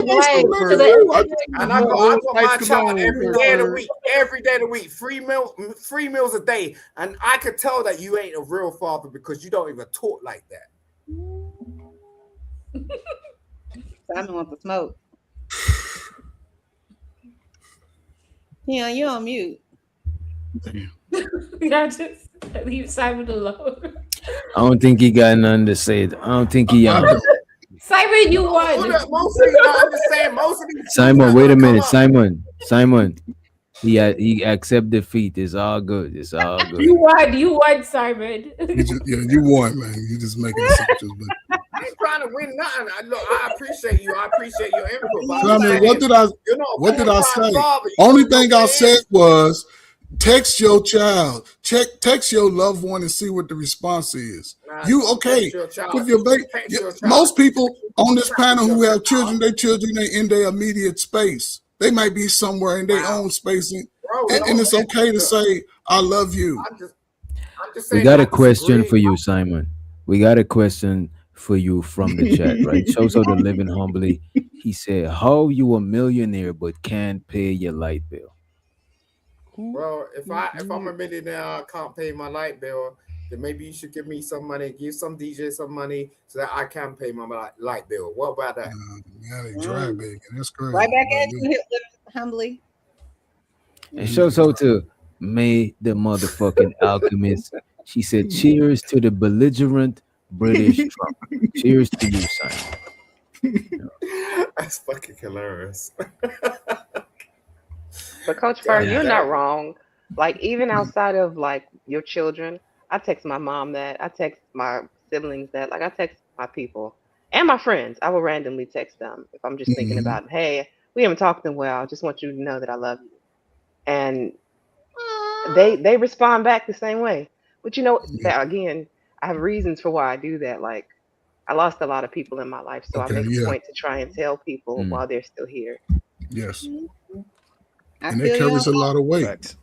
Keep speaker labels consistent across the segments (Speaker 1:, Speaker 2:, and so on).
Speaker 1: Right.
Speaker 2: So
Speaker 3: And I put my child every day of the week, free meals a day. And I could tell that you ain't a real father because you don't even talk like that.
Speaker 1: Simon wants to smoke. Yeah, you on mute.
Speaker 2: Yeah, just leave Simon alone.
Speaker 4: I don't think he got nothing to say. I don't think he.
Speaker 2: Simon, you won.
Speaker 3: Most of these, I understand. Most of these.
Speaker 4: Simon, wait a minute, Simon. He accept defeat. It's all good. It's all good.
Speaker 2: You won, Simon.
Speaker 5: You won, man. You just making assumptions, but
Speaker 3: I ain't trying to win nothing. I appreciate you. I appreciate your input.
Speaker 5: Simon, what did I say? Only thing I said was text your child, text your loved one and see what the response is. With your baby. Most people on this panel who have children, their children are in their immediate space. They might be somewhere in their own space, and it's okay to say, I love you.
Speaker 4: We got a question for you, Simon. We got a question for you from the chat, right? Shoso the Living Humbly. He said, how you a millionaire but can't pay your light bill?
Speaker 3: Well, if I'm a millionaire, I can't pay my light bill, then maybe you should give me some money, give some DJ some money so that I can pay my light bill. What about that?
Speaker 5: Yeah, they drive big, and that's crazy.
Speaker 1: Right back at you, Humbly.
Speaker 4: And Shoso to May the motherfucking alchemist. She said, cheers to the belligerent British Trump. Cheers to you, Simon.
Speaker 3: That's fucking hilarious.
Speaker 6: But Coach Fern, you're not wrong. Like, even outside of like your children, I text my mom that. I text my siblings that. Like, I text my people and my friends. I will randomly text them if I'm just thinking about, hey, we haven't talked in a while. I just want you to know that I love you. And they respond back the same way. But you know, that, again, I have reasons for why I do that. Like, I lost a lot of people in my life, so I make a point to try and tell people while they're still here.
Speaker 5: Yes. And that carries a lot of weight.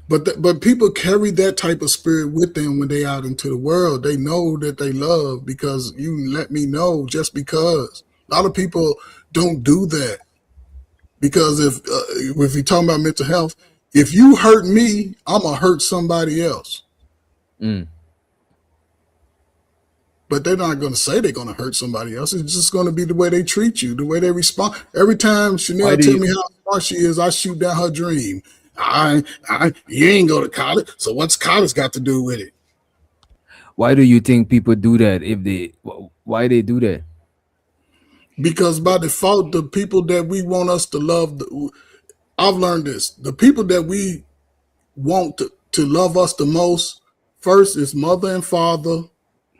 Speaker 5: But people carry that type of spirit with them when they out into the world. They know that they love because you let me know just because. A lot of people don't do that. Because if you're talking about mental health, if you hurt me, I'm going to hurt somebody else. But they're not going to say they're going to hurt somebody else. It's just going to be the way they treat you, the way they respond. Every time Chanel tell me how smart she is, I shoot down her dream. You ain't go to college, so what's college got to do with it?
Speaker 4: Why do you think people do that? Why they do that?
Speaker 5: Because by default, the people that we want us to love, I've learned this. The people that we want to love us the most, first is mother and father,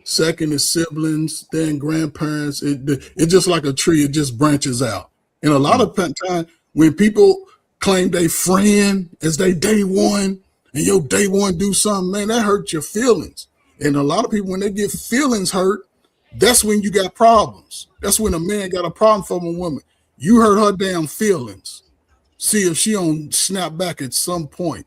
Speaker 5: second is siblings, then grandparents. It's just like a tree. It just branches out. And a lot of time when people claim they friend as they day one and your day one do something, man, that hurts your feelings. And a lot of people, when they get feelings hurt, that's when you got problems. That's when a man got a problem from a woman. You hurt her damn feelings. See if she don't snap back at some point.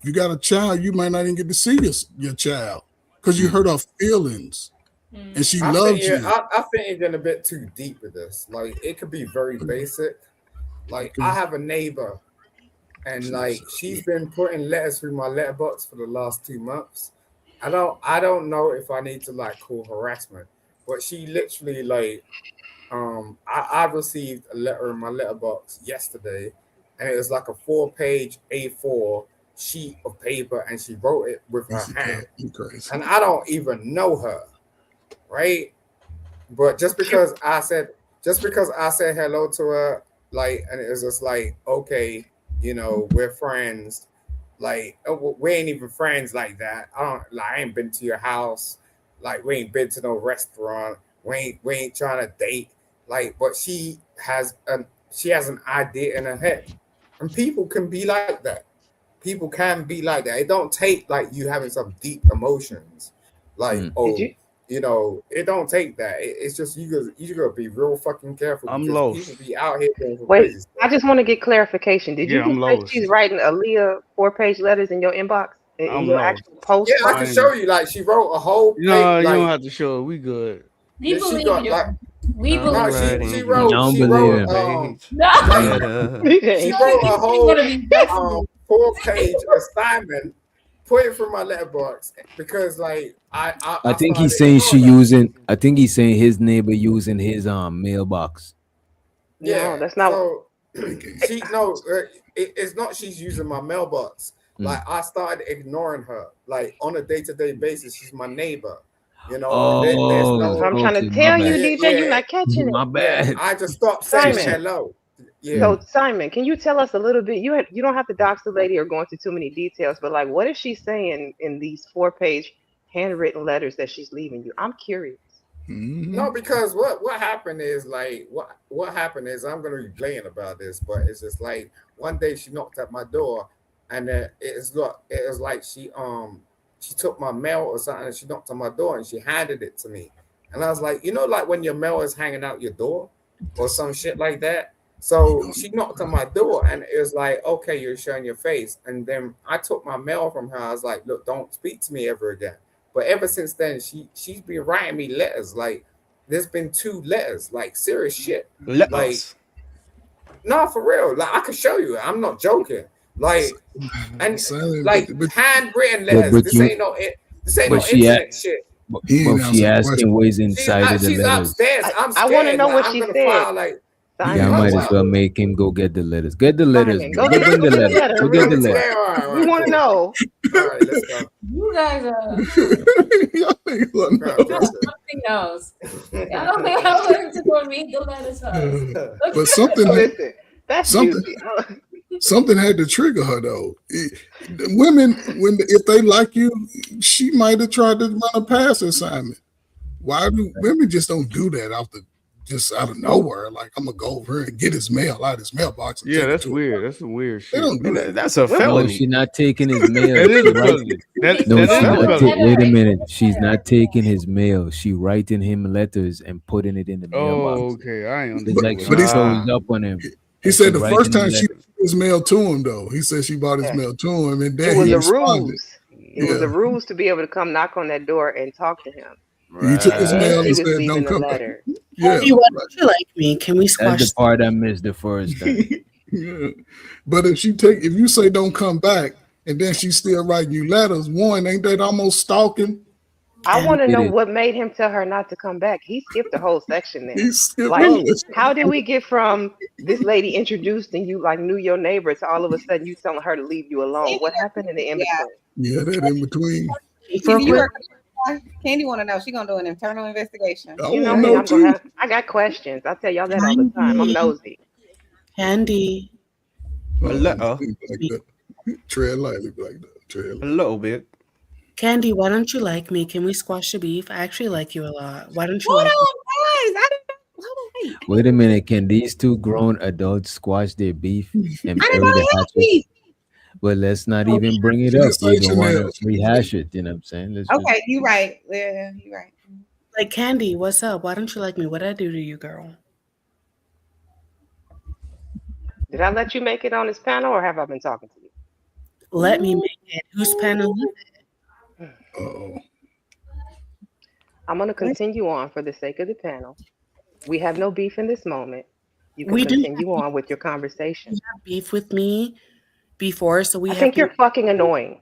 Speaker 5: If you got a child, you might not even get to see your child because you hurt her feelings. And she loves you.
Speaker 3: I think you're getting a bit too deep with this. Like, it could be very basic. Like, I have a neighbor, and like she's been putting letters through my letterbox for the last 2 months. I don't know if I need to like call harassment, but she literally like, I received a letter in my letterbox yesterday, and it was like a 4-page A4 sheet of paper, and she wrote it with her hand. And I don't even know her, right? But just because I said hello to her, like, and it was just like, okay, you know, we're friends. Like, we ain't even friends like that. I ain't been to your house. Like, we ain't been to no restaurant. We ain't trying to date. Like, but she has an idea in her head, and people can be like that. People can be like that. It don't take like you having some deep emotions, like you know, it don't take that. It's just you gotta be real fucking careful.
Speaker 7: I'm lost.
Speaker 3: People be out here doing
Speaker 6: Wait, I just want to get clarification. Did you say she's writing Aaliyah 4-page letters in your inbox? In your actual post?
Speaker 3: Yeah, I can show you. Like, she wrote a whole page.
Speaker 7: No, you don't have to show it. We good.
Speaker 3: She
Speaker 2: We
Speaker 7: I'm
Speaker 3: No,
Speaker 2: believe.
Speaker 3: she
Speaker 7: writing
Speaker 3: wrote.
Speaker 7: you
Speaker 3: She
Speaker 7: a
Speaker 3: wrote.
Speaker 7: page.
Speaker 2: No.
Speaker 7: Letter.
Speaker 3: She wrote a
Speaker 2: She's
Speaker 3: whole
Speaker 2: gonna be flexible.
Speaker 3: 4-page assignment. Put it through my letterbox because, like,
Speaker 4: I think he's
Speaker 3: started
Speaker 4: saying she
Speaker 3: ignoring her.
Speaker 4: using. I think he's saying his neighbor using his mailbox.
Speaker 3: Yeah,
Speaker 6: No, that's not.
Speaker 3: so it's not she's using my mailbox. Like I started ignoring her, like on a day-to-day basis. She's my neighbor, you know. There's
Speaker 4: Oh,
Speaker 3: no.
Speaker 6: I'm trying to
Speaker 4: okay, my
Speaker 6: tell you,
Speaker 4: bad.
Speaker 6: DJ, you're not catching
Speaker 4: My
Speaker 6: it.
Speaker 3: Yeah,
Speaker 4: bad.
Speaker 3: I just stopped saying
Speaker 6: Simon.
Speaker 3: hello. Yeah.
Speaker 6: So Simon, can you tell us a little bit? You don't have to dox the lady or go into too many details, but like, what is she saying in these 4-page handwritten letters that she's leaving you? I'm curious.
Speaker 3: No, because what happened is like what happened is I'm gonna be playing about this, but it's just like one day she knocked at my door, and it was like she took my mail or something, and she knocked on my door and she handed it to me, and I was like, you know, like when your mail is hanging out your door or some shit like that. So she knocked on my door, and it was like, okay, you're showing your face, and then I took my mail from her. I was like, look, don't speak to me ever again. But ever since then, she's been writing me letters. Like, there's been 2 letters, like serious shit. Like, no, for real. Like, I can show you. I'm not joking. Like, and like handwritten letters.
Speaker 4: but
Speaker 3: This
Speaker 4: you-
Speaker 3: ain't no
Speaker 4: but she
Speaker 3: internet shit.
Speaker 4: But
Speaker 5: He ain't
Speaker 4: she
Speaker 5: answering the
Speaker 4: asking what is inside of the
Speaker 3: She's
Speaker 4: letters.
Speaker 3: upstairs. I'm
Speaker 6: I
Speaker 3: scared.
Speaker 6: want to know
Speaker 3: Like,
Speaker 6: what
Speaker 3: I'm
Speaker 6: she
Speaker 3: gonna
Speaker 6: said.
Speaker 3: file, like,
Speaker 6: Simon,
Speaker 4: Yeah, I might as
Speaker 3: Simon.
Speaker 4: well make him go get the letters. Get the letters.
Speaker 6: Simon,
Speaker 4: Bro.
Speaker 6: go
Speaker 4: Bring the letters.
Speaker 6: letter,
Speaker 4: Go get the
Speaker 6: real quick.
Speaker 4: letters.
Speaker 3: Yeah, all right,
Speaker 6: We want to
Speaker 3: cool.
Speaker 6: know.
Speaker 3: All right, let's go.
Speaker 2: You guys are
Speaker 5: Y'all niggas don't know.
Speaker 2: something else. I don't think I'm going to go read the letters first.
Speaker 5: But something
Speaker 6: Listen, that's
Speaker 5: Something-
Speaker 6: juicy.
Speaker 5: something had to trigger her though. Women, if they like you, she might have tried to run a pass assignment. Why do women just don't do that just out of nowhere? Like, I'm gonna go over here and get his mail out of his mailbox. And
Speaker 8: Yeah,
Speaker 5: take it
Speaker 8: that's
Speaker 5: to her.
Speaker 8: weird. That's some weird
Speaker 5: They
Speaker 8: shit.
Speaker 5: don't do
Speaker 7: And
Speaker 5: that.
Speaker 7: that's a
Speaker 4: No,
Speaker 7: felony.
Speaker 4: she's not taking his mail.
Speaker 8: That is
Speaker 4: She
Speaker 8: a
Speaker 4: writing-
Speaker 8: felony. That
Speaker 4: No,
Speaker 8: is
Speaker 4: she's
Speaker 8: a
Speaker 4: not.
Speaker 8: felony.
Speaker 4: Wait a minute. She's not taking his mail. She writing him letters and putting it in the
Speaker 8: Oh,
Speaker 4: mailbox.
Speaker 8: okay. I ain't
Speaker 4: It's like
Speaker 8: understand.
Speaker 4: she
Speaker 5: But he's-
Speaker 4: throws up on him.
Speaker 5: He said the
Speaker 4: Writing
Speaker 5: first time she
Speaker 4: letters.
Speaker 5: brought his mail to him, though, he said she brought his
Speaker 6: Yeah.
Speaker 5: mail to him, and
Speaker 6: It
Speaker 5: then
Speaker 6: was
Speaker 5: he
Speaker 6: a
Speaker 5: responded.
Speaker 6: ruse. It was
Speaker 5: Yeah.
Speaker 6: a ruse to be able to come knock on that door and talk to him.
Speaker 5: He took his
Speaker 7: Right.
Speaker 5: mail
Speaker 6: And he
Speaker 5: and
Speaker 6: was
Speaker 5: said,
Speaker 6: leaving
Speaker 5: "Don't
Speaker 6: a
Speaker 5: come back."
Speaker 6: letter.
Speaker 5: Yeah,
Speaker 9: Hey, why don't you like me? Can we
Speaker 4: That's
Speaker 9: squash?
Speaker 4: the part I missed the first time.
Speaker 5: yeah. But if you say don't come back, and then she's still writing you letters, one, ain't that almost stalking?
Speaker 6: I
Speaker 9: And
Speaker 6: want to
Speaker 4: it
Speaker 6: know
Speaker 4: is.
Speaker 6: what made him tell her not to come back. He skipped the whole section there.
Speaker 5: He's skipping
Speaker 6: Like,
Speaker 5: all this.
Speaker 6: how did we get from this lady introduced and you like knew your neighbor to all of a sudden you telling her to leave you alone? What happened in the in between?
Speaker 5: Yeah, that in between.
Speaker 9: Real
Speaker 1: You
Speaker 9: quick,
Speaker 1: work- Candy want to know. She gonna do an internal investigation.
Speaker 5: I
Speaker 6: You know
Speaker 5: want
Speaker 6: me,
Speaker 5: to know
Speaker 6: I'm gonna
Speaker 5: too.
Speaker 6: have. I got questions. I tell y'all that all the time. I'm nosy.
Speaker 9: Candy.
Speaker 7: A little.
Speaker 5: Like that. Tread lightly, like that. Tread
Speaker 7: A
Speaker 5: lightly.
Speaker 7: little bit.
Speaker 9: Candy, why don't you like me? Can we squash the beef? I actually like you a lot. Why don't you
Speaker 1: Hold
Speaker 9: like
Speaker 1: on,
Speaker 9: me?
Speaker 1: guys. I didn't know. Hold on, wait.
Speaker 4: Wait a minute. Can these 2 grown adults squash their beef and
Speaker 1: I didn't
Speaker 4: bury
Speaker 1: know
Speaker 4: the
Speaker 1: they had
Speaker 4: hatchet?
Speaker 1: beef.
Speaker 4: Well, let's not even bring it
Speaker 5: She
Speaker 4: up.
Speaker 5: just
Speaker 4: We
Speaker 5: said
Speaker 4: don't want
Speaker 5: Chanel.
Speaker 4: to rehash it. You know what I'm saying? Let's just-
Speaker 1: Okay, you right. Yeah, you right.
Speaker 9: Like, Candy, what's up? Why don't you like me? What did I do to you, girl?
Speaker 6: Did I let you make it on this panel, or have I been talking to you?
Speaker 9: Let me make it. Whose panel is it?
Speaker 5: Uh-oh.
Speaker 6: I'm gonna continue on for the sake of the panel. We have no beef in this moment. You can
Speaker 9: We do
Speaker 6: continue on with your conversation.
Speaker 9: You have beef with me before, so we
Speaker 6: I
Speaker 9: have
Speaker 6: think
Speaker 9: to-
Speaker 6: you're fucking annoying.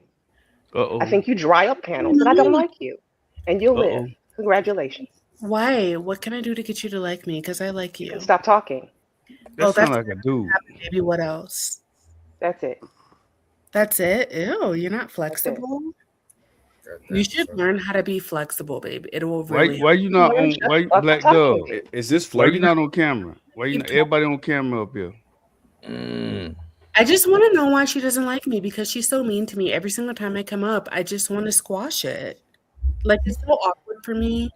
Speaker 8: Uh-oh.
Speaker 6: I think you dry up panels, and I don't like you. And you'll
Speaker 8: Uh-oh.
Speaker 6: live. Congratulations.
Speaker 9: Why? What can I do to get you to like me? Because I like you.
Speaker 6: Stop talking.
Speaker 8: That
Speaker 9: Oh,
Speaker 8: sound
Speaker 9: that's-
Speaker 8: like a dude.
Speaker 9: Baby, what else?
Speaker 6: That's it.
Speaker 9: That's it? Ew, you're not flexible. You should learn how to be flexible, babe. It will really
Speaker 8: Why you not on?
Speaker 6: Shut
Speaker 8: Why
Speaker 6: the fuck
Speaker 8: Black
Speaker 6: up
Speaker 8: Dove?
Speaker 6: talking to me.
Speaker 7: Is this
Speaker 8: Why you
Speaker 7: flirting?
Speaker 8: not on camera? Why you not, everybody on camera up here?
Speaker 9: I just want to know why she doesn't like me because she's so mean to me every single time I come up. I just want to squash it. Like, it's so awkward for me.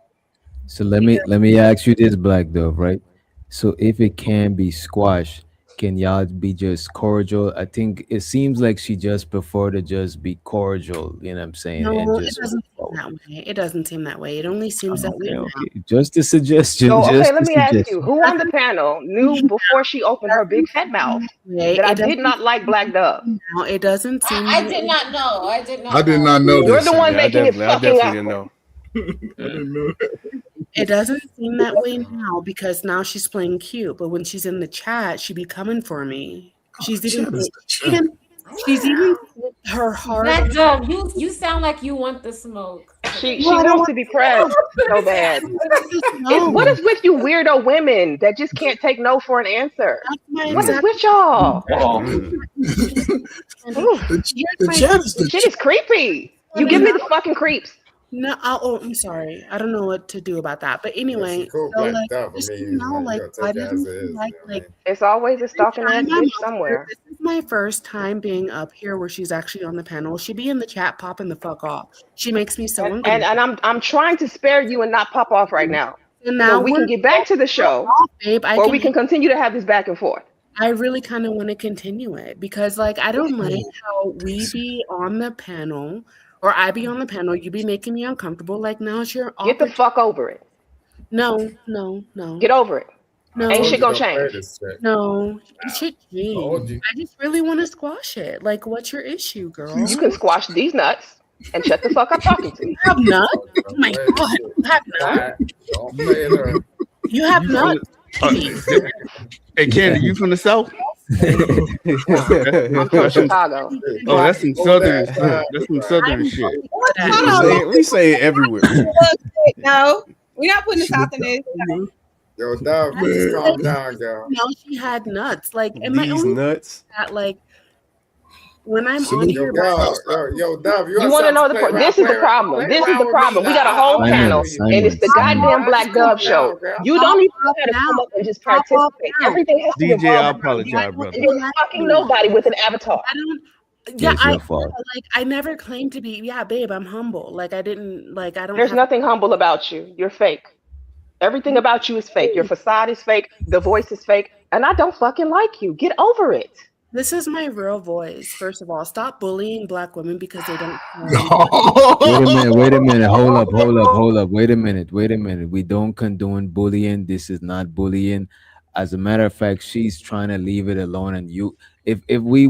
Speaker 4: So let me ask you this, Black Dove, right? So if it can be squashed, can y'all be just cordial? I think it seems like she just prefer to just be cordial, you know what I'm saying?
Speaker 9: No,
Speaker 4: and
Speaker 9: it
Speaker 4: just
Speaker 9: doesn't seem that way. It doesn't seem that way. It only seems that way.
Speaker 4: okay. Just a suggestion.
Speaker 6: So, okay,
Speaker 4: just
Speaker 6: let
Speaker 4: a
Speaker 6: me ask
Speaker 4: suggestion.
Speaker 6: you, who on the panel knew before she opened her big fat mouth that I did not like Black Dove?
Speaker 9: No, it doesn't seem.
Speaker 2: I did not know. I did not.
Speaker 5: I did not know
Speaker 6: You're
Speaker 5: this.
Speaker 6: the one
Speaker 7: I
Speaker 6: making it
Speaker 7: definitely
Speaker 6: fucking
Speaker 7: didn't
Speaker 6: awkward.
Speaker 7: know.
Speaker 5: I didn't know.
Speaker 9: It doesn't seem that way now because now she's playing cute, but when she's in the chat, she be coming for me. She's even her heart.
Speaker 2: That dumb. You sound like you want the smoke.
Speaker 6: She wants to be pressed so bad. What is with you weirdo women that just can't take no for an answer? What is with y'all? The shit is creepy. You give me the fucking creeps.
Speaker 9: No, I'm sorry. I don't know what to do about that. But anyway,
Speaker 6: it's always a stalking ass bitch somewhere.
Speaker 9: This is my first time being up here where she's actually on the panel. She be in the chat popping the fuck off. She makes me so
Speaker 6: angry. And I'm trying to spare you and not pop off right now. And now we can get back to the show, babe, or we can continue to have this back and forth.
Speaker 9: I really kind of want to continue it because, like, I don't like how we be on the panel. Or I be on the panel, you be making me uncomfortable. Like now it's your
Speaker 6: get the fuck over it.
Speaker 9: No.
Speaker 6: Get over it.
Speaker 9: No.
Speaker 6: Ain't shit gonna change.
Speaker 9: No, it should change. I just really want to squash it. Like, what's your issue, girl?
Speaker 6: You can squash these nuts and shut the fuck up talking to me.
Speaker 9: You have nuts? Oh my god, you have nuts? You have nuts?
Speaker 8: Hey, Candy, you from the South?
Speaker 6: I'm from Chicago.
Speaker 8: Oh, that's some southern. That's some southern shit.
Speaker 7: We say it everywhere.
Speaker 1: No, we're not putting the South in this.
Speaker 3: Yo, Dove, please calm down, girl.
Speaker 9: No, she had nuts. Like,
Speaker 7: these nuts.
Speaker 9: That like. When I'm on here,
Speaker 3: yo, Dove,
Speaker 6: you want to know this is the problem. This is the problem. We got a whole panel, and it's the goddamn Black Dove show. You don't even know how to come up and just participate. Everything has to
Speaker 8: DJ,
Speaker 6: involve.
Speaker 8: I apologize, brother.
Speaker 6: You're fucking nobody with an avatar.
Speaker 9: I never claimed to be. Yeah, babe, I'm humble. Like I didn't. Like I don't.
Speaker 6: There's nothing humble about you. You're fake. Everything about you is fake. Your facade is fake. The voice is fake, and I don't fucking like you. Get over it.
Speaker 9: This is my real voice. First of all, stop bullying Black women because they don't.
Speaker 4: Wait a minute. Hold up. Wait a minute. We don't condone bullying. This is not bullying. As a matter of fact, she's trying to leave it alone. And if we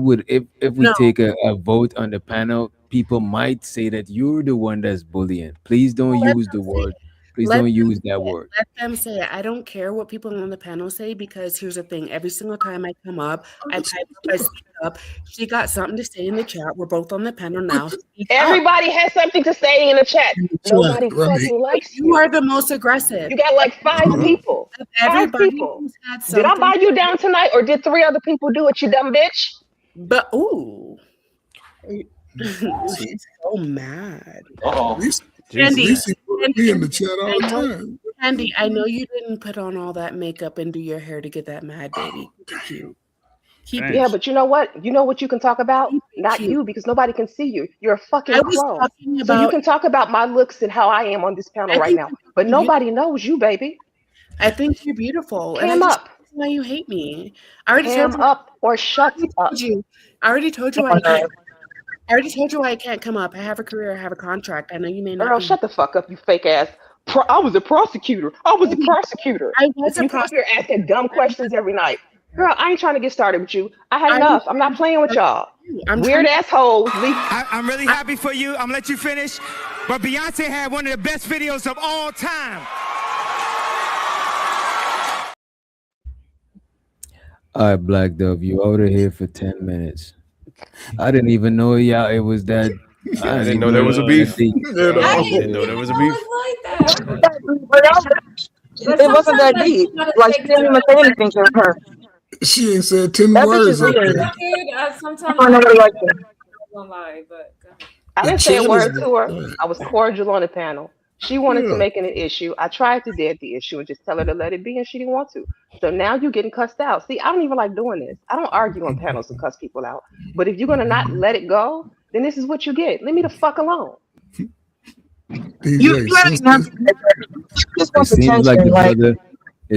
Speaker 4: take a vote on the panel, people might say that you're the one that's bullying. Please don't use the word. Please don't use that word.
Speaker 9: Let them say it. I don't care what people on the panel say because here's the thing. Every single time I come up, I type up, I speak up. She got something to say in the chat. We're both on the panel now.
Speaker 6: Everybody has something to say in the chat. Nobody fucking likes you.
Speaker 9: You are the most aggressive.
Speaker 6: You got like 5 people.
Speaker 9: Everybody
Speaker 6: did I buy you down tonight or did 3 other people do it, you dumb bitch?
Speaker 9: But ooh. She's so mad. Candy,
Speaker 5: in the chat all the time.
Speaker 9: Candy, I know you didn't put on all that makeup and do your hair to get that mad, baby. Keep it.
Speaker 6: Yeah, but you know what? You know what you can talk about? Not you, because nobody can see you. You're a fucking crow. So you can talk about my looks and how I am on this panel right now. But nobody knows you, baby.
Speaker 9: I think you're beautiful.
Speaker 6: Cam up.
Speaker 9: That's why you hate me. I already
Speaker 6: Cam up or shut up.
Speaker 9: I already told you I can't. I already told you I can't come up. I have a career. I have a contract. I know you may not.
Speaker 6: Girl, shut the fuck up, you fake ass. I was a prosecutor. I was a prosecutor.
Speaker 9: I was
Speaker 6: a prosecutor. You're asking dumb questions every night. Girl, I ain't trying to get started with you. I had enough. I'm not playing with y'all. Weird assholes.
Speaker 10: I'm really happy for you. I'm gonna let you finish. But Beyonce had one of the best videos of all time.
Speaker 4: All right, Black Dove, you out of here for 10 minutes. I didn't even know it was that.
Speaker 7: I didn't know there was a beef. I didn't know there was a beef.
Speaker 11: It wasn't that deep. Like, she didn't even say anything to her.
Speaker 5: She ain't said 10 words.
Speaker 2: Sometimes I don't lie, but
Speaker 6: I didn't say a word to her. I was cordial on the panel. She wanted to make it an issue. I tried to dead the issue and just tell her to let it be, and she didn't want to. So now you're getting cussed out. See, I don't even like doing this. I don't argue on panels and cuss people out. But if you're gonna not let it go, then this is what you get. Leave me the fuck alone.
Speaker 4: It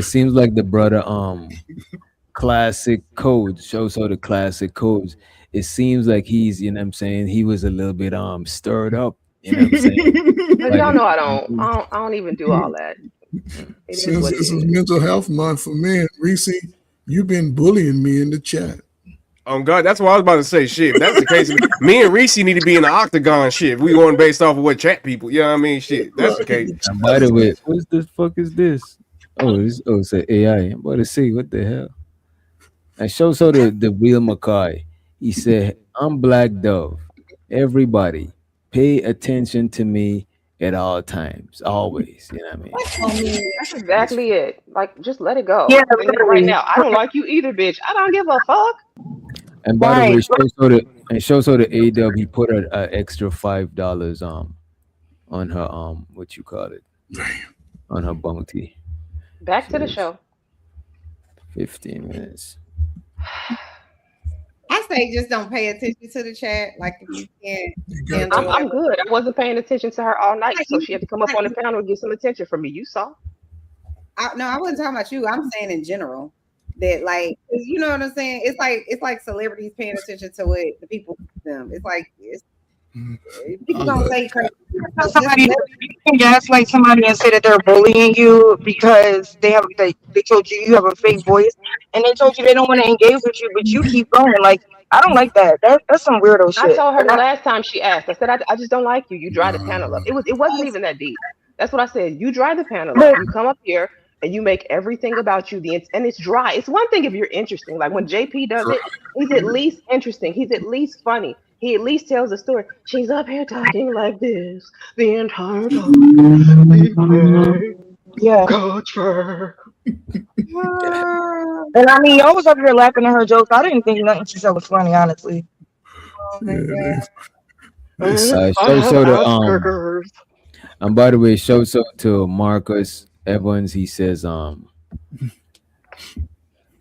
Speaker 4: seems like the brother classic codes shows all the classic codes. It seems like he's, you know what I'm saying, he was a little bit stirred up. You know what I'm saying?
Speaker 6: But y'all know I don't even do all that.
Speaker 5: Since this is mental health month for men, Reese, you've been bullying me in the chat.
Speaker 7: Oh God, that's what I was about to say. Shit, if that's the case, me and Reese need to be in the octagon. Shit, if we going based off of what chat people. You know what I mean? Shit, that's the case.
Speaker 4: And by the way, what the fuck is this? It's an AI. I'm about to see what the hell. And so the real Makai. He said, "I'm Black Dove. Everybody, pay attention to me at all times, always." You know what I mean?
Speaker 6: That's exactly it. Like, just let it go.
Speaker 11: Yeah,
Speaker 6: Right now, I don't like you either, bitch. I don't give a fuck.
Speaker 4: And by the way, show so the A-Dub, he put an extra $5 on her what you call it? On her bounty.
Speaker 6: Back to the show.
Speaker 4: 15 minutes.
Speaker 1: I say just don't pay attention to the chat. Like if you can't.
Speaker 6: I'm good. I wasn't paying attention to her all night, so she had to come up on the panel and get some attention from me. You saw?
Speaker 1: No, I wasn't talking about you. I'm saying in general that, like, you know what I'm saying. It's like celebrities paying attention to what the people do them. It's like people don't say crazy.
Speaker 11: That's like somebody and say that they're bullying you because they told you have a fake voice, and they told you they don't want to engage with you, but you keep going. Like, I don't like that. That's some weirdo shit.
Speaker 6: I told her the last time she asked. I said, I just don't like you. You dry the panel up. It wasn't even that deep. That's what I said. You dry the panel up. You come up here and you make everything about you and it's dry. It's one thing if you're interesting. Like when JP does it, he's at least interesting. He's at least funny. He at least tells a story. She's up here talking like this the entire time.
Speaker 11: Yeah.
Speaker 6: Culture.
Speaker 11: And I mean, y'all was up here laughing at her jokes. I didn't think nothing she said was funny, honestly.
Speaker 4: And by the way, show to Marcus Evans. He says,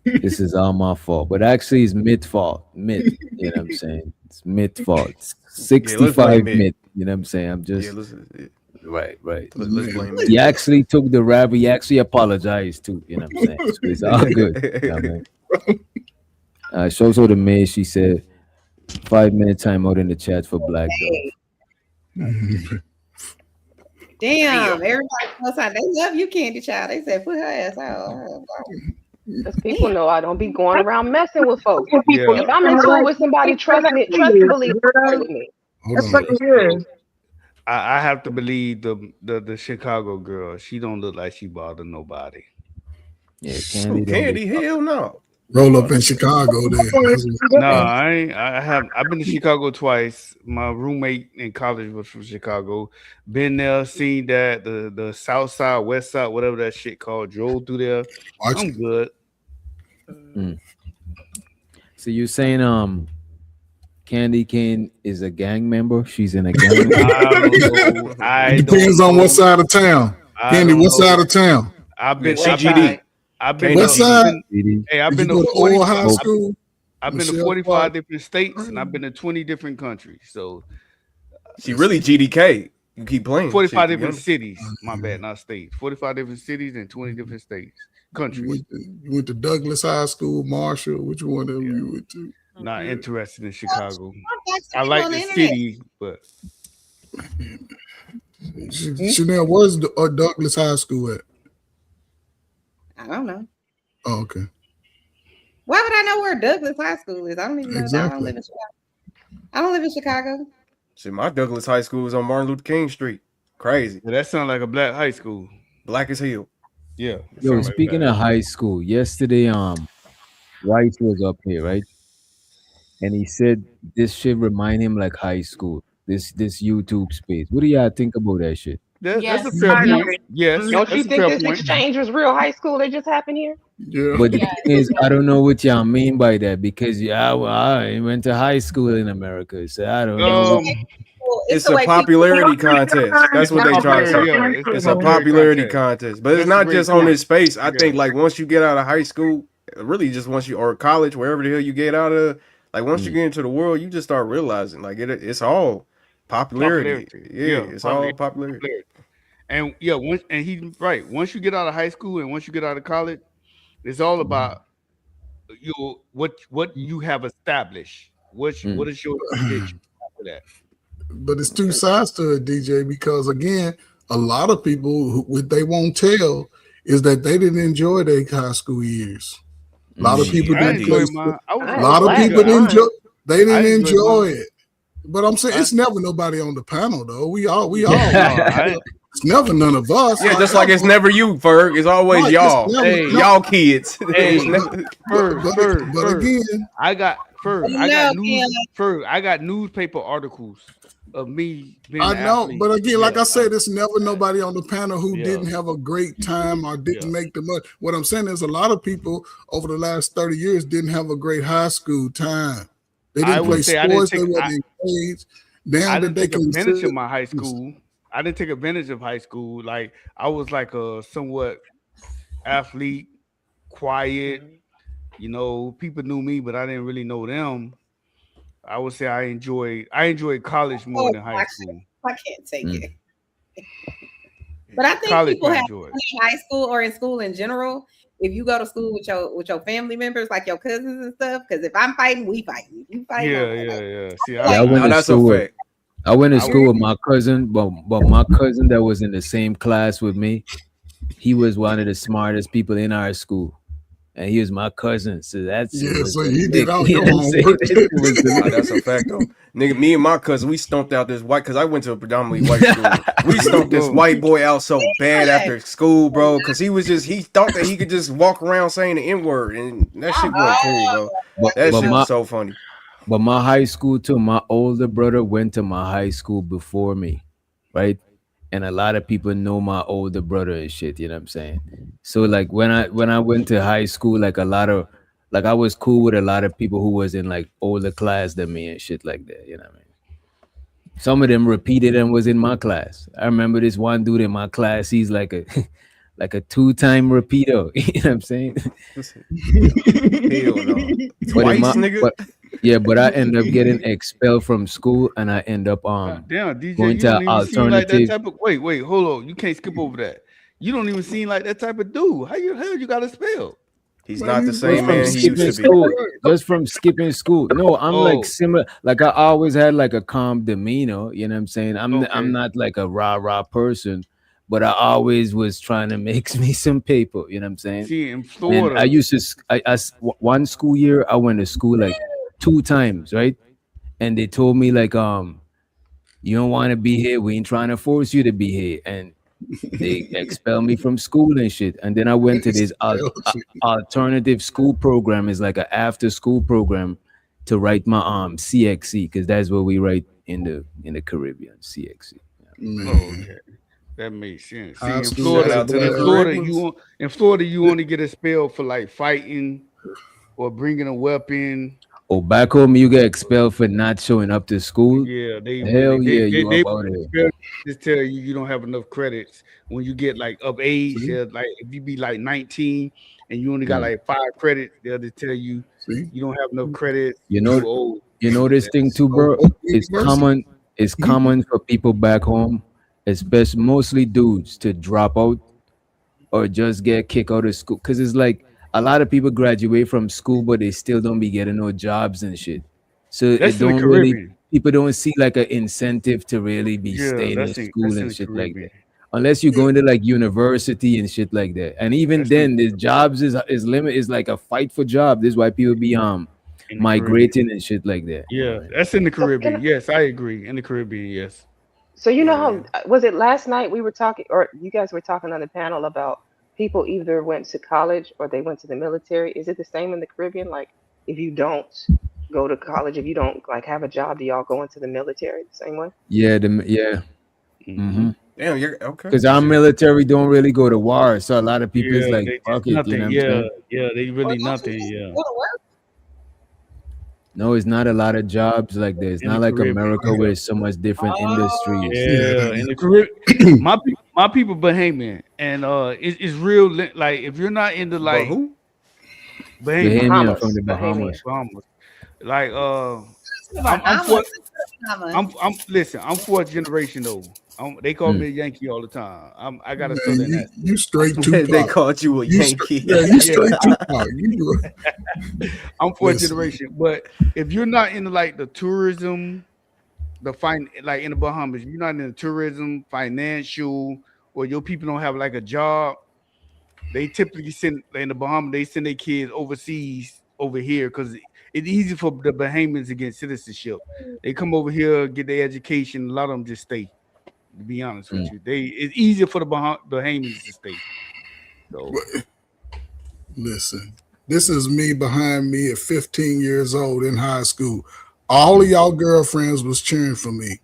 Speaker 4: this is all my fault, but actually it's Mitt's fault. Mitt, you know what I'm saying? It's Mitt's fault. 65 Mitt. You know what I'm saying? I'm just right.
Speaker 7: Let's blame
Speaker 4: He actually took the rap. He actually apologized too. You know what I'm saying? So it's all good. You know what I mean? Show the May. She said 5-minute timeout in the chat for Black Dove.
Speaker 1: Damn, everybody else out. They love you, Candy Child. They said put her ass out.
Speaker 6: Because people know I don't be going around messing with folks. If I'm into it with somebody, trust me, believe me.
Speaker 11: That's fucking weird.
Speaker 8: I have to believe the Chicago girl. She don't look like she bothered nobody.
Speaker 4: Yeah,
Speaker 7: Candy, hell no.
Speaker 5: Roll up in Chicago then.
Speaker 8: No, I ain't. I've been to Chicago twice. My roommate in college was from Chicago. Been there, seen that the South Side, West Side, whatever that shit called. Drove through there. I'm good.
Speaker 4: So you're saying Candy Cane is a gang member? She's in a gang.
Speaker 5: It depends on what side of town. Candy, what side of town?
Speaker 8: I've been
Speaker 7: CGD.
Speaker 8: I've been
Speaker 5: what side?
Speaker 8: Hey, I've been
Speaker 5: to
Speaker 8: to 40
Speaker 5: high school.
Speaker 8: I've been to 45 different states and I've been to 20 different countries. So
Speaker 7: she really GDK. You keep playing.
Speaker 8: 45 different cities. My bad, not states. 45 different cities and 20 different states, countries.
Speaker 5: You went to Douglas High School, Marshall. Which one of them you went to?
Speaker 8: Not interested in Chicago. I like the city, but
Speaker 5: Chanel, where's Douglas High School at?
Speaker 1: I don't know.
Speaker 5: Oh, okay.
Speaker 1: Why would I know where Douglas High School is? I don't even know.
Speaker 5: Exactly.
Speaker 1: I don't live in Chicago. I don't live in Chicago.
Speaker 7: See, my Douglas High School is on Martin Luther King Street. Crazy.
Speaker 8: that sounds like a black high school.
Speaker 7: Black as hell.
Speaker 8: Yeah.
Speaker 4: Yo, speaking of high school, yesterday, Rice was up here, right? And he said this shit remind him like high school. This YouTube space. What do y'all think about that shit?
Speaker 8: That's a fair point. Yes.
Speaker 6: Don't you think this exchange was real high school that just happened here?
Speaker 5: Yeah.
Speaker 4: But the thing is, I don't know what y'all mean by that because I went to high school in America, so I don't know.
Speaker 7: It's a popularity contest. That's what they try to say. It's a popularity contest, but it's not just on this space. I think like once you get out of high school, really just once you or college, wherever the hell you get out of, like once you get into the world, you just start realizing like it's all popularity. Yeah, it's all popularity.
Speaker 8: And he's right. Once you get out of high school and once you get out of college, it's all about what you have established. What is your position after that?
Speaker 5: But it's two sides to it, DJ, because again, a lot of people what they won't tell is that they didn't enjoy their high school years. A lot of people
Speaker 8: I
Speaker 5: didn't play
Speaker 8: enjoyed
Speaker 5: school.
Speaker 8: mine. I was
Speaker 5: A lot of people didn't they didn't
Speaker 8: I enjoyed
Speaker 5: enjoy
Speaker 8: mine.
Speaker 5: it. But I'm saying it's never nobody on the panel though. We all it's never none of us.
Speaker 7: Yeah, just like it's never you, Ferg. It's always
Speaker 5: Right,
Speaker 7: y'all.
Speaker 5: it's never-
Speaker 7: Y'all kids.
Speaker 8: Hey,
Speaker 7: It's never-
Speaker 5: but again,
Speaker 8: I got
Speaker 1: No,
Speaker 8: I got newspaper articles of me being
Speaker 5: I
Speaker 8: an
Speaker 5: know,
Speaker 8: athlete.
Speaker 5: but again, like I said, it's never nobody on the panel who
Speaker 8: Yeah.
Speaker 5: didn't have a great time or didn't make the money. What I'm saying is a lot of people over the last 30 years didn't have a great high school time. They
Speaker 8: I
Speaker 5: didn't
Speaker 8: would
Speaker 5: play
Speaker 8: say I didn't
Speaker 5: sports,
Speaker 8: take-
Speaker 5: they wasn't engaged. Now
Speaker 8: I
Speaker 5: that
Speaker 8: didn't
Speaker 5: they
Speaker 8: take
Speaker 5: can
Speaker 8: advantage
Speaker 5: sit-
Speaker 8: of my high school. I didn't take advantage of high school. Like I was like a somewhat athlete, quiet. You know, people knew me, but I didn't really know them. I would say I enjoyed college more than high school.
Speaker 1: I can't take it. But I think
Speaker 8: College
Speaker 1: people
Speaker 8: I
Speaker 1: have
Speaker 8: enjoyed.
Speaker 1: in high school or in school in general. If you go to school with your family members, like your cousins and stuff, because if I'm fighting, we fighting. You fighting,
Speaker 8: Yeah. See,
Speaker 4: I went to
Speaker 7: that's a
Speaker 4: school with,
Speaker 7: fact.
Speaker 4: I went to school with my cousin, but my cousin that was in the same class with me, he was one of the smartest people in our school. And he was my cousin. So that's
Speaker 5: so you did all your homework.
Speaker 7: Nah, that's a fact though. Nigga, me and my cousin, we stomped out this white because I went to a predominantly white school. We stomped this white boy out so bad after school, bro. Because he thought that he could just walk around saying the N-word, and that shit wasn't cool, bro. That shit was so funny.
Speaker 4: But my high school too, my older brother went to my high school before me, right? And a lot of people know my older brother and shit, you know what I'm saying? So like when I went to high school, like I was cool with a lot of people who was in like older class than me and shit like that, you know what I mean? Some of them repeated and was in my class. I remember this one dude in my class, he's like a like a 2-time repeater, you know what I'm saying?
Speaker 7: Hell no. Twice, nigga.
Speaker 4: But I end up getting expelled from school, and I end up
Speaker 8: Damn, DJ,
Speaker 4: going
Speaker 8: you
Speaker 4: to
Speaker 8: don't even seem like that
Speaker 4: alternative.
Speaker 8: type of. Wait, hold on. You can't skip over that. You don't even seem like that type of dude. How you got expelled?
Speaker 7: He's not the same man he used to
Speaker 4: school,
Speaker 7: be.
Speaker 4: just from skipping school. No, I'm like similar. Like I always had like a calm demeanor. You know what I'm saying? I'm not like a rah person, but I always was trying to make me some paper. You know what I'm saying?
Speaker 8: See, in Florida,
Speaker 4: And I used to. One school year I went to school like 2 times, right? And they told me like, you don't want to be here. We ain't trying to force you to be here. And they expelled me from school and shit. And then I went to this alternative school program. It's like an after school program to write my CXC, because that's what we write in the Caribbean, CXC.
Speaker 8: Okay. That makes sense. See,
Speaker 5: High
Speaker 8: in
Speaker 5: school,
Speaker 8: Florida, you only get expelled for like fighting or bringing a weapon.
Speaker 4: Oh, back home you get expelled for not showing up to school.
Speaker 8: Yeah,
Speaker 4: they
Speaker 8: just tell you don't have enough credits when you get like of age. Like if you be like 19 and you only got like 5 credits, they'll just tell you you don't have enough credits.
Speaker 4: You know this thing too, bro. It's common. It's common for people back home, especially mostly dudes, to drop out or just get kicked out of school. Because it's like a lot of people graduate from school, but they still don't be getting no jobs and shit. So
Speaker 8: That's
Speaker 4: it don't
Speaker 8: in the
Speaker 4: really,
Speaker 8: Caribbean.
Speaker 4: people don't see like an incentive to really be staying in school and shit like that. Unless you go into like university and shit like that. And even then, the jobs is limit is like a fight for job. This is why people be migrating and shit like that.
Speaker 8: Yeah, that's in the Caribbean. Yes, I agree. In the Caribbean, yes.
Speaker 6: So you know how was it last night we were talking, or you guys were talking on the panel about people either went to college or they went to the military. Is it the same in the Caribbean? Like if you don't go to college, if you don't like have a job, do y'all go into the military the same way?
Speaker 4: Yeah, mm-hmm.
Speaker 7: Damn, you're okay.
Speaker 4: Because our military don't really go to war, so a lot of people is
Speaker 8: Yeah,
Speaker 4: like,
Speaker 8: they
Speaker 4: fuck
Speaker 8: just
Speaker 4: it,
Speaker 8: nothing.
Speaker 4: you know what I'm saying?
Speaker 8: Yeah, they really nothing. Yeah.
Speaker 4: No, it's not a lot of jobs like this. It's
Speaker 8: In
Speaker 4: not
Speaker 8: the
Speaker 4: like
Speaker 8: Caribbean.
Speaker 4: America where it's so much different industries.
Speaker 8: Yeah, in the Caribbean, my people Bahamian, and it's real. Like if you're not into like
Speaker 7: who?
Speaker 4: Bahamian from the Bahamas.
Speaker 8: Like I'm 4th generation though. They call me a Yankee all the time. I got a southern accent.
Speaker 5: You straight Tupac.
Speaker 7: They called you a Yankee.
Speaker 5: You straight Tupac.
Speaker 8: I'm 4th generation, but if you're not into like the tourism, like in the Bahamas, you're not into tourism, financial, or your people don't have like a job, they typically send in the Bahamas. They send their kids overseas over here because it's easy for the Bahamians to get citizenship. They come over here, get their education. A lot of them just stay. To be honest with you, it's easier for the Bahamians to stay. So.
Speaker 5: Listen, this is me behind me at 15 years old in high school. All of y'all girlfriends was cheering for me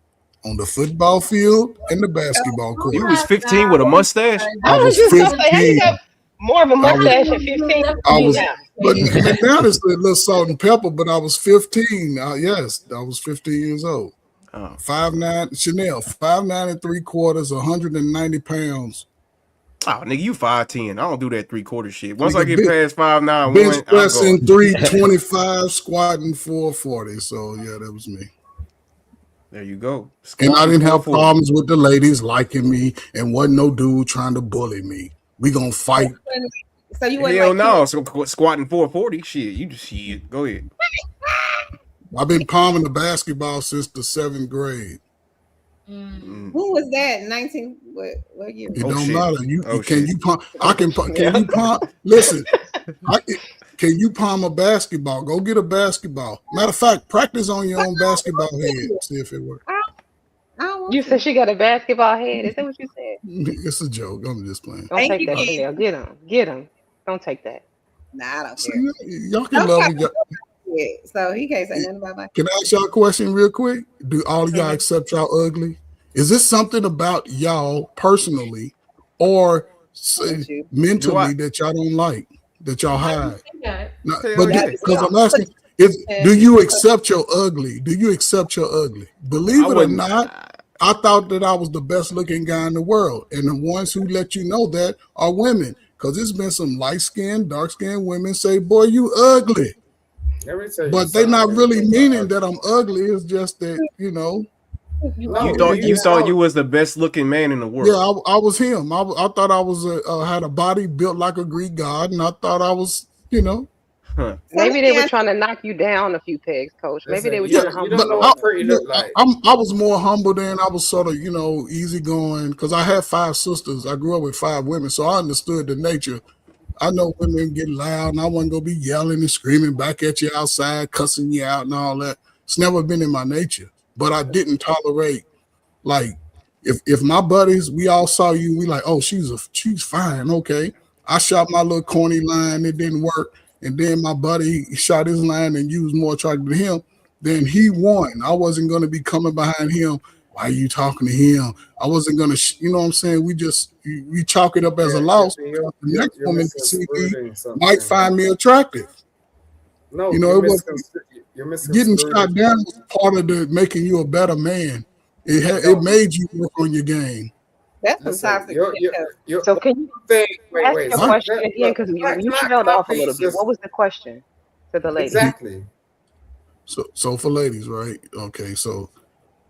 Speaker 5: on the football field and the basketball court.
Speaker 7: You was 15 with a mustache?
Speaker 5: I was 15.
Speaker 6: More of a mustache at 15.
Speaker 5: I was, but now it's a little salt and pepper, but I was 15. Yes, I was 15 years old. 5'9", Chanel, 5'9" and 3/4, 190 pounds.
Speaker 7: Oh, nigga, you 5'10". I don't do that 3/4 shit. Once I get past 5'9",
Speaker 5: bench pressing 325, squatting 440. So yeah, that was me.
Speaker 7: There you go.
Speaker 5: And I didn't have problems with the ladies liking me, and wasn't no dude trying to bully me. We gonna fight.
Speaker 1: So you went
Speaker 7: hell no. So squatting 440. Shit, you just shit. Go ahead.
Speaker 5: I've been palming the basketball since the 7th grade.
Speaker 1: Who was that? 19? What year?
Speaker 5: It don't matter. Can you palm? Can you palm? Listen, can you palm a basketball? Go get a basketball. Matter of fact, practice on your own basketball head. See if it works.
Speaker 6: You said she got a basketball head. Is that what you said?
Speaker 5: It's a joke. I'm just playing.
Speaker 6: Don't take that, Chanel. Get him. Don't take that.
Speaker 1: Nah, I don't
Speaker 5: See,
Speaker 1: care.
Speaker 5: y'all can love me.
Speaker 1: Yeah, so he can't say nothing about my.
Speaker 5: Can I ask y'all a question real quick? Do all of y'all accept y'all ugly? Is this something about y'all personally or mentally that y'all don't like, that y'all hide? No, but because I'm asking, do you accept your ugly? Do you accept your ugly? Believe it or not, I thought that I was the best looking guy in the world. And the ones who let you know that are women. Because there's been some light-skinned, dark-skinned women say, boy, you ugly. But they're not really meaning that I'm ugly. It's just that, you know.
Speaker 7: You thought you was the best looking man in the world.
Speaker 5: Yeah, I was him. I thought I was had a body built like a Greek god, and I thought I was, you know.
Speaker 7: Huh.
Speaker 6: Maybe they were trying to knock you down a few pegs, Coach. Maybe they were trying to humble you.
Speaker 5: I was more humble then. I was sort of, you know, easygoing because I had 5 sisters. I grew up with 5 women, so I understood the nature. I know women get loud, and I wasn't gonna be yelling and screaming back at you outside, cussing you out, and all that. It's never been in my nature. But I didn't tolerate, like, if my buddies, we all saw you, we like, oh, she's fine, okay. I shot my little corny line, it didn't work, and then my buddy shot his line and you was more attracted to him, then he won. I wasn't going to be coming behind him. Why are you talking to him? I wasn't going to, you know what I'm saying? We chalk it up as a loss. The next woman to see me might find me attractive.
Speaker 3: No,
Speaker 5: you know, it was getting
Speaker 3: misconstrued.
Speaker 5: shot down was part of the making you a better man. It made you work on your game.
Speaker 1: That's fantastic.
Speaker 6: So can you ask the question again? Because you trailed off a little bit. What was the question to the lady?
Speaker 3: Exactly.
Speaker 5: So for ladies, right? Okay, so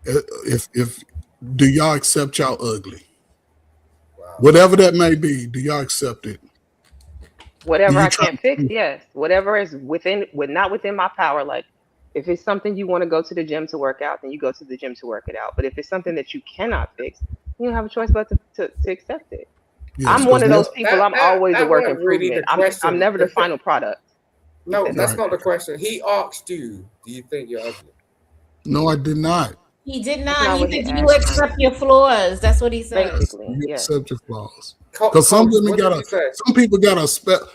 Speaker 5: if do y'all accept y'all ugly? Wow. Whatever that may be, do y'all accept it?
Speaker 6: Whatever I can't fix, yes. Whatever is not within my power, like if it's something you want to go to the gym to work out, then you go to the gym to work it out. But if it's something that you cannot fix, you don't have a choice but to accept it. Yes, I'm one of those people. I'm always a work improvement. I'm never the final product.
Speaker 3: No, that's not the question. He asked you, do you think you're ugly?
Speaker 5: No, I did not.
Speaker 2: He did not. He said you accept your flaws. That's what he said.
Speaker 5: You accept your flaws. Because some women some people got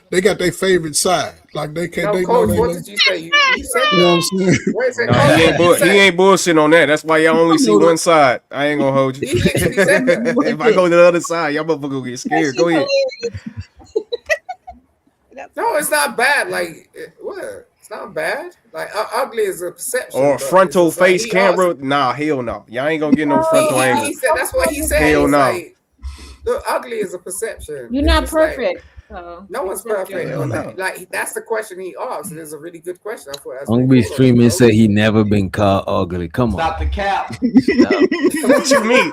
Speaker 5: they got their favorite side. Like they can't.
Speaker 3: No, Coach, what did you say? You said
Speaker 5: you know what
Speaker 7: No,
Speaker 5: I'm saying?
Speaker 7: he ain't bullshitting on that. That's why y'all only see one side. I ain't gonna hold you. If I go to the other side, y'all motherfucker gonna get scared. Go ahead.
Speaker 3: No, it's not bad. Like what? It's not bad. Like ugly is a perception.
Speaker 7: Or frontal face camera? Nah, hell no. Y'all ain't gonna get no frontal angle.
Speaker 3: He said that's what he said.
Speaker 7: Hell no.
Speaker 3: Like, look, ugly is a perception.
Speaker 2: You're not perfect.
Speaker 3: No one's perfect. Like that's the question he asked. It's a really good question. I thought that's
Speaker 4: Hungry Streaming said he never been called ugly. Come on.
Speaker 12: Stop the cap.
Speaker 7: What you mean?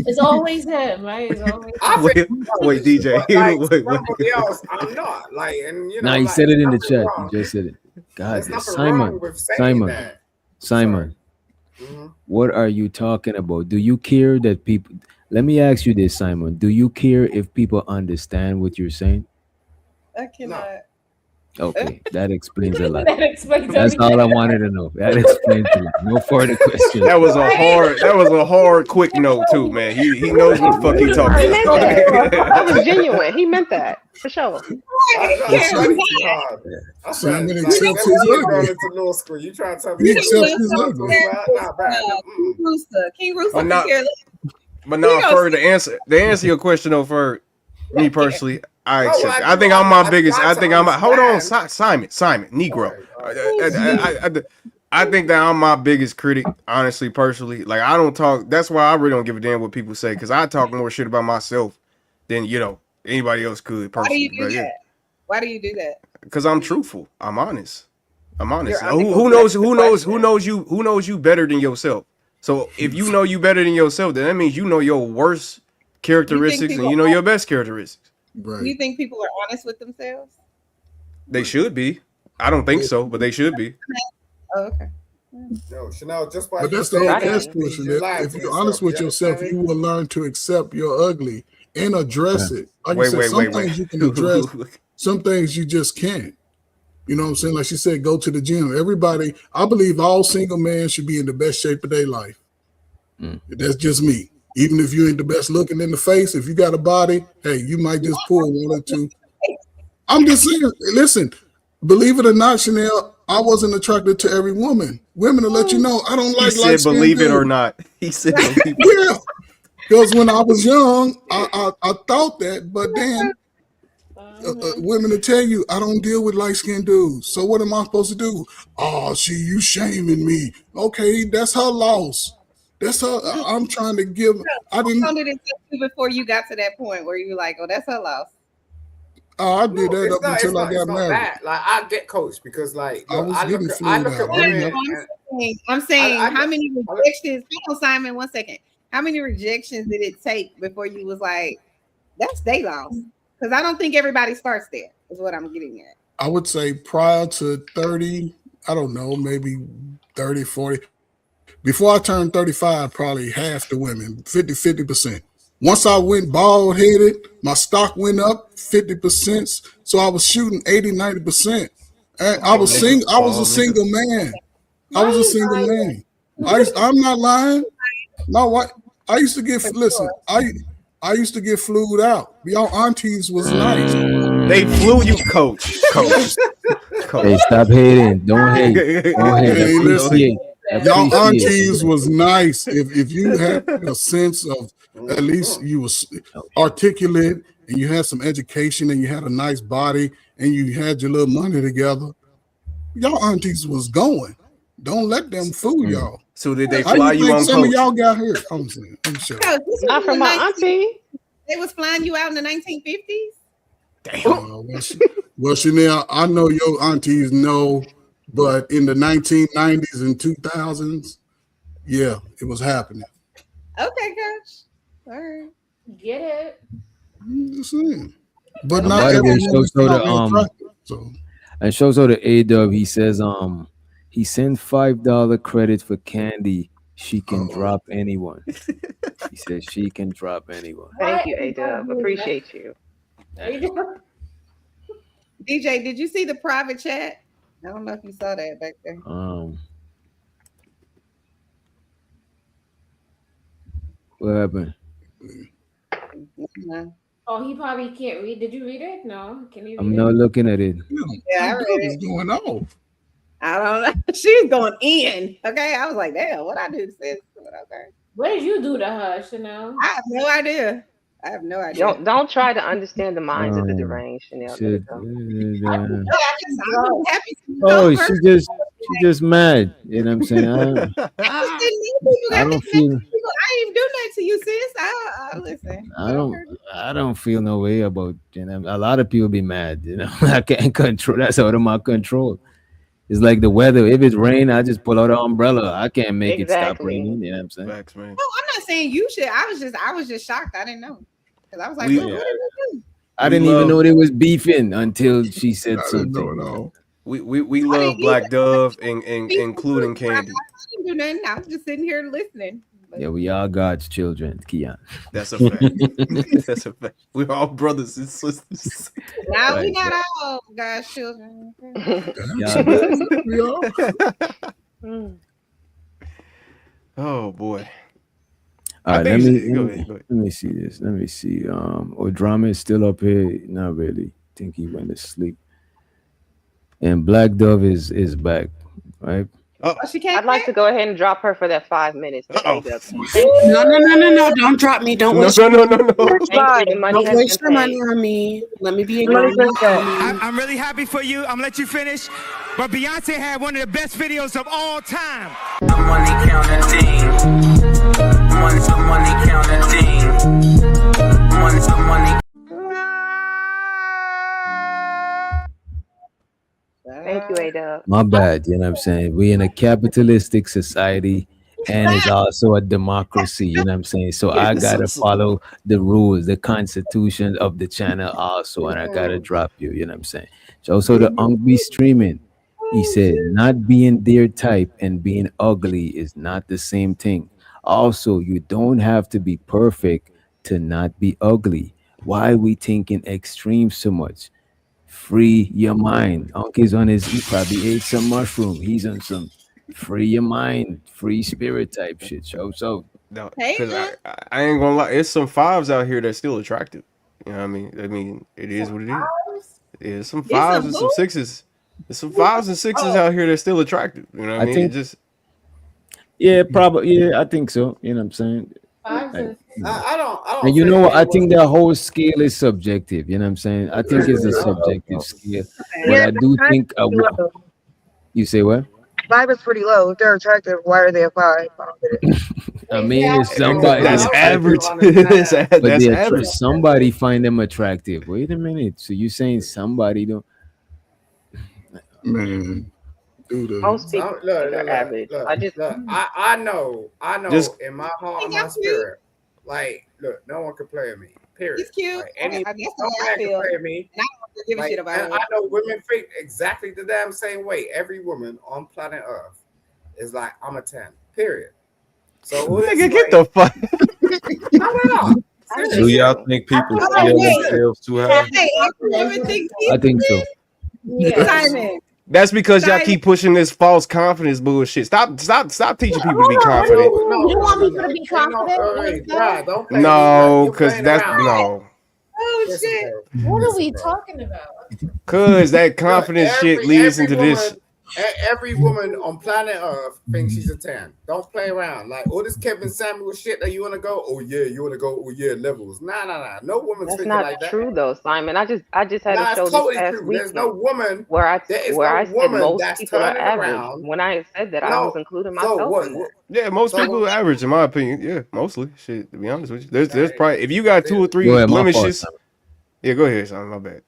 Speaker 2: It's always him, right? It's always
Speaker 7: wait, DJ.
Speaker 3: Somebody else, I'm not. Like, and you know.
Speaker 4: Nah, he said it in the chat. He just said it. God, Simon.
Speaker 3: Mm-hmm.
Speaker 4: What are you talking about? Do you care that people Let me ask you this, Simon. Do you care if people understand what you're saying?
Speaker 1: I cannot.
Speaker 4: Okay, that explains a lot.
Speaker 2: That explains
Speaker 4: That's all I
Speaker 2: everything.
Speaker 4: wanted to know. That explains a lot. No further questions.
Speaker 7: That was a hard quick note too, man. He knows what the fuck he talking
Speaker 6: He meant that. That
Speaker 7: about.
Speaker 6: was genuine. He meant that for sure.
Speaker 5: Simon accepts his
Speaker 3: going
Speaker 5: ugly.
Speaker 3: into law school. You trying to tell
Speaker 5: He
Speaker 3: me
Speaker 5: accepts his ugly.
Speaker 3: not bad.
Speaker 1: King Rooster.
Speaker 7: But not-
Speaker 1: could care less.
Speaker 7: But now, for to answer your question though, for me personally, I accept it. I think I'm my biggest. I think I'm. Hold on, Simon, Negro. I think that I'm my biggest critic, honestly, personally. Like I don't talk. That's why I really don't give a damn what people say, because I talk more shit about myself than anybody else could.
Speaker 1: Why do
Speaker 7: Personally,
Speaker 1: you do that? Why do you do that?
Speaker 7: Because I'm truthful. I'm honest.
Speaker 1: You're
Speaker 7: Who knows you better than yourself? So if you know you better than yourself, then that means you know your worst characteristics and you know your best characteristics.
Speaker 1: Do you think people are honest with themselves?
Speaker 7: They should be. I don't think so, but they should be.
Speaker 1: Oh, okay.
Speaker 3: Yo, Chanel, just by
Speaker 5: But that's the whole question. If you're honest with yourself, you will learn to accept your ugly and address it. Like you said, some things you can address, some things you just can't. You know what I'm saying? Like she said, go to the gym. Everybody, I believe all single men should be in the best shape of their life. That's just me. Even if you ain't the best looking in the face, if you got a body, hey, you might just pull one or two. I'm just saying, listen, believe it or not, Chanel, I wasn't attracted to every woman. Women will let you know I don't like.
Speaker 7: He said, "Believe it or not." He said, "Believe it."
Speaker 5: Yeah, because when I was young, I thought that, but then women will tell you I don't deal with light skinned dudes. So what am I supposed to do? Oh, you shaming me? Okay, that's her loss. That's her. I'm trying to give. I didn't.
Speaker 1: How did it take you before you got to that point where you were like, "Oh, that's her loss"?
Speaker 5: I did that up until I got married.
Speaker 3: That. Like I get coached because like
Speaker 5: I was getting
Speaker 3: I look at women.
Speaker 1: I'm saying how many rejections? Hold on, Simon, 1 second. How many rejections did it take before you was like, "That's they loss"? Because I don't think everybody starts there. Is what I'm getting at.
Speaker 5: I would say prior to 30, I don't know, maybe 30, 40. Before I turned 35, probably half the women, 50%. Once I went bald headed, my stock went up 50%. So I was shooting 80, 90%. And I was a single man. I was a single man. I'm not lying. My wife, I used to get, listen, I used to get flued out. Y'all aunties was nice.
Speaker 7: They flew you, coach.
Speaker 4: Hey, stop hating. Don't hate. Don't hate.
Speaker 5: Hey, listen, y'all
Speaker 4: Appreciate
Speaker 5: aunties was nice. If you had a sense of, at least you was articulate and you had some education and you had a nice body and you had your little money together, y'all aunties was going. Don't let them fool y'all.
Speaker 7: So did they fly you on
Speaker 5: some
Speaker 7: coach?
Speaker 5: of y'all got here? I'm saying, I'm sure.
Speaker 6: Not from my auntie.
Speaker 1: They was flying you out in the 1950s.
Speaker 5: Well, Chanel, I know your aunties know, but in the 1990s and 2000s, yeah, it was happening.
Speaker 1: Okay, coach. All right.
Speaker 2: Get it.
Speaker 5: I'm just saying. But
Speaker 4: By
Speaker 5: not
Speaker 4: the way,
Speaker 5: everyone is attractive.
Speaker 4: and shows out to A-Dub. He says he sent $5 credit for Candy. She can drop anyone. He says she can drop anyone.
Speaker 6: Thank you, A-Dub. Appreciate you.
Speaker 1: DJ, did you see the private chat? I don't know if you saw that back there.
Speaker 4: What happened?
Speaker 2: Oh, he probably can't read. Did you read it? No. Can you read
Speaker 4: I'm
Speaker 2: it?
Speaker 4: not looking at it.
Speaker 1: Yeah, I read
Speaker 5: What's
Speaker 1: it.
Speaker 5: going on?
Speaker 1: I don't know. She's going in. Okay. I was like, damn, what I do, sis? Okay.
Speaker 2: What did you do to her, Chanel?
Speaker 1: I have no idea. I have no idea.
Speaker 6: Don't try to understand the minds of the deranged, Chanel.
Speaker 4: Shit,
Speaker 1: I'm happy to
Speaker 4: oh,
Speaker 1: know her.
Speaker 4: she just mad. You know what I'm saying? I don't feel.
Speaker 1: I ain't do nothing to you, sis. I listen.
Speaker 4: I don't feel no way about, you know, a lot of people be mad, you know. I can't control, that's out of my control. It's like the weather. If it's rain, I just pull out an umbrella. I can't make it stop raining. You know what I'm saying?
Speaker 7: Facts, man.
Speaker 1: No, I'm not saying you should. I was just shocked. I didn't know. Because I was like, what did we do?
Speaker 4: I didn't even know they was beefing until she said something.
Speaker 7: We love Black Dove and including Candy.
Speaker 1: I didn't do nothing. I was just sitting here listening.
Speaker 4: Yeah, we are God's children, Kian.
Speaker 7: That's a fact. That's a fact. We're all brothers and sisters.
Speaker 1: Now we
Speaker 4: Right,
Speaker 1: not
Speaker 4: right.
Speaker 1: all God's children.
Speaker 4: Yeah.
Speaker 7: Oh boy.
Speaker 4: All right,
Speaker 7: I
Speaker 4: let
Speaker 7: think
Speaker 4: me
Speaker 7: go ahead.
Speaker 4: let me see this. Let me see. Odrama is still up here. Not really. I think he went to sleep. And Black Dove is back, right?
Speaker 1: Oh, she can't.
Speaker 6: I'd like to go ahead and drop her for that 5 minutes.
Speaker 9: No. Don't drop me. Don't waste
Speaker 7: No.
Speaker 6: Thank you. The money
Speaker 9: Don't
Speaker 6: has
Speaker 9: waste
Speaker 6: been
Speaker 9: your
Speaker 6: paid.
Speaker 9: money on me. Let me be a
Speaker 10: I'm really happy for you. I'm gonna let you finish. But Beyonce had one of the best videos of all time.
Speaker 12: The money counting team. Money counting team. Money.
Speaker 6: Thank you, A-Dub.
Speaker 4: My bad, you know what I'm saying? We in a capitalistic society and it's also a democracy, you know what I'm saying? So I gotta follow the rules, the constitution of the channel also, and I gotta drop you, you know what I'm saying? So also the Ungby streaming, he said not being their type and being ugly is not the same thing. Also, you don't have to be perfect to not be ugly. Why are we thinking extreme so much? Free your mind. Uncle's on his, he probably ate some mushroom. He's on some free your mind, free spirit type shit. So
Speaker 7: No, because I ain't gonna lie, it's some fives out here that's still attractive. You know what I mean? It is what it is. There's some fives and some sixes. There's some fives and sixes out here that's still attractive. You know what I mean?
Speaker 4: think-
Speaker 7: It just
Speaker 4: yeah, probably yeah, I think so. You know what I'm saying? Like,
Speaker 3: I don't.
Speaker 4: and you know what? I think that whole scale is subjective. You know what I'm saying? I think it's a subjective scale. But I do think you say what?
Speaker 11: 5 is pretty low. If they're attractive, why are they a 5? I don't get it.
Speaker 4: I mean, if somebody
Speaker 7: that's average. That's average.
Speaker 4: Somebody find them attractive. Wait a minute. So you saying somebody don't?
Speaker 5: Man, dude.
Speaker 6: Most people are average.
Speaker 3: I know.
Speaker 7: Just-
Speaker 3: In my heart, and my spirit, like, look, no one can play with me. Period.
Speaker 1: He's cute.
Speaker 3: Like,
Speaker 1: I guess
Speaker 3: no
Speaker 1: that's how I
Speaker 3: man can
Speaker 1: feel.
Speaker 3: play with me.
Speaker 1: And I don't give a
Speaker 3: Like,
Speaker 1: shit about
Speaker 3: and
Speaker 1: it.
Speaker 3: I know women think exactly the damn same way. Every woman on planet Earth is like, I'm a 10. Period. So
Speaker 7: Nigga, get the fuck.
Speaker 13: Do y'all think people scale themselves too high?
Speaker 4: I think so.
Speaker 1: Simon.
Speaker 7: That's because y'all keep pushing this false confidence bullshit. Stop teaching people to be confident.
Speaker 2: You want people to be confident?
Speaker 7: No, because that's no.
Speaker 1: Oh shit!
Speaker 2: What are we talking about?
Speaker 7: Cause that confidence shit leads into this.
Speaker 3: Every woman on planet Earth thinks she's a 10. Don't play around. Like all this Kevin Samuel shit that you want to go. Oh yeah, you want to go. Oh yeah, levels. Nah. No woman's
Speaker 6: That's
Speaker 3: thinking
Speaker 6: not
Speaker 3: like that.
Speaker 6: true though, Simon. I just had
Speaker 3: Nah,
Speaker 6: a show
Speaker 3: it's totally
Speaker 6: this past
Speaker 3: true.
Speaker 6: week
Speaker 3: There's no woman
Speaker 6: where I
Speaker 3: no
Speaker 6: said
Speaker 3: woman
Speaker 6: most
Speaker 3: that's
Speaker 6: people are
Speaker 3: turning
Speaker 6: average.
Speaker 3: around.
Speaker 6: When I said that, I
Speaker 3: No.
Speaker 6: was including
Speaker 3: So
Speaker 6: myself
Speaker 3: what?
Speaker 6: in that.
Speaker 7: Yeah, most people are average in my opinion. Yeah, mostly. Shit, to be honest with you, there's probably if you got 2 or 3
Speaker 4: Go ahead, my fault,
Speaker 7: blemishes.
Speaker 4: Simon.
Speaker 7: Yeah, go ahead, son. My bad.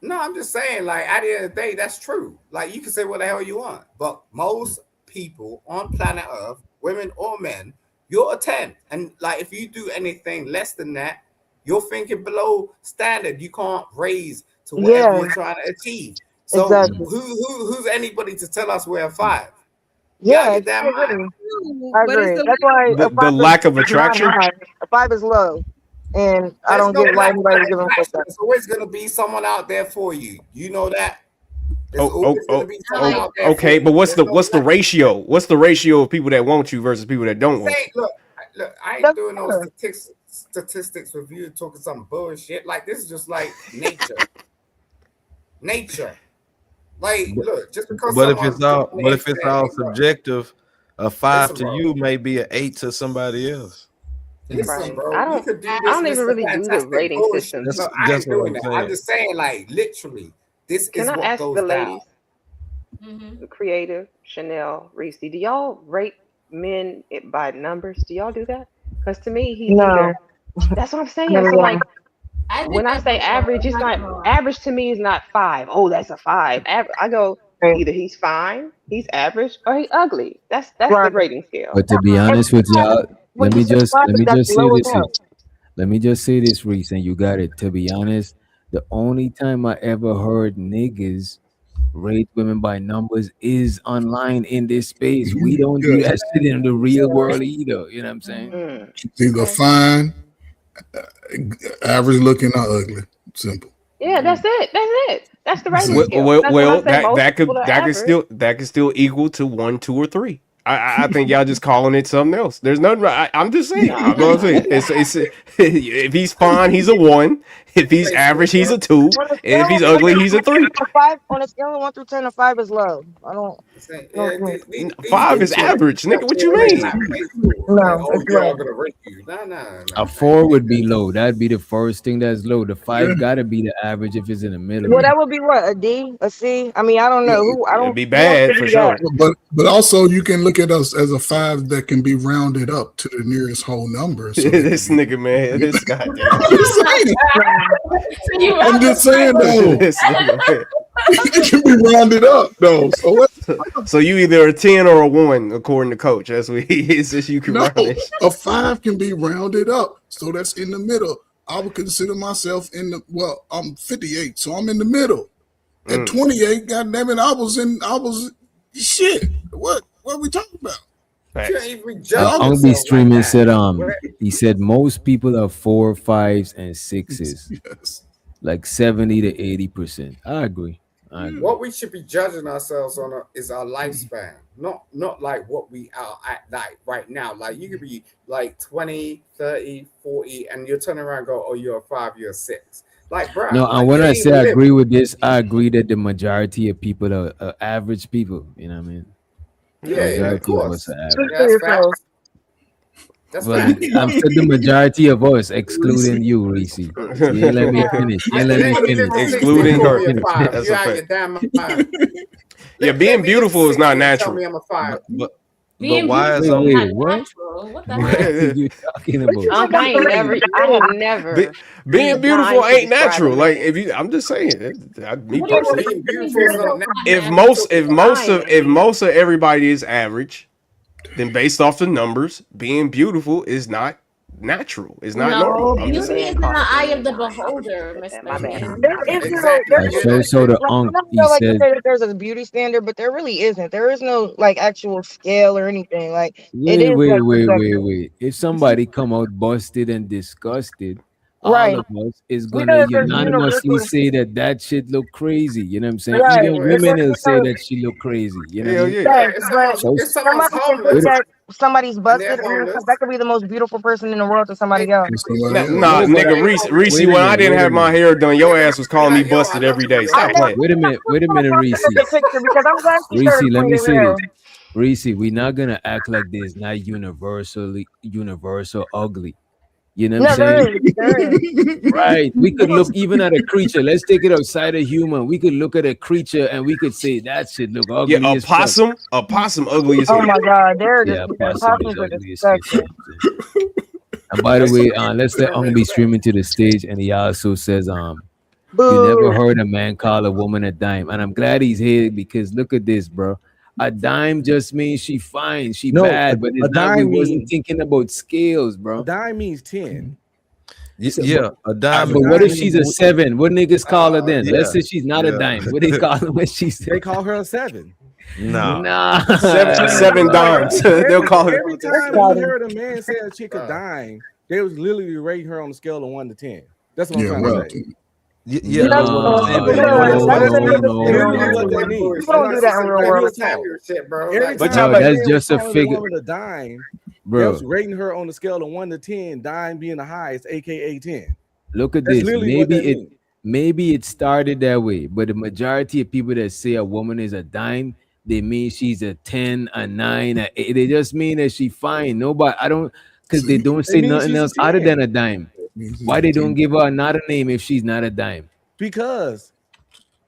Speaker 3: No, I'm just saying, like, at the end of the day, that's true. Like, you can say what the hell you want, but most people on planet Earth, women or men, you're a 10. And, like, if you do anything less than that, you're thinking below standard. You can't raise to whatever you're trying to achieve. So,
Speaker 11: Exactly.
Speaker 3: who's anybody to tell us we're a 5?
Speaker 11: Yeah,
Speaker 3: you damn
Speaker 11: I
Speaker 3: right.
Speaker 11: agree. That's why
Speaker 7: The
Speaker 11: a 5
Speaker 7: lack of
Speaker 11: is not
Speaker 7: attraction?
Speaker 11: high. A 5 is low, and I don't get why anybody giving a fuck that.
Speaker 3: There's always going to be someone out there for you. You know that.
Speaker 7: Okay, but what's the ratio? What's the ratio of people that want you versus people that don't want you?
Speaker 3: Look, I ain't doing no statistics with you talking some bullshit. Like, this is just like nature. Like, look, just because.
Speaker 13: But if it's all subjective, a 5 to you may be an 8 to somebody else.
Speaker 3: Listen, bro,
Speaker 6: I
Speaker 3: you could do
Speaker 6: don't
Speaker 3: this
Speaker 6: even really do the
Speaker 3: fantastic
Speaker 6: rating
Speaker 3: bullshit.
Speaker 6: system.
Speaker 3: No, I
Speaker 13: That's
Speaker 3: ain't
Speaker 13: what
Speaker 3: doing
Speaker 13: I'm
Speaker 3: that. I'm
Speaker 13: saying.
Speaker 3: just saying, like, literally, this
Speaker 6: Can
Speaker 3: is
Speaker 6: I
Speaker 3: what
Speaker 6: ask
Speaker 3: goes
Speaker 6: the
Speaker 3: down.
Speaker 6: ladies, the creative, Chanel, Reese, do y'all rate men by numbers? Do y'all do that? Because to me, he's
Speaker 11: No.
Speaker 6: either. That's what I'm saying.
Speaker 11: Never
Speaker 6: So
Speaker 11: done.
Speaker 6: like, when I say average, it's not average to me. Is not 5. Oh, that's a 5. I go either he's fine, he's average, or he's ugly. That's the rating scale.
Speaker 4: But to be honest with y'all, let me just say this.
Speaker 6: down.
Speaker 4: Let me just say this, Reese, and you got it. To be honest, the only time I ever heard niggas rate women by numbers is online in this space. We don't do that shit in the real world either. You know what I'm saying?
Speaker 5: It's either fine, average looking, or ugly. Simple.
Speaker 6: Yeah, that's it. That's the rating scale.
Speaker 7: Well, that could still equal to 1, 2, or 3. I think y'all just calling it something else. There's nothing right. I'm just saying. I'm gonna say it's if he's fine, he's a 1. If he's average, he's a 2. And if he's ugly, he's a 3.
Speaker 11: 5 on a scale of 1 through 10, a 5 is low. I don't.
Speaker 7: 5 is average, nigga. What you mean?
Speaker 11: No,
Speaker 4: A 4 would be low. That'd be the first thing that's low. The 5 gotta be the average if it's in the middle.
Speaker 11: Well, that would be what, a D, a C. I mean, I don't know.
Speaker 7: It'd be bad for sure.
Speaker 5: But also you can look at us as a 5 that can be rounded up to the nearest whole number. So
Speaker 7: This nigga, man, this guy.
Speaker 5: I'm just saying though. It can be rounded up though.
Speaker 7: So you either a 10 or a 1, according to Coach. That's what he says. You can round it.
Speaker 5: A 5 can be rounded up, so that's in the middle. I would consider myself I'm 58, so I'm in the middle. At 28, goddamn it, I was shit. What are we talking about?
Speaker 4: Ongby streaming said he said most people are 4, 5s, and 6s.
Speaker 5: Yes.
Speaker 4: Like 70 to 80%. I agree.
Speaker 3: What we should be judging ourselves on is our lifespan, not like what we are at like right now. Like you could be like 20, 30, 40, and you'll turn around and go, oh, you're a 5, you're a 6. Like, bro.
Speaker 4: No, and when I say I agree with this, I agree that the majority of people are average people. You know what I mean?
Speaker 3: Yeah, of course.
Speaker 4: That's I'm said the majority of us, excluding you, Reese. Yeah, let me finish.
Speaker 7: Excluding her. That's a fact. Yeah, being beautiful is not natural.
Speaker 13: But why is
Speaker 4: what? What the heck are you talking about?
Speaker 6: I have never.
Speaker 7: Being beautiful ain't natural. Like I'm just saying. Me personally, if most of everybody is average, then based off the numbers, being beautiful is not natural. It's not normal.
Speaker 2: Beauty is in the eye of the beholder, Mr.
Speaker 4: So the he said
Speaker 11: there's a beauty standard, but there really isn't. There is no like actual scale or anything. Like
Speaker 4: wait. If somebody come out busted and disgusted,
Speaker 11: right,
Speaker 4: all of us is gonna unanimously say that shit look crazy. You know what I'm saying?
Speaker 11: Right.
Speaker 4: Even women will say that she look crazy. You know what I mean?
Speaker 11: Somebody's busted, that could be the most beautiful person in the world to somebody else.
Speaker 7: Nah, nigga, Reese, when I didn't have my hair done, your ass was calling me busted every day. Stop playing.
Speaker 4: Wait a minute, Reese. Reese, let me say this. Reese, we're not gonna act like this. Not universal ugly. You know what I'm saying? Right. We could look even at a creature. Let's take it outside of human. We could look at a creature and we could say that shit look ugly.
Speaker 7: Yeah, a possum ugly as hell.
Speaker 11: Oh my god,
Speaker 4: possum is ugly as hell. And by the way, let's let Ongby streaming to the stage, and he also says, you never heard a man call a woman a dime. And I'm glad he's here because look at this, bro. A dime just means she fine, she bad, but it's not, we wasn't thinking about scales, bro.
Speaker 14: A dime means 10.
Speaker 13: Yeah, a dime.
Speaker 4: But what if she's a 7? What niggas call her then? Let's say she's not a dime. What they call her when she's?
Speaker 14: They call her a 7.
Speaker 13: Nah.
Speaker 7: 7 dimes. They'll call her.
Speaker 14: Every time we heard a man say a chick a dime, they was literally rating her on a scale of 1 to 10. That's what I'm trying to say.
Speaker 13: Yeah,
Speaker 11: don't do that in real world.
Speaker 4: But that's just a figure.
Speaker 14: A dime,
Speaker 4: bro.
Speaker 14: Rating her on the scale of 1 to 10, dime being the highest, aka 10.
Speaker 4: Look at this. Maybe it started that way, but the majority of people that say a woman is a dime, they mean she's a 10, a 9, a 8. They just mean that she fine. Nobody, because they don't say nothing else other than a dime. Why they don't give her another name if she's not a dime?
Speaker 14: Because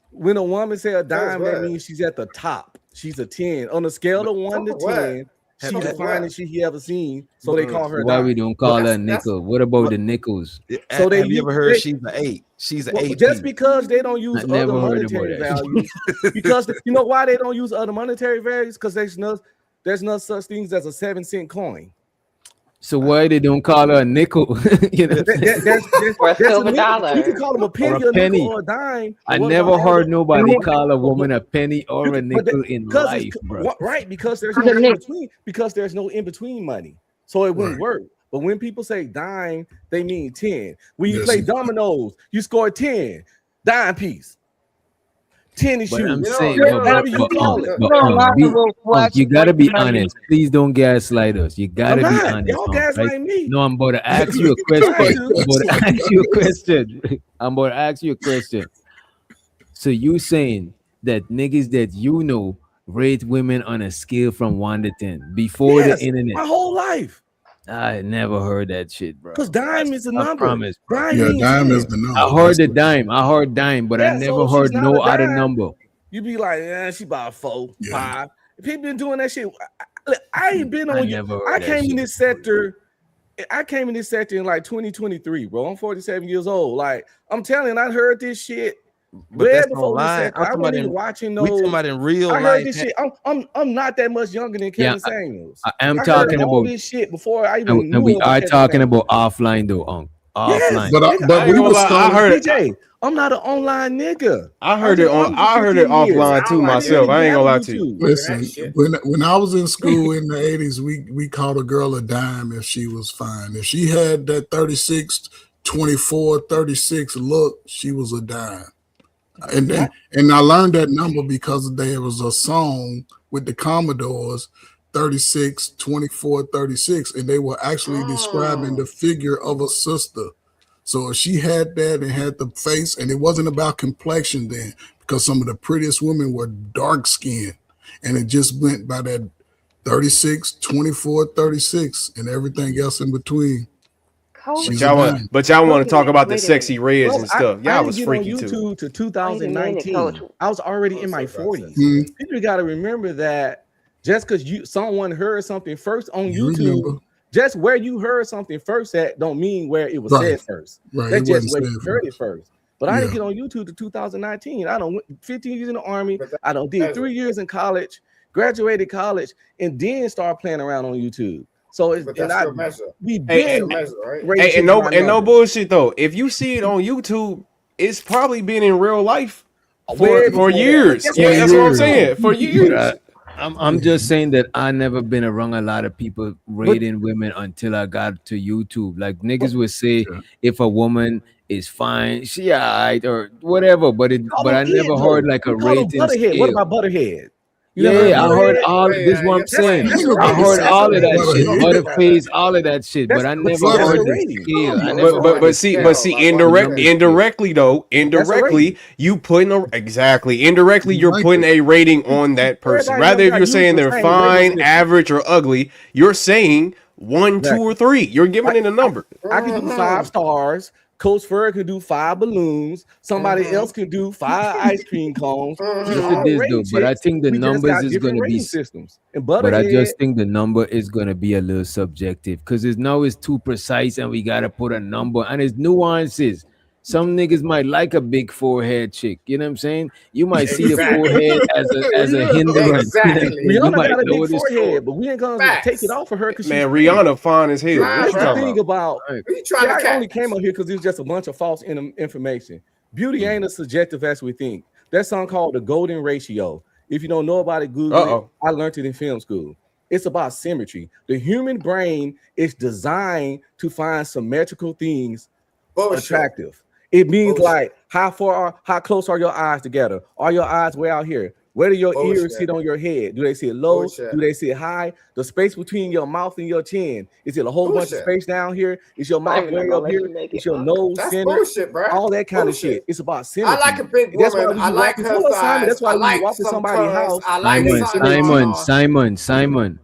Speaker 14: when a woman say a dime, that means she's at the top. She's a 10. On a scale of 1 to 10, she's the finest she ever seen. So they call her a dime.
Speaker 4: Why we don't call her a nickel? What about the nickels?
Speaker 14: So
Speaker 13: have you ever heard she's an 8? She's an 8.
Speaker 14: Just because they don't use other monetary values. Because you know why they don't use other monetary values? Because there's no such things as a 7-cent coin.
Speaker 4: So why they don't call her a nickel? You know,
Speaker 6: Or a silver
Speaker 14: nickel.
Speaker 6: dollar.
Speaker 14: You can call them a penny,
Speaker 4: Or a
Speaker 14: a nickel,
Speaker 4: penny.
Speaker 14: or a dime.
Speaker 4: I
Speaker 14: What
Speaker 4: never
Speaker 14: about
Speaker 4: heard
Speaker 14: other-
Speaker 4: nobody call a woman a penny or a nickel in
Speaker 14: Because
Speaker 4: life,
Speaker 14: it's
Speaker 4: bro.
Speaker 14: right, because there's
Speaker 11: The
Speaker 14: no in
Speaker 11: nickel.
Speaker 14: between, because there's no in between money, so it wouldn't work. But when people say dime, they mean 10. When you
Speaker 5: Yes,
Speaker 14: play
Speaker 5: it-
Speaker 14: dominoes, you score 10 dime piece, tennis
Speaker 4: But I'm
Speaker 14: shoes,
Speaker 4: saying,
Speaker 14: whatever you call it.
Speaker 4: you gotta be honest. Please don't gaslight us. You gotta
Speaker 14: I'm
Speaker 4: be
Speaker 14: not.
Speaker 4: honest.
Speaker 14: Y'all
Speaker 4: right?
Speaker 14: gaslighting me.
Speaker 4: No, I'm about to ask you a question. I'm about to ask you a question. I'm about to ask you a question. So you saying that niggas that you know rate women on a scale from 1 to 10 before
Speaker 14: Yes,
Speaker 4: the internet?
Speaker 14: my whole life.
Speaker 4: I never heard that shit, bro.
Speaker 14: Because dime is a
Speaker 4: I
Speaker 14: number.
Speaker 4: promise, bro.
Speaker 14: Dime
Speaker 5: Yeah,
Speaker 14: means
Speaker 5: dime
Speaker 14: 10.
Speaker 5: is the number.
Speaker 4: I heard the dime. I heard dime, but I
Speaker 14: Yeah,
Speaker 4: never
Speaker 14: so she's
Speaker 4: heard
Speaker 14: not
Speaker 4: no
Speaker 14: a
Speaker 4: other
Speaker 14: dime.
Speaker 4: number.
Speaker 14: You be like, yeah, she about 4, 5. People been doing that shit. I ain't been
Speaker 4: I
Speaker 14: on you.
Speaker 4: never heard
Speaker 14: I
Speaker 4: that
Speaker 14: came in
Speaker 4: shit.
Speaker 14: this sector. I came in this sector in like 2023, bro. I'm 47 years old. Like I'm telling you, I heard this shit
Speaker 13: But
Speaker 14: way
Speaker 13: that's
Speaker 14: before we
Speaker 13: online.
Speaker 14: sector.
Speaker 13: I'm
Speaker 14: I
Speaker 13: talking
Speaker 14: wasn't
Speaker 13: about
Speaker 14: even
Speaker 13: in-
Speaker 14: watching
Speaker 13: we
Speaker 14: those.
Speaker 13: talking about in real
Speaker 14: I heard
Speaker 13: life.
Speaker 14: this shit. I'm not that much younger than
Speaker 4: Yeah,
Speaker 14: Kevin Samuels.
Speaker 4: I am
Speaker 14: heard
Speaker 4: talking
Speaker 14: all
Speaker 4: about,
Speaker 14: this shit before I even knew
Speaker 4: and we
Speaker 14: about
Speaker 4: are
Speaker 14: Kevin
Speaker 4: talking
Speaker 14: Samuels.
Speaker 4: about offline though, offline.
Speaker 14: Yes,
Speaker 5: But
Speaker 14: nigga,
Speaker 5: but
Speaker 14: I
Speaker 5: we
Speaker 14: ain't
Speaker 5: was
Speaker 14: gonna lie,
Speaker 5: calling.
Speaker 14: I heard DJ. I'm not an online nigga.
Speaker 7: I heard it
Speaker 14: just
Speaker 7: on.
Speaker 14: on for
Speaker 7: I heard it
Speaker 14: 15 years.
Speaker 7: offline too myself. I ain't gonna lie to you.
Speaker 5: Listen, when I was in school in the 80s, we called a girl a dime if she was fine. If she had that 36, 24, 36 look, she was a dime. And I learned that number because there was a song with the Commodores, 36, 24, 36, and they were actually describing the figure of a sister. So if she had that and had the face, and it wasn't about complexion then, because some of the prettiest women were dark skinned, and it just went by that 36, 24, 36, and everything else in between. She's a dime.
Speaker 7: But y'all want to talk about the
Speaker 6: Wait a
Speaker 7: sexy reds
Speaker 14: Bro,
Speaker 7: and stuff.
Speaker 14: I
Speaker 7: Y'all was
Speaker 14: didn't get on
Speaker 7: freaky
Speaker 14: YouTube
Speaker 7: too.
Speaker 14: to 2019.
Speaker 6: Coach.
Speaker 14: I was already in my 40s.
Speaker 5: Mhm.
Speaker 14: People got to remember that just because someone heard something first on
Speaker 5: You
Speaker 14: YouTube,
Speaker 5: remember.
Speaker 14: just where you heard something first at don't mean where it was
Speaker 5: Right.
Speaker 14: said first.
Speaker 5: Right,
Speaker 14: That's
Speaker 5: it
Speaker 14: just
Speaker 5: wasn't
Speaker 14: where you
Speaker 5: said
Speaker 14: heard it first. But I didn't
Speaker 5: Yeah.
Speaker 14: get on YouTube to 2019. I don't 15 years in the army. I don't did 3 years in college, graduated college, and then started playing around on YouTube. So it's
Speaker 3: But
Speaker 14: and
Speaker 3: that's
Speaker 14: I
Speaker 3: your measure.
Speaker 14: we
Speaker 7: Hey,
Speaker 14: been
Speaker 3: measure, right?
Speaker 14: raising
Speaker 7: Hey, and no,
Speaker 14: my
Speaker 7: and no
Speaker 14: numbers.
Speaker 7: bullshit though. If you see it on YouTube, it's probably been in real life
Speaker 14: Way
Speaker 7: for
Speaker 14: before that.
Speaker 7: years.
Speaker 14: That's
Speaker 7: Yeah,
Speaker 14: what
Speaker 7: that's
Speaker 14: I'm
Speaker 7: what I'm
Speaker 14: saying.
Speaker 7: saying. For
Speaker 4: But
Speaker 7: years.
Speaker 4: I'm just saying that I never been around a lot of people rating women until I got to YouTube. Like niggas would say, if a woman is fine, she alright or whatever. But I never heard like a rating
Speaker 14: Butterhead. What
Speaker 4: scale.
Speaker 14: about Butterhead? You never
Speaker 4: Yeah, I heard
Speaker 14: Butterhead?
Speaker 4: all. This is what I'm saying.
Speaker 14: That's a
Speaker 4: I
Speaker 14: rating.
Speaker 4: heard
Speaker 14: That's
Speaker 4: all
Speaker 14: a
Speaker 4: of that
Speaker 14: rating.
Speaker 4: shit,
Speaker 5: Butterhead.
Speaker 4: Butterface, all of that shit. But I never
Speaker 14: that's a
Speaker 4: heard the
Speaker 14: rating.
Speaker 4: scale. I never heard
Speaker 7: But
Speaker 4: the
Speaker 7: see,
Speaker 4: scale.
Speaker 7: but see, indirectly though, indirectly, you putting indirectly, you're putting a rating on that person.
Speaker 14: Everybody
Speaker 7: Rather, if
Speaker 14: got
Speaker 7: you're saying
Speaker 14: used to
Speaker 7: they're
Speaker 14: the same rating
Speaker 7: fine,
Speaker 14: system.
Speaker 7: average, or ugly, you're saying 1, 2, or 3. You're giving it a number.
Speaker 14: I can do 5 stars. Coach Furr can do 5 balloons. Somebody else can do 5 ice cream cones. We
Speaker 4: Look
Speaker 14: all
Speaker 4: at this though,
Speaker 14: rate
Speaker 4: but I
Speaker 14: chicks.
Speaker 4: think the
Speaker 14: We just
Speaker 4: numbers
Speaker 14: got
Speaker 4: is
Speaker 14: different
Speaker 4: gonna be.
Speaker 14: rating systems. And
Speaker 4: But I
Speaker 14: Butterhead,
Speaker 4: just think the number is gonna be a little subjective because it's too precise and we gotta put a number and it's nuances. Some niggas might like a big forehead chick. You know what I'm saying? You might see the
Speaker 3: Exactly.
Speaker 4: forehead as a hindrance.
Speaker 3: Exactly.
Speaker 4: You
Speaker 14: Rihanna
Speaker 4: might
Speaker 14: got a
Speaker 4: lower
Speaker 14: big
Speaker 4: the score.
Speaker 14: forehead, but we ain't gonna
Speaker 3: Facts.
Speaker 14: take it off of her because
Speaker 7: Man, Rihanna fine as hell.
Speaker 3: Right,
Speaker 7: What you
Speaker 14: That's the
Speaker 7: talking
Speaker 14: thing
Speaker 7: about?
Speaker 14: about.
Speaker 3: Who you trying to
Speaker 14: I
Speaker 3: catch?
Speaker 14: only came up here because it was just a bunch of false information. Beauty ain't as subjective as we think. That song called The Golden Ratio. If you don't know about it, Google
Speaker 7: Uh-oh.
Speaker 14: it. I learned it in film school. It's about symmetry. The human brain is designed to find symmetrical things
Speaker 3: Bullshit.
Speaker 14: attractive. It means
Speaker 3: Bullshit.
Speaker 14: like how close are your eyes together? Are your eyes way out here? Where do your
Speaker 3: Bullshit.
Speaker 14: ears sit on your head? Do they sit low?
Speaker 3: Bullshit.
Speaker 14: Do they sit high? The space between your mouth and your chin, is it a whole bunch of
Speaker 3: Bullshit.
Speaker 14: space down here? Is your
Speaker 6: I'm
Speaker 14: mouth
Speaker 6: not
Speaker 14: way
Speaker 6: gonna
Speaker 14: up
Speaker 6: let
Speaker 14: here?
Speaker 6: you make
Speaker 14: Is
Speaker 6: it
Speaker 14: your
Speaker 6: up.
Speaker 14: nose
Speaker 3: That's
Speaker 14: centered?
Speaker 3: bullshit, bro.
Speaker 14: All that kind of
Speaker 3: Bullshit.
Speaker 14: shit. It's about symmetry.
Speaker 3: I like a big
Speaker 14: That's why
Speaker 3: woman.
Speaker 14: when
Speaker 3: I
Speaker 14: you
Speaker 3: like
Speaker 14: walk
Speaker 3: her
Speaker 14: into Simon, that's
Speaker 3: size.
Speaker 14: why
Speaker 3: I
Speaker 14: when you
Speaker 3: like
Speaker 14: walk in
Speaker 3: some
Speaker 14: somebody's
Speaker 3: curves.
Speaker 14: house,
Speaker 3: I like
Speaker 4: Simon.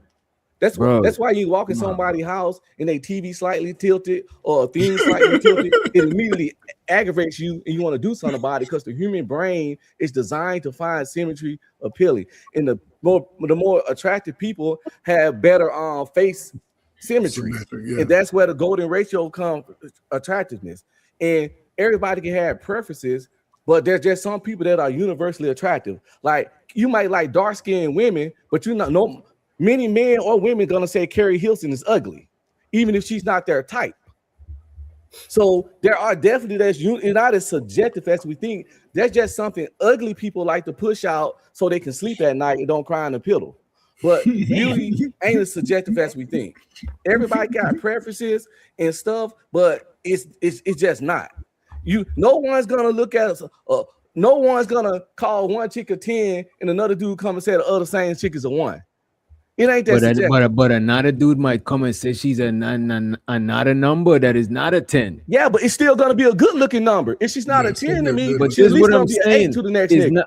Speaker 14: that's
Speaker 4: Bro,
Speaker 14: that's why you walk in
Speaker 4: come on,
Speaker 14: somebody's house and they TV slightly tilted or a thing slightly tilted. It immediately aggravates you and you want to do something about it because the human brain is designed to find symmetry appealing. And the more attractive people have better face symmetry.
Speaker 5: Yeah.
Speaker 14: And that's where the golden ratio comes, attractiveness. And everybody can have preferences, but there's just some people that are universally attractive. Like you might like dark-skinned women, but you not know many men or women gonna say Carrie Hilson is ugly. even if she's not their type. So there are definitely it's not as subjective as we think. That's just something ugly people like to push out so they can sleep at night and don't cry in the pillow. But beauty ain't as subjective as we think. Everybody got preferences and stuff, but it's just not. No one's gonna look at us. No one's gonna call one chick a 10 and another dude come and say the other same chick is a 1. It ain't that.
Speaker 4: But another dude might come and say she's another number that is not a 10.
Speaker 14: Yeah, but it's still gonna be a good looking number. If she's not a 10 to me,
Speaker 4: but
Speaker 14: she's
Speaker 4: what I'm
Speaker 14: be
Speaker 4: saying.
Speaker 14: 8 to the next nigga.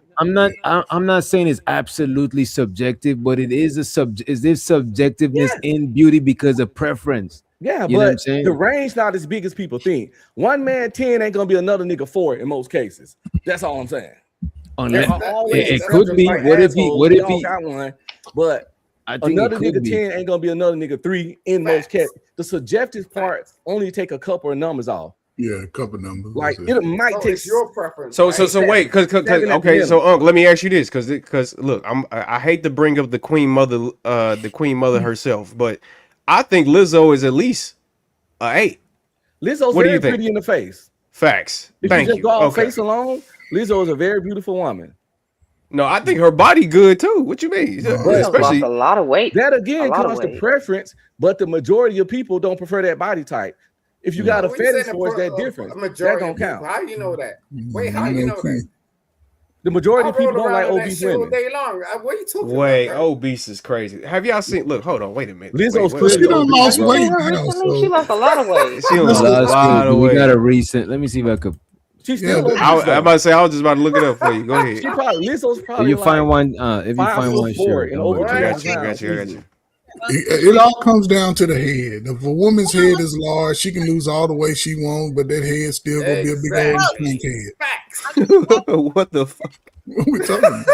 Speaker 4: I'm not saying it's absolutely subjective, but it is subjectiveness in beauty because of preference.
Speaker 14: Yeah,
Speaker 4: you know what I'm
Speaker 14: but
Speaker 4: saying?
Speaker 14: the range not as big as people think. One man 10 ain't gonna be another nigga 4 in most cases. That's all I'm saying.
Speaker 4: It could be. What if he
Speaker 14: got one? But
Speaker 4: I think
Speaker 14: another nigga
Speaker 4: be.
Speaker 14: 10 ain't gonna be another nigga 3 in most cases. The subjective part only take a couple of numbers off.
Speaker 5: Yeah, a couple of numbers.
Speaker 14: Like it might take
Speaker 3: it's your preference.
Speaker 7: So wait, because okay, so Unc, let me ask you this, because look, I hate to bring up the queen mother herself, but I think Lizzo is at least an 8.
Speaker 14: Lizzo's very pretty in the face.
Speaker 7: Facts.
Speaker 14: If
Speaker 7: Thank
Speaker 14: you just go off
Speaker 7: Okay.
Speaker 14: face alone, Lizzo is a very beautiful woman.
Speaker 7: No, I think her body good too. What you mean?
Speaker 6: Especially lost a lot of weight.
Speaker 14: That again comes to preference, but the majority of people don't prefer that body type. If you got a fetish for it, that's different. That don't count.
Speaker 3: How you know that? Wait, how you know that?
Speaker 14: The majority of people don't like obese women.
Speaker 3: Day long. What are you talking
Speaker 7: Wait,
Speaker 3: about?
Speaker 7: obese is crazy. Have y'all seen? Look, hold on, wait a minute.
Speaker 14: Lizzo's
Speaker 7: wait,
Speaker 5: She done lost weight.
Speaker 6: She lost a lot of weight.
Speaker 7: She lost a lot of
Speaker 4: We
Speaker 7: weight.
Speaker 4: got a recent. Let me see if I could.
Speaker 14: She's still obese,
Speaker 7: I'm
Speaker 14: though.
Speaker 7: about to say, I was just about to look it up for you. Go ahead.
Speaker 14: Lizzo's probably
Speaker 4: If you
Speaker 14: like
Speaker 4: find one, if you
Speaker 14: 5
Speaker 4: find
Speaker 14: foot
Speaker 4: one,
Speaker 14: 4
Speaker 4: sure.
Speaker 14: and
Speaker 4: don't
Speaker 14: over
Speaker 4: worry.
Speaker 7: I got you.
Speaker 5: It all comes down to the head. If a woman's head is large, she can lose all the weight she wants, but that head still gonna be a big old pink head.
Speaker 7: What the fuck?
Speaker 5: What we talking about?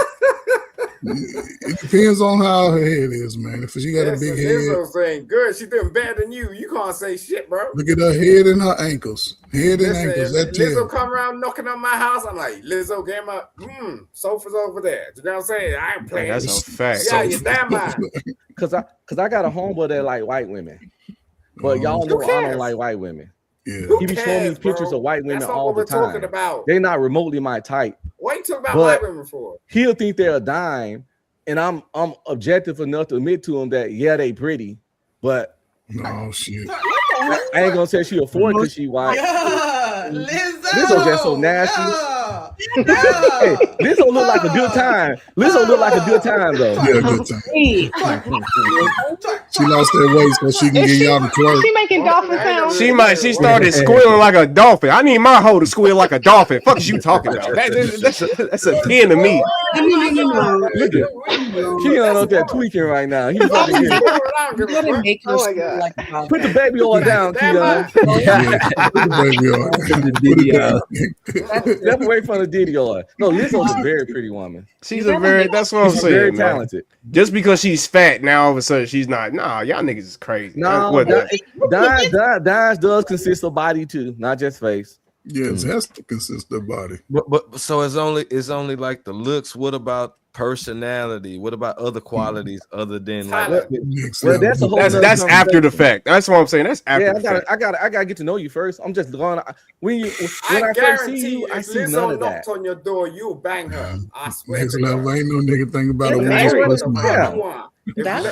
Speaker 5: It depends on how her head is, man. If she got a big head,
Speaker 3: Lizzo's saying good. She doing better than you. You can't say shit, bro.
Speaker 5: look at her head and her ankles. Head and ankles.
Speaker 3: Listen,
Speaker 5: That
Speaker 3: Lizzo
Speaker 5: tells.
Speaker 3: come around knocking on my house. I'm like, Lizzo, get my sofa's over there. You know what I'm saying? I ain't playing.
Speaker 7: That's a fact.
Speaker 3: Yeah, you damn right.
Speaker 14: Cause I got a homeboy that like white women, but y'all know I don't like white women.
Speaker 5: Yeah.
Speaker 14: He be showing me pictures of white women
Speaker 3: That's not
Speaker 14: all
Speaker 3: what
Speaker 14: the
Speaker 3: we're
Speaker 14: time.
Speaker 3: talking about.
Speaker 14: They not remotely my type.
Speaker 3: What you talking about
Speaker 14: But
Speaker 3: white women for?
Speaker 14: He'll think they're a dime, and I'm objective enough to admit to him that they pretty, but
Speaker 5: oh shit.
Speaker 14: I ain't gonna say she a 4 because she white.
Speaker 15: Yeah,
Speaker 14: Lizzo just so nasty. Hey, Lizzo look like a good time. Lizzo look like a good time though.
Speaker 5: Yeah, good time. She lost that weight so she can get y'all to twerk.
Speaker 6: She making dolphin sounds.
Speaker 7: She started squealing like a dolphin. I need my hoe to squeal like a dolphin. Fuck is you talking about? That's a 10 to me.
Speaker 14: Look at he on up there tweaking right now. He fucking getting- Put the baby oil down, Keon. Step away from the Diddy oil. No, Lizzo's a very pretty woman.
Speaker 7: She's a very. That's what I'm
Speaker 14: She's
Speaker 7: saying.
Speaker 14: very
Speaker 7: man.
Speaker 14: talented.
Speaker 7: Just because she's fat, now all of a sudden she's not. Nah, y'all niggas is crazy.
Speaker 14: No, Dimes does consist of body too, not just face.
Speaker 5: Yes, it has to consist of body.
Speaker 13: But so it's only like the looks. What about personality? What about other qualities other than like?
Speaker 14: Well, that's a whole nother
Speaker 7: that's after the
Speaker 14: conversation.
Speaker 7: fact. That's what I'm saying. That's after
Speaker 14: Yeah,
Speaker 7: the fact.
Speaker 14: I gotta get to know you first. I'm just going when I first
Speaker 3: guarantee
Speaker 14: see you, I
Speaker 3: if
Speaker 14: see
Speaker 3: Lizzo
Speaker 14: none of that.
Speaker 3: knocked on your door, you'll bang her. I swear.
Speaker 5: Next
Speaker 3: to God.
Speaker 5: level, ain't no nigga think about a
Speaker 3: That's
Speaker 5: woman's
Speaker 3: what
Speaker 5: personality.
Speaker 3: you want. If
Speaker 13: Ain't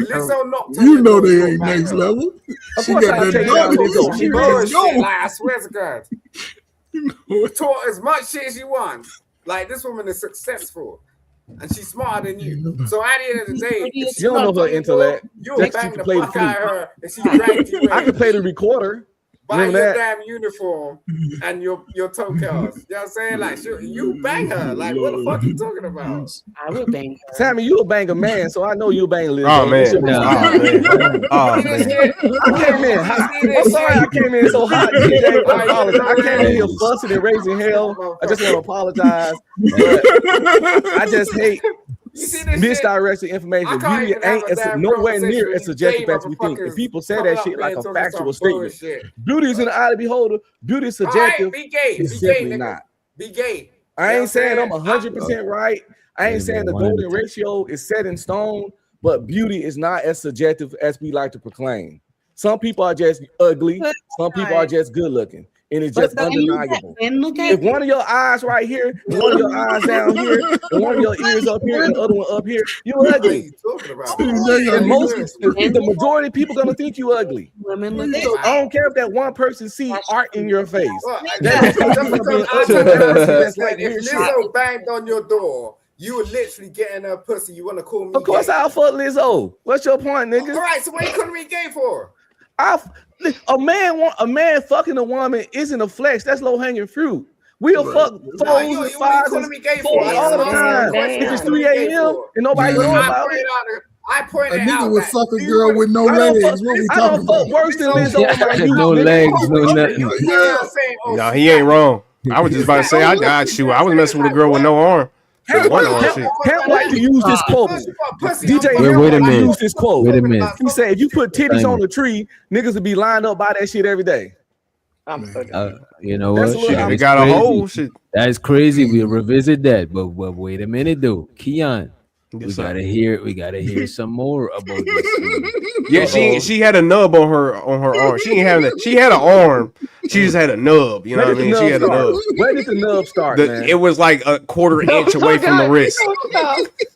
Speaker 3: Lizzo knocked on
Speaker 5: You
Speaker 3: your
Speaker 5: know
Speaker 3: door,
Speaker 5: they
Speaker 3: you'll
Speaker 5: ain't
Speaker 3: bang
Speaker 5: next
Speaker 3: her.
Speaker 5: level.
Speaker 14: Of
Speaker 5: She
Speaker 14: course
Speaker 5: got
Speaker 14: I'll
Speaker 5: that
Speaker 14: take down
Speaker 5: double.
Speaker 14: Lizzo.
Speaker 5: She
Speaker 14: She
Speaker 5: ready to
Speaker 3: Bullshit,
Speaker 5: go.
Speaker 3: like, I swear to God. You taught as much shit as you want. Like, this woman is successful. And she's smarter than you. So at the end of the day, if she
Speaker 14: You don't know
Speaker 3: knocked
Speaker 14: her
Speaker 3: on your
Speaker 14: intellect.
Speaker 3: door, You'll
Speaker 14: Just
Speaker 3: bang
Speaker 14: to
Speaker 3: the
Speaker 14: play the
Speaker 3: fuck out of
Speaker 14: flute.
Speaker 3: her and she dragged you in.
Speaker 14: I can play the recorder.
Speaker 3: Buy
Speaker 14: Remember
Speaker 3: your
Speaker 14: that?
Speaker 3: damn uniform and your toe curls. You know what I'm saying? Like, you bang her. Like, what the fuck you talking about?
Speaker 9: I would bang her.
Speaker 14: Sammy, you a banger man, so I know you bang Lizzo.
Speaker 7: Oh man.
Speaker 14: I came in. I'm sorry I came in so hot. DJ, I apologize. I came in here fussing and raising hell. I just want to apologize. But I just hate misdirected information. Beauty ain't nowhere near as subjective as we think. And people say that shit like a factual statement. Beauty is in the eye of the beholder. Beauty is subjective.
Speaker 3: Be gay.
Speaker 14: It's
Speaker 3: Be gay,
Speaker 14: simply
Speaker 3: nigga.
Speaker 14: not.
Speaker 3: Be gay.
Speaker 14: I ain't saying I'm 100% right. I ain't saying the golden ratio is set in stone, but beauty is not as subjective as we like to proclaim. Some people are just ugly, some people are just good looking, and it's just undeniable. If one of your eyes right here, and one of your eyes down here, and one of your ears up here, and the other one up here, you're ugly. And the majority of people gonna think you ugly.
Speaker 9: Women look
Speaker 14: So I don't care if that one person see art in your face.
Speaker 3: If Lizzo banged on your door, you were literally getting her pussy. You want to call me?
Speaker 14: Of course,
Speaker 3: gay?
Speaker 14: I'll fuck Lizzo. What's your point, nigga?
Speaker 3: All right, so what you calling me gay for?
Speaker 14: A man fucking a woman isn't a flex. That's low hanging fruit. We'll fuck fours and fives and fours all the time. If it's 3 a.m. and nobody know about it.
Speaker 3: I pointed
Speaker 5: A nigga
Speaker 3: out
Speaker 5: would fuck a girl with no legs. What we talking about?
Speaker 14: Worse than Lizzo.
Speaker 4: No legs, no nothing.
Speaker 7: No, he ain't wrong. I was just about to say, I was messing with a girl with no arm.
Speaker 14: Hemp like to use this quote. DJ
Speaker 4: Wait a
Speaker 14: Hemp
Speaker 4: minute.
Speaker 14: use this quote.
Speaker 4: Wait a minute.
Speaker 14: He said, if you put titties on a tree, niggas would be lined up by that shit every day.
Speaker 4: You know what?
Speaker 7: We got a whole shit.
Speaker 4: That's crazy. We'll revisit that. But wait a minute, though. Keon, we gotta hear some more about this.
Speaker 7: Yeah, she had a nub on her arm. She had an arm. She just had a nub. You know what I mean? She had a nub.
Speaker 14: Where did the nub start, man?
Speaker 7: It was like a quarter inch away from the wrist.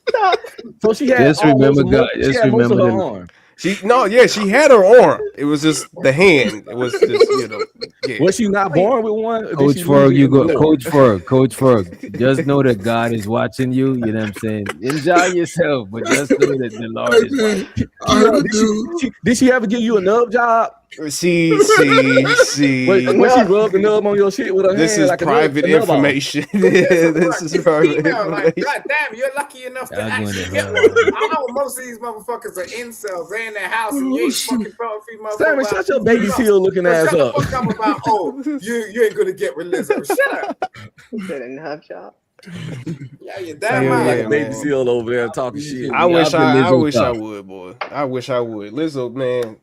Speaker 14: Stop. So she had
Speaker 4: Just remember, God. Just remember
Speaker 14: her
Speaker 4: the
Speaker 14: arm.
Speaker 7: She had her arm. It was just the hand. It was just, you know. Yeah.
Speaker 14: Was she not born with one?
Speaker 4: Coach Ferg, you go. Coach Ferg. Just know that God is watching you. You know what I'm saying? Enjoy yourself, but just know that the Lord is watching.
Speaker 14: Did she ever give you a nub job?
Speaker 7: See.
Speaker 14: When she rubbed the nub on your shit with her
Speaker 7: This
Speaker 14: hand,
Speaker 7: is
Speaker 14: like
Speaker 7: private information. This is private information.
Speaker 3: Like, God damn, you're lucky enough to actually get one. I know most of these motherfuckers are incels. They in their house and you ain't fucking felt a few motherfuckers.
Speaker 14: Simon, shut your baby seal looking ass
Speaker 3: Shut
Speaker 14: up.
Speaker 3: the fuck up about, you ain't gonna get with Lizzo. Shut up.
Speaker 6: Said a nub job.
Speaker 3: Yeah, you're damn right.
Speaker 14: Like a baby seal over there talking shit.
Speaker 7: I wish I would, boy. I wish I would. Lizzo, man.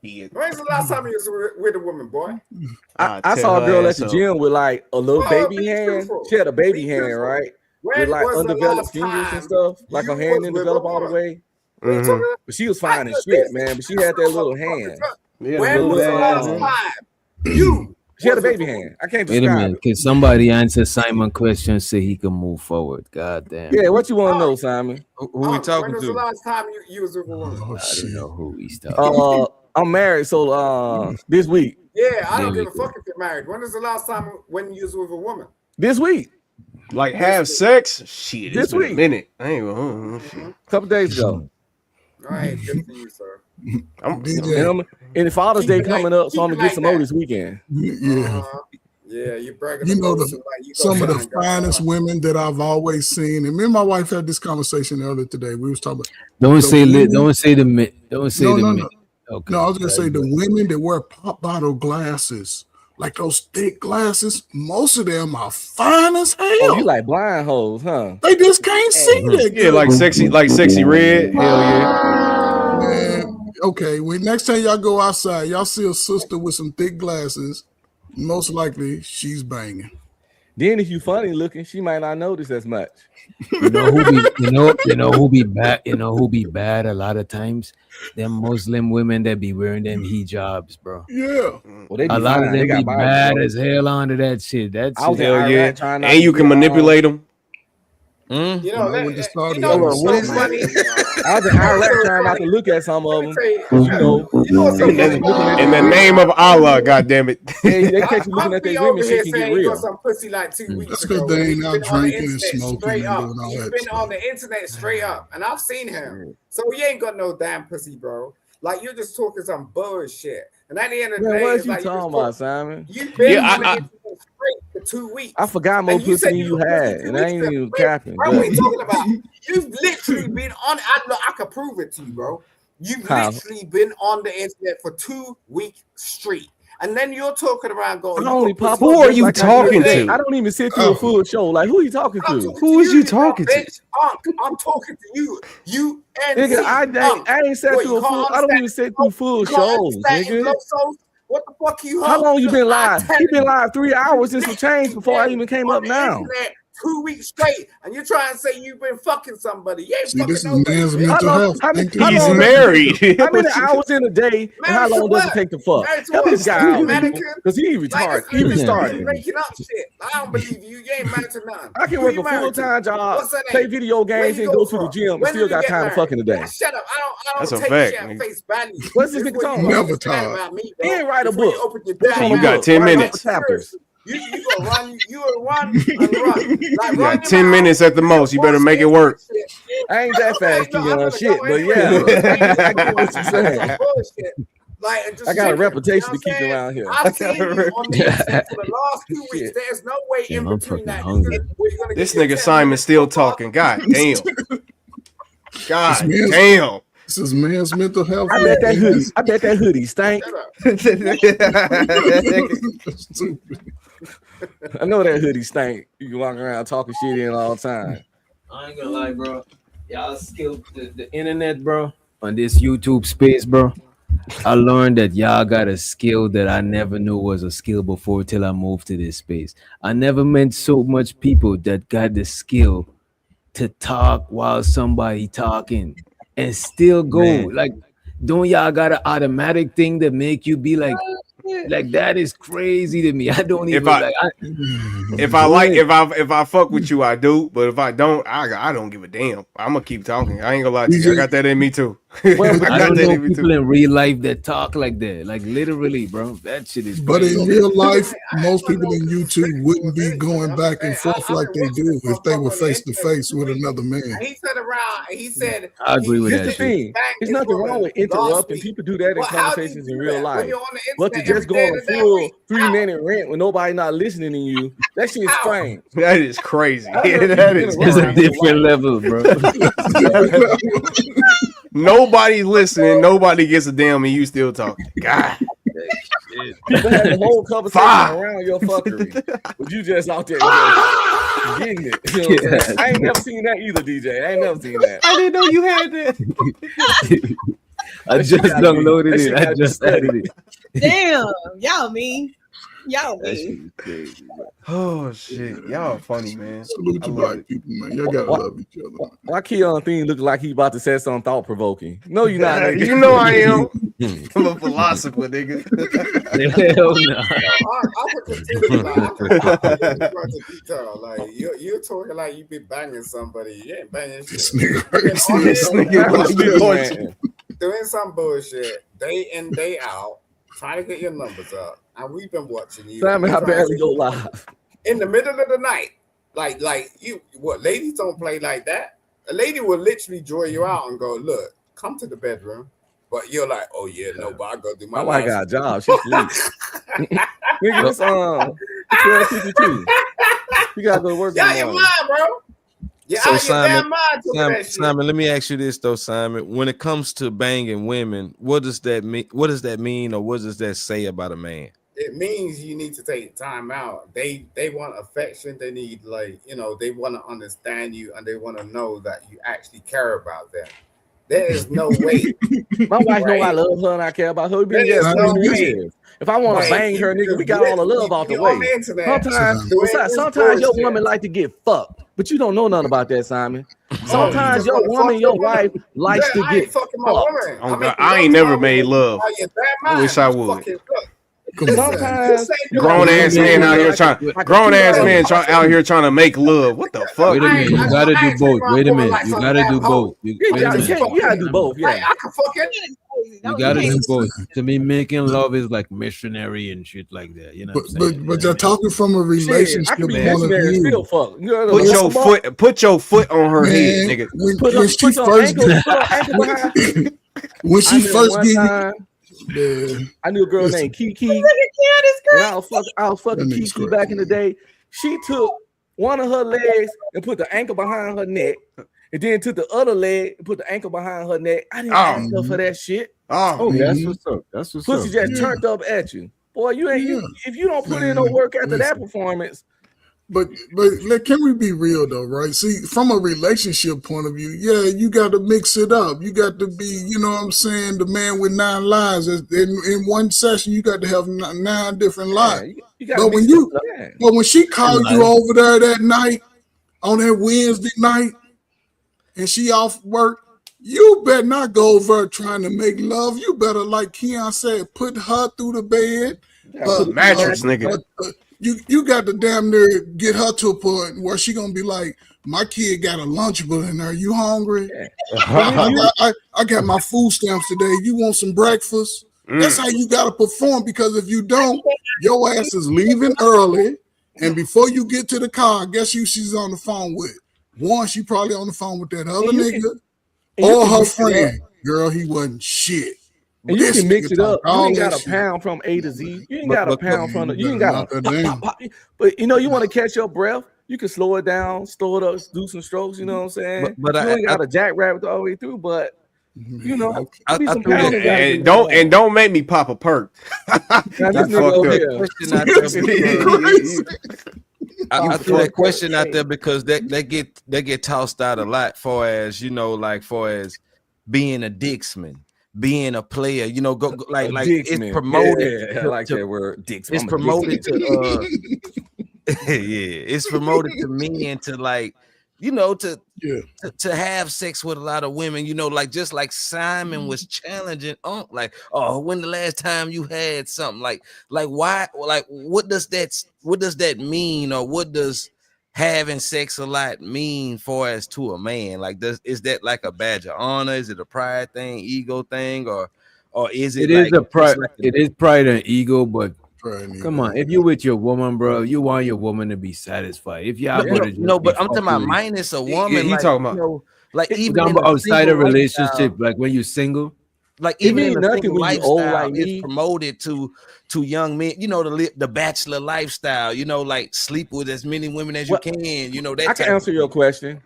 Speaker 3: When's the last time you was with a woman, boy?
Speaker 14: I saw a girl at the gym with like a little baby hand. She had a baby hand, right? With like undeveloped fingers and stuff. Like her hand didn't develop all the way.
Speaker 7: Mm-hmm.
Speaker 14: But she was fine as shit, man. But she had that little hand.
Speaker 3: When was the last time you?
Speaker 14: She had a baby hand. I can't
Speaker 4: Wait a
Speaker 14: describe
Speaker 4: minute.
Speaker 14: it.
Speaker 4: Can somebody answer Simon question so he can move forward? God damn.
Speaker 14: Yeah, what you want to know, Simon?
Speaker 13: Who we talking
Speaker 3: When was the
Speaker 13: to?
Speaker 3: last time you was with a woman?
Speaker 4: I don't know who he's talking.
Speaker 14: I'm married, so this week.
Speaker 3: Yeah, I don't give a fuck if you're married. When was the last time when you was with a woman?
Speaker 14: This week.
Speaker 7: Like have sex? Shit,
Speaker 14: This
Speaker 7: it's been
Speaker 14: week.
Speaker 7: a minute. I ain't gonna.
Speaker 14: Couple days ago.
Speaker 3: All right, good for you, sir.
Speaker 14: And the Father's Day coming up, so I'm gonna get some more this weekend.
Speaker 5: Yeah.
Speaker 3: Yeah, you're bragging.
Speaker 5: You know,
Speaker 3: about you
Speaker 5: some of the
Speaker 3: find God.
Speaker 5: finest women that I've always seen, and me and my wife had this conversation earlier today. We was talking about
Speaker 4: Don't say
Speaker 5: women-
Speaker 4: lit. Don't say the men. Don't say the
Speaker 5: no.
Speaker 4: men. Okay.
Speaker 5: No, I was gonna say the women that wear pop bottle glasses, like those thick glasses. Most of them are fine as hell.
Speaker 14: Oh, you like blind hoes, huh?
Speaker 5: They just can't see that.
Speaker 7: Yeah, like sexy red. Hell yeah.
Speaker 5: Man, okay. When next time y'all go outside, y'all see a sister with some thick glasses. Most likely, she's banging.
Speaker 14: Then if you funny looking, she might not notice as much.
Speaker 4: You know who be who be bad. You know who be bad a lot of times. Them Muslim women that be wearing them hijabs, bro.
Speaker 5: Yeah.
Speaker 14: Well, they be
Speaker 4: A lot
Speaker 14: fine.
Speaker 4: of
Speaker 14: They
Speaker 4: them
Speaker 14: got
Speaker 4: be
Speaker 14: bodies,
Speaker 4: bad
Speaker 14: bro.
Speaker 4: as hell onto that shit. That's
Speaker 14: I was in
Speaker 7: Hell
Speaker 14: Iraq
Speaker 7: yeah.
Speaker 14: trying not
Speaker 7: And
Speaker 14: to
Speaker 7: you
Speaker 14: get
Speaker 7: can manipulate them.
Speaker 3: You know,
Speaker 5: When I went to Saudi
Speaker 3: you know
Speaker 5: Arabia.
Speaker 3: what's
Speaker 14: What
Speaker 3: so
Speaker 14: is
Speaker 3: funny?
Speaker 14: I was in Iraq trying not to look at some of them.
Speaker 3: You know what's so funny?
Speaker 7: In the name of Allah, goddamn it.
Speaker 14: They catch you looking
Speaker 3: I'll
Speaker 14: at
Speaker 3: be
Speaker 14: their
Speaker 3: over
Speaker 14: women,
Speaker 3: here
Speaker 14: shit can get
Speaker 3: saying you got
Speaker 14: real.
Speaker 3: some pussy like 2 weeks
Speaker 5: That's
Speaker 3: ago.
Speaker 5: because they ain't
Speaker 3: He's
Speaker 5: out
Speaker 3: been on the
Speaker 5: drinking and
Speaker 3: internet
Speaker 5: smoking
Speaker 3: straight
Speaker 5: and
Speaker 3: up.
Speaker 5: doing all
Speaker 3: He's
Speaker 5: that
Speaker 3: been
Speaker 5: shit.
Speaker 3: on the internet straight up, and I've seen him. So you ain't got no damn pussy, bro. Like you're just talking some bullshit. And at the end of the
Speaker 14: Man,
Speaker 3: day,
Speaker 14: what
Speaker 3: it's
Speaker 14: you
Speaker 3: like
Speaker 14: talking about, Simon?
Speaker 3: you've been
Speaker 7: Yeah,
Speaker 3: on the internet straight for 2 weeks.
Speaker 14: I forgot more
Speaker 3: And you
Speaker 14: pussy
Speaker 3: said
Speaker 14: than
Speaker 3: you
Speaker 14: you
Speaker 3: were
Speaker 14: had,
Speaker 3: pussy
Speaker 14: and
Speaker 3: 2
Speaker 14: I ain't
Speaker 3: weeks
Speaker 14: even
Speaker 3: ago.
Speaker 14: capping.
Speaker 3: Bro, what are you talking about? You've literally been on. I could prove it to you, bro. You've
Speaker 14: How?
Speaker 3: literally been on the internet for 2 weeks straight, and then you're talking around going.
Speaker 14: I only pop
Speaker 7: Who
Speaker 14: up
Speaker 7: are
Speaker 14: just
Speaker 7: you
Speaker 14: like I
Speaker 7: talking
Speaker 14: did.
Speaker 7: to?
Speaker 14: I don't even sit through a full show. Like, who are you talking
Speaker 3: I'm
Speaker 14: to?
Speaker 3: talking
Speaker 7: Who
Speaker 3: to
Speaker 7: is you
Speaker 3: you
Speaker 7: talking to?
Speaker 3: bitch. I'm talking to you. You and
Speaker 14: Nigga, I ain't sat
Speaker 3: What,
Speaker 14: through
Speaker 3: you
Speaker 14: a full.
Speaker 3: can't
Speaker 14: I don't even
Speaker 3: understand-
Speaker 14: sit through full
Speaker 3: you can't
Speaker 14: shows,
Speaker 3: understand
Speaker 14: nigga.
Speaker 3: blow souls? What the fuck you?
Speaker 14: How long you been
Speaker 3: I
Speaker 14: live?
Speaker 3: tell
Speaker 14: He been
Speaker 3: you,
Speaker 14: live 3 hours and some change before I even came
Speaker 3: on
Speaker 14: up
Speaker 3: the
Speaker 14: now.
Speaker 3: internet 2 weeks straight, and you're trying to say you've been fucking somebody. You ain't
Speaker 5: See,
Speaker 3: fucking
Speaker 5: this is
Speaker 3: nobody.
Speaker 5: man's
Speaker 3: bitch.
Speaker 5: mental health.
Speaker 7: He's married.
Speaker 14: How many hours in a day and how long does it take to fuck? Help this guy out, because he retarded. He restarted.
Speaker 3: Making up shit. I don't believe you. You ain't married to none.
Speaker 14: I can
Speaker 3: Who
Speaker 14: work
Speaker 3: you
Speaker 14: a
Speaker 3: married to?
Speaker 14: full-time job,
Speaker 3: What's her
Speaker 14: play
Speaker 3: name?
Speaker 14: video
Speaker 3: Where
Speaker 14: games,
Speaker 3: you
Speaker 14: and
Speaker 3: go
Speaker 14: go to the
Speaker 3: from?
Speaker 14: gym and
Speaker 3: When
Speaker 14: still
Speaker 3: did you
Speaker 14: got
Speaker 3: get
Speaker 14: time to
Speaker 3: married?
Speaker 14: fuck in the day.
Speaker 3: Shut up. I
Speaker 7: That's
Speaker 3: don't
Speaker 7: a
Speaker 3: take
Speaker 7: fact,
Speaker 3: shit at
Speaker 7: nigga.
Speaker 3: face value.
Speaker 14: What's this
Speaker 3: This
Speaker 14: nigga
Speaker 3: what
Speaker 14: talking
Speaker 3: you
Speaker 14: about?
Speaker 3: understand about me,
Speaker 14: He
Speaker 3: bro.
Speaker 14: ain't write a
Speaker 3: Before you
Speaker 14: book.
Speaker 3: open your
Speaker 14: What's
Speaker 3: damn
Speaker 14: on
Speaker 7: You
Speaker 14: the
Speaker 7: got
Speaker 14: book?
Speaker 7: 10
Speaker 14: Write
Speaker 7: minutes.
Speaker 14: chapters.
Speaker 3: You gonna run, you will run and run. Like
Speaker 7: You
Speaker 3: run
Speaker 7: got
Speaker 3: your
Speaker 7: 10
Speaker 3: mouth.
Speaker 7: minutes at the most. You better make it work.
Speaker 14: I ain't that fast,
Speaker 3: No, I'm
Speaker 14: Keon.
Speaker 3: gonna
Speaker 14: Shit,
Speaker 3: go
Speaker 14: but
Speaker 3: anyway.
Speaker 14: yeah, I get what you're
Speaker 3: That's
Speaker 14: saying.
Speaker 3: some bullshit. Like, and just
Speaker 14: I got a
Speaker 3: chicken,
Speaker 14: reputation
Speaker 3: you
Speaker 14: to keep around here.
Speaker 3: I've seen you on the internet for the last 2 weeks. There's no way
Speaker 4: Damn,
Speaker 3: in
Speaker 4: I'm
Speaker 3: between
Speaker 4: fucking
Speaker 3: that.
Speaker 4: hungry.
Speaker 3: Where you're gonna
Speaker 7: This
Speaker 3: get your
Speaker 7: nigga
Speaker 3: 10
Speaker 7: Simon
Speaker 3: minutes
Speaker 7: still
Speaker 3: of fuck.
Speaker 7: talking. God damn. God
Speaker 5: man's-
Speaker 7: damn.
Speaker 5: This is man's mental health.
Speaker 14: I bet that hoodie stank. I know that hoodie stank. You can walk around talking shit in all the time.
Speaker 4: I ain't gonna lie, bro. Y'all skilled the internet, bro. On this YouTube space, bro. I learned that y'all got a skill that I never knew was a skill before till I moved to this space. I never met so much people that got the skill to talk while somebody talking and still go.
Speaker 13: Man.
Speaker 4: Like, don't y'all got an automatic thing that make you be like that is crazy to me. I don't even
Speaker 7: If I fuck with you, I do. But if I don't, I don't give a damn. I'm gonna keep talking. I ain't gonna lie to you. I got that in me too.
Speaker 4: I don't know people in real life that talk like that. Like literally, bro. That shit is
Speaker 5: But
Speaker 4: crazy.
Speaker 5: in real life, most people in YouTube wouldn't be going back and forth like they do if they were face to face with another man.
Speaker 3: He said around, and he said,
Speaker 4: I agree with
Speaker 14: Here's
Speaker 4: that
Speaker 14: the thing. There's nothing wrong with interrupting. People do that in conversations in real life. But to just go on a full 3-minute rant when nobody not listening to you, that shit is strange.
Speaker 7: That is crazy.
Speaker 14: I heard
Speaker 7: That
Speaker 14: people
Speaker 7: is
Speaker 14: in a
Speaker 4: It's a
Speaker 7: crazy.
Speaker 4: different level, bro.
Speaker 7: Nobody's listening. Nobody gets a damn, and you still talking. God.
Speaker 14: People had the whole conversation
Speaker 7: Fine.
Speaker 14: around your fuckery, but you just out there getting it. You know what I'm saying? I ain't never seen that either, DJ. I ain't never seen that.
Speaker 7: I didn't know you had that.
Speaker 4: I
Speaker 14: That
Speaker 4: just
Speaker 14: shit gotta be-
Speaker 4: downloaded
Speaker 14: that
Speaker 4: it.
Speaker 14: shit
Speaker 4: I
Speaker 14: gotta be
Speaker 4: just
Speaker 14: studied.
Speaker 4: added it.
Speaker 1: Damn, y'all mean. Y'all
Speaker 4: That shit
Speaker 1: mean.
Speaker 4: is crazy, bro.
Speaker 7: Oh shit, y'all funny, man.
Speaker 5: Salute
Speaker 7: I
Speaker 5: to
Speaker 7: love
Speaker 5: black
Speaker 7: it.
Speaker 5: people, man. Y'all gotta love each other.
Speaker 14: Why Keon thing look like he about to say something thought provoking? No, you're not. Nigga.
Speaker 7: You know I am. I'm a philosopher, nigga.
Speaker 4: Hell no.
Speaker 3: I would continue. Like you're talking like you be banging somebody. You ain't banging shit.
Speaker 5: This nigga
Speaker 7: This nigga must be bullshit.
Speaker 3: Doing some bullshit day in day out, trying to get your numbers up, and we've been watching you.
Speaker 14: Simon, I
Speaker 3: Trying to
Speaker 14: barely
Speaker 3: get
Speaker 14: go
Speaker 3: your numbers
Speaker 14: live.
Speaker 3: in the middle of the night. Like you, what ladies don't play like that. A lady will literally draw you out and go, "Look, come to the bedroom." But you're like, "Oh yeah, no, but I go do my."
Speaker 14: My wife got a job. She's sleep. Nigga, it's 12:52. You gotta go to work.
Speaker 3: Yeah,
Speaker 14: in the
Speaker 3: your
Speaker 14: morning.
Speaker 3: mind, bro. Yeah,
Speaker 13: So
Speaker 3: out your damn mind to that shit.
Speaker 13: Simon, let me ask you this though, Simon. When it comes to banging women, what does that mean? What does that mean, or what does that say about a man?
Speaker 3: It means you need to take time out. They want affection. They need they want to understand you, and they want to know that you actually care about them. There is no way.
Speaker 14: My wife know I love her and I care about her. We've been
Speaker 3: There
Speaker 14: there
Speaker 3: is no
Speaker 14: 20
Speaker 3: way.
Speaker 14: years. If I want
Speaker 3: Right.
Speaker 14: to bang her, nigga, we got all the love out the
Speaker 3: You
Speaker 14: way.
Speaker 3: on the internet.
Speaker 14: Sometimes your woman like to get fucked, but you don't know nothing about that, Simon. Sometimes your woman, your wife likes to
Speaker 3: I ain't
Speaker 14: get
Speaker 3: fucking my
Speaker 14: fucked.
Speaker 3: woman.
Speaker 7: Oh, God, I ain't never made love. I wish I would.
Speaker 14: Sometimes
Speaker 7: Grown ass man out here trying to make love. What the fuck?
Speaker 4: Wait a minute, you gotta do both. Wait a minute, you gotta do both. You
Speaker 14: You gotta do both, yeah.
Speaker 3: I can fucking.
Speaker 4: You gotta do both. To me, making love is like missionary and shit like that. You know what I'm saying?
Speaker 5: But you're talking from a
Speaker 14: Shit, I
Speaker 5: relationship
Speaker 14: can be
Speaker 5: point of
Speaker 14: missionary and
Speaker 5: view.
Speaker 14: still fuck. You know what I'm
Speaker 7: Put your foot on her head,
Speaker 5: Man,
Speaker 7: nigga.
Speaker 5: when
Speaker 14: Put
Speaker 5: she
Speaker 14: your
Speaker 5: first
Speaker 14: ankle behind.
Speaker 5: when she
Speaker 14: I remember
Speaker 5: first
Speaker 14: one
Speaker 5: get
Speaker 14: time, I knew a girl
Speaker 5: Listen.
Speaker 14: named Kiki. And I was fucking
Speaker 5: That nigga's
Speaker 14: Kiki
Speaker 5: crazy.
Speaker 14: back in the day. She took one of her legs and put the ankle behind her neck, and then took the other leg and put the ankle behind her neck. I didn't ask her for that shit.
Speaker 7: Oh,
Speaker 4: that's what's up. That's what's
Speaker 14: Pussy
Speaker 4: up.
Speaker 14: just turned up at you. Boy, you ain't you if you don't put in no work after that performance.
Speaker 5: But can we be real though, right? See, from a relationship point of view, yeah, you got to mix it up. You got to be, you know what I'm saying, the man with 9 lives. In one session, you got to have 9 different lives.
Speaker 14: You gotta
Speaker 5: But when
Speaker 14: mix it up.
Speaker 5: but when she called you over there that night on that Wednesday night and she off work, you better not go over trying to make love. You better, like Keon said, put her through the bed.
Speaker 7: Mattress, nigga.
Speaker 5: You got to damn near get her to a point where she gonna be like, my kid got a Lunchable in there. You hungry? I got my food stamps today. You want some breakfast? That's how you gotta perform, because if you don't, your ass is leaving early. And before you get to the car, guess who she's on the phone with? One, she probably on the phone with that other nigga or her friend. Girl, he wasn't shit.
Speaker 14: And you can mix it up. You ain't got a pound from A to Z. You ain't got a pound from the. You ain't got a pop. But you know, you want to catch your breath. You can slow it down, slow it up, do some strokes. You know what I'm saying? But you ain't got a jackrabbit all the way through. But you know,
Speaker 7: don't make me pop a perk.
Speaker 13: I threw that question out there because that get tossed out a lot, for as you know, like for as being a Dixman, being a player, you know, go like it's promoted.
Speaker 14: I like that word, Dixman.
Speaker 13: It's promoted to it's promoted to men to, like, you know, to have sex with a lot of women, you know, like just like Simon was challenging like, oh, when the last time you had something, like why, like what does that mean, or what does having sex a lot mean for us to a man? Like, is that like a badge of honor? Is it a pride thing, ego thing, or is it?
Speaker 4: It is a pride. It is pride and ego, but come on, if you're with your woman, bro, you want your woman to be satisfied. If you're
Speaker 13: but I'm talking about minus a woman.
Speaker 7: He
Speaker 13: like,
Speaker 7: talking about,
Speaker 13: you know, like even
Speaker 4: outside a relationship, like when you're single.
Speaker 13: Like even in the single lifestyle, it's promoted to young men. You know, the bachelor lifestyle. You know, like sleep with as many women as you can. You know, that
Speaker 14: I can answer your question.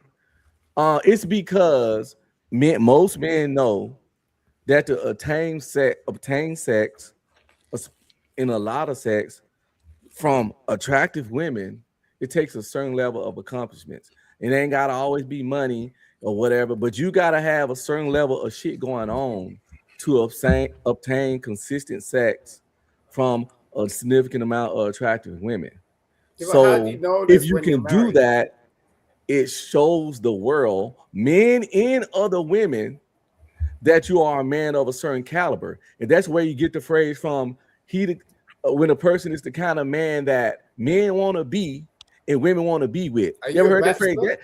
Speaker 14: It's because most men know that to obtain sex, in a lot of sex from attractive women, it takes a certain level of accomplishments. It ain't gotta always be money or whatever, but you gotta have a certain level of shit going on to obtain consistent sex from a significant amount of attractive women.
Speaker 3: Yeah,
Speaker 14: so if you can do
Speaker 3: married?
Speaker 14: that, it shows the world, men and other women, that you are a man of a certain caliber. And that's where you get the phrase from, when a person is the kind of man that men want to be and women want to be with. You ever heard that phrase? That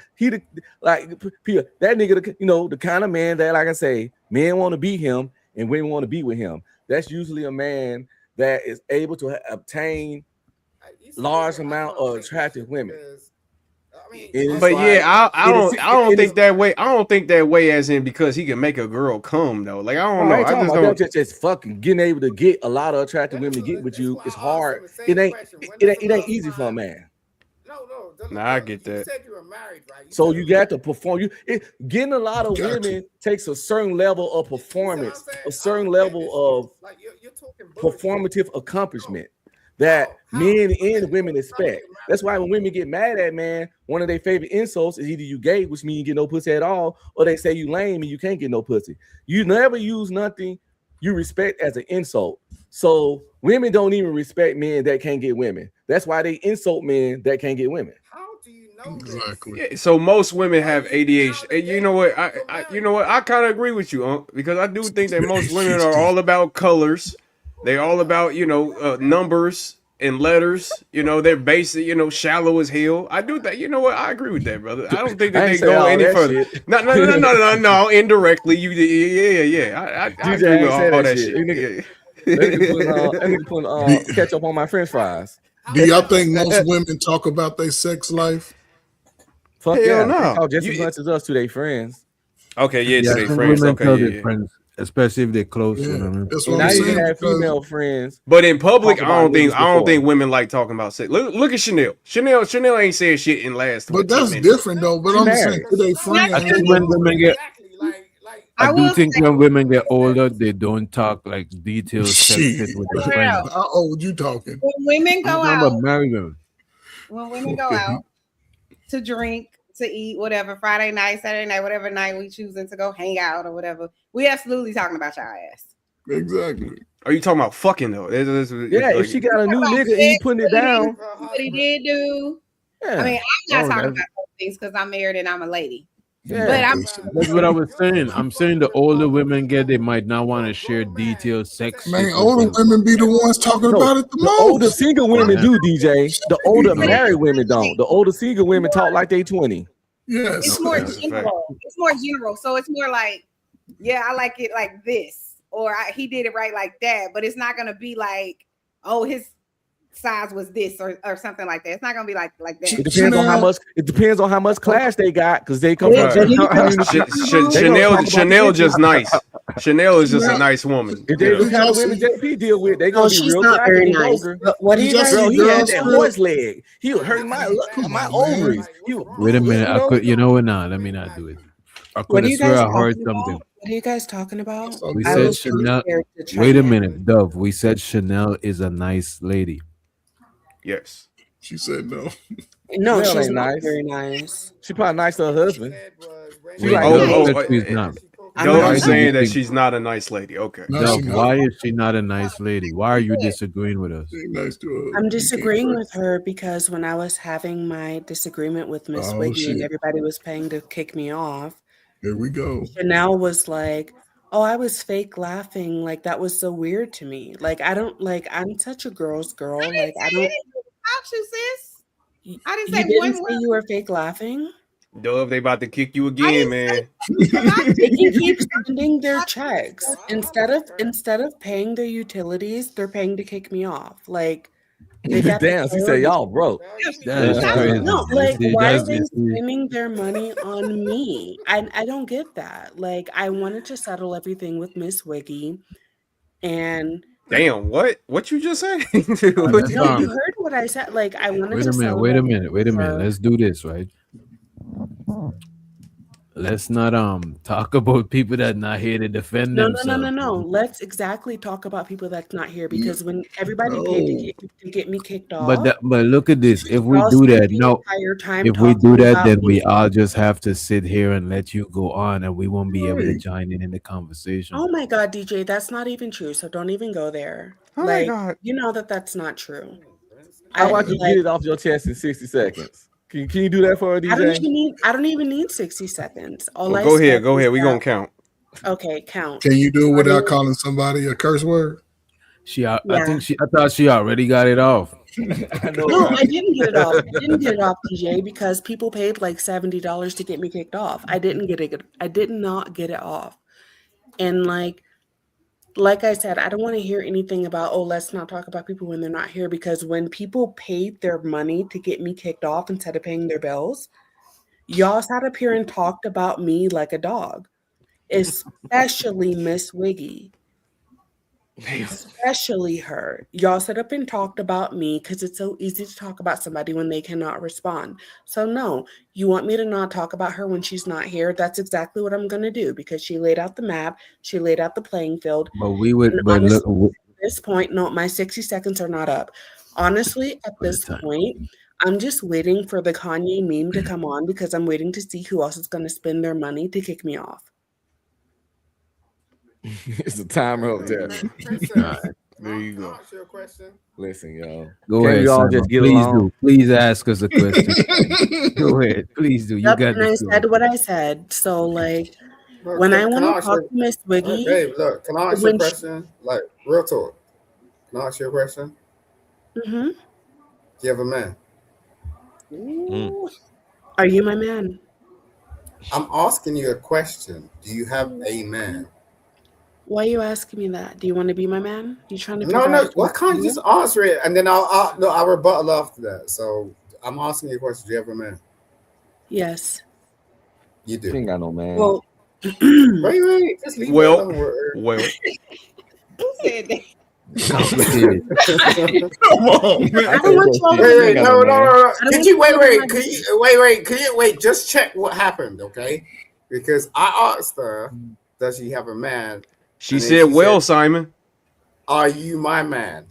Speaker 14: nigga, you know, the kind of man that, like I say, men want to be him and women want to be with him. That's usually a man that is able to obtain large amount of attractive women.
Speaker 7: But yeah, I don't think that way. I don't think that way as in because he can make a girl come though. Like, I don't know. I just don't
Speaker 14: just fucking getting able to get a lot of attractive women to get with you. It's hard. It ain't easy for a man.
Speaker 7: Nah, I get that.
Speaker 14: So you got to perform. Getting a lot of women takes a certain level of performance, a certain level of performative accomplishment that men and women expect. That's why when women get mad at man, one of their favorite insults is either you gay, which means you get no pussy at all, or they say you lame and you can't get no pussy. You never use nothing you respect as an insult. So women don't even respect men that can't get women. That's why they insult men that can't get women.
Speaker 5: Exactly.
Speaker 7: Yeah, so most women have ADHD. You know what? I kind of agree with you, because I do think that most women are all about colors. They're all about, you know, numbers and letters. You know, they're basic, you know, shallow as hell. I do that. You know what? I agree with that, brother. I don't think that they go any further. No. Indirectly, I agree with all that shit.
Speaker 14: Let me put ketchup on my French fries.
Speaker 5: Do y'all think most women talk about their sex life?
Speaker 14: Fuck
Speaker 7: Hell
Speaker 14: yeah,
Speaker 7: no.
Speaker 14: no. Just as much as us to their friends.
Speaker 7: Okay, yeah, to their friends.
Speaker 4: Friends, especially if they're close.
Speaker 5: Yeah,
Speaker 4: You know?
Speaker 5: that's what
Speaker 14: And
Speaker 5: I'm
Speaker 14: I even
Speaker 5: saying.
Speaker 14: have female friends.
Speaker 7: But in public,
Speaker 14: talk
Speaker 7: I
Speaker 14: about
Speaker 7: don't
Speaker 14: niggas
Speaker 7: think
Speaker 14: before.
Speaker 7: women like talking about sex. Look at Chanel. Chanel ain't said shit in last.
Speaker 5: But
Speaker 7: 20
Speaker 5: that's
Speaker 7: minutes.
Speaker 5: different though. But I'm saying to their friends.
Speaker 4: I think when women get, I do think when women get older, they don't talk like detailed sex
Speaker 5: Shit.
Speaker 4: with their friends.
Speaker 5: How old you talking?
Speaker 1: When women go
Speaker 4: I'm talking about
Speaker 1: out,
Speaker 4: married women.
Speaker 1: when women go out to drink, to eat, whatever, Friday night, Saturday night, whatever night we choosing to go hang out or whatever, we absolutely talking about your ass.
Speaker 5: Exactly.
Speaker 7: Are you talking about fucking though?
Speaker 14: Yeah, if she got a new nigga and you putting it down.
Speaker 1: What he did do.
Speaker 14: Yeah.
Speaker 1: I mean, I'm not talking about things because I'm married and I'm a lady.
Speaker 4: Yeah,
Speaker 1: But I'm
Speaker 4: that's what I was saying. I'm saying the older women get, they might not want to share detailed sex.
Speaker 5: Man, older women be the ones talking about it the
Speaker 14: The
Speaker 5: most.
Speaker 14: older single women do, DJ. The older married women don't. The older single women talk like they 20.
Speaker 5: Yes.
Speaker 1: it's more general. It's more general. So it's more like, yeah, I like it like this, or he did it right like that. But it's not gonna be like, oh, his size was this or something like that. It's not gonna be like that.
Speaker 14: It depends on how much. It depends on how much class they got, because they come from
Speaker 7: Chanel just nice. Chanel is just a nice woman.
Speaker 14: If they the kind of women JP deal with, they gonna be
Speaker 9: she's
Speaker 14: real
Speaker 9: not
Speaker 14: classy
Speaker 9: very
Speaker 14: and
Speaker 9: nice.
Speaker 14: vulgar.
Speaker 9: But what do you guys
Speaker 14: Girl, he had that
Speaker 9: do?
Speaker 14: horse leg. He was hurting my ovaries.
Speaker 4: Wait a minute. I could, you know what? Nah, let me not do it. I
Speaker 9: What
Speaker 4: could
Speaker 9: are
Speaker 4: have
Speaker 9: you
Speaker 4: swear
Speaker 9: guys
Speaker 4: I heard
Speaker 9: talking
Speaker 4: something.
Speaker 9: about? What are you guys talking about?
Speaker 4: We
Speaker 9: I
Speaker 4: said
Speaker 9: was really
Speaker 4: Chanel.
Speaker 9: scared to chime
Speaker 4: Wait a
Speaker 9: in.
Speaker 4: minute, Dove. We said Chanel is a nice lady.
Speaker 7: Yes.
Speaker 5: She said no.
Speaker 9: No,
Speaker 14: Chanel
Speaker 9: she's
Speaker 14: ain't
Speaker 9: not
Speaker 14: nice.
Speaker 9: very nice.
Speaker 14: She probably nice to her husband. She
Speaker 4: Wait,
Speaker 14: like,
Speaker 4: Dove, she's not.
Speaker 7: Dove
Speaker 4: Why
Speaker 7: is
Speaker 4: do
Speaker 7: saying
Speaker 4: you
Speaker 7: that
Speaker 4: think-
Speaker 7: she's not a nice lady. Okay.
Speaker 4: Dove, why is she not a nice lady? Why are you disagreeing with us?
Speaker 5: Nice to her.
Speaker 9: I'm disagreeing with her because when I was having my disagreement with Miss
Speaker 5: Oh,
Speaker 9: Wiggy and
Speaker 5: shit.
Speaker 9: everybody was paying to kick me off,
Speaker 5: Here we go.
Speaker 9: Chanel was like, "Oh, I was fake laughing. Like that was so weird to me. Like I don't like. I'm such a girl's girl. Like I don't."
Speaker 1: About you, sis. I didn't
Speaker 9: You
Speaker 1: say
Speaker 9: didn't
Speaker 1: one
Speaker 9: say
Speaker 1: word.
Speaker 9: you were fake laughing.
Speaker 7: Dove, they about to kick you again, man.
Speaker 9: They can keep sending their checks instead of paying their utilities. They're paying to kick me off. Like they got
Speaker 14: damn, she said y'all broke.
Speaker 4: That is crazy.
Speaker 9: No, like
Speaker 4: See,
Speaker 9: why are
Speaker 4: that's-
Speaker 9: they
Speaker 4: see,
Speaker 9: spending their money on me? I don't get that. Like I wanted to settle everything with Miss Wiggy, and
Speaker 7: Damn, what you just said?
Speaker 4: Let's,
Speaker 9: no, you heard what I said. Like I wanted
Speaker 4: Wait
Speaker 9: to
Speaker 4: a minute.
Speaker 9: settle
Speaker 4: Wait a
Speaker 9: everything
Speaker 4: minute.
Speaker 9: with her.
Speaker 4: Let's do this, right? Let's not talk about people that not here to defend
Speaker 9: No,
Speaker 4: themselves.
Speaker 9: Let's exactly talk about people that's not here because when everybody paid to get me kicked off,
Speaker 4: But look at this. If we
Speaker 9: y'all
Speaker 4: do
Speaker 9: spent
Speaker 4: that,
Speaker 9: the
Speaker 4: no.
Speaker 9: entire time
Speaker 4: If we do
Speaker 9: talking
Speaker 4: that,
Speaker 9: about
Speaker 4: then
Speaker 9: me.
Speaker 4: we all just have to sit here and let you go on, and we won't be able to
Speaker 9: Right.
Speaker 4: join in the conversation.
Speaker 9: Oh my God, DJ, that's not even true. So don't even go there.
Speaker 7: Oh my
Speaker 9: like,
Speaker 7: God.
Speaker 9: you know that's not true.
Speaker 14: How about you
Speaker 9: like,
Speaker 14: get it off your chest in 60 seconds? Can you do that for her, DJ?
Speaker 9: I don't even need 60 seconds. All
Speaker 7: Well,
Speaker 9: I
Speaker 7: go
Speaker 9: said
Speaker 7: ahead. Go
Speaker 9: was
Speaker 7: ahead. We
Speaker 9: that-
Speaker 7: gonna count.
Speaker 9: Okay, count.
Speaker 5: Can you do it without calling somebody a curse word?
Speaker 9: Yeah.
Speaker 4: I thought she already got it off.
Speaker 9: No, I didn't get it off. I didn't get it off, DJ, because people paid like $70 to get me kicked off. I did not get it off. And like I said, I don't want to hear anything about, oh, let's not talk about people when they're not here, because when people paid their money to get me kicked off instead of paying their bills, y'all sat up here and talked about me like a dog, especially Miss Wiggy. Especially her. Y'all sat up and talked about me because it's so easy to talk about somebody when they cannot respond. So no, you want me to not talk about her when she's not here? That's exactly what I'm going to do because she laid out the map. She laid out the playing field.
Speaker 4: But we would.
Speaker 9: And
Speaker 4: But
Speaker 9: honestly,
Speaker 4: look,
Speaker 9: at this point, no, my 60 seconds are not up. Honestly, at this point, I'm just waiting for the Kanye meme to come on because I'm waiting to see who else is going to spend their money to kick me off.
Speaker 14: It's a timer up there.
Speaker 7: There you go.
Speaker 14: Listen, y'all.
Speaker 4: go
Speaker 14: Can
Speaker 4: ahead.
Speaker 14: we all
Speaker 4: Simon.
Speaker 14: just get
Speaker 4: Please
Speaker 14: along?
Speaker 4: do. Please ask us a question. Go ahead. Please do. You
Speaker 9: Yep,
Speaker 4: got
Speaker 9: and I
Speaker 4: this.
Speaker 9: said what I said. So when I
Speaker 3: Can
Speaker 9: want to
Speaker 3: ask
Speaker 9: talk
Speaker 3: you-
Speaker 9: to Miss Wiggy,
Speaker 3: Babe, look, can I ask you a
Speaker 9: when she-
Speaker 3: question? Like, real talk. Can I ask you a question?
Speaker 9: Mhm.
Speaker 3: Do you have a man?
Speaker 9: Are you my man?
Speaker 3: I'm asking you a question. Do you have a man?
Speaker 9: Why are you asking me that? Do you want to be my man? You trying to
Speaker 3: No,
Speaker 9: figure
Speaker 3: no.
Speaker 9: out if
Speaker 3: Why
Speaker 9: I'm
Speaker 3: can't you
Speaker 9: single?
Speaker 3: just answer it and then I'll rebuttal after that. So I'm asking you a question. Do you have a man?
Speaker 9: Yes.
Speaker 3: You do.
Speaker 14: She ain't got no man.
Speaker 9: Well,
Speaker 3: wait. Just leave
Speaker 7: Well,
Speaker 3: that word.
Speaker 7: well.
Speaker 1: Who said that?
Speaker 4: Complicated.
Speaker 5: Come on, man.
Speaker 9: I don't want y'all to
Speaker 3: Wait,
Speaker 9: be
Speaker 3: no.
Speaker 9: I don't
Speaker 3: Could you
Speaker 9: want y'all to
Speaker 3: wait?
Speaker 9: be
Speaker 3: Could you wait? Just check what happened, okay? Because I asked her, does she have a man?
Speaker 7: She
Speaker 3: And then
Speaker 7: said, "Well, Simon,
Speaker 3: are you my man?"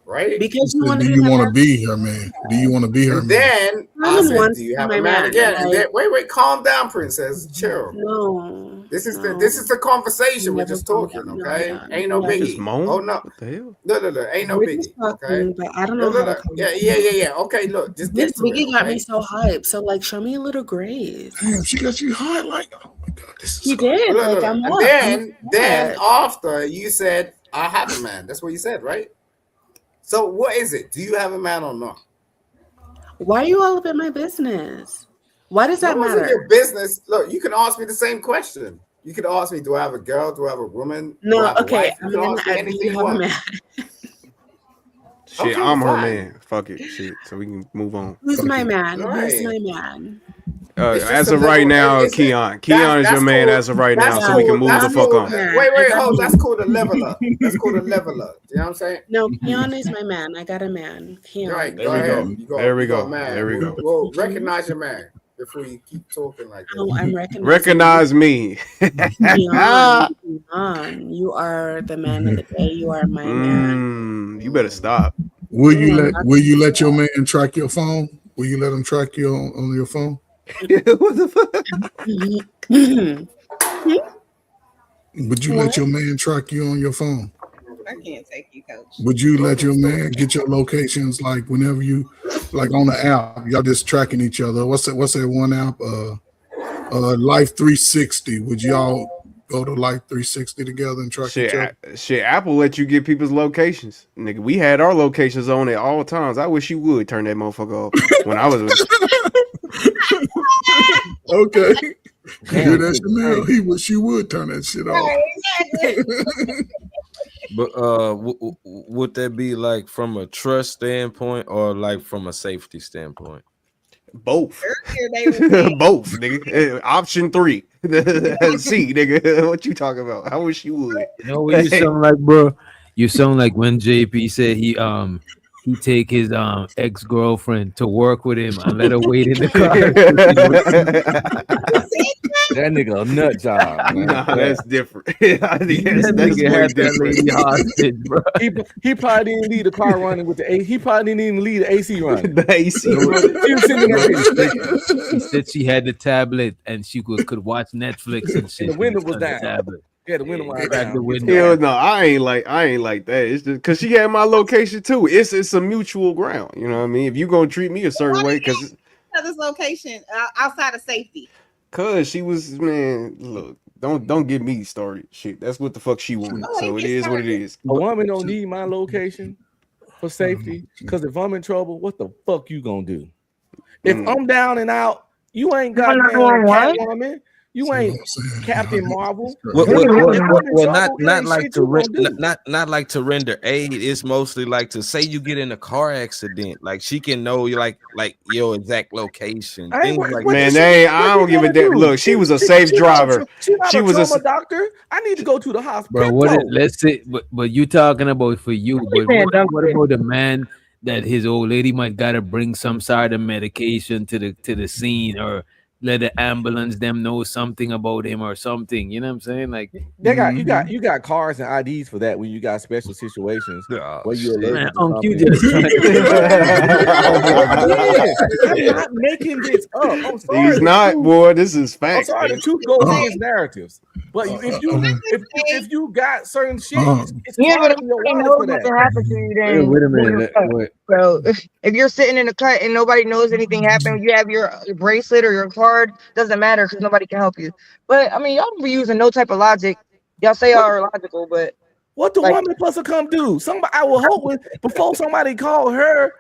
Speaker 3: Right?
Speaker 9: Because you
Speaker 5: So
Speaker 9: want
Speaker 5: do
Speaker 9: to be
Speaker 5: you
Speaker 9: my
Speaker 5: want to
Speaker 9: man.
Speaker 5: be her man? Do you want to be her
Speaker 3: And
Speaker 5: man?
Speaker 3: then I
Speaker 9: Simon
Speaker 3: said,
Speaker 9: wants
Speaker 3: "Do
Speaker 9: to
Speaker 3: you
Speaker 9: be
Speaker 3: have
Speaker 9: my
Speaker 3: a man
Speaker 9: man,
Speaker 3: again?" And
Speaker 9: like-
Speaker 3: then wait, calm down, princess. Chill.
Speaker 9: No.
Speaker 3: This is the conversation. We're just talking, okay? Ain't no biggie.
Speaker 7: Just moan?
Speaker 3: Oh no.
Speaker 7: What the hell?
Speaker 3: No. Ain't no
Speaker 9: We're
Speaker 3: biggie.
Speaker 9: just talking,
Speaker 3: Okay.
Speaker 9: but I don't know how to
Speaker 3: Yeah. Okay, look, just get
Speaker 9: This
Speaker 3: to it.
Speaker 9: Biggie got
Speaker 3: Okay?
Speaker 9: me so hyped. So like, show me a little grace.
Speaker 5: Damn, she got you hot like, oh my god, this is
Speaker 9: He did.
Speaker 3: Look,
Speaker 9: Like, I'm
Speaker 3: and
Speaker 9: up.
Speaker 3: then after you said, I have a man. That's what you said, right? So what is it? Do you have a man or not?
Speaker 9: Why are you all up in my business? Why does that
Speaker 3: It wasn't
Speaker 9: matter?
Speaker 3: your business. Look, you can ask me the same question. You can ask me, do I have a girl? Do I have a woman? Do I
Speaker 9: No,
Speaker 3: have a
Speaker 9: okay.
Speaker 3: wife?
Speaker 9: I
Speaker 3: You can
Speaker 9: mean,
Speaker 3: ask me
Speaker 9: I
Speaker 3: anything
Speaker 9: do
Speaker 3: you
Speaker 9: have a
Speaker 3: want.
Speaker 9: man.
Speaker 7: Shit,
Speaker 3: Okay,
Speaker 7: I'm her
Speaker 3: fine.
Speaker 7: man. Fuck it. Shit. So we can move on.
Speaker 9: Who's my man?
Speaker 3: All
Speaker 9: Who's
Speaker 3: right.
Speaker 9: my man?
Speaker 3: It's just
Speaker 7: As
Speaker 3: a
Speaker 7: of right
Speaker 3: level-
Speaker 7: now,
Speaker 3: it's-
Speaker 7: Keon.
Speaker 3: that's-
Speaker 7: Keon is your
Speaker 3: that's
Speaker 7: man
Speaker 3: cool.
Speaker 7: as of right now,
Speaker 3: That's
Speaker 7: so we can
Speaker 3: cool.
Speaker 7: move the
Speaker 3: That's
Speaker 7: fuck
Speaker 3: cool.
Speaker 7: on.
Speaker 3: Wait, hold. That's called a leveler. That's called a leveler. You know what I'm saying?
Speaker 9: No, Keon is my man. I got a man. Keon.
Speaker 3: Right.
Speaker 7: There
Speaker 3: Go
Speaker 7: we
Speaker 3: ahead.
Speaker 7: go.
Speaker 3: You got-
Speaker 7: There we
Speaker 3: you got
Speaker 7: go.
Speaker 3: a man.
Speaker 7: There we go.
Speaker 3: Well, recognize your man before you keep talking like that.
Speaker 9: Oh, I'm recognizing.
Speaker 7: Recognize me.
Speaker 9: Keon, you are the man of the day. You are my man.
Speaker 7: You better stop.
Speaker 5: Will you let your man track your phone? Will you let him track you on your phone?
Speaker 7: What the fuck?
Speaker 5: Would you let your man track you on your phone?
Speaker 1: I can't take you, coach.
Speaker 5: Would you let your man get your locations like whenever you like on the app? Y'all just tracking each other. What's that one app? Life 360. Would y'all go to Life 360 together and track each other?
Speaker 7: Shit, Apple let you get people's locations. Nigga, we had our locations on at all times. I wish you would turn that motherfucker off when I was
Speaker 5: Okay. Hear that, Chanel? He wish you would turn that shit off.
Speaker 13: But would that be like from a trust standpoint or like from a safety standpoint?
Speaker 7: both.
Speaker 1: Earlier they were saying,
Speaker 7: Both, nigga. Option 3. C, nigga. What you talking about? I wish you would.
Speaker 4: You know what you sound like, bro? You sound like when JP said he take his ex-girlfriend to work with him and let her wait in the car.
Speaker 14: That nigga a nut job. Man.
Speaker 7: Nah, that's different. I think that's
Speaker 4: nigga
Speaker 7: way
Speaker 4: had that lady
Speaker 7: different.
Speaker 4: hostage, bro.
Speaker 14: He probably didn't leave the car running with the AC. He probably didn't even leave the AC running.
Speaker 7: The AC.
Speaker 14: He was sitting in there.
Speaker 4: She said she had the tablet and she could watch Netflix and shit.
Speaker 14: And the window was
Speaker 4: on the
Speaker 14: down.
Speaker 4: tablet.
Speaker 14: Yeah, the window was
Speaker 4: Crack
Speaker 14: down.
Speaker 4: the window.
Speaker 7: Hell no, I ain't like that. It's just because she had my location too. It's a mutual ground. You know what I mean? If you gonna treat me a certain way, because
Speaker 1: this location outside of safety.
Speaker 7: she was, man. Look, don't get me started. Shit, that's what the fuck she wanted. So it is what it is.
Speaker 14: A woman don't need my location for safety because if I'm in trouble, what the fuck you gonna do? If I'm down and out, you ain't got Catwoman. You ain't Captain Marvel.
Speaker 13: Well, not like to render aid. It's mostly like to say you get in a car accident, like she can know you like your exact location. Things like
Speaker 7: Man, I don't give a damn. Look, she was a safe driver.
Speaker 14: She was a doctor. I need to go to the hospital.
Speaker 4: Bro, let's say, but you talking about for you, but what about the man that his old lady might gotta bring some sort of medication to the scene or let the ambulance them know something about him or something. You know what I'm saying? Like
Speaker 14: they got you got cars and IDs for that when you got special situations where you're allergic to
Speaker 4: you
Speaker 14: something.
Speaker 4: just
Speaker 14: I'm not making this up. I'm sorry.
Speaker 7: He's not, boy. This is
Speaker 14: I'm
Speaker 7: fact.
Speaker 14: sorry, the truth goes against narratives. But if you got certain shit, it's part of your wallet for that.
Speaker 11: Happen to you, then
Speaker 4: wait a minute. Wait.
Speaker 11: bro. If you're sitting in a cut and nobody knows anything happened, you have your bracelet or your card, doesn't matter because nobody can help you. But I mean, y'all don't be using no type of logic. Y'all say y'all are logical, but
Speaker 14: what the woman supposed to come do? Somebody, I will hope before somebody call her,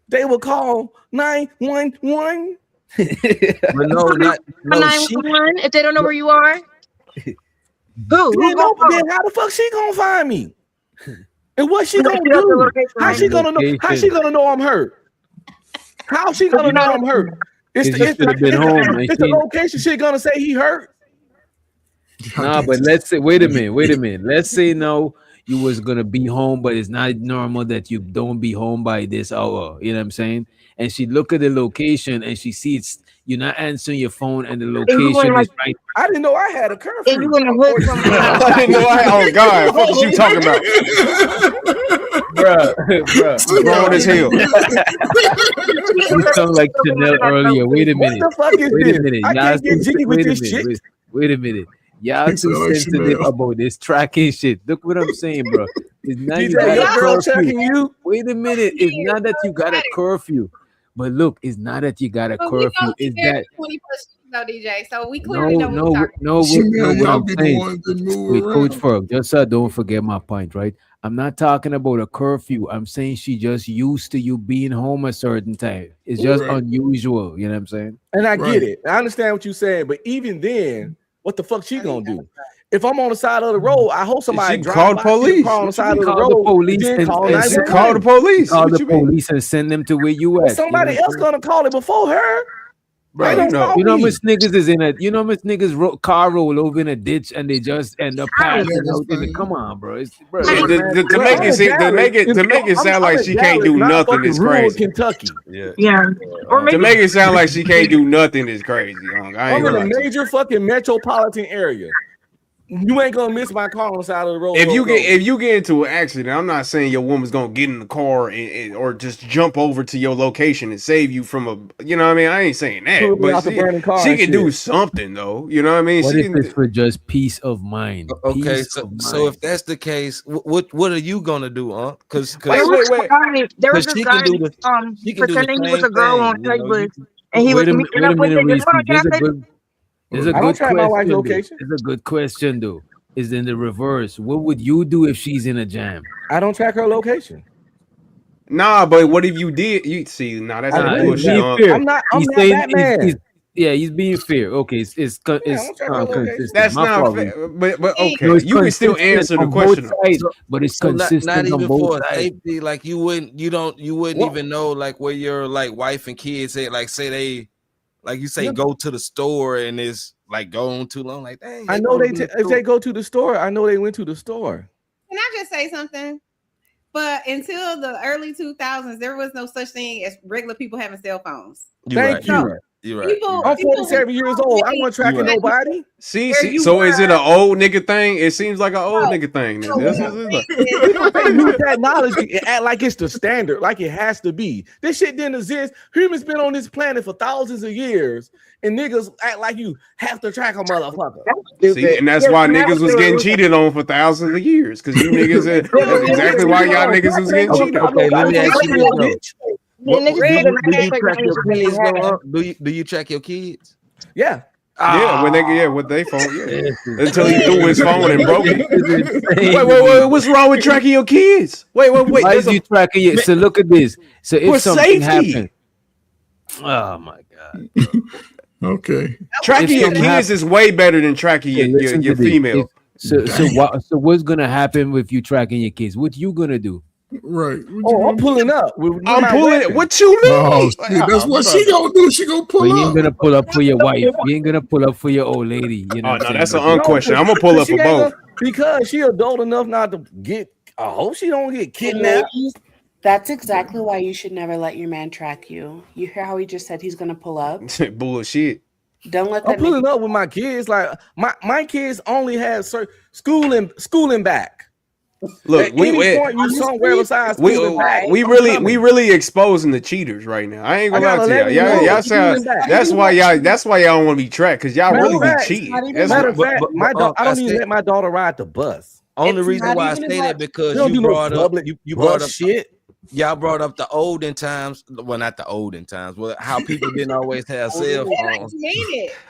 Speaker 14: they will call 911.
Speaker 13: But no, not no.
Speaker 11: 911 if they don't know where you are. Who?
Speaker 14: Then how the fuck she gonna find me? And what she gonna do? How she gonna know? How she gonna know I'm hurt? How she gonna know I'm hurt? It's the location she gonna say he hurt.
Speaker 4: Nah, but let's say, wait a minute. Let's say no, you was gonna be home, but it's not normal that you don't be home by this hour. You know what I'm saying? And she look at the location and she sees you're not answering your phone and the location is right.
Speaker 14: I didn't know I had a curfew.
Speaker 11: And you in the hood somewhere.
Speaker 7: I didn't know oh God, what was you talking about?
Speaker 4: Bruh.
Speaker 7: Grown as hell.
Speaker 4: You sound like Chanel earlier. Wait a minute.
Speaker 14: What the fuck is
Speaker 4: Wait
Speaker 14: this?
Speaker 4: a minute.
Speaker 14: I can't get jiggy with this shit.
Speaker 4: Wait a minute. Y'all too sensitive about this tracking shit. Look what I'm saying, bro. It's not you got
Speaker 14: your
Speaker 4: a
Speaker 14: girl
Speaker 4: curfew.
Speaker 14: checking you.
Speaker 4: Wait a minute. It's not that you got a curfew. But look, it's not that you got a curfew. It's that
Speaker 1: 20 plus though, DJ. So we clearly know
Speaker 4: no,
Speaker 1: what
Speaker 4: no,
Speaker 1: we're
Speaker 4: what I'm
Speaker 5: be the
Speaker 4: saying.
Speaker 5: ones that move
Speaker 4: Wait,
Speaker 5: around.
Speaker 4: Coach Ferg, just so don't forget my point, right? I'm not talking about a curfew. I'm saying she just used to you being home a certain time. It's just unusual. You know what I'm saying?
Speaker 14: And I get it. I understand what you're saying, but even then, what the fuck she gonna do? If I'm on the side of the road, I hope somebody
Speaker 7: She
Speaker 14: drive
Speaker 7: called
Speaker 14: by,
Speaker 7: police.
Speaker 14: car on the side of the
Speaker 4: Call
Speaker 14: road.
Speaker 4: the police
Speaker 14: then
Speaker 4: and
Speaker 14: call
Speaker 4: she
Speaker 14: 911.
Speaker 7: Call the police.
Speaker 4: Call
Speaker 7: What
Speaker 4: the
Speaker 7: you mean?
Speaker 4: police and send them to where you at.
Speaker 14: Somebody else gonna call it before her.
Speaker 7: Bro,
Speaker 14: They don't call
Speaker 4: You know,
Speaker 14: me.
Speaker 4: Miss niggas is in a. You know, Miss niggas car roll over in a ditch and they just end up passing out. Come on, bro. Bro,
Speaker 7: To make it sound like she can't do nothing is crazy.
Speaker 14: Kentucky.
Speaker 11: Yeah. Or
Speaker 7: To make it sound like she can't do nothing is crazy. I ain't
Speaker 14: I'm in
Speaker 7: gonna
Speaker 14: a
Speaker 7: lie to you.
Speaker 14: major fucking metropolitan area. You ain't gonna miss my car on the side of the road.
Speaker 7: If you get into an accident, I'm not saying your woman's gonna get in the car or just jump over to your location and save you from a. You know what I mean? I ain't saying that,
Speaker 14: Pull me out
Speaker 7: but
Speaker 14: the burning car
Speaker 7: she
Speaker 14: and
Speaker 7: can do
Speaker 14: shit.
Speaker 7: something though. You know what I mean?
Speaker 4: What
Speaker 7: She
Speaker 4: if
Speaker 7: can.
Speaker 4: it's for just peace of mind?
Speaker 13: Okay,
Speaker 4: Peace
Speaker 13: so
Speaker 4: of
Speaker 13: so
Speaker 4: mind.
Speaker 13: if that's the case, what are you gonna do, Because
Speaker 11: There was this
Speaker 13: she
Speaker 11: guy
Speaker 13: can do the she can do the
Speaker 11: pretending he was
Speaker 13: same
Speaker 11: a girl
Speaker 13: thing.
Speaker 11: on
Speaker 13: You know,
Speaker 11: Craigslist, and he was
Speaker 4: Wait
Speaker 11: meeting
Speaker 4: a
Speaker 11: up with
Speaker 4: minute,
Speaker 11: the
Speaker 4: Reese.
Speaker 11: hold on, can I say
Speaker 4: There's a
Speaker 14: I don't
Speaker 4: good
Speaker 14: track my wife's
Speaker 4: question. Though.
Speaker 14: location.
Speaker 4: It's a good question, though. Is in the reverse. What would you do if she's in a jam?
Speaker 14: I don't track her location.
Speaker 7: Nah, but what if you did? You see, nah, that's
Speaker 14: I
Speaker 7: a
Speaker 14: agree.
Speaker 7: bullshit.
Speaker 14: Being fair. I'm not Batman.
Speaker 4: He's being fair. Okay, it's consistent.
Speaker 7: That's
Speaker 4: My
Speaker 7: not
Speaker 4: fault,
Speaker 7: fair.
Speaker 4: Reese.
Speaker 7: But okay,
Speaker 4: No, it's
Speaker 7: you can still
Speaker 4: consistent
Speaker 7: answer the
Speaker 4: on both
Speaker 7: question.
Speaker 4: sides, but it's
Speaker 13: So
Speaker 4: consistent
Speaker 13: not even
Speaker 4: on both
Speaker 13: for
Speaker 4: sides.
Speaker 13: safety, like you wouldn't even know like where your like wife and kids at, like say they like you say go to the store and it's like going too long. Like dang,
Speaker 14: I know if they go to the store, I know they went to the store.
Speaker 1: Can I just say something? But until the early 2000s, there was no such thing as regular people having cell phones.
Speaker 14: Thank you.
Speaker 13: You're right.
Speaker 14: I'm 47 years old. I wasn't tracking nobody.
Speaker 7: See, so is it an old nigga thing? It seems like an old nigga thing.
Speaker 14: They use that knowledge and act like it's the standard, like it has to be. This shit didn't exist. Humans been on this planet for thousands of years, and niggas act like you have to track a motherfucker.
Speaker 7: See, and that's why niggas was getting cheated on for thousands of years. Because you niggas, that's exactly why y'all niggas was getting cheated on.
Speaker 13: Okay, let me ask you this though.
Speaker 11: The niggas
Speaker 13: Do
Speaker 11: said
Speaker 13: you track your kids though? Do you track your kids?
Speaker 14: Yeah.
Speaker 7: Yeah, with their phone, yeah. Until he threw his phone and broke it. Wait, what's wrong with tracking your kids? Wait.
Speaker 4: Why is you tracking it? So look at this. So if
Speaker 7: For
Speaker 4: something
Speaker 7: safety.
Speaker 4: happened, oh my god.
Speaker 5: Okay.
Speaker 7: Tracking your kids is way better than tracking
Speaker 4: Listen
Speaker 7: your
Speaker 4: to this.
Speaker 7: female.
Speaker 4: So what's gonna happen with you tracking your kids? What you gonna do?
Speaker 5: Right.
Speaker 14: Oh, I'm pulling up.
Speaker 7: I'm pulling it. What you mean?
Speaker 5: Oh, shit, that's what she gonna do. She gonna pull
Speaker 4: But you ain't
Speaker 5: up.
Speaker 4: gonna pull up for your wife. You ain't gonna pull up for your old lady. You know
Speaker 7: Oh
Speaker 4: what
Speaker 7: no,
Speaker 4: I'm
Speaker 7: that's an
Speaker 4: saying?
Speaker 7: unquestioned. I'm gonna pull up
Speaker 14: She
Speaker 7: for
Speaker 14: ain't
Speaker 7: both.
Speaker 14: gonna- because she adult enough not to get. I hope she don't get kidnapped.
Speaker 9: That's exactly why you should never let your man track you. You hear how he just said he's gonna pull up?
Speaker 7: Bullshit.
Speaker 9: Don't let
Speaker 14: I'm
Speaker 9: that
Speaker 14: pulling up with my kids. Like my kids only have school and back.
Speaker 7: Look,
Speaker 14: At any point you somewhere besides school and back.
Speaker 7: we really exposing the cheaters right now. I ain't gonna
Speaker 14: I got
Speaker 7: lie to
Speaker 14: 11
Speaker 7: y'all.
Speaker 14: years
Speaker 7: Y'all
Speaker 14: old,
Speaker 7: sound,
Speaker 14: school and back.
Speaker 7: that's why y'all don't want to be tracked because y'all really be cheating. That's
Speaker 14: Matter of
Speaker 7: what-
Speaker 14: fact, I don't even let my daughter ride the bus.
Speaker 13: Only reason why I say that because you brought up you brought up
Speaker 14: shit.
Speaker 13: Y'all brought up the olden times. Well, not the olden times. Well, how people didn't always have cell phones.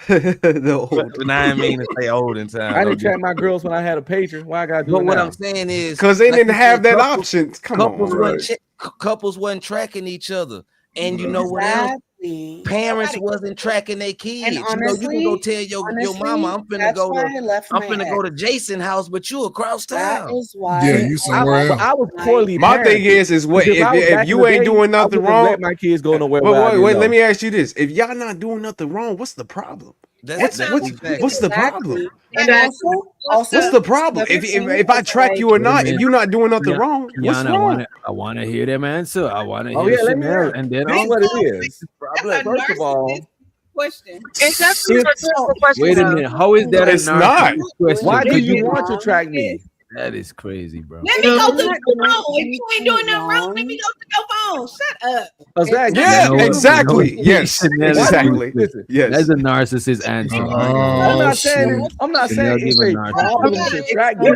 Speaker 13: But I didn't mean to say olden times.
Speaker 14: I didn't track my girls when I had a pager. Why I gotta do
Speaker 13: But
Speaker 14: it
Speaker 13: what
Speaker 14: now?
Speaker 13: I'm saying is
Speaker 7: because they
Speaker 13: like
Speaker 7: didn't
Speaker 13: you
Speaker 7: have
Speaker 13: said,
Speaker 7: that
Speaker 13: couples-
Speaker 7: option. Come
Speaker 13: couples
Speaker 7: on,
Speaker 13: wasn't couples wasn't tracking each other, and you know what else? Parents wasn't tracking their kids.
Speaker 9: And
Speaker 13: You know, you can go tell your mama, I'm finna
Speaker 9: that's
Speaker 13: go
Speaker 9: why I left
Speaker 13: I'm
Speaker 9: my
Speaker 13: finna go to
Speaker 9: ex.
Speaker 13: Jason house, but you across
Speaker 9: That
Speaker 13: town.
Speaker 9: is why
Speaker 5: Yeah, you somewhere else.
Speaker 14: I was poorly.
Speaker 7: My thing is what
Speaker 14: Because I was back
Speaker 7: if
Speaker 14: in
Speaker 7: you
Speaker 14: the
Speaker 7: ain't
Speaker 14: day,
Speaker 7: doing
Speaker 14: I
Speaker 7: nothing
Speaker 14: wouldn't
Speaker 7: wrong.
Speaker 14: let my kids go nowhere.
Speaker 7: But
Speaker 14: where I didn't
Speaker 7: wait,
Speaker 14: know.
Speaker 7: let me ask you this: if y'all not doing nothing wrong, what's the problem? What's the problem?
Speaker 9: And also,
Speaker 7: What's the problem? If I track you or not, if you're not doing nothing wrong, what's
Speaker 4: Yana,
Speaker 7: wrong?
Speaker 4: I wanna hear them answer. I wanna
Speaker 14: Oh
Speaker 4: hear
Speaker 14: yeah, let me
Speaker 4: Chanel,
Speaker 14: know.
Speaker 4: and then
Speaker 14: This is
Speaker 4: I'll
Speaker 14: what it is. First of all,
Speaker 1: Question.
Speaker 11: It's definitely a simple question.
Speaker 4: wait a minute. How is that
Speaker 7: It's
Speaker 4: a
Speaker 7: not.
Speaker 4: narcissist question?
Speaker 14: why do
Speaker 4: Could
Speaker 14: you want to track me?
Speaker 4: That is crazy, bro.
Speaker 1: Let me go to your phone. If you ain't doing nothing wrong, let me go to your phone. Shut up.
Speaker 14: Exactly.
Speaker 7: Yeah,
Speaker 4: You know what?
Speaker 7: exactly.
Speaker 4: You know what?
Speaker 7: Yes,
Speaker 4: Chanel is
Speaker 7: exactly.
Speaker 14: Listen,
Speaker 7: Yes.
Speaker 4: That's a narcissist answer.
Speaker 14: I'm not saying
Speaker 4: Chanel
Speaker 14: it's
Speaker 4: give a
Speaker 14: a
Speaker 4: narcissist.
Speaker 14: problem to attract you,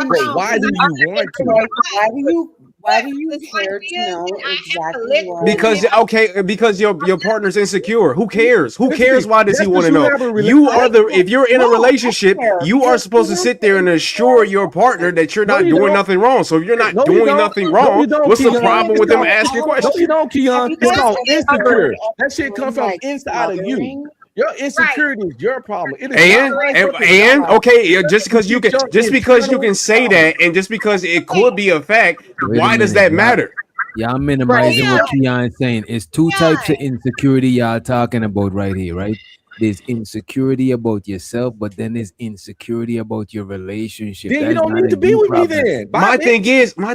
Speaker 14: but why do you want to?
Speaker 9: Why do you care to know exactly what?
Speaker 7: Because your partner's insecure. Who cares? Who
Speaker 14: Listen,
Speaker 7: cares? Why does he
Speaker 14: just
Speaker 7: want to
Speaker 14: 'cause you
Speaker 7: know?
Speaker 14: have a rela-
Speaker 7: You are the if you're in a
Speaker 9: No, I
Speaker 7: relationship,
Speaker 9: care.
Speaker 7: you are supposed to sit there and assure your partner that you're
Speaker 14: No,
Speaker 7: not
Speaker 14: you
Speaker 7: doing
Speaker 14: don't.
Speaker 7: nothing wrong. So if you're not
Speaker 14: No, you
Speaker 7: doing
Speaker 14: don't.
Speaker 7: nothing
Speaker 14: No,
Speaker 7: wrong,
Speaker 14: you don't,
Speaker 7: what's the
Speaker 14: Keon.
Speaker 7: problem with them
Speaker 14: No,
Speaker 7: asking
Speaker 14: no,
Speaker 7: questions?
Speaker 14: you don't, Keon. It's called insecure. That shit comes from
Speaker 9: Like
Speaker 14: inside of you.
Speaker 9: smothering.
Speaker 14: Your insecurity is your problem. It is
Speaker 7: And
Speaker 14: not
Speaker 7: and,
Speaker 14: fucking
Speaker 7: and
Speaker 14: God.
Speaker 7: okay, yeah, just because you
Speaker 14: It's
Speaker 7: can
Speaker 14: your
Speaker 7: just because you
Speaker 14: internal
Speaker 7: can say
Speaker 14: problem.
Speaker 7: that, and just because it could be a fact,
Speaker 4: Wait a
Speaker 7: why does
Speaker 4: minute,
Speaker 7: that matter?
Speaker 4: Y'all minimizing what Keon's saying. It's two types of insecurity y'all talking about right here, right? There's insecurity about yourself, but then there's insecurity about your relationship.
Speaker 14: Then you
Speaker 4: That's
Speaker 14: don't
Speaker 4: not
Speaker 14: need
Speaker 4: a
Speaker 14: to be
Speaker 4: you
Speaker 14: with me
Speaker 4: problem.
Speaker 14: then. Bye,
Speaker 7: My
Speaker 14: bitch.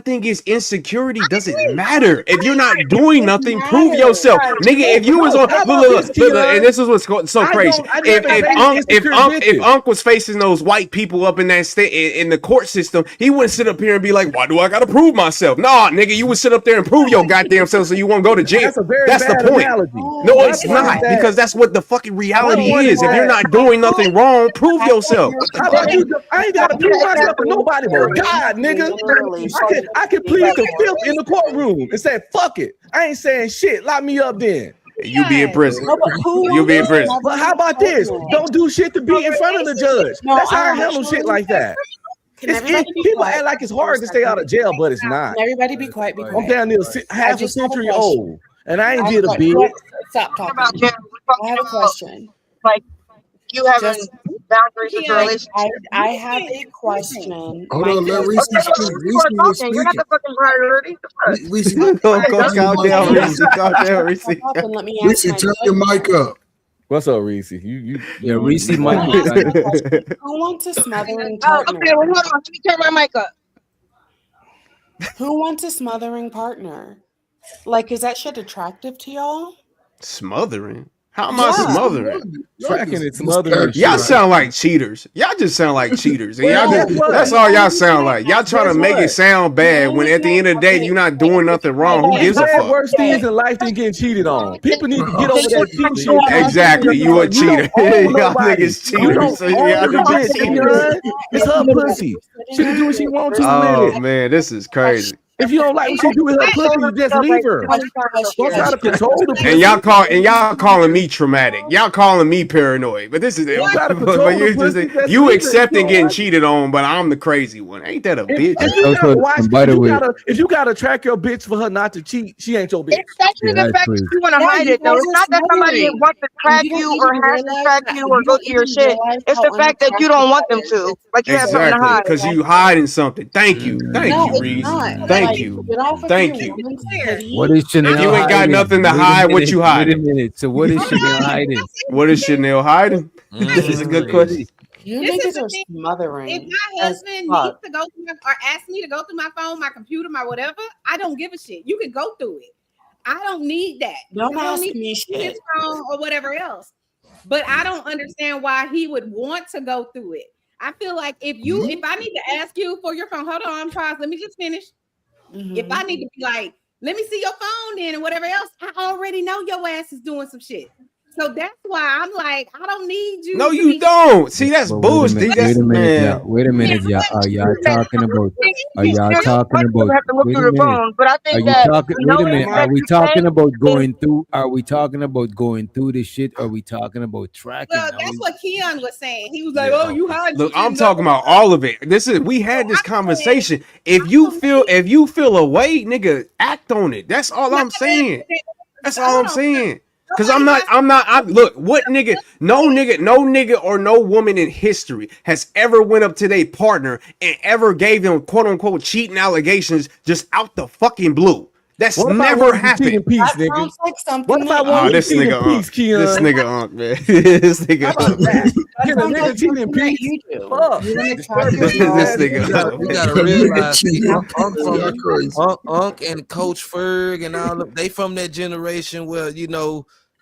Speaker 7: thing is, insecurity doesn't matter. If you're not doing nothing, prove yourself, nigga. If you was on,
Speaker 14: How about
Speaker 7: look,
Speaker 14: this,
Speaker 7: look,
Speaker 14: Keon?
Speaker 7: and this is what's so
Speaker 14: I
Speaker 7: crazy.
Speaker 14: never dated insecure
Speaker 7: If
Speaker 14: bitches.
Speaker 7: Unc was facing those white people up in that state in the court system, he wouldn't sit up here and be like, "Why do I gotta prove myself?" Nah, nigga, you would sit up there and prove your goddamn self so you won't go to jail.
Speaker 14: That's a very
Speaker 7: That's the
Speaker 14: bad
Speaker 7: point.
Speaker 14: analogy.
Speaker 7: No,
Speaker 14: My
Speaker 7: it's
Speaker 14: point is
Speaker 7: not,
Speaker 14: that-
Speaker 7: because that's what the fucking reality
Speaker 14: point
Speaker 7: is.
Speaker 14: is
Speaker 7: If you're
Speaker 14: that-
Speaker 7: not doing nothing wrong, prove yourself.
Speaker 14: How about you? I ain't gotta prove myself to nobody but God, nigga. I can plead the filth in the courtroom and say, fuck it. I ain't saying shit. Lock me up then.
Speaker 7: You be in prison.
Speaker 9: No, but who
Speaker 7: You be in prison.
Speaker 14: But how about this? Don't do shit to be in front of the judge.
Speaker 9: No,
Speaker 14: That's how I
Speaker 9: I
Speaker 14: handle
Speaker 9: actually-
Speaker 14: shit like that.
Speaker 9: Can
Speaker 14: It's,
Speaker 9: everybody be
Speaker 14: people
Speaker 9: quiet
Speaker 14: act like it's
Speaker 9: for a
Speaker 14: hard to stay out of jail, but it's not.
Speaker 9: Can everybody be quiet? Be
Speaker 14: I'm
Speaker 9: quiet.
Speaker 14: down there half a
Speaker 9: just have a
Speaker 14: century
Speaker 9: question.
Speaker 14: old, and I ain't
Speaker 9: I
Speaker 14: did a
Speaker 9: have
Speaker 14: bit.
Speaker 9: Stop talking.
Speaker 11: About jail. We're
Speaker 9: I
Speaker 11: talking
Speaker 9: have a
Speaker 11: about
Speaker 9: question.
Speaker 11: like you having
Speaker 9: Just
Speaker 11: boundaries with your
Speaker 9: like
Speaker 11: relationship.
Speaker 9: I have a question.
Speaker 5: Hold
Speaker 9: My
Speaker 5: on, let
Speaker 9: question
Speaker 5: Reese
Speaker 11: Okay, well,
Speaker 5: speak.
Speaker 11: you
Speaker 5: Reese
Speaker 11: are
Speaker 5: was
Speaker 11: talking. You're not
Speaker 5: speaking.
Speaker 11: the fucking priority.
Speaker 5: Reese,
Speaker 7: Calm down, Reese. Calm down, Reese.
Speaker 9: Stop and let me
Speaker 5: Reese,
Speaker 9: ask my
Speaker 5: turn your mic up.
Speaker 14: What's up, Reese? You
Speaker 4: Yeah, Reese
Speaker 9: I
Speaker 4: might
Speaker 9: wanna
Speaker 4: be
Speaker 9: ask
Speaker 4: right.
Speaker 9: my question. Who wants a smothering
Speaker 11: Oh,
Speaker 9: partner?
Speaker 11: okay, well, hold on. Let me turn my mic up.
Speaker 9: Who wants a smothering partner? Like, is that shit attractive to y'all?
Speaker 7: Smothering? How am I
Speaker 9: Yeah.
Speaker 7: smothering?
Speaker 14: tracking and smothering.
Speaker 7: Y'all
Speaker 14: shit.
Speaker 7: sound like cheaters. Y'all just sound like cheaters. And y'all
Speaker 14: Well,
Speaker 7: just,
Speaker 14: what?
Speaker 7: that's all y'all sound like. Y'all trying to
Speaker 14: Guess
Speaker 7: make
Speaker 14: what?
Speaker 7: it sound bad when at the end of the day you're not doing nothing wrong. Who gives a
Speaker 14: There's
Speaker 7: fuck?
Speaker 14: worse things in life than getting cheated on. People need to get over that cheating shit.
Speaker 7: Exactly, you a cheater.
Speaker 14: You don't own
Speaker 7: Y'all
Speaker 14: nobody.
Speaker 7: niggas
Speaker 14: You
Speaker 7: cheaters.
Speaker 14: don't
Speaker 7: So y'all
Speaker 14: own the
Speaker 7: niggas
Speaker 14: bitch,
Speaker 7: cheaters.
Speaker 14: Keon. It's her pussy. She can do what she wants to with
Speaker 7: Oh
Speaker 14: it.
Speaker 7: man, this is crazy.
Speaker 14: If you don't like what she do with her pussy, you just leave her. Don't try to control the pussy.
Speaker 7: And y'all calling me traumatic. Y'all calling me paranoid. But this is
Speaker 14: You gotta
Speaker 7: but
Speaker 14: control
Speaker 7: you
Speaker 14: the pussy,
Speaker 7: just
Speaker 14: that's
Speaker 7: you
Speaker 14: legal.
Speaker 7: accepting
Speaker 14: You
Speaker 7: getting
Speaker 14: know,
Speaker 7: cheated on, but I'm the crazy one. Ain't that a bitch?
Speaker 14: If you gotta watch,
Speaker 4: and by the way,
Speaker 14: if you gotta track your bitch for her not to cheat, she ain't your bitch.
Speaker 11: It's actually
Speaker 4: yeah,
Speaker 11: the
Speaker 4: that's
Speaker 11: fact
Speaker 4: crazy.
Speaker 11: that you want to
Speaker 9: Yeah,
Speaker 11: hide
Speaker 9: you
Speaker 11: it, though.
Speaker 9: guys
Speaker 11: It's
Speaker 9: are
Speaker 11: not that somebody
Speaker 9: smothering.
Speaker 11: wants to track
Speaker 9: You don't
Speaker 11: you
Speaker 9: even
Speaker 11: or has to
Speaker 9: realize
Speaker 11: track
Speaker 9: that
Speaker 11: you or
Speaker 9: you
Speaker 11: go
Speaker 9: don't
Speaker 11: to your
Speaker 9: even
Speaker 11: shit.
Speaker 9: realize
Speaker 11: It's
Speaker 9: how
Speaker 11: the fact that you
Speaker 9: unattractive
Speaker 11: don't want
Speaker 9: that
Speaker 11: them
Speaker 9: is.
Speaker 11: to. Like you have something to
Speaker 7: Exactly,
Speaker 11: hide.
Speaker 7: because you hiding something. Thank you,
Speaker 9: No,
Speaker 7: thank you,
Speaker 9: it's
Speaker 7: Reese.
Speaker 9: not.
Speaker 7: Thank
Speaker 9: Like,
Speaker 7: you,
Speaker 9: get off of
Speaker 7: thank
Speaker 9: your
Speaker 7: you.
Speaker 9: woman's pity.
Speaker 4: What is Chanel
Speaker 7: If you ain't got
Speaker 4: hiding?
Speaker 7: nothing to
Speaker 4: Wait a
Speaker 7: hide, what
Speaker 4: minute,
Speaker 7: you
Speaker 4: wait a
Speaker 7: hiding?
Speaker 4: minute. So what is Chanel hiding?
Speaker 7: What is Chanel hiding? This is a good question.
Speaker 9: You
Speaker 1: This is
Speaker 9: niggas
Speaker 1: the
Speaker 9: are
Speaker 1: thing. If
Speaker 9: smothering
Speaker 1: my
Speaker 9: as
Speaker 1: husband needs
Speaker 9: fuck.
Speaker 1: to go through my, or ask me to go through my phone, my computer, my whatever, I don't give a shit. You can go through it. I don't need that.
Speaker 9: Don't
Speaker 1: I don't
Speaker 9: ask
Speaker 1: need
Speaker 9: me
Speaker 1: to see his
Speaker 9: shit.
Speaker 1: phone or whatever else. But I don't understand why he would want to go through it. I feel like if I need to ask you for your phone, hold on, pause. Let me just finish. If I need to be like, let me see your phone then and whatever else, I already know your ass is doing some shit. So that's why I'm like, I don't need you.
Speaker 7: No,
Speaker 1: to
Speaker 7: you
Speaker 1: be-
Speaker 7: don't. See, that's
Speaker 4: But
Speaker 7: bullshit. That's man.
Speaker 4: Wait a minute, y'all. Are y'all talking about? Are y'all
Speaker 11: There's no
Speaker 4: talking
Speaker 11: question
Speaker 4: about?
Speaker 11: we have to look
Speaker 4: Wait
Speaker 11: through
Speaker 4: a
Speaker 11: the
Speaker 4: minute.
Speaker 11: phone, but I
Speaker 4: Are
Speaker 11: think
Speaker 4: you
Speaker 11: that
Speaker 4: talking? Wait a
Speaker 11: knowing
Speaker 4: minute. Are
Speaker 11: that
Speaker 4: we
Speaker 11: you
Speaker 4: talking
Speaker 11: can
Speaker 4: about going through? Are we talking about going through the shit? Are we talking about tracking?
Speaker 1: Well,
Speaker 4: Are
Speaker 1: that's
Speaker 4: we-
Speaker 1: what Keon was saying. He was like,
Speaker 7: Yeah.
Speaker 1: "Oh, you hiding."
Speaker 7: Look,
Speaker 1: some shit
Speaker 7: I'm
Speaker 1: in
Speaker 7: talking
Speaker 1: the-"
Speaker 7: about all of it. We had this conversation. If you feel a way, nigga, act on it. That's all I'm saying. That's all I'm saying. Cause I'm not, look, what nigga, no nigga or no woman in history has ever went up to their partner and ever gave them quote unquote cheating allegations just out the fucking blue. That's
Speaker 14: What if I
Speaker 7: never
Speaker 14: wanted to cheat
Speaker 7: happened.
Speaker 14: in peace,
Speaker 9: That
Speaker 14: nigga?
Speaker 9: sounds like something
Speaker 14: What if I
Speaker 9: that
Speaker 14: wanted
Speaker 7: Oh,
Speaker 14: to
Speaker 7: this
Speaker 14: cheat in
Speaker 7: nigga
Speaker 14: peace,
Speaker 7: Unc.
Speaker 14: Keon?
Speaker 7: This nigga Unc, man. This
Speaker 14: How
Speaker 7: nigga
Speaker 14: about
Speaker 7: Unc.
Speaker 14: that?
Speaker 9: that
Speaker 14: Can a
Speaker 9: sounds
Speaker 14: nigga
Speaker 9: like
Speaker 14: cheat in
Speaker 9: something that
Speaker 14: peace?
Speaker 9: you do.
Speaker 14: Fuck.
Speaker 9: You're an
Speaker 14: Disturb
Speaker 9: attractive
Speaker 14: your
Speaker 9: girl.
Speaker 7: This
Speaker 14: ass.
Speaker 7: nigga
Speaker 13: You
Speaker 7: Unc.
Speaker 13: gotta realize
Speaker 5: Y'all crazy.
Speaker 13: Unc and Coach Ferg and all of they from that generation where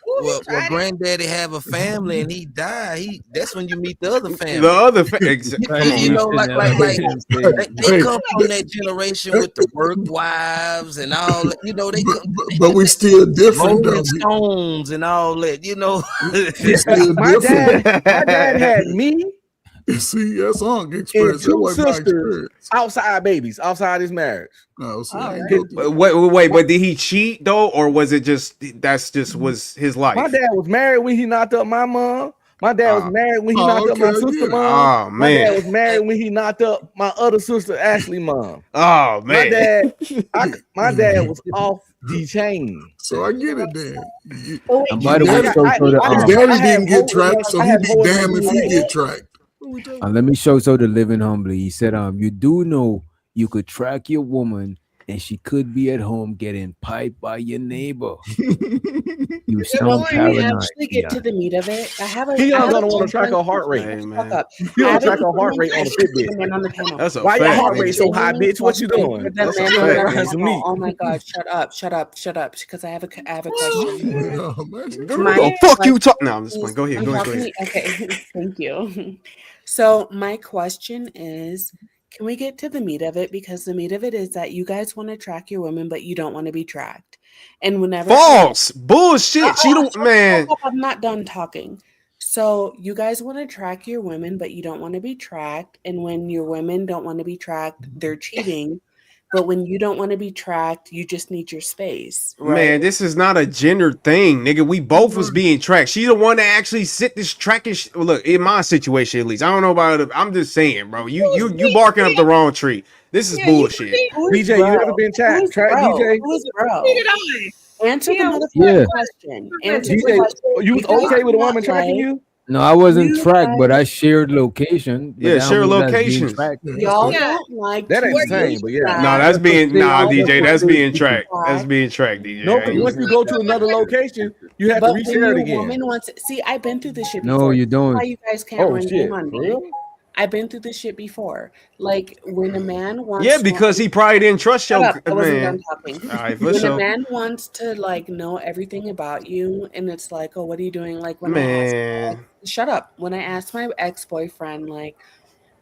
Speaker 13: well, granddaddy have a family and he died. That's when you meet the other family.
Speaker 7: The other
Speaker 13: you know, like they come from that generation with the work wives and all that. You know,
Speaker 5: but we still different.
Speaker 13: Rolling Stones and all that. You know,
Speaker 14: my dad had me.
Speaker 5: See, that's on Express.
Speaker 14: Two sisters outside babies, outside his marriage.
Speaker 5: No,
Speaker 7: wait, but did he cheat though, or was it just was his life?
Speaker 14: My dad was married when he knocked up my mom. My dad was married when he knocked up my sister mom.
Speaker 7: Oh man,
Speaker 14: my dad was married when he knocked up my other sister Ashley mom.
Speaker 7: Oh man,
Speaker 14: my dad was off the chain.
Speaker 5: So I get it then.
Speaker 4: And by the way,
Speaker 5: Daddy didn't get tracked, so he'd be damned if he get tracked.
Speaker 4: Let me show the living humbly. He said, you do know you could track your woman and she could be at home getting piped by your neighbor. You sound
Speaker 9: Can we
Speaker 4: paranoid.
Speaker 9: actually get to the meat of it? I have a.
Speaker 14: He
Speaker 9: I have
Speaker 14: don't
Speaker 9: a
Speaker 14: want to track her heart rate.
Speaker 9: Hey, man.
Speaker 14: You don't track her heart rate on the Fitbit.
Speaker 9: On the panel.
Speaker 14: That's a Why fact, your heart rate so high, bitch? What you doing?
Speaker 9: That's
Speaker 14: a fact.
Speaker 9: Oh my God! Shut up! Because I have a question.
Speaker 7: Fuck you, talk. No, I'm just playing. Go ahead.
Speaker 9: Okay, thank you. So my question is, can we get to the meat of it? Because the meat of it is that you guys want to track your women, but you don't want to be tracked. And whenever
Speaker 7: false bullshit, she don't, man.
Speaker 9: I'm not done talking. So you guys want to track your women, but you don't want to be tracked. And when your women don't want to be tracked, they're cheating. But when you don't want to be tracked, you just need your space. Right?
Speaker 7: Man, this is not a gender thing, nigga. We both was being tracked. She the one that actually sit this tracking. Look, in my situation at least, I don't know about it. I'm just saying, bro. You barking up the wrong tree. This is bullshit.
Speaker 14: DJ, you ever been tracked, DJ?
Speaker 9: Who's bro? Answer the motherfucking question. Answer the question.
Speaker 14: You was okay with a woman tracking you?
Speaker 4: No, I wasn't tracked, but I shared location.
Speaker 7: Yeah, share location.
Speaker 9: Y'all don't like
Speaker 14: that ain't the same, but yeah.
Speaker 7: No, that's being DJ. That's being tracked. That's being tracked, DJ.
Speaker 14: No, because once you go to another location, you have to reshare it again.
Speaker 9: Woman wants it. See, I've been through this shit
Speaker 4: before.
Speaker 9: No,
Speaker 4: you don't.
Speaker 9: Why you guys can't run game on me? I've been through this shit before. Like when a man wants,
Speaker 7: because he probably didn't trust your man.
Speaker 9: I wasn't done talking.
Speaker 7: All right,
Speaker 9: when a man wants to like know everything about you, and it's like, oh, what are you doing? Like when I shut up. When I asked my ex-boyfriend, like,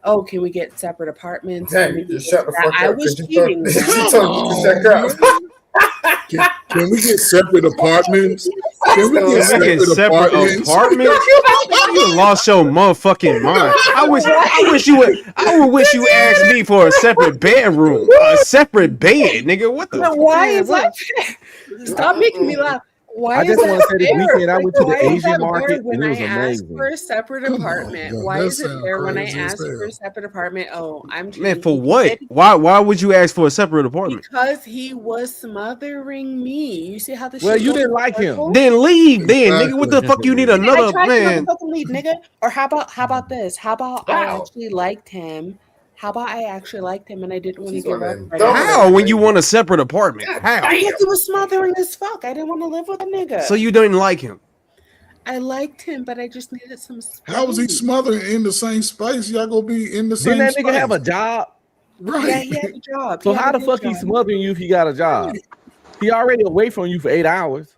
Speaker 9: oh, can we get separate apartments?
Speaker 3: Hey, you shut the fuck up.
Speaker 9: I was cheating.
Speaker 5: Can we get separate apartments? Can we
Speaker 7: get separate apartments? You lost your motherfucking mind. I wish you asked me for a separate bedroom, a separate bed, nigga. What the?
Speaker 9: Why is that? Stop making me laugh. Why
Speaker 14: I just want to say this weekend I
Speaker 9: like,
Speaker 14: went to the
Speaker 9: why is
Speaker 14: Asian
Speaker 9: that
Speaker 14: market
Speaker 9: when
Speaker 14: and it was
Speaker 9: I ask
Speaker 14: amazing.
Speaker 9: for a separate apartment?
Speaker 5: God,
Speaker 9: why
Speaker 5: that
Speaker 9: is it
Speaker 5: sound
Speaker 9: there when I
Speaker 5: crazy
Speaker 9: ask
Speaker 5: as hell.
Speaker 9: for a separate apartment? Oh, I'm
Speaker 7: Man, for what? Why would you ask for a separate apartment?
Speaker 9: Because he was smothering me. You see how this?
Speaker 14: Well,
Speaker 9: shit
Speaker 14: you
Speaker 9: goes
Speaker 14: didn't like him.
Speaker 9: circle?
Speaker 7: Then leave, then nigga. What the fuck? You need another
Speaker 9: I tried
Speaker 7: man.
Speaker 9: to fucking leave, nigga. Or how about this? How about I actually liked him? How about I actually liked him and I didn't want to give up?
Speaker 7: How? When you want a separate apartment? How?
Speaker 9: Because he was smothering as fuck. I didn't want to live with a nigga.
Speaker 7: So you didn't like him?
Speaker 9: I liked him, but I just needed some space.
Speaker 5: How was he smothering in the same space? Y'all gonna be in the same
Speaker 14: Didn't that
Speaker 5: space?
Speaker 14: nigga have a job?
Speaker 5: Right.
Speaker 9: Yeah, he had a job.
Speaker 14: So
Speaker 9: He
Speaker 14: how
Speaker 9: had a
Speaker 14: the
Speaker 9: good
Speaker 14: fuck he
Speaker 9: job.
Speaker 14: smothering you if he got a job? He already away from you for 8 hours.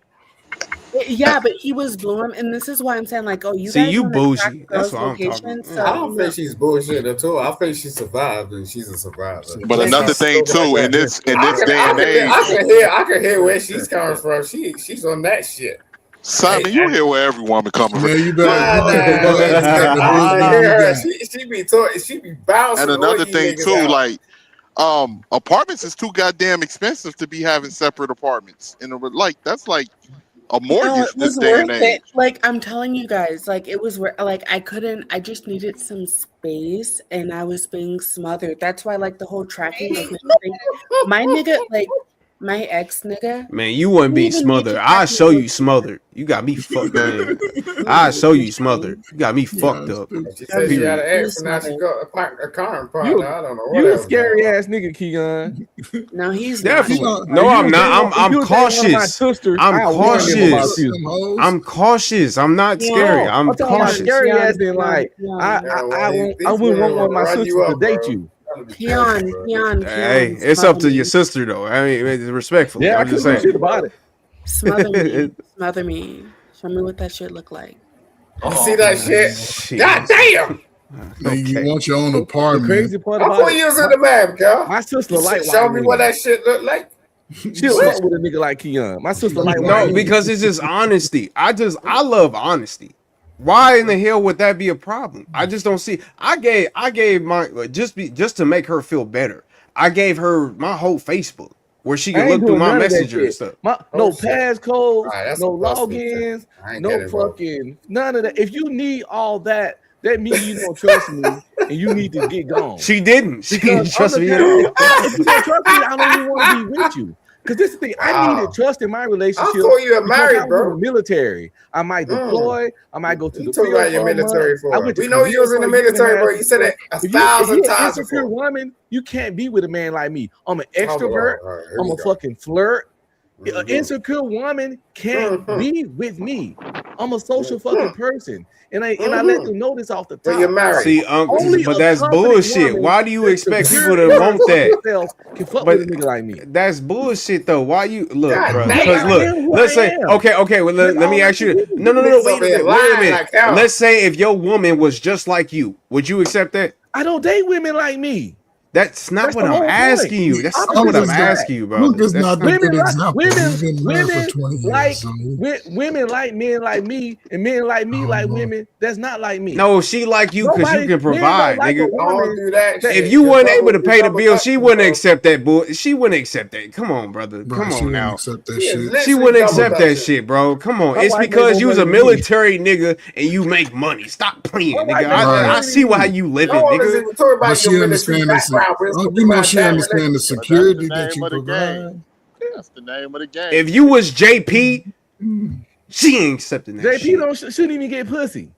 Speaker 9: Yeah, but he was blowing, and this is why I'm saying, like, oh, you
Speaker 7: See,
Speaker 9: guys
Speaker 7: you
Speaker 9: wanna track
Speaker 7: bougie. That's
Speaker 9: girls'
Speaker 7: what I'm talking
Speaker 9: locations,
Speaker 7: about.
Speaker 3: I don't think she's bullshit at all. I think she survived and she's a survivor.
Speaker 15: But another thing too, in this day and age,
Speaker 3: I can hear where she's coming from. She's on that shit.
Speaker 15: Simon, you hear where every woman coming from.
Speaker 5: Yeah, you better.
Speaker 3: She be talking. She be bouncing.
Speaker 15: And another
Speaker 3: all you
Speaker 15: thing
Speaker 3: niggas
Speaker 15: too,
Speaker 3: out.
Speaker 15: like apartments is too goddamn expensive to be having separate apartments. And that's like a mortgage
Speaker 9: it was
Speaker 15: this day and
Speaker 9: worth
Speaker 15: age.
Speaker 9: it. Like, I'm telling you guys, like, it was like I just needed some space, and I was being smothered. That's why, like, the whole tracking of my nigga, like, my ex nigga.
Speaker 7: Man, you wouldn't be smothered. I'll show you smothered. You got me fucked up. I'll show you smothered. You got me fucked up.
Speaker 3: She said she had an ex, and now she got a current partner. I don't know.
Speaker 14: You a
Speaker 3: Whatever.
Speaker 14: scary ass nigga, Keon.
Speaker 9: No, he's
Speaker 7: Definitely.
Speaker 9: not.
Speaker 7: No, I'm not. I'm cautious.
Speaker 14: Sisters,
Speaker 7: I'm
Speaker 14: I warned them about
Speaker 7: cautious.
Speaker 14: you.
Speaker 7: I'm cautious. I'm not scary. I'm
Speaker 14: I'm talking about
Speaker 7: cautious.
Speaker 14: scary ass being like, I wouldn't want one of my sisters to date you.
Speaker 9: Keon.
Speaker 7: Hey, it's up to your sister though. I mean, it's respectful.
Speaker 14: Yeah,
Speaker 7: I'm
Speaker 14: I
Speaker 7: just
Speaker 14: couldn't do
Speaker 7: saying.
Speaker 14: shit about it.
Speaker 9: Smother me. Show me what that shit look like.
Speaker 3: You see that shit? God damn!
Speaker 5: Man, you want your own apartment.
Speaker 14: The crazy part
Speaker 3: I'm
Speaker 14: about
Speaker 3: putting you in the map, girl.
Speaker 14: my sister like
Speaker 3: Show
Speaker 14: white
Speaker 3: me what
Speaker 14: women.
Speaker 3: that shit look like.
Speaker 14: She'll fuck with a nigga like Keon. My sister like white
Speaker 7: No,
Speaker 14: women.
Speaker 7: because it's just honesty. I love honesty. Why in the hell would that be a problem? I just don't see. I gave my just to make her feel better. I gave her my whole Facebook where she
Speaker 14: I
Speaker 7: can
Speaker 14: ain't
Speaker 7: look through
Speaker 14: doing
Speaker 7: my
Speaker 14: none of that
Speaker 7: messenger and
Speaker 14: shit.
Speaker 7: stuff.
Speaker 14: No
Speaker 3: shit.
Speaker 14: passcodes,
Speaker 3: Alright, that's
Speaker 14: no
Speaker 3: some busted
Speaker 14: logins,
Speaker 3: I ain't
Speaker 14: no
Speaker 3: get it, bro.
Speaker 14: fucking none of that. If you need all that, that means you don't trust me and you need to get gone.
Speaker 7: She didn't. She didn't
Speaker 14: Because
Speaker 7: trust
Speaker 14: other
Speaker 7: me
Speaker 14: than-
Speaker 7: at all.
Speaker 14: if you don't trust me, I don't even want to be with you. Because this is the thing, I needed trust in my relationship.
Speaker 3: I thought you were
Speaker 14: because
Speaker 3: married,
Speaker 14: I was
Speaker 3: bro.
Speaker 14: in the military. I might deploy. I might go to
Speaker 3: You
Speaker 14: the
Speaker 3: talk
Speaker 14: field
Speaker 3: about your
Speaker 14: for a month.
Speaker 3: military for
Speaker 14: I
Speaker 3: it.
Speaker 14: went to
Speaker 3: We know you was in the
Speaker 14: Korea for a
Speaker 3: military,
Speaker 14: year
Speaker 3: bro.
Speaker 14: and a
Speaker 3: You said it
Speaker 14: half.
Speaker 3: a
Speaker 14: If you're
Speaker 3: thousand
Speaker 14: an
Speaker 3: times
Speaker 14: insecure
Speaker 3: before.
Speaker 14: woman, you can't be with a man like me. I'm an
Speaker 3: Oh,
Speaker 14: extrovert.
Speaker 3: Lord. Here
Speaker 14: I'm
Speaker 3: we
Speaker 14: a
Speaker 3: go.
Speaker 14: fucking flirt. An
Speaker 3: Mhm.
Speaker 14: insecure woman can't
Speaker 3: Mhm.
Speaker 14: be with me. I'm a social
Speaker 3: Mhm.
Speaker 14: fucking person, and I let them know this off the
Speaker 3: But you're
Speaker 14: top.
Speaker 3: married.
Speaker 7: See,
Speaker 14: Only
Speaker 7: but
Speaker 14: a
Speaker 7: that's
Speaker 14: confident
Speaker 7: bullshit.
Speaker 14: woman
Speaker 7: Why do you
Speaker 14: that's
Speaker 7: expect
Speaker 14: secure
Speaker 7: people to
Speaker 14: in
Speaker 7: want that?
Speaker 14: herself can fuck
Speaker 7: But
Speaker 14: with a nigga like me.
Speaker 7: that's bullshit though. Why you look,
Speaker 3: God
Speaker 7: bro?
Speaker 3: damn.
Speaker 7: Because
Speaker 14: I
Speaker 7: look,
Speaker 14: am who
Speaker 7: let's
Speaker 14: I
Speaker 7: say
Speaker 14: am.
Speaker 7: okay. Well,
Speaker 14: That's
Speaker 7: let me
Speaker 14: all I
Speaker 7: ask
Speaker 14: can
Speaker 7: you.
Speaker 14: do.
Speaker 7: No.
Speaker 3: Niggas
Speaker 7: Wait
Speaker 3: over
Speaker 7: a
Speaker 3: here
Speaker 7: minute.
Speaker 3: lying like hell.
Speaker 7: Let's say if your woman was just like you, would you accept that?
Speaker 14: I don't date women like me.
Speaker 7: That's not
Speaker 14: That's
Speaker 7: what
Speaker 14: the
Speaker 7: I'm
Speaker 14: whole
Speaker 7: asking
Speaker 14: point.
Speaker 7: you. That's
Speaker 14: I'm
Speaker 7: not what I'm
Speaker 14: just that.
Speaker 7: asking you, bro.
Speaker 5: Luke is
Speaker 7: That's
Speaker 5: not the
Speaker 7: not.
Speaker 5: good example. He's been married for 20
Speaker 14: like
Speaker 5: years. So
Speaker 14: women like men like me, and men like me like women. That's not like me.
Speaker 7: No, she like you because you
Speaker 14: Nobody,
Speaker 7: can
Speaker 14: men don't
Speaker 7: provide,
Speaker 14: like a
Speaker 7: nigga.
Speaker 3: Don't
Speaker 14: woman.
Speaker 3: do that
Speaker 14: that-
Speaker 3: shit.
Speaker 7: If you
Speaker 3: Your
Speaker 7: weren't
Speaker 3: brother
Speaker 7: able to
Speaker 3: was
Speaker 7: pay the
Speaker 3: double
Speaker 7: bill, she
Speaker 3: dutching,
Speaker 7: wouldn't
Speaker 3: bro.
Speaker 7: accept that bull. She wouldn't accept that. Come on, brother.
Speaker 5: bro,
Speaker 7: Come
Speaker 5: she
Speaker 7: on
Speaker 5: won't
Speaker 7: now.
Speaker 5: accept that
Speaker 3: She is
Speaker 5: shit.
Speaker 7: She
Speaker 3: literally
Speaker 7: wouldn't
Speaker 3: double
Speaker 7: accept that
Speaker 3: dutching.
Speaker 7: shit, bro. Come on.
Speaker 14: My
Speaker 7: It's
Speaker 14: wife ain't
Speaker 7: because
Speaker 14: gonna
Speaker 7: you was a
Speaker 14: marry me.
Speaker 7: military nigga and you make money. Stop playing,
Speaker 14: My
Speaker 7: nigga.
Speaker 14: wife ain't
Speaker 7: I,
Speaker 14: gonna
Speaker 7: I
Speaker 14: marry
Speaker 7: see
Speaker 14: me.
Speaker 7: how you living,
Speaker 3: No one is
Speaker 7: nigga.
Speaker 3: even talking
Speaker 5: But
Speaker 3: about
Speaker 5: she
Speaker 3: your military
Speaker 5: understand this.
Speaker 3: background. We're talking
Speaker 5: You know
Speaker 3: about
Speaker 5: she
Speaker 3: that
Speaker 5: understand the
Speaker 3: relationship.
Speaker 5: security
Speaker 15: But that's
Speaker 5: that
Speaker 15: the
Speaker 5: you
Speaker 15: name of the game.
Speaker 5: provide.
Speaker 15: That's the name of the game.
Speaker 7: If you was JP, she ain't accepting that
Speaker 14: JP
Speaker 7: shit.
Speaker 14: shouldn't even get pussy.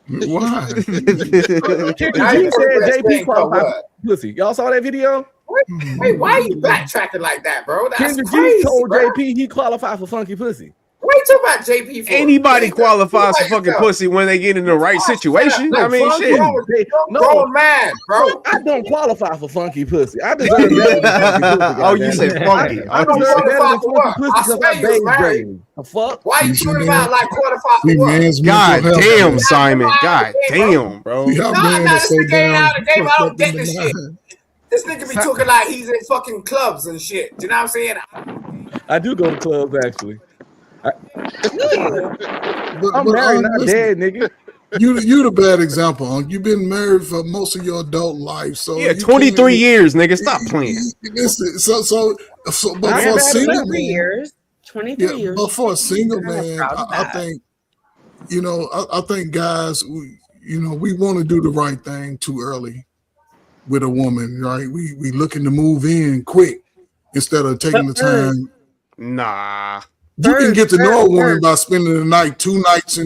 Speaker 5: Why?
Speaker 14: Kendrick
Speaker 3: Now
Speaker 14: G
Speaker 3: you
Speaker 14: said
Speaker 3: want to
Speaker 14: JP
Speaker 3: explain for
Speaker 14: qualified
Speaker 3: what?
Speaker 14: for pussy. Y'all saw that video?
Speaker 3: Wait, why are you backtracking like that, bro? That's
Speaker 14: Kendrick G
Speaker 3: crazy,
Speaker 14: told
Speaker 3: bro.
Speaker 14: JP he qualified for funky pussy.
Speaker 3: Why you talking about JP for?
Speaker 7: Anybody
Speaker 3: Think
Speaker 7: qualifies for
Speaker 3: about
Speaker 7: fucking
Speaker 3: yourself.
Speaker 7: pussy when they get in the right situation.
Speaker 14: No,
Speaker 7: I mean,
Speaker 14: funky.
Speaker 7: shit.
Speaker 3: You're a grown man, bro.
Speaker 14: I don't qualify for funky pussy. I deserve better than funky pussy.
Speaker 7: Oh, you
Speaker 14: goddammit.
Speaker 7: said funky.
Speaker 14: I
Speaker 3: don't
Speaker 14: deserve better
Speaker 3: qualify
Speaker 14: than
Speaker 3: for
Speaker 14: funky
Speaker 3: what?
Speaker 14: pussy
Speaker 3: I
Speaker 14: because
Speaker 3: swear
Speaker 14: I
Speaker 3: you was
Speaker 14: bathed
Speaker 3: married.
Speaker 14: daily. The fuck?
Speaker 3: Why you
Speaker 5: See,
Speaker 3: talking
Speaker 5: man.
Speaker 3: about like qualify
Speaker 5: See,
Speaker 3: for what?
Speaker 5: man's
Speaker 7: God
Speaker 5: mental health.
Speaker 7: damn, Simon. God damn, bro.
Speaker 5: See how
Speaker 3: No,
Speaker 5: man
Speaker 3: no,
Speaker 5: is
Speaker 3: this
Speaker 5: so
Speaker 3: nigga ain't
Speaker 5: damn
Speaker 3: out of the game. I
Speaker 5: fucked
Speaker 3: don't
Speaker 5: up
Speaker 3: get
Speaker 5: in the
Speaker 3: this shit.
Speaker 5: mind.
Speaker 3: This nigga be talking like he's in fucking clubs and shit. Do you know what I'm saying?
Speaker 14: I do go to clubs actually.
Speaker 5: But,
Speaker 14: I'm
Speaker 5: but
Speaker 14: married, not
Speaker 5: listen,
Speaker 14: dead, nigga.
Speaker 5: you the bad example, Unc. You've been married for most of your adult life, so
Speaker 7: Yeah,
Speaker 5: you
Speaker 7: 23
Speaker 5: can't-
Speaker 7: years, nigga. Stop playing.
Speaker 5: Listen, but
Speaker 14: I
Speaker 5: for
Speaker 14: am
Speaker 5: a
Speaker 14: mad
Speaker 5: single
Speaker 14: about
Speaker 9: 23
Speaker 5: man,
Speaker 9: years. 23
Speaker 5: yeah,
Speaker 9: years.
Speaker 5: but for a single
Speaker 9: I'm
Speaker 5: man,
Speaker 9: proud of
Speaker 5: I
Speaker 9: that.
Speaker 5: think, I think guys, we want to do the right thing too early with a woman, right? We looking to move in quick instead of taking the time.
Speaker 7: Nah.
Speaker 5: You can get to know a woman by spending the night, two nights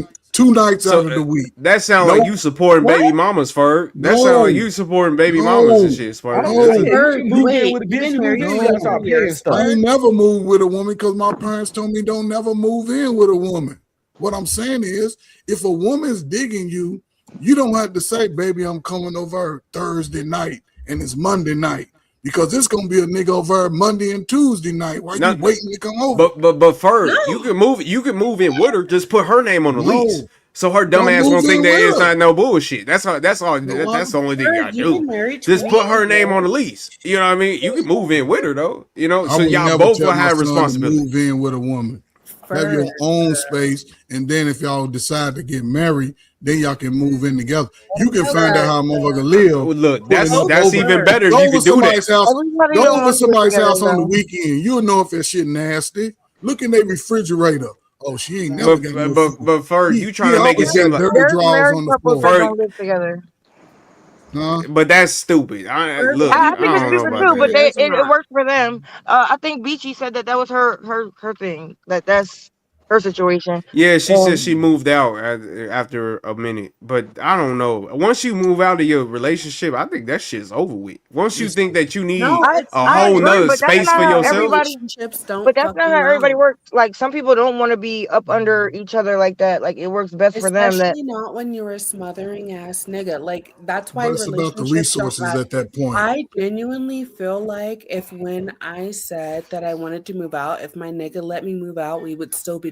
Speaker 5: out of the week.
Speaker 7: That sound like you supporting baby mamas, Ferg. That sound like you supporting baby mamas and shit, Ferg.
Speaker 5: I ain't never moved with a woman because my parents told me don't never move in with a woman. What I'm saying is, if a woman's digging you, you don't have to say, baby, I'm coming over Thursday night and it's Monday night. Because it's gonna be a nigga over Monday and Tuesday night. Why you waiting to come over?
Speaker 7: But Ferg, you can move in with her. Just put her name on the lease, so her dumb
Speaker 5: Don't
Speaker 7: ass
Speaker 5: move
Speaker 7: won't think
Speaker 5: in
Speaker 7: that
Speaker 5: with
Speaker 7: it's
Speaker 5: her.
Speaker 7: not no bullshit. That's all. That's the only thing you gotta do. Just put her name on the lease. You know what I mean? You can move in with her though. You know,
Speaker 5: I
Speaker 7: so
Speaker 5: would
Speaker 7: y'all
Speaker 5: never
Speaker 7: both
Speaker 5: tell
Speaker 7: will
Speaker 5: my
Speaker 7: have
Speaker 5: son to
Speaker 7: responsibility.
Speaker 5: move in with a woman. Have your own space, and then if y'all decide to get married, then y'all can move in together. You can find out how a motherfucker live.
Speaker 7: Look, that's
Speaker 5: Pulling up over-
Speaker 7: even better if
Speaker 5: Go
Speaker 7: you
Speaker 5: over
Speaker 7: can do
Speaker 5: somebody's
Speaker 7: that.
Speaker 5: house.
Speaker 11: Everybody
Speaker 5: Go
Speaker 11: don't
Speaker 5: over
Speaker 11: want to
Speaker 5: somebody's
Speaker 11: live
Speaker 5: house
Speaker 11: together,
Speaker 5: on the
Speaker 11: though.
Speaker 5: weekend. You'll know if that shit nasty. Look in their refrigerator. Oh, she ain't never got no food.
Speaker 7: But Ferg, you trying to make it
Speaker 5: always
Speaker 7: seem
Speaker 5: got
Speaker 7: like
Speaker 5: dirty
Speaker 11: There's
Speaker 5: drawers
Speaker 11: married
Speaker 5: on the
Speaker 11: couples
Speaker 5: floor.
Speaker 11: that don't live together.
Speaker 5: Huh?
Speaker 7: But that's stupid. Look,
Speaker 11: I
Speaker 7: I
Speaker 11: think it's
Speaker 7: don't know
Speaker 11: stupid
Speaker 7: about
Speaker 11: too, but
Speaker 7: that.
Speaker 11: it works for them. I think Beachy said that was her thing. That's her situation.
Speaker 7: Yeah, she said she moved out after a minute, but I don't know. Once you move out of your relationship, I think that shit's over with. Once you think that you need a whole nother space for yourself,
Speaker 9: Relationships don't.
Speaker 11: But that's not
Speaker 9: fucking
Speaker 11: how everybody
Speaker 9: work.
Speaker 11: works. Like some people don't want to be up under each other like that. Like it works best for them. That
Speaker 9: Especially not when you're a smothering ass nigga. Like that's why
Speaker 5: But it's about the
Speaker 9: relationships don't
Speaker 5: resources
Speaker 9: last.
Speaker 5: at that point.
Speaker 9: I genuinely feel like if when I said that I wanted to move out, if my nigga let me move out, we would still be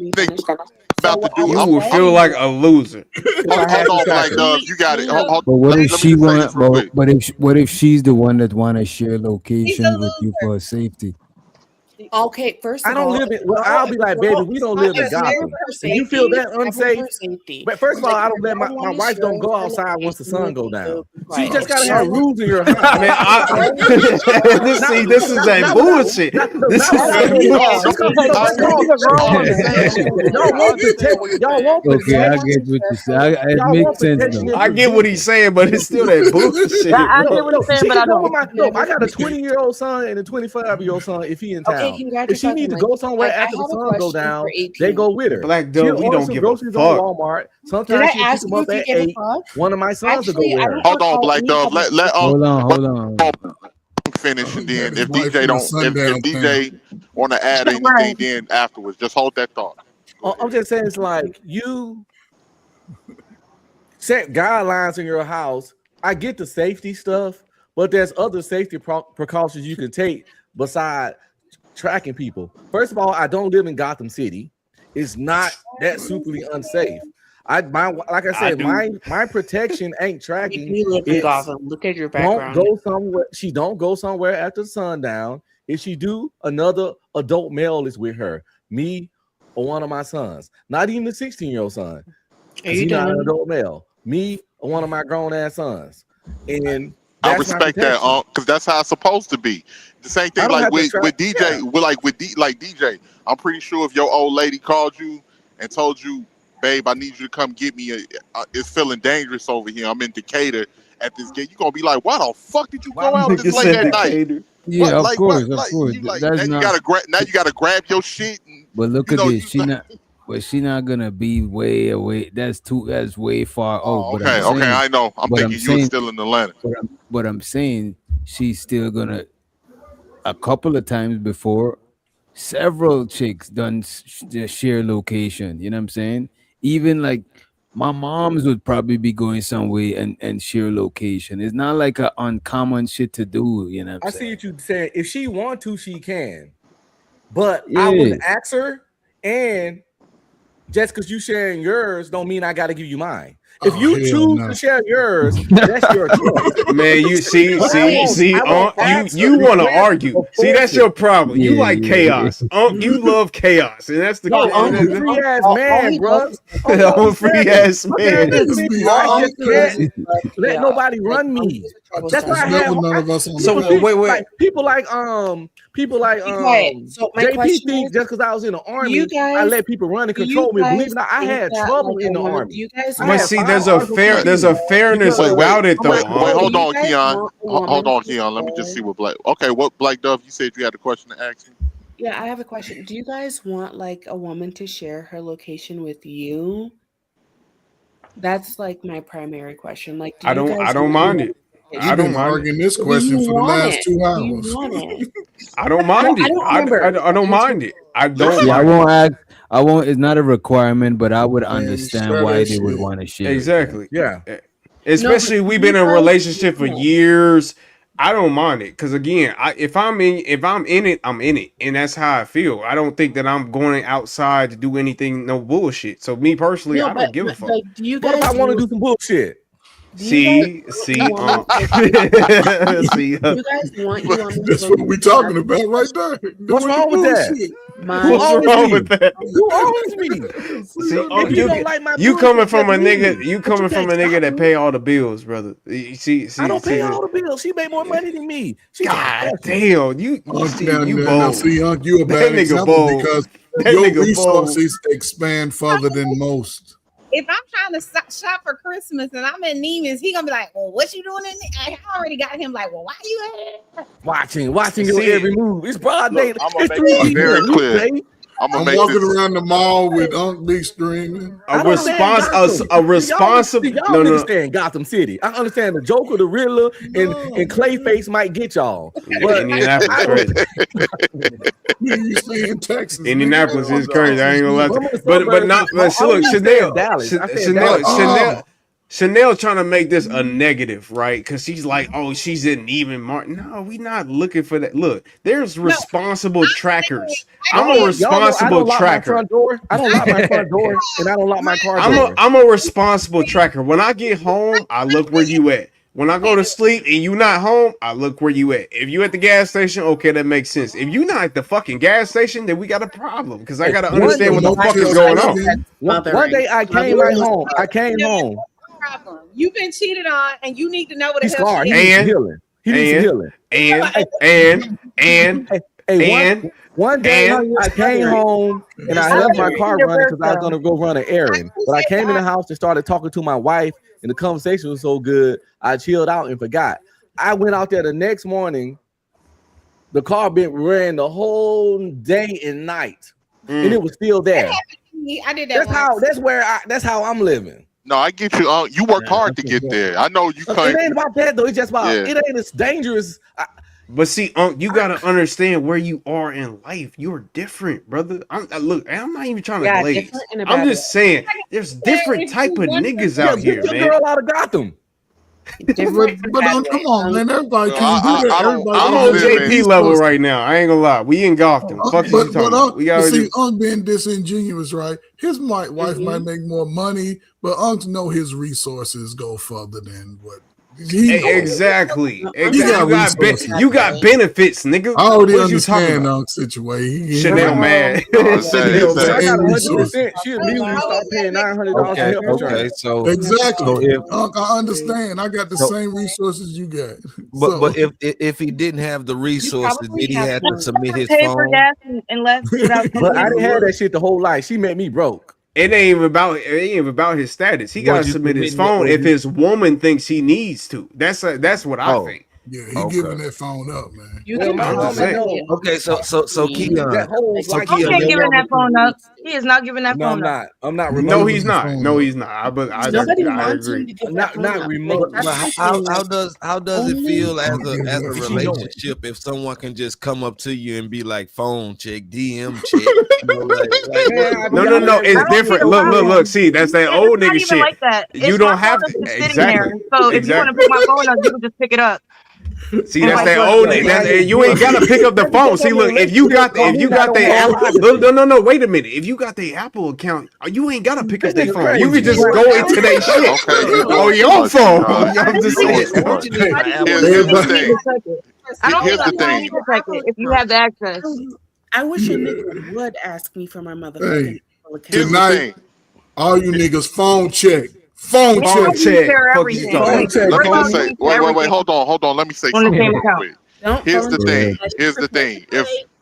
Speaker 9: let me
Speaker 15: think
Speaker 9: finish.
Speaker 15: about to do.
Speaker 7: You will feel like a loser.
Speaker 15: Hold on, Black Dove. You got it. Hold,
Speaker 4: But what
Speaker 15: let
Speaker 4: if
Speaker 15: me
Speaker 4: she
Speaker 15: just say
Speaker 4: want?
Speaker 15: this real quick.
Speaker 4: What if she's the one that want to share location with you for safety?
Speaker 9: Okay, first of
Speaker 14: I don't
Speaker 9: all,
Speaker 14: live in. Well, I'll be like, baby, we don't live in Gotham. And you feel that unsafe? But first of all, I don't let my wife don't go outside once the sun go down. So you just gotta have rules in your house.
Speaker 7: Man, this is that bullshit. This is that
Speaker 14: Y'all want
Speaker 4: Okay, I get what you say. It makes sense though.
Speaker 7: I get what he's saying, but it's still that bullshit.
Speaker 11: I get what he's saying, but I don't.
Speaker 14: No, I got a 20-year-old son and a 25-year-old son. If he in town, if she needs to go somewhere after the sun go down, they go with her.
Speaker 7: Black Dove, we don't give a fuck.
Speaker 14: Walmart. Sometimes she picks them up at 8. One of my sons will go with her.
Speaker 15: Hold on, Black Dove. Let
Speaker 4: Hold on.
Speaker 15: finish, and then if DJ don't, if DJ want to add anything, then afterwards, just hold that thought.
Speaker 14: I'm just saying, it's like you set guidelines in your house. I get the safety stuff, but there's other safety precautions you can take besides tracking people. First of all, I don't live in Gotham City. It's not that superly unsafe. Like I said, my protection ain't tracking.
Speaker 9: If you live in Gotham, look at your background.
Speaker 14: Don't go somewhere. She don't go somewhere after sundown. If she do, another adult male is with her. Me or one of my sons. Not even the 16-year-old son. He's not an adult male. Me or one of my grown ass sons. And
Speaker 15: I respect that, because that's how it's supposed to be. The same thing like with DJ, like DJ. I'm pretty sure if your old lady called you and told you, babe, I need you to come get me. It's feeling dangerous over here. I'm in Decatur at this gate. You're going to be like, why the fuck did you go out this late at night?
Speaker 4: Yeah, of course.
Speaker 15: Now you gotta grab your shit.
Speaker 4: But look at this. She not gonna be way away. That's way far out.
Speaker 15: Okay, I know. I'm thinking you were still in Atlanta.
Speaker 4: But I'm saying she's still gonna. A couple of times before, several chicks done share location. You know what I'm saying? Even like my moms would probably be going somewhere and share location. It's not like an uncommon shit to do. You know what I'm saying?
Speaker 14: See what you saying. If she want to, she can. But I would ask her, and just because you sharing yours don't mean I got to give you mine. If you choose to share yours, that's your choice.
Speaker 7: Man, you see, you want to argue. See, that's your problem. You like chaos. You love chaos, and that's the
Speaker 14: free ass man, bro.
Speaker 7: I'm a free ass man.
Speaker 14: Let nobody run me. That's why I have
Speaker 5: none of us on
Speaker 7: So wait.
Speaker 14: like, people like
Speaker 9: So my
Speaker 14: JP
Speaker 9: question
Speaker 14: think
Speaker 9: is,
Speaker 14: just because I was in the army,
Speaker 9: you guys-
Speaker 14: I let people run and control me. Believe it or not, I had trouble in the army.
Speaker 9: You guys,
Speaker 7: But see, there's a fairness about it though.
Speaker 15: Wait, hold on, Keon. Hold on, Keon. Let me just see what Black. Okay, what Black Dove? You said you had a question to ask me.
Speaker 9: Yeah, I have a question. Do you guys want like a woman to share her location with you? That's like my primary question. Like,
Speaker 7: I don't mind it. I don't mind
Speaker 5: arguing this question for the last 2 hours.
Speaker 7: I don't mind it. I don't mind it. I don't.
Speaker 4: I won't ask. I won't. It's not a requirement, but I would understand why they would want to share.
Speaker 7: Exactly.
Speaker 14: Yeah.
Speaker 7: Especially we've been in a relationship for years. I don't mind it because again, if I'm in it, I'm in it, and that's how I feel. I don't think that I'm going outside to do anything, no bullshit. So me personally, I don't give a fuck.
Speaker 9: Like, do you
Speaker 14: What
Speaker 9: guys
Speaker 14: if I want to do some bullshit?
Speaker 7: See.
Speaker 9: You guys want
Speaker 5: That's what we talking about right there.
Speaker 14: What's wrong with that?
Speaker 7: What's wrong with that?
Speaker 14: Who owns me?
Speaker 7: See, you coming from a nigga that pay all the bills, brother. You see,
Speaker 14: I don't pay all the bills. She made more money than me.
Speaker 7: God damn, you bold.
Speaker 5: See, Unc, you a bad example because your resources expand further than most.
Speaker 1: If I'm trying to shop for Christmas and I'm in Neiman's, he gonna be like, "Well, what you doing in there?" I already got him like, "Well, why you here?"
Speaker 14: Watching your every move. It's broad day.
Speaker 15: I'm very clear. I'm
Speaker 5: walking around the mall with Unc B streaming.
Speaker 7: A responsible.
Speaker 14: Y'all understand Gotham City. I understand the Joker, the Riddler, and Clayface might get y'all. But
Speaker 7: Indianapolis is crazy. I ain't gonna lie. But look, Chanel trying to make this a negative, right? Because she's like, oh, she's an even mark. No, we not looking for that. Look, there's responsible trackers. I'm a responsible tracker.
Speaker 14: I don't lock my front door, and I don't lock my car door.
Speaker 7: I'm a responsible tracker. When I get home, I look where you at. When I go to sleep and you not home, I look where you at. If you at the gas station, okay, that makes sense. If you not at the fucking gas station, then we got a problem because I gotta understand what the fuck is going on.
Speaker 14: One day I came right home. I came home.
Speaker 16: Problem. You've been cheated on, and you need to know what the
Speaker 14: He's
Speaker 16: hell.
Speaker 14: scarred. He needs healing. He needs healing. One day I came home and I left my car running because I was gonna go run an errand. But I came in the house and started talking to my wife, and the conversation was so good, I chilled out and forgot. I went out there the next morning. The car been ran the whole day and night, and it was still there.
Speaker 16: I did that.
Speaker 14: That's how I'm living.
Speaker 15: No, I get you. You worked hard to get there. I know you can't.
Speaker 14: It ain't about that though. It's just about it ain't as dangerous.
Speaker 7: But see, you gotta understand where you are in life. You're different, brother. I'm not even trying to glaze. I'm just saying, there's different type of niggas out here, man.
Speaker 14: Girl out of Gotham.
Speaker 5: But come on, man. Everybody can do that.
Speaker 7: I'm on JP level right now. I ain't gonna lie. We in Gotham. Fuck you talking about. We gotta
Speaker 5: see, being disingenuous, right? His wife might make more money, but know his resources go further than what.
Speaker 7: Exactly. You got benefits, nigga.
Speaker 5: I already understand situation.
Speaker 7: Chanel mad.
Speaker 14: I got 100%. She immediately start paying $900 for health insurance.
Speaker 13: Okay, so
Speaker 5: exactly. I understand. I got the same resources you got.
Speaker 13: But if he didn't have the resources, did he have to submit his phone?
Speaker 11: For gas unless
Speaker 14: But I didn't have that shit the whole life. She met me broke.
Speaker 7: It ain't even about his status. He gotta submit his phone if his woman thinks he needs to. That's what I think.
Speaker 5: Yeah, he giving that phone up, man.
Speaker 13: Okay, so Keon.
Speaker 11: Keon giving that phone up. He is not giving that phone up.
Speaker 14: I'm not.
Speaker 7: No, he's not. No, he's not. I agree.
Speaker 14: Not remote.
Speaker 13: How does it feel as a relationship if someone can just come up to you and be like phone check, DM check?
Speaker 7: No. It's different. Look. See, that's that old nigga shit.
Speaker 11: Like that.
Speaker 7: You don't have to. Exactly.
Speaker 11: So if you want to pick my phone up, you can just pick it up.
Speaker 7: See, that's that old nigga. You ain't gotta pick up the phone. See, look, if you got the Apple, no, wait a minute. If you got the Apple account, you ain't gotta pick up their phone. You can just go into their shit on your phone. I'm just saying.
Speaker 15: Here's the thing.
Speaker 11: If you have the access,
Speaker 9: I wish a nigga would ask me for my motherfucking account.
Speaker 5: Tonight, all you niggas phone check. Phone check.
Speaker 15: Let me say, wait, hold on. Let me say something real quick. Here's the thing.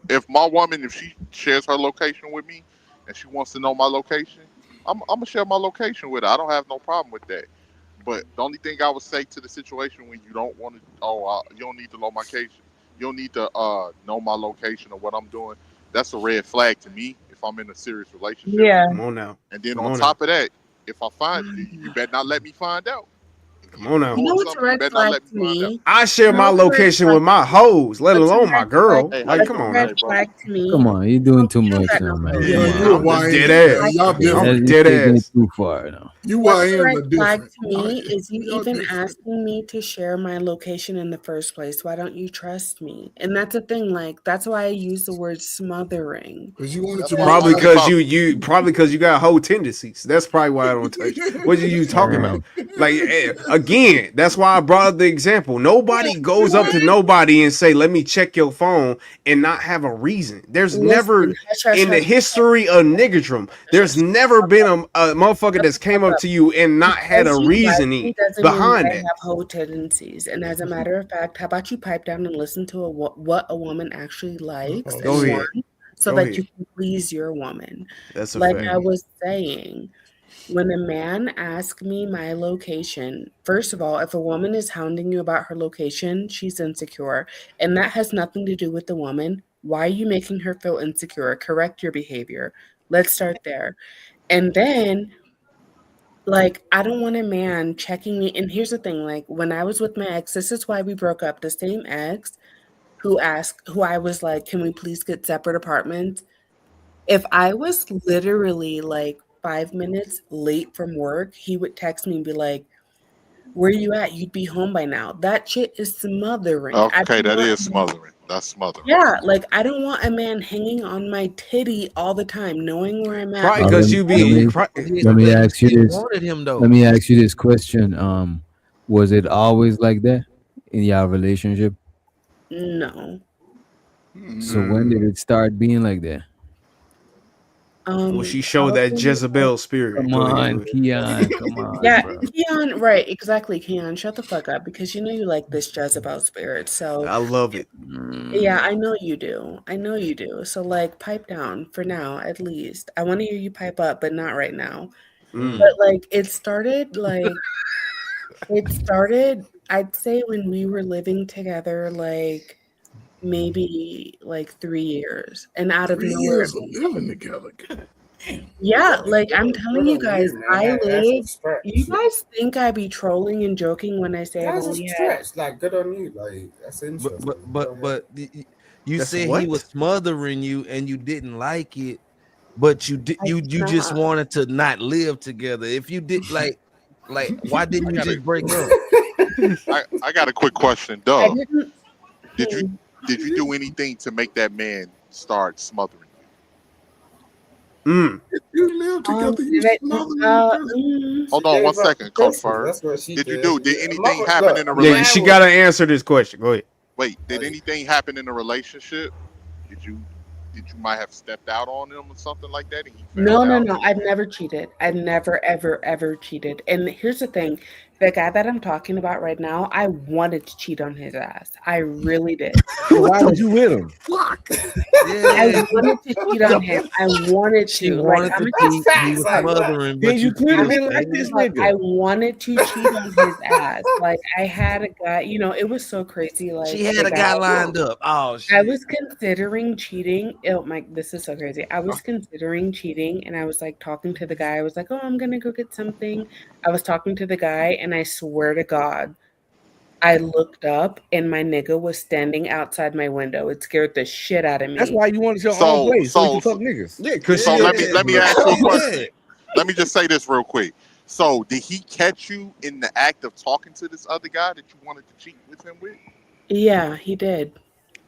Speaker 15: If my woman, if she shares her location with me and she wants to know my location, I'm gonna share my location with her. I don't have no problem with that. But the only thing I would say to the situation when you don't want to, you don't need to know my location. You don't need to know my location or what I'm doing. That's a red flag to me if I'm in a serious relationship.
Speaker 11: Yeah.
Speaker 7: Come on now.
Speaker 15: And then on top of that, if I find you, you better not let me find out.
Speaker 7: Come on now.
Speaker 9: You know what's a red flag to me?
Speaker 7: I share my location with my hoes, let alone my girl. Like, come on,
Speaker 9: red flag to me.
Speaker 4: Come on, you're doing too much now, man.
Speaker 7: I'm dead ass. I'm dead ass.
Speaker 4: Too far now.
Speaker 5: You
Speaker 9: What's a red flag to me is you even asking me to share my location in the first place. Why don't you trust me? And that's the thing. Like, that's why I use the word smothering.
Speaker 5: Because you wanted to
Speaker 7: probably because you got whole tendencies. That's probably why I don't touch you. What are you talking about? Like, again, that's why I brought up the example. Nobody goes up to nobody and say, "Let me check your phone," and not have a reason. There's never in the history of niggatrom, there's never been a motherfucker that's came up to you and not had a reasoning behind it.
Speaker 9: Have whole tendencies, and as a matter of fact, how about you pipe down and listen to what a woman actually likes,
Speaker 7: Go ahead.
Speaker 9: so that you can please your woman.
Speaker 7: That's a
Speaker 9: like
Speaker 7: fact.
Speaker 9: I was saying. When a man asks me my location, first of all, if a woman is hounding you about her location, she's insecure. And that has nothing to do with the woman. Why are you making her feel insecure? Correct your behavior. Let's start there. And then, like, I don't want a man checking me. And here's the thing, like, when I was with my ex, this is why we broke up. The same ex who I was like, can we please get separate apartments? If I was literally like 5 minutes late from work, he would text me and be like, where you at? You'd be home by now. That shit is smothering.
Speaker 15: Okay, that is smothering. That's smothering.
Speaker 9: Yeah, like I don't want a man hanging on my titty all the time, knowing where I'm at.
Speaker 7: Right, because you be.
Speaker 4: Let me ask you this. Let me ask you this question. Was it always like that in your relationship?
Speaker 9: No.
Speaker 4: So when did it start being like that?
Speaker 7: Well, she showed that
Speaker 9: Probably,
Speaker 7: Jezebel spirit.
Speaker 4: Come
Speaker 7: Go ahead,
Speaker 4: on,
Speaker 7: go ahead.
Speaker 4: Keon. Come on,
Speaker 9: yeah,
Speaker 4: bro.
Speaker 9: Keon, right, exactly, Keon. Shut the fuck up because you know you like this Jezebel spirit. So
Speaker 7: I love it.
Speaker 9: yeah, I know you do. I know you do. So like pipe down for now, at least. I want to hear you pipe up, but not right now. But like it started I'd say when we were living together, like maybe like 3 years. And out of
Speaker 5: 3
Speaker 9: nowhere,
Speaker 5: years of living together. God damn.
Speaker 9: yeah, like I'm telling you guys, I
Speaker 3: That's a
Speaker 9: live.
Speaker 3: stretch.
Speaker 9: You guys think I be trolling and joking when I say I've
Speaker 3: That's a
Speaker 9: only had.
Speaker 3: stretch. Like, good on you. Like, that's interesting.
Speaker 13: But you
Speaker 7: That's
Speaker 13: said he
Speaker 7: what?
Speaker 13: was smothering you and you didn't like it, but you just
Speaker 9: not.
Speaker 13: wanted to not live together. If you did like why didn't you just break up?
Speaker 15: I got a quick question,
Speaker 9: I
Speaker 15: Dove.
Speaker 9: didn't.
Speaker 15: Did you do anything to make that man start smothering
Speaker 7: Mm.
Speaker 5: You live together. You
Speaker 9: Did I-
Speaker 5: smothering
Speaker 15: Hold on one second, Coach Fur.
Speaker 3: That's what she
Speaker 15: Did you
Speaker 3: did.
Speaker 15: do? Did
Speaker 3: Yeah,
Speaker 15: anything
Speaker 3: mama-
Speaker 15: happen
Speaker 3: look,
Speaker 15: in a
Speaker 7: Yeah,
Speaker 15: relationship?
Speaker 7: she gotta answer this question. Go ahead.
Speaker 15: Wait, did anything happen in a relationship? Did you might have stepped out on him or something like that? And he
Speaker 9: No,
Speaker 15: found
Speaker 9: no,
Speaker 15: out?
Speaker 9: no. I've never cheated. I've never, ever, ever cheated. And here's the thing. The guy that I'm talking about right now, I wanted to cheat on his ass. I really did.
Speaker 14: Why was you with him?
Speaker 9: I wanted to cheat on him. I wanted
Speaker 13: She
Speaker 9: to.
Speaker 13: wanted
Speaker 9: Like,
Speaker 13: to
Speaker 9: I'm
Speaker 13: cheat. He was smothering,
Speaker 14: Then
Speaker 13: but
Speaker 14: you clearly
Speaker 9: I'm
Speaker 14: didn't like this
Speaker 9: like,
Speaker 14: nigga.
Speaker 9: I wanted to cheat on his ass. Like I had a guy, it was so crazy. Like
Speaker 13: She had
Speaker 9: the
Speaker 13: a guy lined up. Oh
Speaker 9: I
Speaker 13: shit.
Speaker 9: was considering cheating. Oh my, this is so crazy. I was considering cheating and I was like talking to the guy. I was like, oh, I'm gonna go get something. I was talking to the guy and I swear to God, I looked up and my nigga was standing outside my window. It scared the shit out of me.
Speaker 14: That's why you wanted your
Speaker 15: So-
Speaker 14: own place so you can
Speaker 15: so-
Speaker 14: fuck niggas.
Speaker 7: Yeah, because
Speaker 15: So let me ask you a question.
Speaker 13: Yeah.
Speaker 15: Let me just say this real quick. So did he catch you in the act of talking to this other guy that you wanted to cheat with him with?
Speaker 9: Yeah, he did.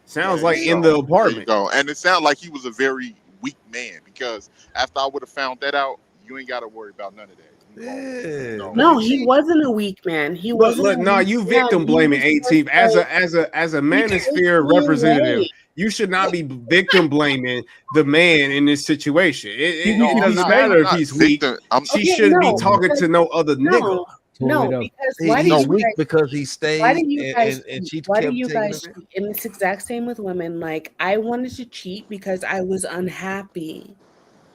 Speaker 7: Sounds
Speaker 15: There
Speaker 7: like
Speaker 15: you
Speaker 7: in
Speaker 15: go.
Speaker 7: the apartment.
Speaker 15: There you go. And it sounded like he was a very weak man because after I would have found that out, you ain't got to worry about none of that.
Speaker 13: Yeah.
Speaker 9: No, he wasn't a weak man. He
Speaker 7: Look,
Speaker 9: wasn't.
Speaker 7: look,
Speaker 9: a
Speaker 7: no,
Speaker 9: weak
Speaker 7: you
Speaker 9: man.
Speaker 7: victim
Speaker 9: He
Speaker 7: blaming,
Speaker 9: was just
Speaker 7: 18 as
Speaker 9: like-
Speaker 7: a manosphere
Speaker 9: Because
Speaker 7: representative.
Speaker 9: wait.
Speaker 7: You should not be victim blaming the man in this situation. It
Speaker 15: No, I'm
Speaker 7: doesn't
Speaker 15: not-
Speaker 7: matter
Speaker 15: I'm
Speaker 7: if
Speaker 15: not
Speaker 7: he's weak.
Speaker 15: victim. I'm-
Speaker 7: She
Speaker 9: Okay,
Speaker 7: shouldn't
Speaker 9: no,
Speaker 7: be talking to no other nigga.
Speaker 9: No,
Speaker 4: it up.
Speaker 9: because why do
Speaker 13: He's
Speaker 9: you
Speaker 13: weak
Speaker 9: guys?
Speaker 13: because he stayed
Speaker 9: Why do you guys?
Speaker 13: and she
Speaker 9: Why
Speaker 13: kept
Speaker 9: do you
Speaker 13: taking
Speaker 9: guys?
Speaker 13: him.
Speaker 9: And it's exact same with women. Like I wanted to cheat because I was unhappy.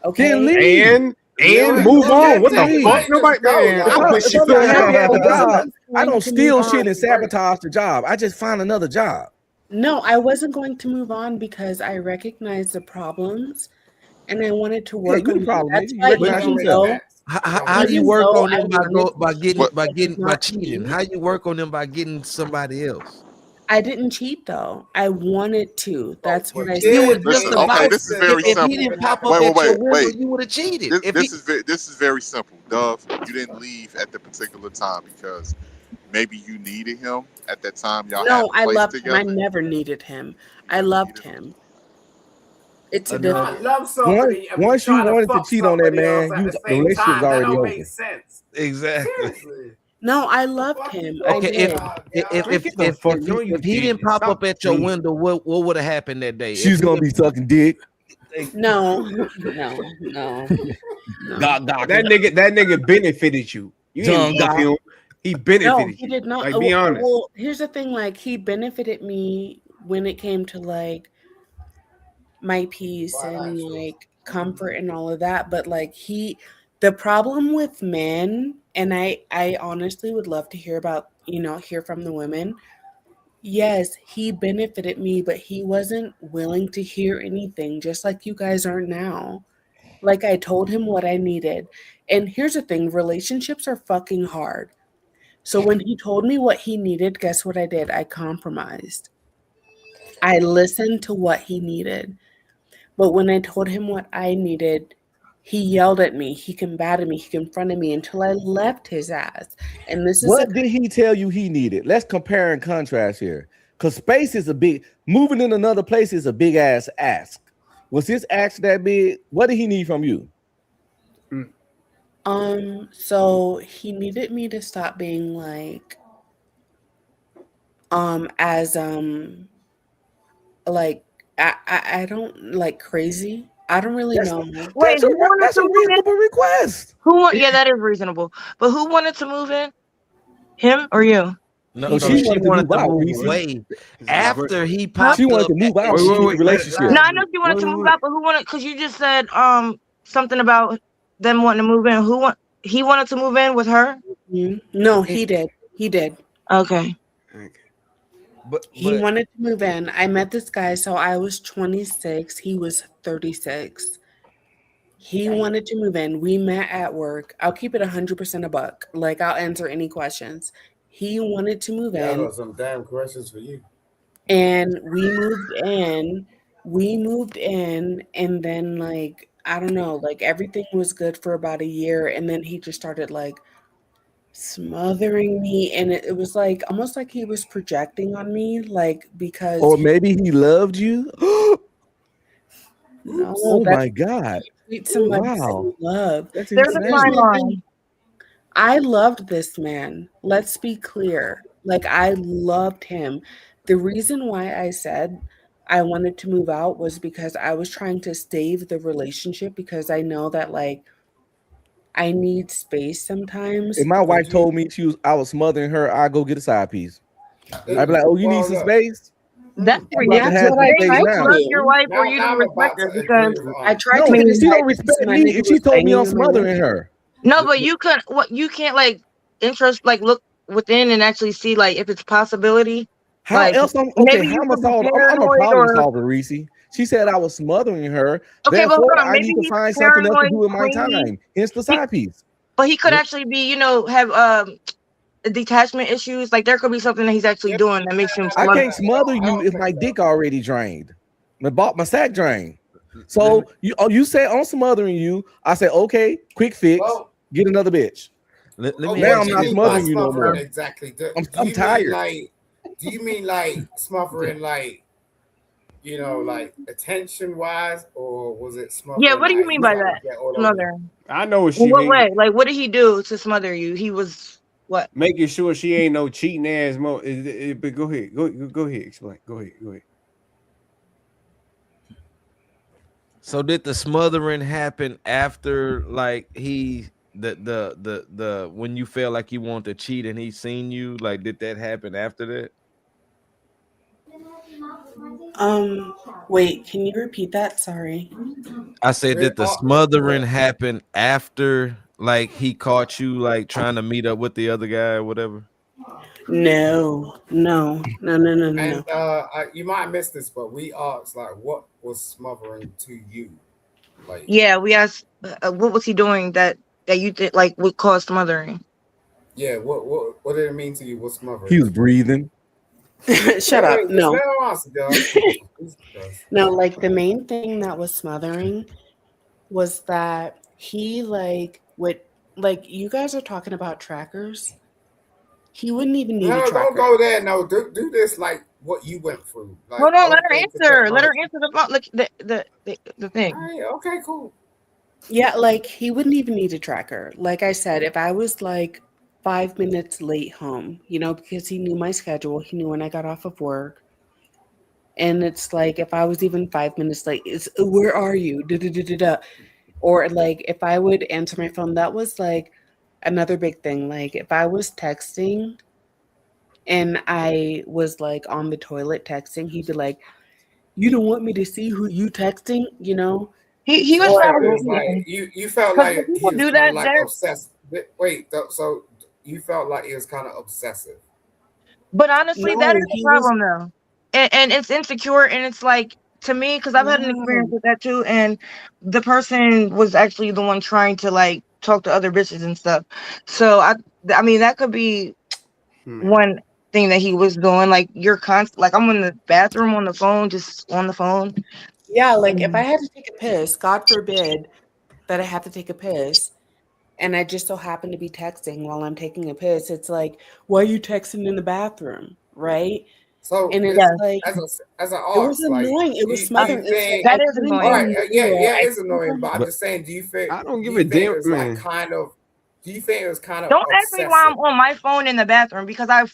Speaker 9: Okay.
Speaker 14: Then leave.
Speaker 7: And move on. What the
Speaker 14: Leave.
Speaker 7: fuck? Nobody, man.
Speaker 14: If I'm
Speaker 7: push
Speaker 14: not
Speaker 7: you.
Speaker 14: happy at the job, I
Speaker 9: Going
Speaker 14: don't
Speaker 9: to
Speaker 14: steal
Speaker 9: move
Speaker 14: shit
Speaker 9: on.
Speaker 14: and sabotage the job. I just find another job.
Speaker 9: No, I wasn't going to move on because I recognized the problems, and I wanted to work
Speaker 14: you
Speaker 9: on
Speaker 14: the
Speaker 9: them.
Speaker 14: problem,
Speaker 9: That's
Speaker 14: nigga. You
Speaker 9: why
Speaker 14: recognize
Speaker 9: even
Speaker 14: yourself.
Speaker 9: though
Speaker 13: How you
Speaker 9: even
Speaker 13: work
Speaker 9: though
Speaker 13: on
Speaker 9: I
Speaker 13: them by
Speaker 9: wanted to
Speaker 13: cheating?
Speaker 9: cheat,
Speaker 13: How you work on them by getting somebody else?
Speaker 9: I didn't cheat though. I wanted to. That's what I
Speaker 13: You were
Speaker 9: said.
Speaker 13: just
Speaker 15: Listen, okay,
Speaker 13: about.
Speaker 15: this is very
Speaker 13: If
Speaker 15: simple.
Speaker 13: he didn't pop up
Speaker 15: Wait,
Speaker 13: at your window,
Speaker 15: wait.
Speaker 13: you would have cheated.
Speaker 15: This is very simple, Dove. You didn't leave at the particular time because maybe you needed him at that time. Y'all had
Speaker 9: No,
Speaker 15: a
Speaker 9: I
Speaker 15: place
Speaker 9: loved him.
Speaker 15: together.
Speaker 9: I never needed him. I loved him. It's a
Speaker 3: I
Speaker 9: difference.
Speaker 3: love somebody. and
Speaker 14: Once you
Speaker 3: trying
Speaker 14: wanted to
Speaker 3: fuck
Speaker 14: cheat on that
Speaker 3: somebody
Speaker 14: man,
Speaker 3: else at
Speaker 14: you
Speaker 3: the
Speaker 14: the
Speaker 3: same
Speaker 14: relationship's
Speaker 3: time. That
Speaker 14: already
Speaker 3: don't
Speaker 14: over.
Speaker 3: make sense.
Speaker 13: Exactly.
Speaker 3: Seriously.
Speaker 9: No, I loved him. I
Speaker 13: Okay,
Speaker 9: did.
Speaker 13: if he didn't pop up at your window, what would have happened that day?
Speaker 14: She's gonna be sucking dick.
Speaker 9: No, no.
Speaker 7: That nigga benefited you. You didn't love him. He
Speaker 9: No,
Speaker 7: benefited
Speaker 9: he
Speaker 7: you.
Speaker 9: did not.
Speaker 7: Like, be honest.
Speaker 9: Well, here's the thing. Like, he benefited me when it came to like my peace and like comfort and all of that. But like the problem with men, and I honestly would love to hear about, hear from the women. Yes, he benefited me, but he wasn't willing to hear anything, just like you guys are now. Like I told him what I needed. And here's the thing, relationships are fucking hard. So when he told me what he needed, guess what I did? I compromised. I listened to what he needed. But when I told him what I needed, he yelled at me. He combated me. He confronted me until I left his ass. And this is
Speaker 14: What did he tell you he needed? Let's compare and contrast here. Because space is moving in another place is a big ass ask. Was his ask that big? What did he need from you?
Speaker 9: So he needed me to stop being like as like I don't like crazy. I don't really know.
Speaker 11: Wait, who wanted
Speaker 14: That's
Speaker 11: to
Speaker 14: a
Speaker 11: move
Speaker 14: reasonable request.
Speaker 11: Yeah, that is reasonable. But who wanted to move in? Him or you?
Speaker 13: No,
Speaker 14: she
Speaker 13: she
Speaker 14: wanted to move out,
Speaker 13: move
Speaker 14: Reese.
Speaker 13: away after he popped
Speaker 14: She wanted
Speaker 13: up
Speaker 14: to move
Speaker 13: at
Speaker 14: out. She needed a relationship.
Speaker 11: No, I know she wanted to move out, but who wanted? Because you just said something about them wanting to move in. He wanted to move in with her?
Speaker 9: No, he did. He did.
Speaker 11: Okay.
Speaker 13: But
Speaker 9: He wanted to move in. I met this guy, so I was 26. He was 36. He wanted to move in. We met at work. I'll keep it 100% a buck. Like, I'll answer any questions. He wanted to move
Speaker 3: Yeah, I
Speaker 9: in,
Speaker 3: got some damn questions for you.
Speaker 9: and we moved in. And then, like, I don't know, like, everything was good for about a year, and then he just started, like, smothering me, and it was like almost like he was projecting on me, like, because
Speaker 14: Or maybe he loved you.
Speaker 9: no,
Speaker 14: Oh
Speaker 9: that's
Speaker 14: my God!
Speaker 9: treat somebody
Speaker 14: Wow,
Speaker 9: with love.
Speaker 14: that's
Speaker 11: There's a fine
Speaker 14: insane.
Speaker 11: line.
Speaker 9: I loved this man. Let's be clear. Like, I loved him. The reason why I said I wanted to move out was because I was trying to save the relationship, because I know that, like, I need space sometimes.
Speaker 14: If my wife told me I was smothering her, I'd go get a side piece. I'd be like, "Oh, you need some space."
Speaker 11: That's
Speaker 14: I'm about to have some space
Speaker 11: you
Speaker 14: now.
Speaker 11: love your wife or you don't respect her because
Speaker 9: I tried
Speaker 14: No,
Speaker 9: to get
Speaker 14: she don't respect me if she told me I'm smothering her.
Speaker 11: No, but you can't like look within and actually see like if it's a possibility.
Speaker 14: How
Speaker 11: like,
Speaker 14: else? I'm
Speaker 11: maybe
Speaker 14: okay.
Speaker 11: you
Speaker 14: I'm a
Speaker 11: could be
Speaker 14: solver. I'm a
Speaker 11: paranoid
Speaker 14: problem
Speaker 11: or-
Speaker 14: solver, Reese. She said I was smothering her.
Speaker 11: Okay, but
Speaker 14: Therefore,
Speaker 11: hold on,
Speaker 14: I
Speaker 11: maybe
Speaker 14: need to
Speaker 11: he's
Speaker 14: find something else to
Speaker 11: paranoid,
Speaker 14: do with my
Speaker 11: clingy.
Speaker 14: time. Hence the side piece.
Speaker 11: But he could actually be, have detachment issues. Like there could be something that he's actually doing that makes him
Speaker 14: I
Speaker 11: smother.
Speaker 14: can't smother you if my dick already drained. My sack drained. So you say I'm smothering you. I say okay, quick fix. Get another bitch.
Speaker 13: Let
Speaker 3: Oh,
Speaker 13: me
Speaker 14: now
Speaker 3: what
Speaker 14: I'm
Speaker 3: you
Speaker 14: not
Speaker 3: mean
Speaker 14: smothering
Speaker 3: by
Speaker 14: you no
Speaker 3: smothering
Speaker 14: more.
Speaker 3: Exactly.
Speaker 14: I'm tired.
Speaker 3: Do you mean like smothering, like, like attention wise, or was it smothering?
Speaker 11: Yeah, what do you
Speaker 3: like,
Speaker 11: mean by
Speaker 3: trying to
Speaker 11: that?
Speaker 3: get all over
Speaker 11: Smothering.
Speaker 7: I know what
Speaker 11: In
Speaker 7: she
Speaker 11: what
Speaker 7: mean.
Speaker 11: way? Like what did he do to smother you? He was what?
Speaker 7: Making sure she ain't no cheating ass mo. But go ahead, go ahead, explain. Go ahead.
Speaker 13: So did the smothering happen after like the when you felt like you wanted to cheat and he seen you? Like did that happen after that?
Speaker 9: Wait, can you repeat that? Sorry.
Speaker 13: I said did the smothering happen after like he caught you like trying to meet up with the other guy or whatever?
Speaker 9: No.
Speaker 3: And you might have missed this, but we asked like, what was smothering to you? Like,
Speaker 11: Yeah, we asked what was he doing that you did like would cause smothering?
Speaker 3: yeah, what did it mean to you? What's smothering?
Speaker 14: He was breathing.
Speaker 9: Shut up. No.
Speaker 3: Jesus Christ.
Speaker 9: No, like the main thing that was smothering was that he you guys are talking about trackers. He wouldn't even need a
Speaker 3: No,
Speaker 9: tracker.
Speaker 3: don't go there. No, do this like what you went through. Like,
Speaker 11: Hold on, let her
Speaker 3: okay,
Speaker 11: answer. Let her answer the phone. Look, the thing.
Speaker 3: All right, okay, cool.
Speaker 9: Yeah, like he wouldn't even need a tracker. Like I said, if I was like 5 minutes late home, because he knew my schedule, he knew when I got off of work. And it's like if I was even 5 minutes late, it's where are you? Or like if I would answer my phone, that was like another big thing. Like if I was texting and I was like on the toilet texting, he'd be like, "You don't want me to see who you texting?"
Speaker 11: He was
Speaker 3: probably like you felt like he was
Speaker 11: do
Speaker 3: kind
Speaker 11: that
Speaker 3: of like obsessed. Wait, so you felt like he was kind of obsessive.
Speaker 11: But honestly,
Speaker 9: No,
Speaker 11: that is
Speaker 9: he
Speaker 11: the problem though. And it's insecure, and it's like to me, because I've had an experience with that too, and the person was actually the one trying to like talk to other bitches and stuff. So I mean that could be one thing that he was doing. Like you're constant, like I'm in the bathroom on the phone, just on the phone.
Speaker 9: Yeah, like if I had to take a piss, God forbid that I have to take a piss, and I just so happen to be texting while I'm taking a piss, it's like, why are you texting in the bathroom, right?
Speaker 3: So
Speaker 9: and it's like
Speaker 3: as an
Speaker 9: it was annoying. It was smothering.
Speaker 11: That is annoying.
Speaker 3: All right, yeah, it's annoying. But I'm just saying, do you think?
Speaker 7: I don't give
Speaker 3: do you
Speaker 7: a
Speaker 3: think
Speaker 7: damn,
Speaker 3: it's
Speaker 7: man.
Speaker 3: like kind of Do you think it was kind of
Speaker 11: Don't ask me why I'm on my phone in the bathroom because I'm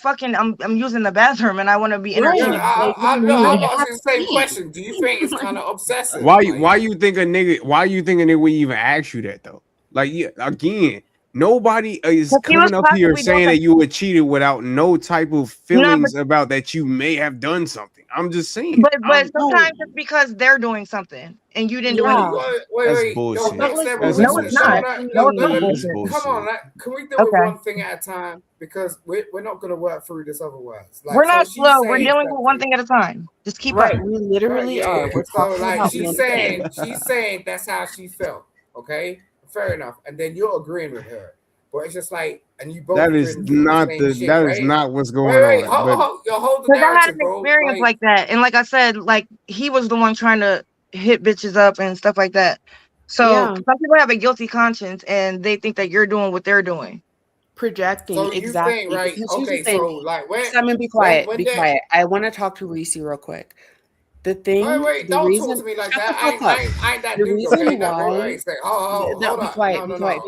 Speaker 11: using the bathroom and I want to be entertained.
Speaker 3: I'm asking the same question. Do you think it's kind of obsessive?
Speaker 7: Why you think a nigga would even ask you that though? Like, yeah, again, nobody is coming up here saying that you were cheated without no type of feelings about that you may have done something. I'm just saying.
Speaker 11: But sometimes it's because they're doing something and you didn't do anything.
Speaker 3: Wait.
Speaker 7: Bullshit.
Speaker 11: No, it's not. No, it's not bullshit.
Speaker 3: Come on, can we do it one thing at a time? Because we're not going to work through this otherwise.
Speaker 11: We're not slow. We're dealing with one thing at a time. Just keep up.
Speaker 9: We literally are. We're talking about
Speaker 3: she's saying that's how she felt. Okay, fair enough. And then you're agreeing with her. But it's just like, and you both.
Speaker 7: That is not not what's going on.
Speaker 3: Hold
Speaker 11: the narrative, I had an experience like that, and like I said, like he was the one trying to hit bitches up and stuff like that. So some people have a guilty conscience, and they think that you're doing what they're doing,
Speaker 9: projecting.
Speaker 3: So
Speaker 9: exactly.
Speaker 3: Think, right? Okay,
Speaker 9: so
Speaker 3: like,
Speaker 9: Simon, be quiet. Be quiet. I want to talk to Reese real quick. The thing.
Speaker 3: Wait!
Speaker 9: The
Speaker 3: don't
Speaker 9: reason,
Speaker 3: talk to me like
Speaker 9: shut
Speaker 3: that.
Speaker 9: the fuck up.
Speaker 3: I ain't that
Speaker 9: the
Speaker 3: dude.
Speaker 9: Reason
Speaker 3: Okay?
Speaker 9: why.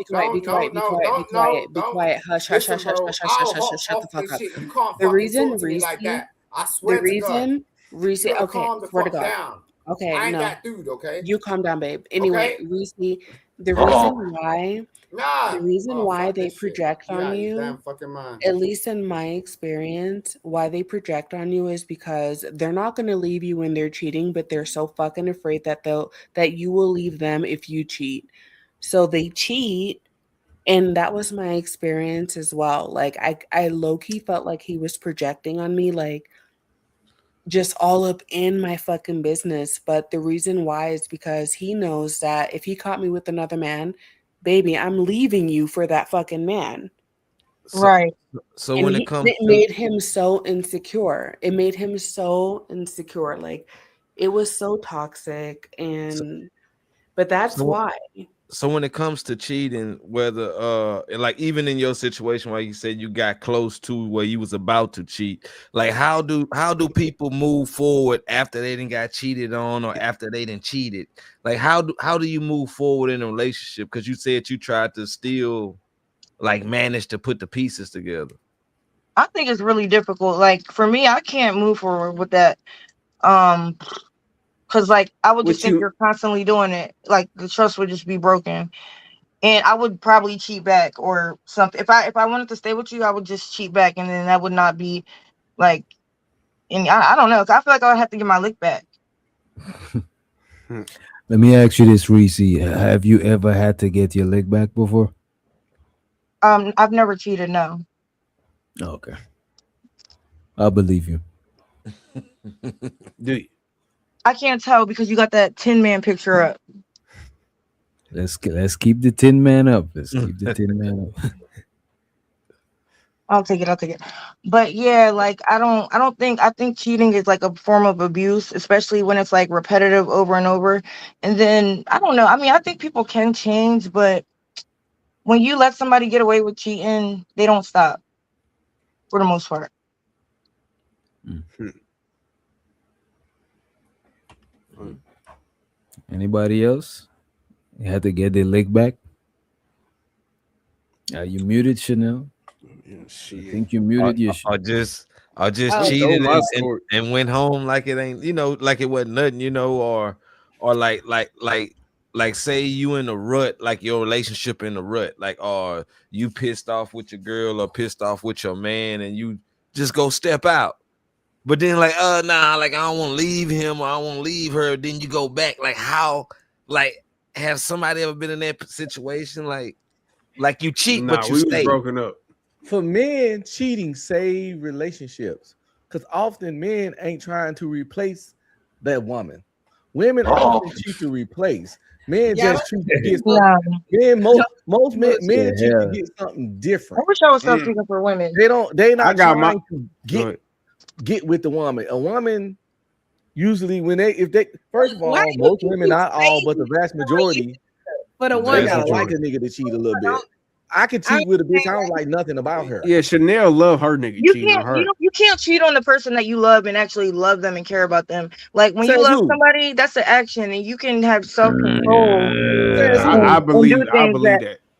Speaker 3: Be quiet.
Speaker 9: Be quiet. Hush. Shut the fuck up. The reason, Reese.
Speaker 3: I swear
Speaker 9: the reason, Reese. Okay, swear to God.
Speaker 3: Down.
Speaker 9: Okay,
Speaker 3: I ain't
Speaker 9: no.
Speaker 3: that dude. Okay,
Speaker 9: you calm down, babe. Anyway, Reese. The reason why. The reason why they project on you, at least in my experience, why they project on you is because they're not going to leave you when they're cheating, but they're so fucking afraid that you will leave them if you cheat. So they cheat, and that was my experience as well. Like I low-key felt like he was projecting on me, like just all up in my fucking business. But the reason why is because he knows that if he caught me with another man, baby, I'm leaving you for that fucking man.
Speaker 11: Right.
Speaker 13: So
Speaker 9: and
Speaker 13: when it comes,
Speaker 9: it made him so insecure. It made him so insecure. Like it was so toxic. But that's why.
Speaker 13: So when it comes to cheating, whether like even in your situation where you said you got close to where you was about to cheat, like how do people move forward after they didn't got cheated on or after they didn't cheated? Like how do you move forward in a relationship? Because you said you tried to still like manage to put the pieces together.
Speaker 11: I think it's really difficult. Like for me, I can't move forward with that. Because like I would just think you're constantly doing it. Like the trust would just be broken, and I would probably cheat back or something. If I wanted to stay with you, I would just cheat back, and then that would not be like. And I don't know. I feel like I would have to get my lick back.
Speaker 4: Let me ask you this, Reese. Have you ever had to get your lick back before?
Speaker 11: I've never cheated. No.
Speaker 4: Okay. I believe you.
Speaker 7: Do you?
Speaker 11: I can't tell because you got that Tin Man picture up.
Speaker 4: Let's keep the Tin Man up. Let's keep the Tin Man up.
Speaker 11: I'll take it. But yeah, like I think cheating is like a form of abuse, especially when it's like repetitive over and over. And then I don't know. I mean, I think people can change, but when you let somebody get away with cheating, they don't stop for the most part.
Speaker 4: Mm-hmm. Anybody else? You had to get their leg back? Are you muted, Chanel? I think you muted your
Speaker 13: I just cheated and went home like it ain't, like it wasn't nothing, or like say you in a rut, like your relationship in a rut, like or you pissed off with your girl or pissed off with your man and you just go step out. But then like, nah, like I don't want to leave him or I want to leave her. Then you go back. Like how, like have somebody ever been in that situation? Like you cheat, but you stay.
Speaker 7: Broken up.
Speaker 14: For men, cheating save relationships because often men ain't trying to replace that woman. Women often cheat to replace. Men just cheat to get something. Men, most men cheat to get something different.
Speaker 11: I wish I was speaking for women.
Speaker 14: They not trying to get with the woman. A woman usually if they first of all, most women, not all, but the vast majority,
Speaker 1: but a
Speaker 14: woman gotta like a nigga to cheat a little bit. I can cheat with a bitch. I don't like nothing about her.
Speaker 7: Yeah, Chanel love her nigga cheating on her.
Speaker 11: You can't cheat on the person that you love and actually love them and care about them. Like when you love somebody, that's an action, and you can have self-control.
Speaker 7: I believe that.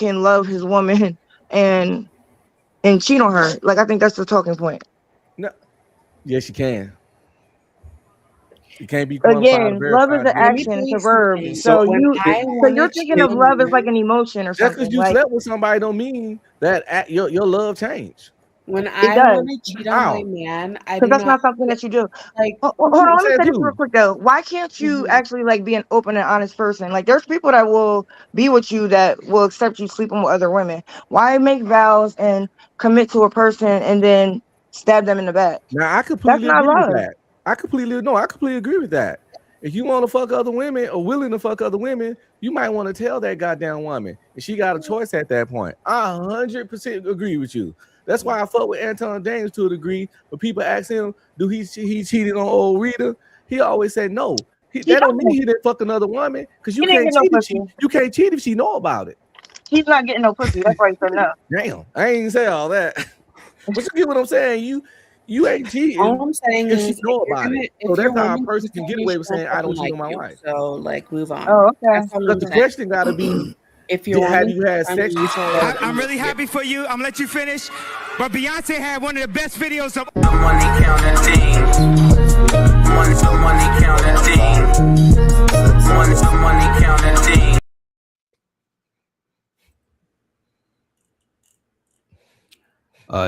Speaker 11: can love his woman and cheat on her. Like I think that's the talking point.
Speaker 14: No, yes, you can. You can't be qualified.
Speaker 11: Again, love is an action, it's a verb. So you're thinking of love as like an emotion or
Speaker 14: just
Speaker 11: something.
Speaker 14: because you slept with somebody don't mean that your love changed.
Speaker 9: When
Speaker 11: It
Speaker 9: I
Speaker 11: does.
Speaker 9: want to cheat on my man, I do
Speaker 11: Because that's not something that you do.
Speaker 9: like.
Speaker 11: Hold on, let me say this real quick though. Why can't you actually like be an open and honest person? Like there's people that will be with you that will accept you sleeping with other women. Why make vows and commit to a person and then stab them in the back?
Speaker 14: Now I completely
Speaker 11: That's not
Speaker 14: agree
Speaker 11: love.
Speaker 14: with that. I completely agree with that. If you want to fuck other women or willing to fuck other women, you might want to tell that goddamn woman, and she got a choice at that point. I 100% agree with you. That's why I fuck with Anton James to a degree. When people ask him, do he cheated on old Rita? He always said no. That don't mean he didn't fuck another woman, because you can't cheat if she know about it.
Speaker 11: He's not getting no pussy. That's why he said no.
Speaker 14: Damn, I ain't even say all that. But you get what I'm saying? You ain't cheating.
Speaker 9: All I'm saying
Speaker 14: if
Speaker 9: is
Speaker 14: she know about it. So that's how a person can get away with saying I don't cheat on my wife.
Speaker 9: So like move on.
Speaker 11: Oh, okay.
Speaker 14: But the question gotta be,
Speaker 9: if you're
Speaker 14: have you had sex?
Speaker 10: I'm really happy for you. I'm gonna let you finish. But Beyonce had one of the best videos of
Speaker 12: money counting things. One to money counting things. One to money counting things.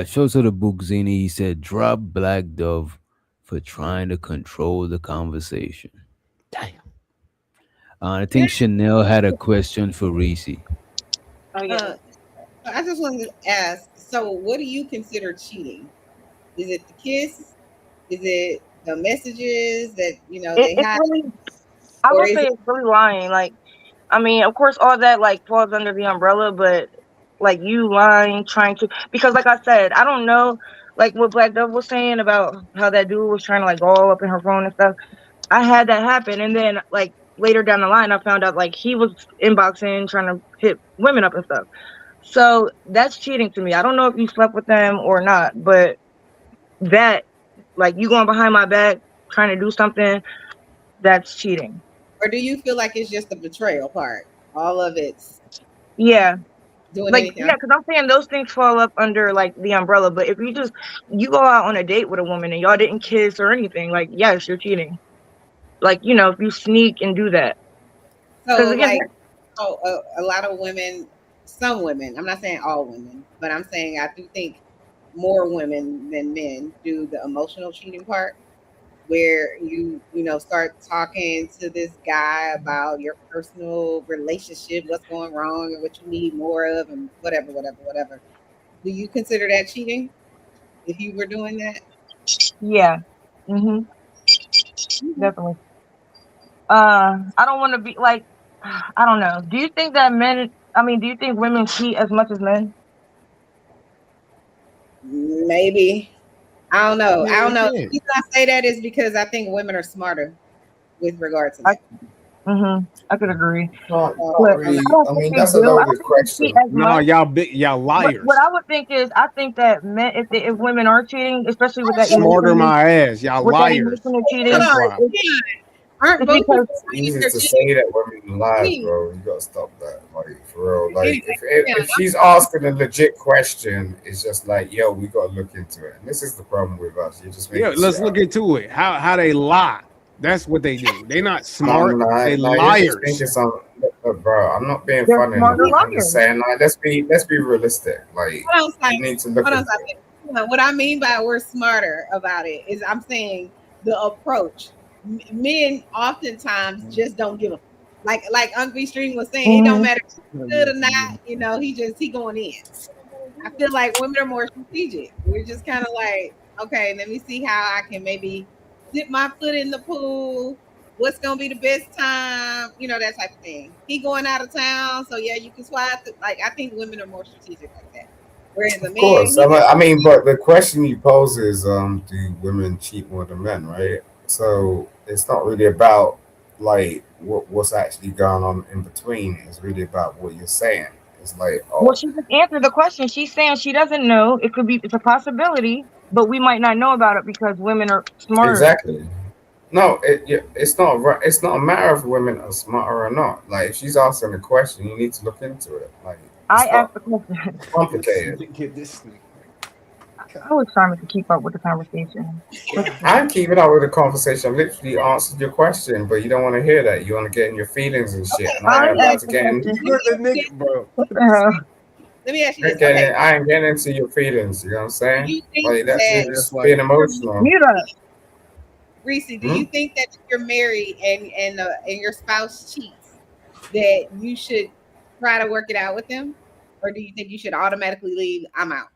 Speaker 4: Shows of the Bookzini, he said, drop Black Dove for trying to control the conversation.
Speaker 14: Damn.
Speaker 4: I think Chanel had a question for Reese.
Speaker 1: Oh, yeah. I just wanted to ask, so what do you consider cheating? Is it the kiss? Is it the messages that, they have?
Speaker 11: Really, I would say it's really lying. Like, I mean, of course, all that, like, falls under the umbrella, but like you lying, trying to, because like I said, I don't know, like what Black Dove was saying about how that dude was trying to like go all up in her phone and stuff. I had that happen, and then like later down the line, I found out like he was inboxing, trying to hit women up and stuff. So that's cheating to me. I don't know if you slept with them or not, but that, like, you going behind my back, trying to do something, that's cheating.
Speaker 1: Or do you feel like it's just the betrayal part? All of it's
Speaker 11: yeah.
Speaker 1: Doing
Speaker 11: like
Speaker 1: anything.
Speaker 11: Yeah, because I'm saying those things fall up under like the umbrella. But if you go out on a date with a woman and y'all didn't kiss or anything, like, yes, you're cheating. Like, if you sneak and do that.
Speaker 1: So again, a lot of women, some women, I'm not saying all women, but I'm saying I do think more women than men do the emotional cheating part, where you start talking to this guy about your personal relationship, what's going wrong and what you need more of, and whatever. Do you consider that cheating if you were doing that?
Speaker 11: Yeah. Definitely. I don't want to be like, I don't know. Do you think that do you think women cheat as much as men?
Speaker 1: Maybe. I don't know. The reason I say that is because I think women are smarter with regard to that.
Speaker 11: I could agree.
Speaker 3: I mean, that's a loaded question.
Speaker 8: No, y'all liars.
Speaker 11: What I would think is, I think that men, if women are cheating, especially with that
Speaker 8: smarter my ass, y'all liars.
Speaker 11: Cheating,
Speaker 3: Aren't both easy to say that women lie, bro? You gotta stop that, like, for real. Like, if she's asking a legit question, it's just like, yo, we gotta look into it. And this is the problem with us. You just
Speaker 8: let's look into it. How they lie. That's what they do. They not smart. They liars.
Speaker 3: Bro, I'm not being funny. I'm just saying, like, let's be realistic. Like, you need to look into it.
Speaker 1: What I mean by we're smarter about it is, I'm saying the approach. Men oftentimes just don't give a like Uncle Stream was saying. It don't matter if he's good or not. He going in. I feel like women are more strategic. We're just kind of like, okay, let me see how I can maybe dip my foot in the pool. What's gonna be the best time? That type of thing. He going out of town, so yeah, you can swipe. Like, I think women are more strategic like that. Whereas a man,
Speaker 3: of course, I mean, but the question you pose is, do women cheat more than men, right? So it's not really about like what's actually going on in between. It's really about what you're saying. It's like,
Speaker 11: well, she just answered the question. She's saying she doesn't know. It's a possibility, but we might not know about it because women are smarter.
Speaker 3: Exactly. No, it's not. It's not a matter of women are smarter or not. Like, if she's asking a question, you need to look into it. Like,
Speaker 11: I asked the question.
Speaker 3: It's complicated.
Speaker 11: I was trying to keep up with the conversation.
Speaker 3: I'm keeping up with the conversation. I literally answered your question, but you don't want to hear that. You want to get in your feelings and shit. And I am about to get in.
Speaker 8: Bro.
Speaker 1: Let me ask you this.
Speaker 3: I ain't getting into your feelings. You know what I'm saying?
Speaker 1: Do you think
Speaker 3: Like, that's
Speaker 1: that
Speaker 3: just being emotional.
Speaker 1: Reese, do you think that if you're married and your spouse cheats, that you should try to work it out with them, or do you think you should automatically leave? I'm out.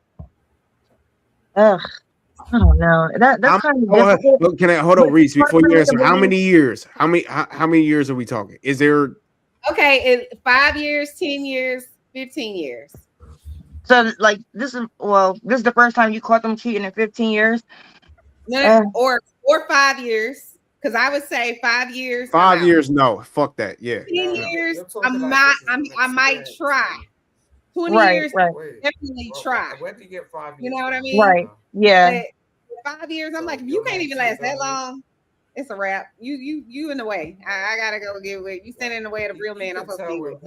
Speaker 11: Ugh, I don't know. That's kind of difficult.
Speaker 8: Can I hold on, Reese, before you answer? How many years? How many years are we talking? Is there?
Speaker 1: Okay, 5 years, 10 years, 15 years.
Speaker 11: So like this is the first time you caught them cheating in 15 years.
Speaker 1: No, or 5 years. Because I would say 5 years.
Speaker 7: 5 years, no. Fuck that. Yeah.
Speaker 1: 10 years, I might try. 20
Speaker 11: Right,
Speaker 1: years,
Speaker 11: right.
Speaker 1: definitely try.
Speaker 3: Where did you get 5 years?
Speaker 1: You know what I mean?
Speaker 11: Right. Yeah.
Speaker 1: But 5 years, I'm like, if you can't even last that long, it's a wrap. You in the way. I gotta go get with you. Standing in the way of the real man. I'm supposed to be with.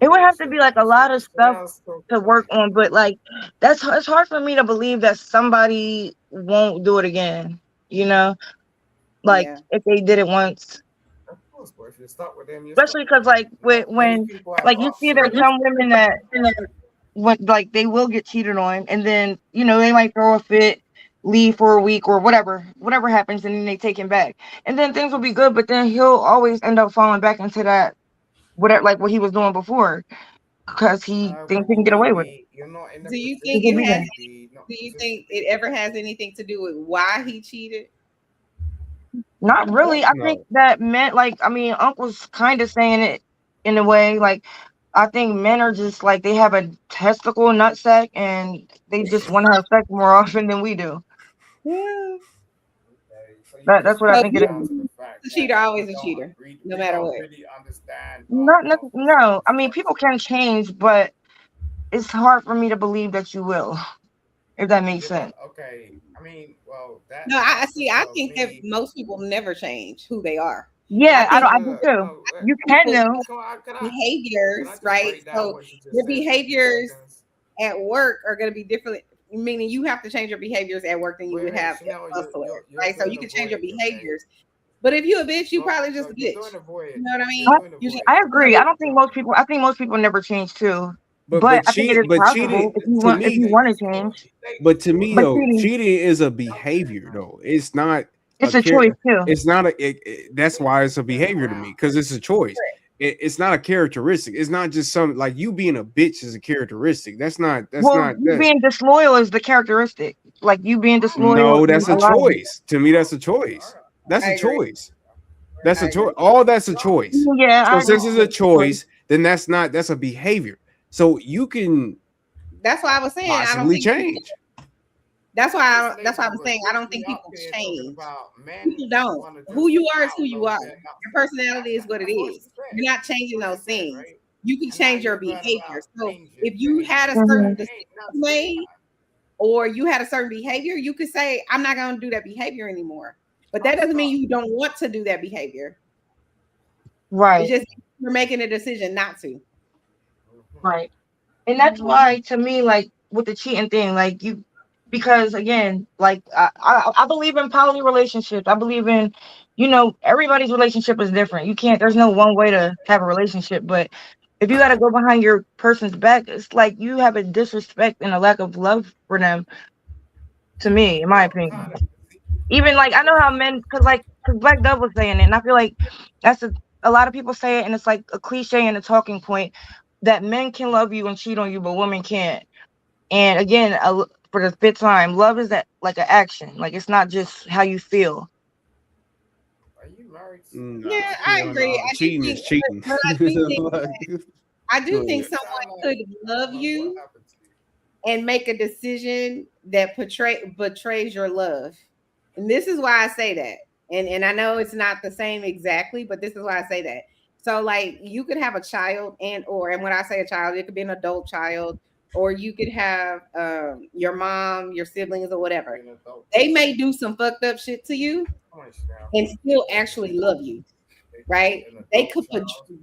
Speaker 11: It would have to be like a lot of stuff to work on, but like it's hard for me to believe that somebody won't do it again. You know, like if they did it once. Especially because like when like you see there's some women that when like they will get cheated on, and then they might throw a fit, leave for a week or whatever happens, and then they take him back, and then things will be good, but then he'll always end up falling back into that whatever, like what he was doing before, because he thinks he can get away with it.
Speaker 1: Do you think it ever has anything to do with why he cheated?
Speaker 11: Not really. I think that men, like, I mean, Uncle's kind of saying it in a way, like, I think men are just like, they have a testicle nutsack and they just want to have sex more often than we do.
Speaker 1: Yeah.
Speaker 11: That's what I think it is.
Speaker 1: A cheater, always a cheater, no matter what.
Speaker 11: No. I mean, people can change, but it's hard for me to believe that you will, if that makes sense.
Speaker 3: Okay. I mean,
Speaker 1: I think that most people never change who they are.
Speaker 11: Yeah, I do too. You can know
Speaker 1: behaviors, right? So your behaviors at work are going to be different. Meaning you have to change your behaviors at work than you would have elsewhere, right? So you can change your behaviors, but if you're a bitch, you probably just a bitch. You know what I mean?
Speaker 11: I agree. I think most people never change too. But I think it is possible if you want to change.
Speaker 7: But to me, though, cheating is a behavior, though. It's not.
Speaker 11: It's a choice too.
Speaker 7: It's not that's why it's a behavior to me, because it's a choice. It's not a characteristic. It's not just something like you being a bitch is a characteristic. That's not.
Speaker 11: You being disloyal is the characteristic. Like you being disloyal.
Speaker 7: No, that's a choice. To me, that's a choice. That's a choice. That's a choice. All that's a choice.
Speaker 11: Yeah.
Speaker 7: So since it's a choice, then that's a behavior. So you can.
Speaker 1: That's why I was saying
Speaker 7: possibly change.
Speaker 1: That's why I'm saying I don't think people change. People don't. Who you are is who you are. Your personality is what it is. You're not changing those things. You can change your behavior. So if you had a certain decision made, or you had a certain behavior, you could say, I'm not going to do that behavior anymore. But that doesn't mean you don't want to do that behavior.
Speaker 11: Right.
Speaker 1: It's just you're making a decision not to.
Speaker 11: Right. And that's why, to me, like with the cheating thing, like because again, like I believe in poly relationships. I believe in, everybody's relationship is different. There's no one way to have a relationship, but if you got to go behind your person's back, it's like you have a disrespect and a lack of love for them, to me, in my opinion. Even like, I know how men, because Black Dove was saying it, and I feel like that's a lot of people say it, and it's like a cliche and a talking point, that men can love you and cheat on you, but women can't. And again, for the fifth time, love is that like an action. Like it's not just how you feel.
Speaker 1: Yeah, I agree.
Speaker 7: Cheating is cheating.
Speaker 1: I do think someone could love you and make a decision that betrays your love. And this is why I say that. And I know it's not the same exactly, but this is why I say that. So like you could have a child and when I say a child, it could be an adult child, or you could have your mom, your siblings, or whatever. They may do some fucked up shit to you and still actually love you, right? They could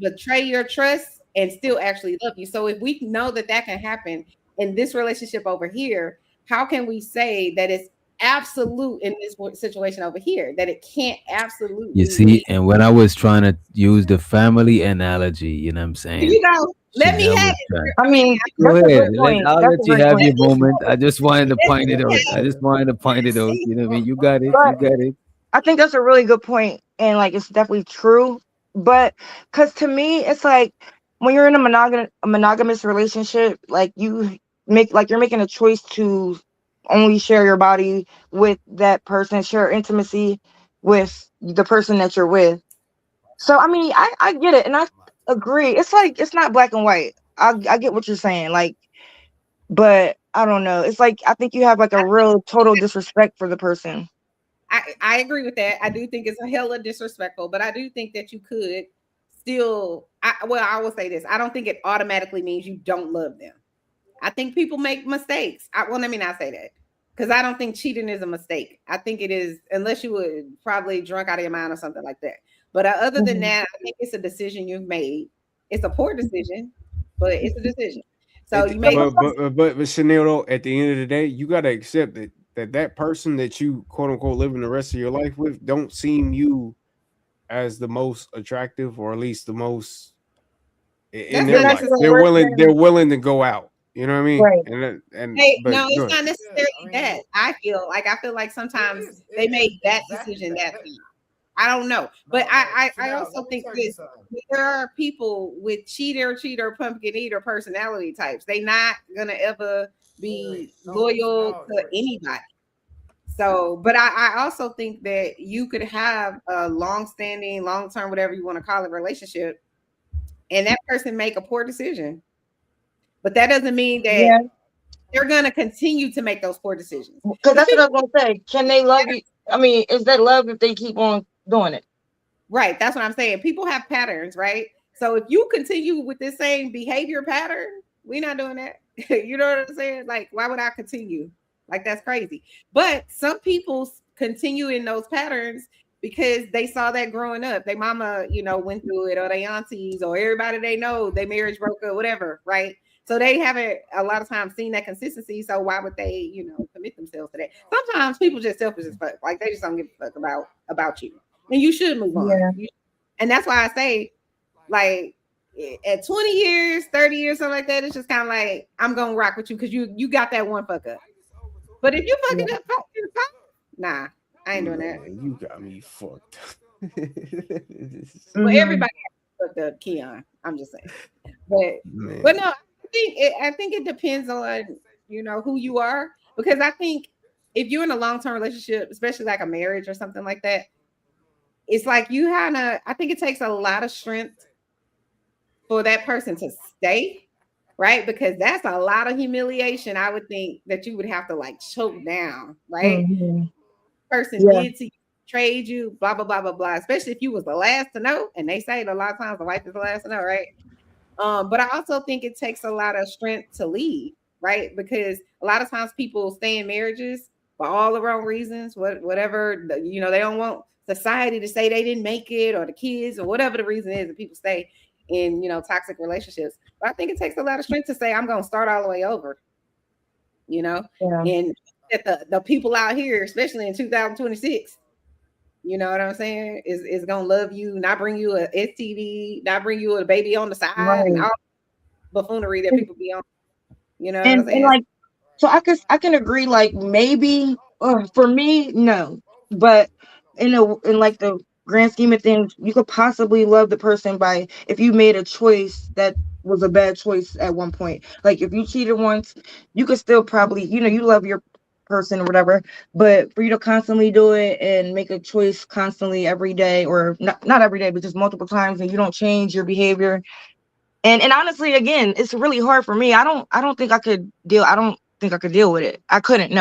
Speaker 1: betray your trust and still actually love you. So if we know that can happen in this relationship over here, how can we say that it's absolute in this situation over here, that it can't absolutely?
Speaker 4: You see, and when I was trying to use the family analogy, you know what I'm saying?
Speaker 1: Let me have it.
Speaker 11: I mean,
Speaker 4: go ahead. I'll let you have your moment. I just wanted to point it out. You know what I mean? You got it.
Speaker 11: I think that's a really good point, and like it's definitely true. But because to me, it's like when you're in a monogamous relationship, like you're making a choice to only share your body with that person, share intimacy with the person that you're with. So I mean, I get it, and I agree. It's like it's not black and white. I get what you're saying. Like but I don't know. It's like I think you have like a real total disrespect for the person.
Speaker 1: I agree with that. I do think it's a hella disrespectful, but I do think that you could still. I will say this: I don't think it automatically means you don't love them. I think people make mistakes. Let me not say that, because I don't think cheating is a mistake. I think it is, unless you were probably drunk out of your mind or something like that. But other than that, I think it's a decision you've made. It's a poor decision, but it's a decision. So you made.
Speaker 7: But Chanel, though, at the end of the day, you gotta accept that person that you quote unquote living the rest of your life with don't seem you as the most attractive, or at least the most in their life. They're willing to go out. You know what I mean?
Speaker 11: Right.
Speaker 1: No, it's not necessarily that. I feel like sometimes they make that decision that time. I don't know, but I also think that there are people with cheater, pumpkin eater personality types. They not gonna ever be loyal to anybody. So, but I also think that you could have a long-standing, long-term, whatever you want to call it, relationship, and that person make a poor decision. But that doesn't mean that they're gonna continue to make those poor decisions.
Speaker 11: Because that's what I was gonna say. Can they love you? I mean, is that love if they keep on doing it?
Speaker 1: Right. That's what I'm saying. People have patterns, right? So if you continue with this same behavior pattern, we're not doing that. You know what I'm saying? Like, why would I continue? Like, that's crazy. But some people continue in those patterns because they saw that growing up. Their mama, went through it, or their aunties, or everybody they know, their marriage broke up, whatever, right? So they haven't a lot of times seen that consistency. So why would they, commit themselves to that? Sometimes people just selfish as fuck. Like, they just don't give a fuck about you. And you should move on. Yeah. And that's why I say, like, at 20 years, 30 years, something like that, it's just kind of like, I'm going to rock with you because you got that one fuck up. But if you fucking up, nah, I ain't doing that.
Speaker 7: You got me fucked.
Speaker 1: Well, everybody fucked up, Keon. I'm just saying. But no, I think it depends on, who you are. Because I think if you're in a long-term relationship, especially like a marriage or something like that, it's like I think it takes a lot of strength for that person to stay, right? Because that's a lot of humiliation. I would think that you would have to like choke down, right? Mm-hmm. Person did to you, trade you, blah, blah, blah, blah, blah. Especially if you was the last to know. And they say a lot of times the wife is the last to know, right? But I also think it takes a lot of strength to leave, right? Because a lot of times people stay in marriages for all the wrong reasons, whatever, they don't want society to say they didn't make it, or the kids, or whatever the reason is that people stay in, toxic relationships. But I think it takes a lot of strength to say, I'm going to start all the way over, and that the people out here, especially in 2026, you know what I'm saying, is going to love you, not bring you a STD, not bring you a baby on the side, right, and all buffoonery that people be on, what I'm saying? And
Speaker 11: like, so I can agree, like, maybe for me, no, but in like the grand scheme of things, you could possibly love the person if you made a choice that was a bad choice at one point. Like, if you cheated once, you could still probably, you love your person or whatever, but for you to constantly do it and make a choice constantly every day, or not every day, but just multiple times, and you don't change your behavior. And honestly, again, it's really hard for me. I don't think I could deal with it. I couldn't.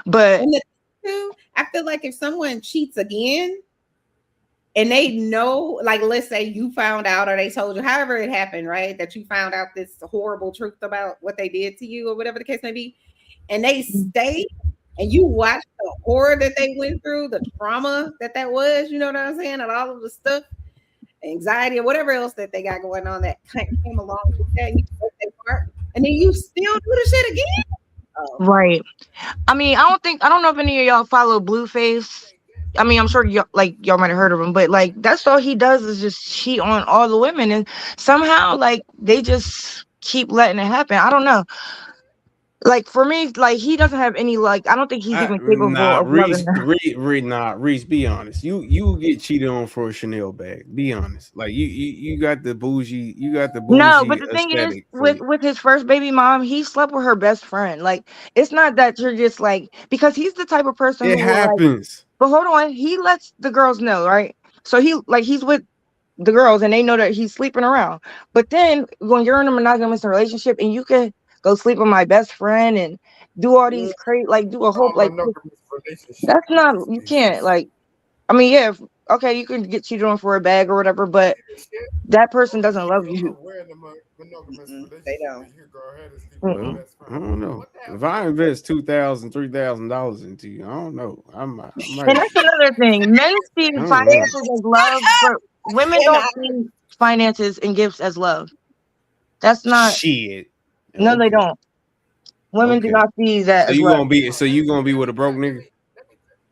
Speaker 11: But
Speaker 1: I feel like if someone cheats again and they know, like, let's say you found out, or they told you, however it happened, right, that you found out this horrible truth about what they did to you, or whatever the case may be, and they stay, and you watch the horror that they went through, the trauma that was, you know what I'm saying, and all of the stuff, anxiety, or whatever else that they got going on that came along with that, and you broke their heart, and then you still do the shit again.
Speaker 11: Right. I mean, I don't know if any of y'all follow Blueface. I mean, I'm sure y'all might have heard of him, but like, that's all he does is just cheat on all the women, and somehow like they just keep letting it happen. I don't know. Like, for me, like, he doesn't have any, like, I don't think he's even capable of
Speaker 7: Reese,
Speaker 11: loving her.
Speaker 7: Reese, be honest. You get cheated on for a Chanel bag. Be honest. Like, you got the bougie.
Speaker 11: No, but the thing is, with his first baby mom, he slept with her best friend. Like, it's not that you're just like, because he's the type of person
Speaker 7: it happens.
Speaker 11: But hold on, he lets the girls know, right? So he's with the girls, and they know that he's sleeping around. But then when you're in a monogamous relationship, and you can go sleep with my best friend and do all these crazy, like do a whole like. That's not, you can't like. I mean, yeah, okay, you can get cheated on for a bag or whatever, but that person doesn't love you.
Speaker 1: They don't.
Speaker 7: Well, I don't know. If I invest $2,000, $3,000 into you, I don't know.
Speaker 11: And that's another thing. Men see finances as love, but women don't see finances and gifts as love. That's not
Speaker 7: shit.
Speaker 11: No, they don't. Women do not see that
Speaker 7: So
Speaker 11: as
Speaker 7: you
Speaker 11: love.
Speaker 7: gonna be with a broke nigga?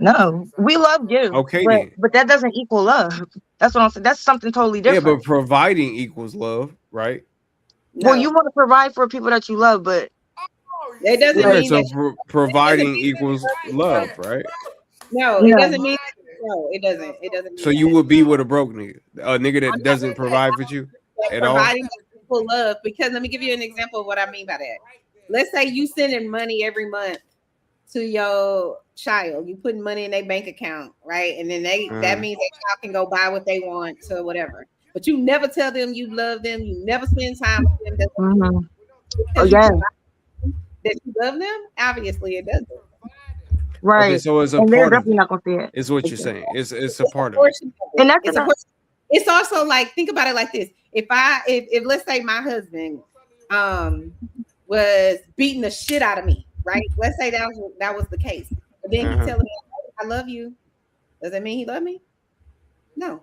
Speaker 11: No, we love gifts.
Speaker 7: Okay,
Speaker 11: but,
Speaker 7: then.
Speaker 11: but that doesn't equal love. That's what I'm saying. That's something totally different.
Speaker 7: Yeah, but providing equals love, right?
Speaker 11: Well, you want to provide for people that you love, but
Speaker 1: it doesn't mean
Speaker 7: so
Speaker 1: that
Speaker 7: providing equals love, right?
Speaker 1: no, it doesn't mean no, it doesn't. It doesn't mean
Speaker 7: So you would be with a broke nigga, a nigga that doesn't provide for you at all.
Speaker 1: providing people love, because let me give you an example of what I mean by that. Let's say you sending money every month to your child, you putting money in their bank account, right? And then that means that child can go buy what they want to whatever. But you never tell them you love them, you never spend time with them.
Speaker 11: Oh yeah,
Speaker 1: that you love them? Obviously it doesn't.
Speaker 11: Right.
Speaker 7: Okay, so it's a
Speaker 11: and they're
Speaker 7: part of
Speaker 11: definitely not gonna see it.
Speaker 7: It's what you're saying. It's a part of it.
Speaker 11: And that's
Speaker 1: it's also like, think about it like this. If let's say my husband was beating the shit out of me, right? Let's say that was the case. But then he telling me I love you. Does that mean he love me? No,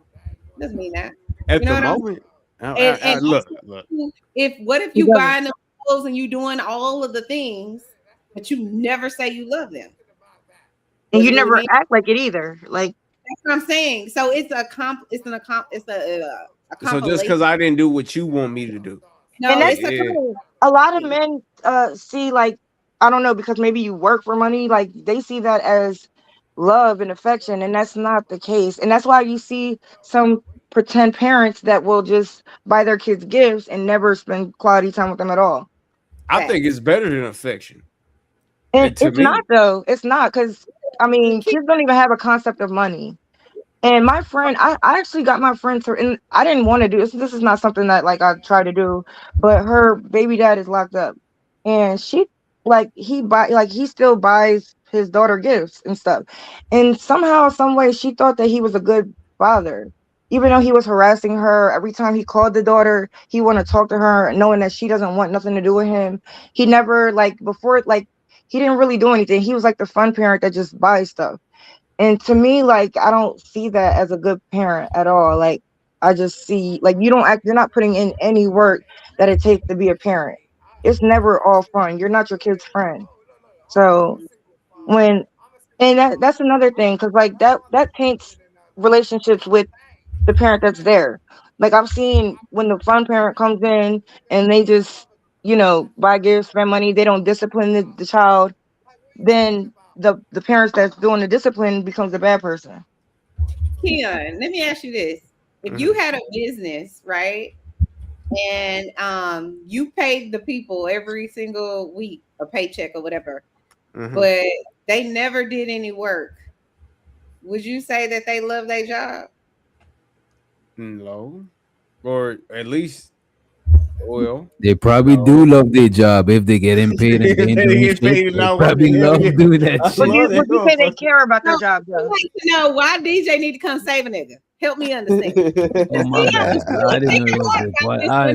Speaker 1: doesn't mean that.
Speaker 7: At
Speaker 1: you know
Speaker 7: the
Speaker 1: what
Speaker 7: moment,
Speaker 1: and
Speaker 7: look.
Speaker 1: If you buying the clothes and you doing all of the things, but you never say you love them,
Speaker 11: and you never act like it either. Like
Speaker 1: that's what I'm saying. So it's a
Speaker 7: So just because I didn't do what you want me to do.
Speaker 1: No,
Speaker 11: and that's the thing. A lot of men see, like, I don't know, because maybe you work for money, like they see that as love and affection, and that's not the case. And that's why you see some pretend parents that will just buy their kids gifts and never spend quality time with them at all.
Speaker 7: I think it's better than affection.
Speaker 11: And it's not though. It's not, because I mean, kids don't even have a concept of money. And my friend, I actually got my friend to, and I didn't want to do this. This is not something that like I try to do, but her baby dad is locked up, and he still buys his daughter gifts and stuff. And somehow, some way, she thought that he was a good father, even though he was harassing her. Every time he called the daughter, he wanted to talk to her, knowing that she doesn't want nothing to do with him. He never he didn't really do anything. He was like the fun parent that just buys stuff. And to me, like, I don't see that as a good parent at all. Like, I just see, like, you're not putting in any work that it takes to be a parent. It's never all fun. You're not your kid's friend. So that's another thing, because like that taints relationships with the parent that's there. Like, I've seen when the fun parent comes in and they just, buy gifts, spend money, they don't discipline the child, then the parents that's doing the discipline becomes the bad person.
Speaker 1: Keon, let me ask you this. If you had a business, right, and you paid the people every single week a paycheck or whatever, but they never did any work, would you say that they love their job?
Speaker 7: No. Or at least, well,
Speaker 4: they probably do love their job if they get paid and they do shit. They probably love doing that shit.
Speaker 11: Would you say they care about their job though?
Speaker 1: I'd like to know why DJ need to come save a nigga. Help me understand.
Speaker 4: Oh my God. I didn't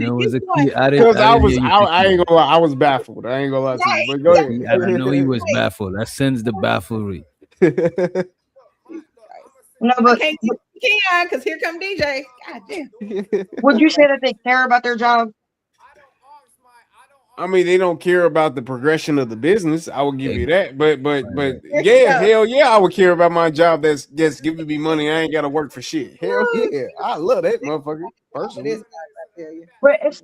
Speaker 4: know it was a key.
Speaker 7: I ain't gonna lie, I was baffled. I ain't gonna lie to you. But go ahead.
Speaker 4: I didn't know he was baffled. I sense the bafflery.
Speaker 11: No, but
Speaker 1: I can't Keon, because here come DJ. God damn.
Speaker 11: Would you say that they care about their job?
Speaker 7: I mean, they don't care about the progression of the business. I will give you that. But yeah, hell yeah, I would care about my job that's giving me money. I ain't gotta work for shit. Hell yeah, I love that motherfucker personally.
Speaker 11: But it's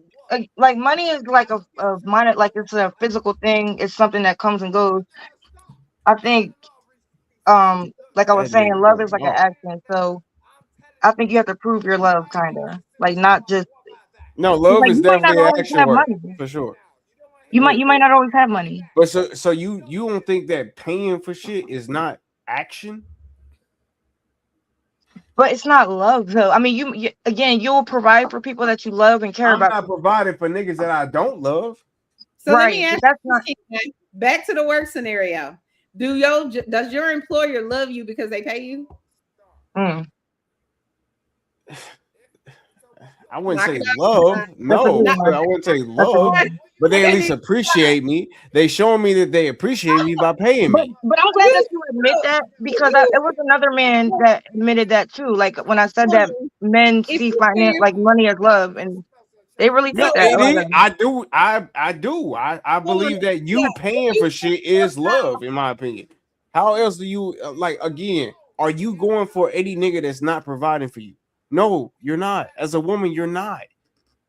Speaker 11: like money is like a minor, like it's a physical thing. It's something that comes and goes. I think, like I was saying, love is like an action. So I think you have to prove your love, kind of like not just.
Speaker 7: No, love is definitely action work for sure.
Speaker 11: You might not always have money.
Speaker 7: But so you don't think that paying for shit is not action?
Speaker 11: But it's not love though. I mean, you'll provide for people that you love and care about.
Speaker 7: I'm not providing for niggas that I don't love.
Speaker 1: So let me ask you, back to the work scenario. Does your employer love you because they pay you?
Speaker 7: I wouldn't say love. No, I wouldn't say love. But they at least appreciate me. They showing me that they appreciate me by paying me.
Speaker 11: But I'm glad that you admit that, because it was another man that admitted that too. Like when I said that men see finance like money as love, and they really think that.
Speaker 7: I do. I believe that you paying for shit is love, in my opinion. How else do you like? Again, are you going for any nigga that's not providing for you? No, you're not. As a woman, you're not.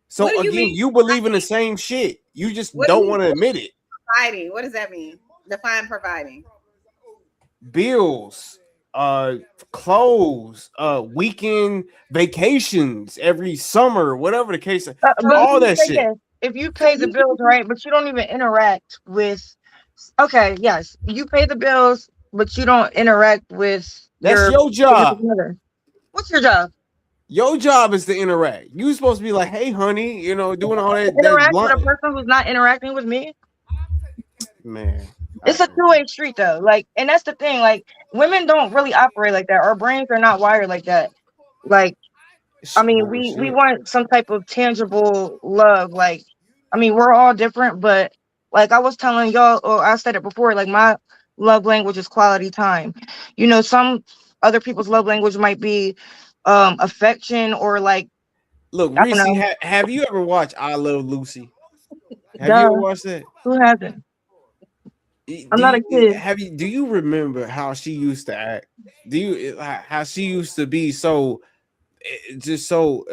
Speaker 7: So again, you believe in the same shit. You just don't want to admit it.
Speaker 1: Providing. What does that mean? Define providing.
Speaker 7: Bills, clothes, weekend vacations every summer, whatever the case. All that shit.
Speaker 11: If you pay the bills, right, but you don't even interact with. Okay, yes, you pay the bills, but you don't interact with.
Speaker 7: That's your job.
Speaker 11: What's your job?
Speaker 7: Your job is to interact. You're supposed to be like, "Hey, honey," you know, doing all that.
Speaker 11: Interact with a person who's not interacting with me.
Speaker 7: Man,
Speaker 11: it's a two-way street, though. Like, and that's the thing. Like, women don't really operate like that. Our brains are not wired like that. Like, I mean, we want some type of tangible love. Like, I mean, we're all different, but like I was telling y'all, or I said it before, like my love language is quality time. You know, some other people's love language might be affection or like.
Speaker 7: Look, Reese, have you ever watched I Love Lucy? Have you ever watched that?
Speaker 11: Who hasn't? I'm not a kid.
Speaker 7: Do you remember how she used to act? How she used to be so just so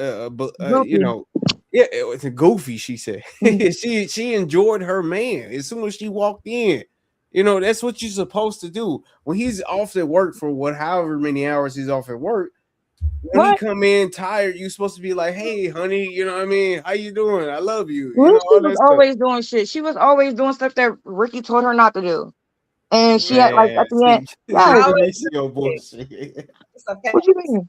Speaker 7: you know, it was goofy, she said. she enjoyed her man as soon as she walked in. You know, that's what you're supposed to do. When he's off at work for however many hours he's off at work, when he come in tired, you're supposed to be like, "Hey, honey, you know what I mean? How you doing? I love you." You know,
Speaker 11: she was always doing shit. She was always doing stuff that Ricky told her not to do. And she had like at the end. What you mean?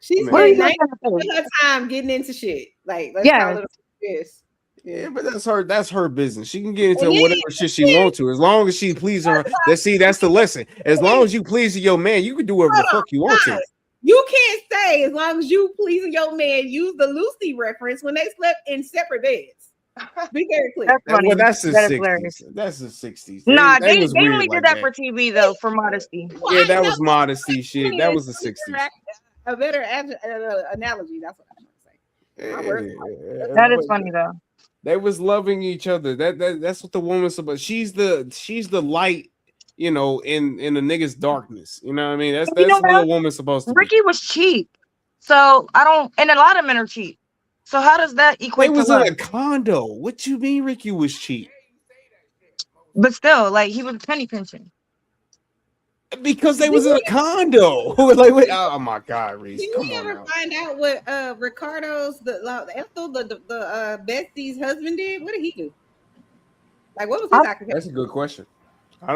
Speaker 1: She's spending 90% of her time getting into shit. Like, let's call it this.
Speaker 7: Yeah, but that's her business. She can get into whatever shit she wants to, as long as she pleases her. That's the lesson. As long as you please your man, you can do whatever the fuck you want to.
Speaker 1: You can't say as long as you pleasing your man. Use the Lucy reference when they slept in separate beds. Be very clear.
Speaker 11: That's funny.
Speaker 7: Well, that's the 60s. That's the 60s.
Speaker 11: Nah, they only did that for TV though, for modesty.
Speaker 7: Yeah, that was modesty shit. That was the 60s.
Speaker 1: A better analogy. That's what I'm going to say.
Speaker 11: That is funny though.
Speaker 7: They was loving each other. That's what the woman's about. She's the light, you know, in the nigga's darkness. You know what I mean? That's what a woman's supposed to be.
Speaker 11: Ricky was cheap. So and a lot of men are cheap. So how does that equate to
Speaker 7: love?
Speaker 11: It was
Speaker 7: in a condo. What you mean Ricky was cheap?
Speaker 11: But still, like he was penny pinching.
Speaker 1: Because they
Speaker 7: was in a condo. Like, wait, oh my God, Reese.
Speaker 1: Did you ever find out what Ricardo's the bestie's husband did? What did he do? Like, what was his occupation?
Speaker 7: That's a good question. I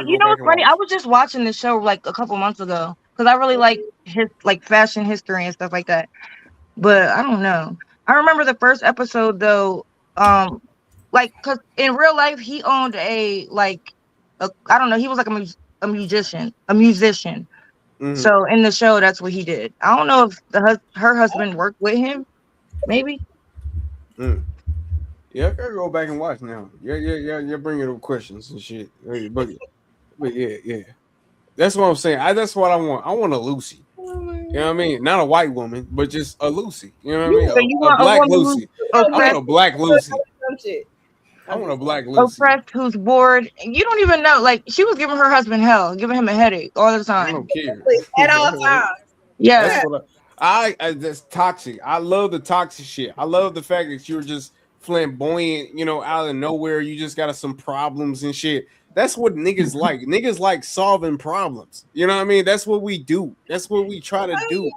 Speaker 11: you know what's funny? I was just watching the show like a couple months ago because I really like his like fashion history and stuff like that. But I don't know. I remember the first episode though, like because in real life he owned I don't know, he was like a musician. Mm-hmm. So in the show, that's what he did. I don't know if her husband worked with him. Maybe.
Speaker 7: Yeah, I gotta go back and watch now. Yeah. You're bringing up questions and shit. But yeah. That's what I'm saying. That's what I want. I want a Lucy. You know what I mean? Not a white woman, but just a Lucy. You know what I mean? A black Lucy. I want a black Lucy. I want a black Lucy.
Speaker 11: Oppressed, who's bored. You don't even know. Like, she was giving her husband hell, giving him a headache all the time.
Speaker 7: I don't care.
Speaker 1: At all times.
Speaker 11: Yeah.
Speaker 7: That's toxic. I love the toxic shit. I love the fact that you're just flamboyant, you know, out of nowhere. You just got some problems and shit. That's what niggas like. Niggas like solving problems. You know what I mean? That's what we do. That's what we try to do.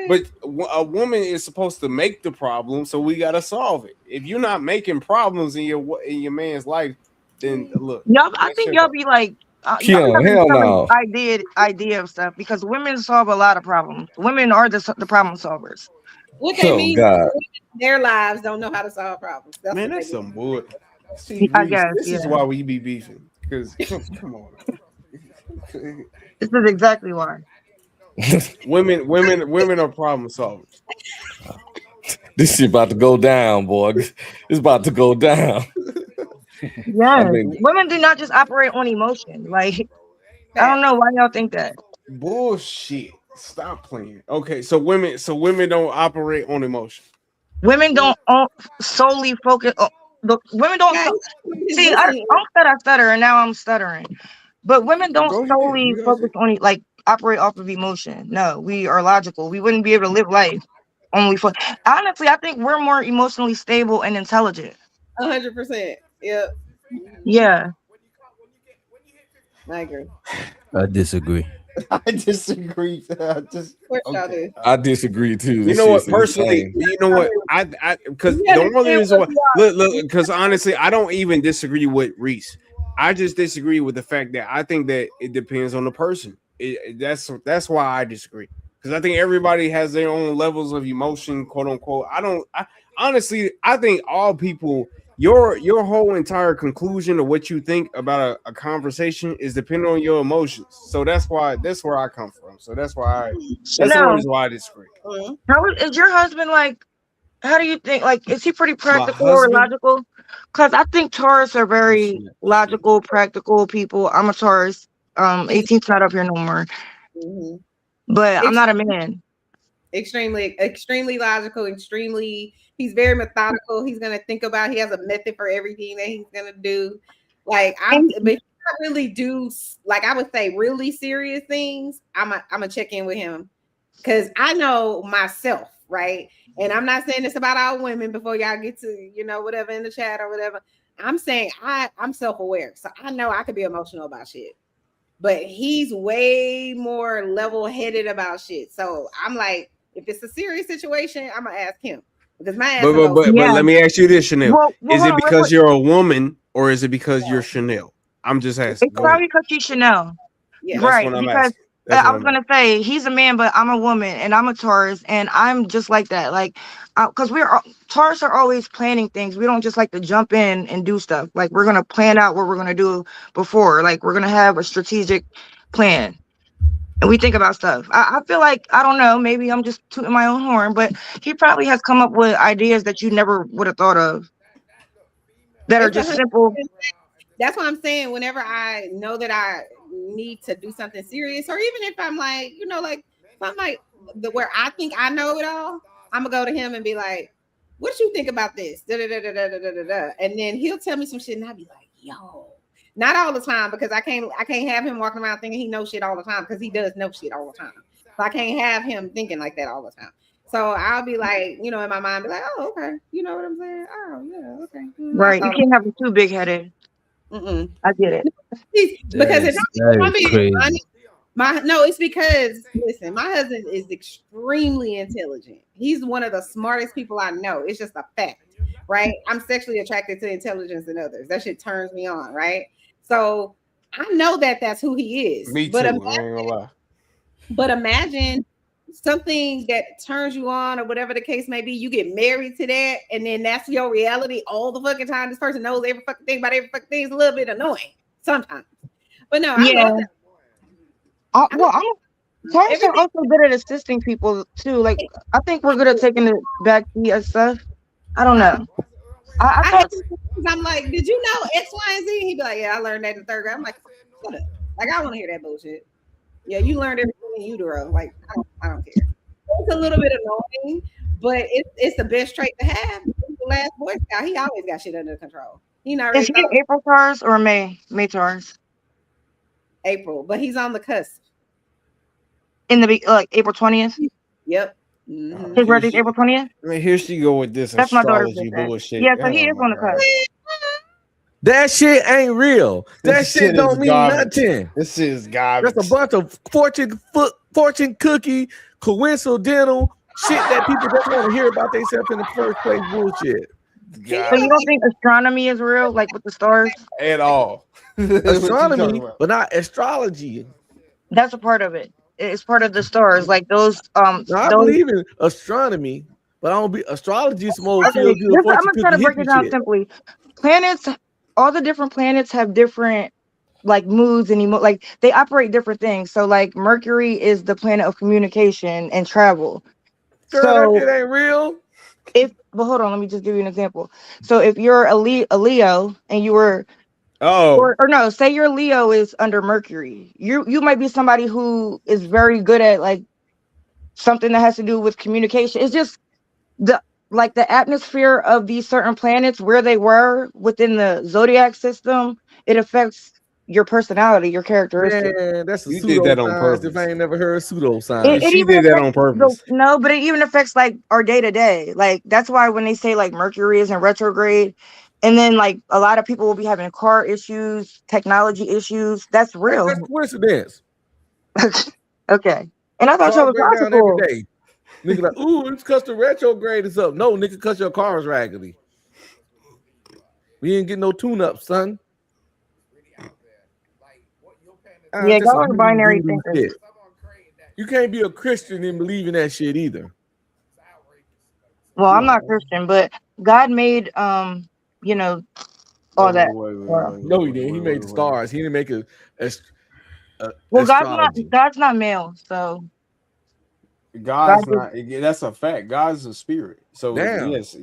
Speaker 7: But a woman is supposed to make the problem, so we gotta solve it. If you're not making problems in your man's life, then look.
Speaker 11: I think y'all be like,
Speaker 17: hell no.
Speaker 11: Idea of stuff because women solve a lot of problems. Women are the problem solvers.
Speaker 1: What they mean? their lives don't know how to solve problems.
Speaker 7: Man,
Speaker 1: what
Speaker 7: that's
Speaker 1: they do.
Speaker 7: some bull. See,
Speaker 11: I
Speaker 7: Reese,
Speaker 11: guess,
Speaker 7: this is
Speaker 11: yeah.
Speaker 7: why we be beefing. Because come on.
Speaker 11: This is exactly why.
Speaker 7: Women are problem solvers.
Speaker 17: This shit about to go down, boy. It's about to go down.
Speaker 11: Yes, women do not just operate on emotion. Like, I don't know why y'all think that.
Speaker 7: Bullshit. Stop playing. Okay, so women don't operate on emotion.
Speaker 11: Women don't solely focus. Women don't see. I said I stutter, and now I'm stuttering. But women don't solely focus on like operate off of emotion. No, we are logical. We wouldn't be able to live life only for. Honestly, I think we're more emotionally stable and intelligent.
Speaker 1: 100%. Yep.
Speaker 11: Yeah.
Speaker 1: I agree.
Speaker 4: I disagree.
Speaker 7: I disagree.
Speaker 17: I disagree too.
Speaker 7: You know what? Personally, you know what? I because the only reason why look, because honestly, I don't even disagree with Reese. I just disagree with the fact that I think that it depends on the person. That's why I disagree. Because I think everybody has their own levels of emotion, quote unquote. Honestly, I think all people, your whole entire conclusion of what you think about a conversation is dependent on your emotions. So that's where I come from. So that's the only reason why I disagree.
Speaker 11: How is your husband like? How do you think? Like, is he pretty practical or logical? Because I think Taurus are very logical, practical people. I'm a Taurus. 18's not up here no more.
Speaker 1: Mm-hmm.
Speaker 11: But I'm not a man.
Speaker 1: Extremely logical, he's very methodical. He's gonna think about, he has a method for everything that he's gonna do. Like but if I really do, like I would say really serious things, I'm gonna check in with him because I know myself, right? And I'm not saying this about all women before y'all get to, whatever in the chat or whatever. I'm saying I'm self-aware. So I know I could be emotional about shit. But he's way more level-headed about shit. So I'm like, if it's a serious situation, I'm gonna ask him. Because my ass
Speaker 7: but let me ask you this, Chanel. Is it because you're a woman or is it because you're Chanel? I'm just asking.
Speaker 11: It's probably because she's Chanel.
Speaker 1: Yeah.
Speaker 11: Right. Because I was gonna say he's a man, but I'm a woman and I'm a Taurus, and I'm just like that. Like, because Taurus are always planning things. We don't just like to jump in and do stuff. Like, we're gonna plan out what we're gonna do before. Like, we're gonna have a strategic plan, and we think about stuff. I feel like, I don't know, maybe I'm just tooting my own horn, but he probably has come up with ideas that you never would have thought of that are just simple.
Speaker 1: That's what I'm saying. Whenever I know that I need to do something serious, or even if I'm like, like if I'm like where I think I know it all, I'm gonna go to him and be like, "What you think about this?" Da, da, da, da, da, da, da, da. And then he'll tell me some shit, and I'll be like, "Yo." Not all the time, because I can't have him walking around thinking he knows shit all the time, because he does know shit all the time. So I can't have him thinking like that all the time. So I'll be like, in my mind, be like, "Oh, okay." You know what I'm saying? Oh, yeah, okay.
Speaker 11: Right. You can't have him too big headed. I get it.
Speaker 1: Because it's because listen, my husband is extremely intelligent. He's one of the smartest people I know. It's just a fact, right? I'm sexually attracted to intelligence in others. That shit turns me on, right? So I know that that's who he is.
Speaker 7: Me too. I ain't gonna lie.
Speaker 1: But imagine something that turns you on, or whatever the case may be. You get married to that, and then that's your reality all the fucking time. This person knows every fucking thing about every fucking thing. Is a little bit annoying sometimes. But no,
Speaker 11: yeah. Taurus are also good at assisting people too. Like, I think we're good at taking it back to stuff. I don't know.
Speaker 1: I'm like, did you know X, Y, and Z? He'd be like, yeah, I learned that in 3rd grade. I'm like, shut up. Like, I don't want to hear that bullshit. Yeah, you learned everything in utero. Like, I don't care. It's a little bit annoying, but it's the best trait to have. The last Boy Scout, he always got shit under control.
Speaker 11: Is he April Taurus or May Taurus?
Speaker 1: April, but he's on the cusp.
Speaker 11: In the April 20th.
Speaker 1: Yep.
Speaker 11: Mm-hmm. His birthday's April 20th.
Speaker 7: I mean, here she go with this
Speaker 11: That's
Speaker 7: astrology bullshit.
Speaker 11: Yeah, so he is on the cusp.
Speaker 17: That shit ain't real. That shit don't mean nothing.
Speaker 7: This is garbage.
Speaker 17: That's a bunch of fortune cookie coincidental shit that people just want to hear about themselves in the first place. Bullshit.
Speaker 11: So you don't think astronomy is real, like with the stars?
Speaker 7: At all.
Speaker 17: Astronomy, but not astrology.
Speaker 11: That's a part of it. It's part of the stars, like those.
Speaker 17: I believe in astronomy, but but I don't be astrology. Some old
Speaker 11: Okay,
Speaker 17: feel good.
Speaker 11: I'm
Speaker 17: Fortune
Speaker 11: gonna try to
Speaker 17: cookie
Speaker 11: break it
Speaker 17: hippie
Speaker 11: down
Speaker 17: shit.
Speaker 11: simply. Planets, all the different planets have different like moods and like they operate different things. So like Mercury is the planet of communication and travel.
Speaker 17: Girl, that
Speaker 11: So
Speaker 17: shit ain't real.
Speaker 11: but hold on, let me just give you an example. So if you're a Leo and you were or no, say your Leo is under Mercury, you might be somebody who is very good at like something that has to do with communication. It's just the atmosphere of these certain planets, where they were within the zodiac system, it affects your personality, your characteristics.
Speaker 17: Man, that's a
Speaker 7: You did that on
Speaker 17: pseudoscience. If
Speaker 7: purpose.
Speaker 17: I ain't never heard pseudoscience.
Speaker 11: It
Speaker 7: She
Speaker 11: even
Speaker 7: did that on
Speaker 11: affects
Speaker 7: purpose.
Speaker 11: no, but it even affects like our day to day. Like that's why when they say like Mercury is in retrograde, and then like a lot of people will be having car issues, technology issues. That's real.
Speaker 17: That's coincidence.
Speaker 11: Okay, and I thought
Speaker 17: Car
Speaker 11: y'all was
Speaker 17: break down
Speaker 11: logical.
Speaker 17: every day. Nigga like, ooh, it's cause the retrograde is up. No, nigga, cause your car is raggedy. We ain't getting no tune-up, son.
Speaker 11: Yeah,
Speaker 17: Just
Speaker 11: y'all are
Speaker 17: some
Speaker 11: binary
Speaker 17: voodoo
Speaker 11: thinkers.
Speaker 17: shit. You can't be a Christian and believe in that shit either.
Speaker 11: Well, I'm not Christian, but God made you know, all that.
Speaker 17: No, he didn't. He made the stars. He didn't make a
Speaker 11: Well,
Speaker 17: astrology.
Speaker 11: God's not male, so
Speaker 7: God's
Speaker 11: God
Speaker 7: not. That's a fact. God's a spirit. So
Speaker 17: Damn.
Speaker 7: yes,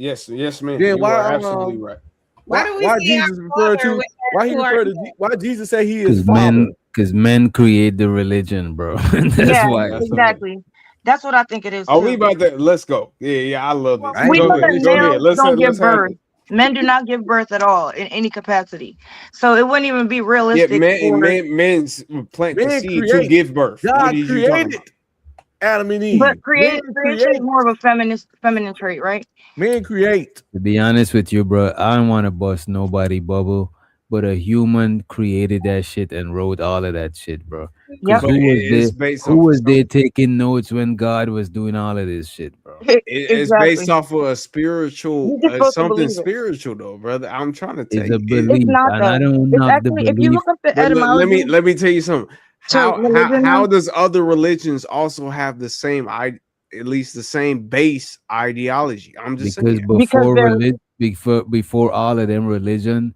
Speaker 7: man.
Speaker 17: Then
Speaker 7: You
Speaker 17: why
Speaker 7: are absolutely right.
Speaker 17: Why Jesus referred to? Why he referred to? Why Jesus say he is Father?
Speaker 4: Because men create the religion, bro. That's
Speaker 11: yeah,
Speaker 4: why.
Speaker 11: exactly. That's what I think it is.
Speaker 7: Are
Speaker 11: too.
Speaker 7: we about to? Let's go. Yeah, I love this.
Speaker 11: We
Speaker 7: Go
Speaker 11: know that
Speaker 7: ahead. Go ahead.
Speaker 11: males
Speaker 7: Let's
Speaker 11: don't
Speaker 7: let's
Speaker 11: give
Speaker 7: have
Speaker 11: birth.
Speaker 7: it.
Speaker 11: Men do not give birth at all in any capacity. So it wouldn't even be
Speaker 7: Yeah,
Speaker 11: realistic.
Speaker 7: men's plant the
Speaker 17: Men
Speaker 7: seed to
Speaker 17: create.
Speaker 7: give birth. What
Speaker 17: God
Speaker 7: is you talking
Speaker 17: created
Speaker 7: about?
Speaker 17: Adam and Eve.
Speaker 11: But
Speaker 17: Men
Speaker 11: creation is more of a feminine trait, right?
Speaker 17: Men create.
Speaker 4: To be honest with you, bro, I don't want to bust nobody bubble, but a human created that shit and wrote all of that shit, bro.
Speaker 11: Yep.
Speaker 4: Because
Speaker 7: It's based
Speaker 4: who
Speaker 7: off
Speaker 4: was
Speaker 7: of
Speaker 4: there taking notes when God was doing all of this shit, bro?
Speaker 7: It's based off of a spiritual,
Speaker 11: You're just supposed to
Speaker 7: something
Speaker 11: believe it.
Speaker 7: spiritual though, brother. I'm trying to tell
Speaker 4: It's
Speaker 7: you.
Speaker 4: a belief,
Speaker 11: not,
Speaker 4: and I
Speaker 11: though.
Speaker 4: don't
Speaker 11: It's
Speaker 4: knock the
Speaker 11: actually, if you
Speaker 4: belief.
Speaker 11: look up the
Speaker 7: But
Speaker 11: etymology,
Speaker 7: let me tell you something.
Speaker 11: to
Speaker 7: How
Speaker 11: religion,
Speaker 7: does other religions also have the same at least the same base ideology? I'm just
Speaker 4: Because
Speaker 7: saying.
Speaker 4: before all of them religion,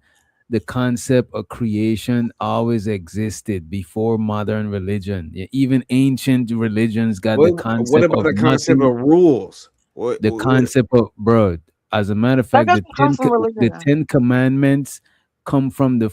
Speaker 4: the concept of creation always existed before modern religion. Yeah, even ancient religions got the
Speaker 7: What
Speaker 4: concept
Speaker 7: about
Speaker 4: of
Speaker 7: the concept
Speaker 4: nothing.
Speaker 7: of rules?
Speaker 4: The concept of, bro, as a matter of
Speaker 11: that
Speaker 4: fact,
Speaker 11: doesn't come from religion.
Speaker 4: the 10 commandments come from the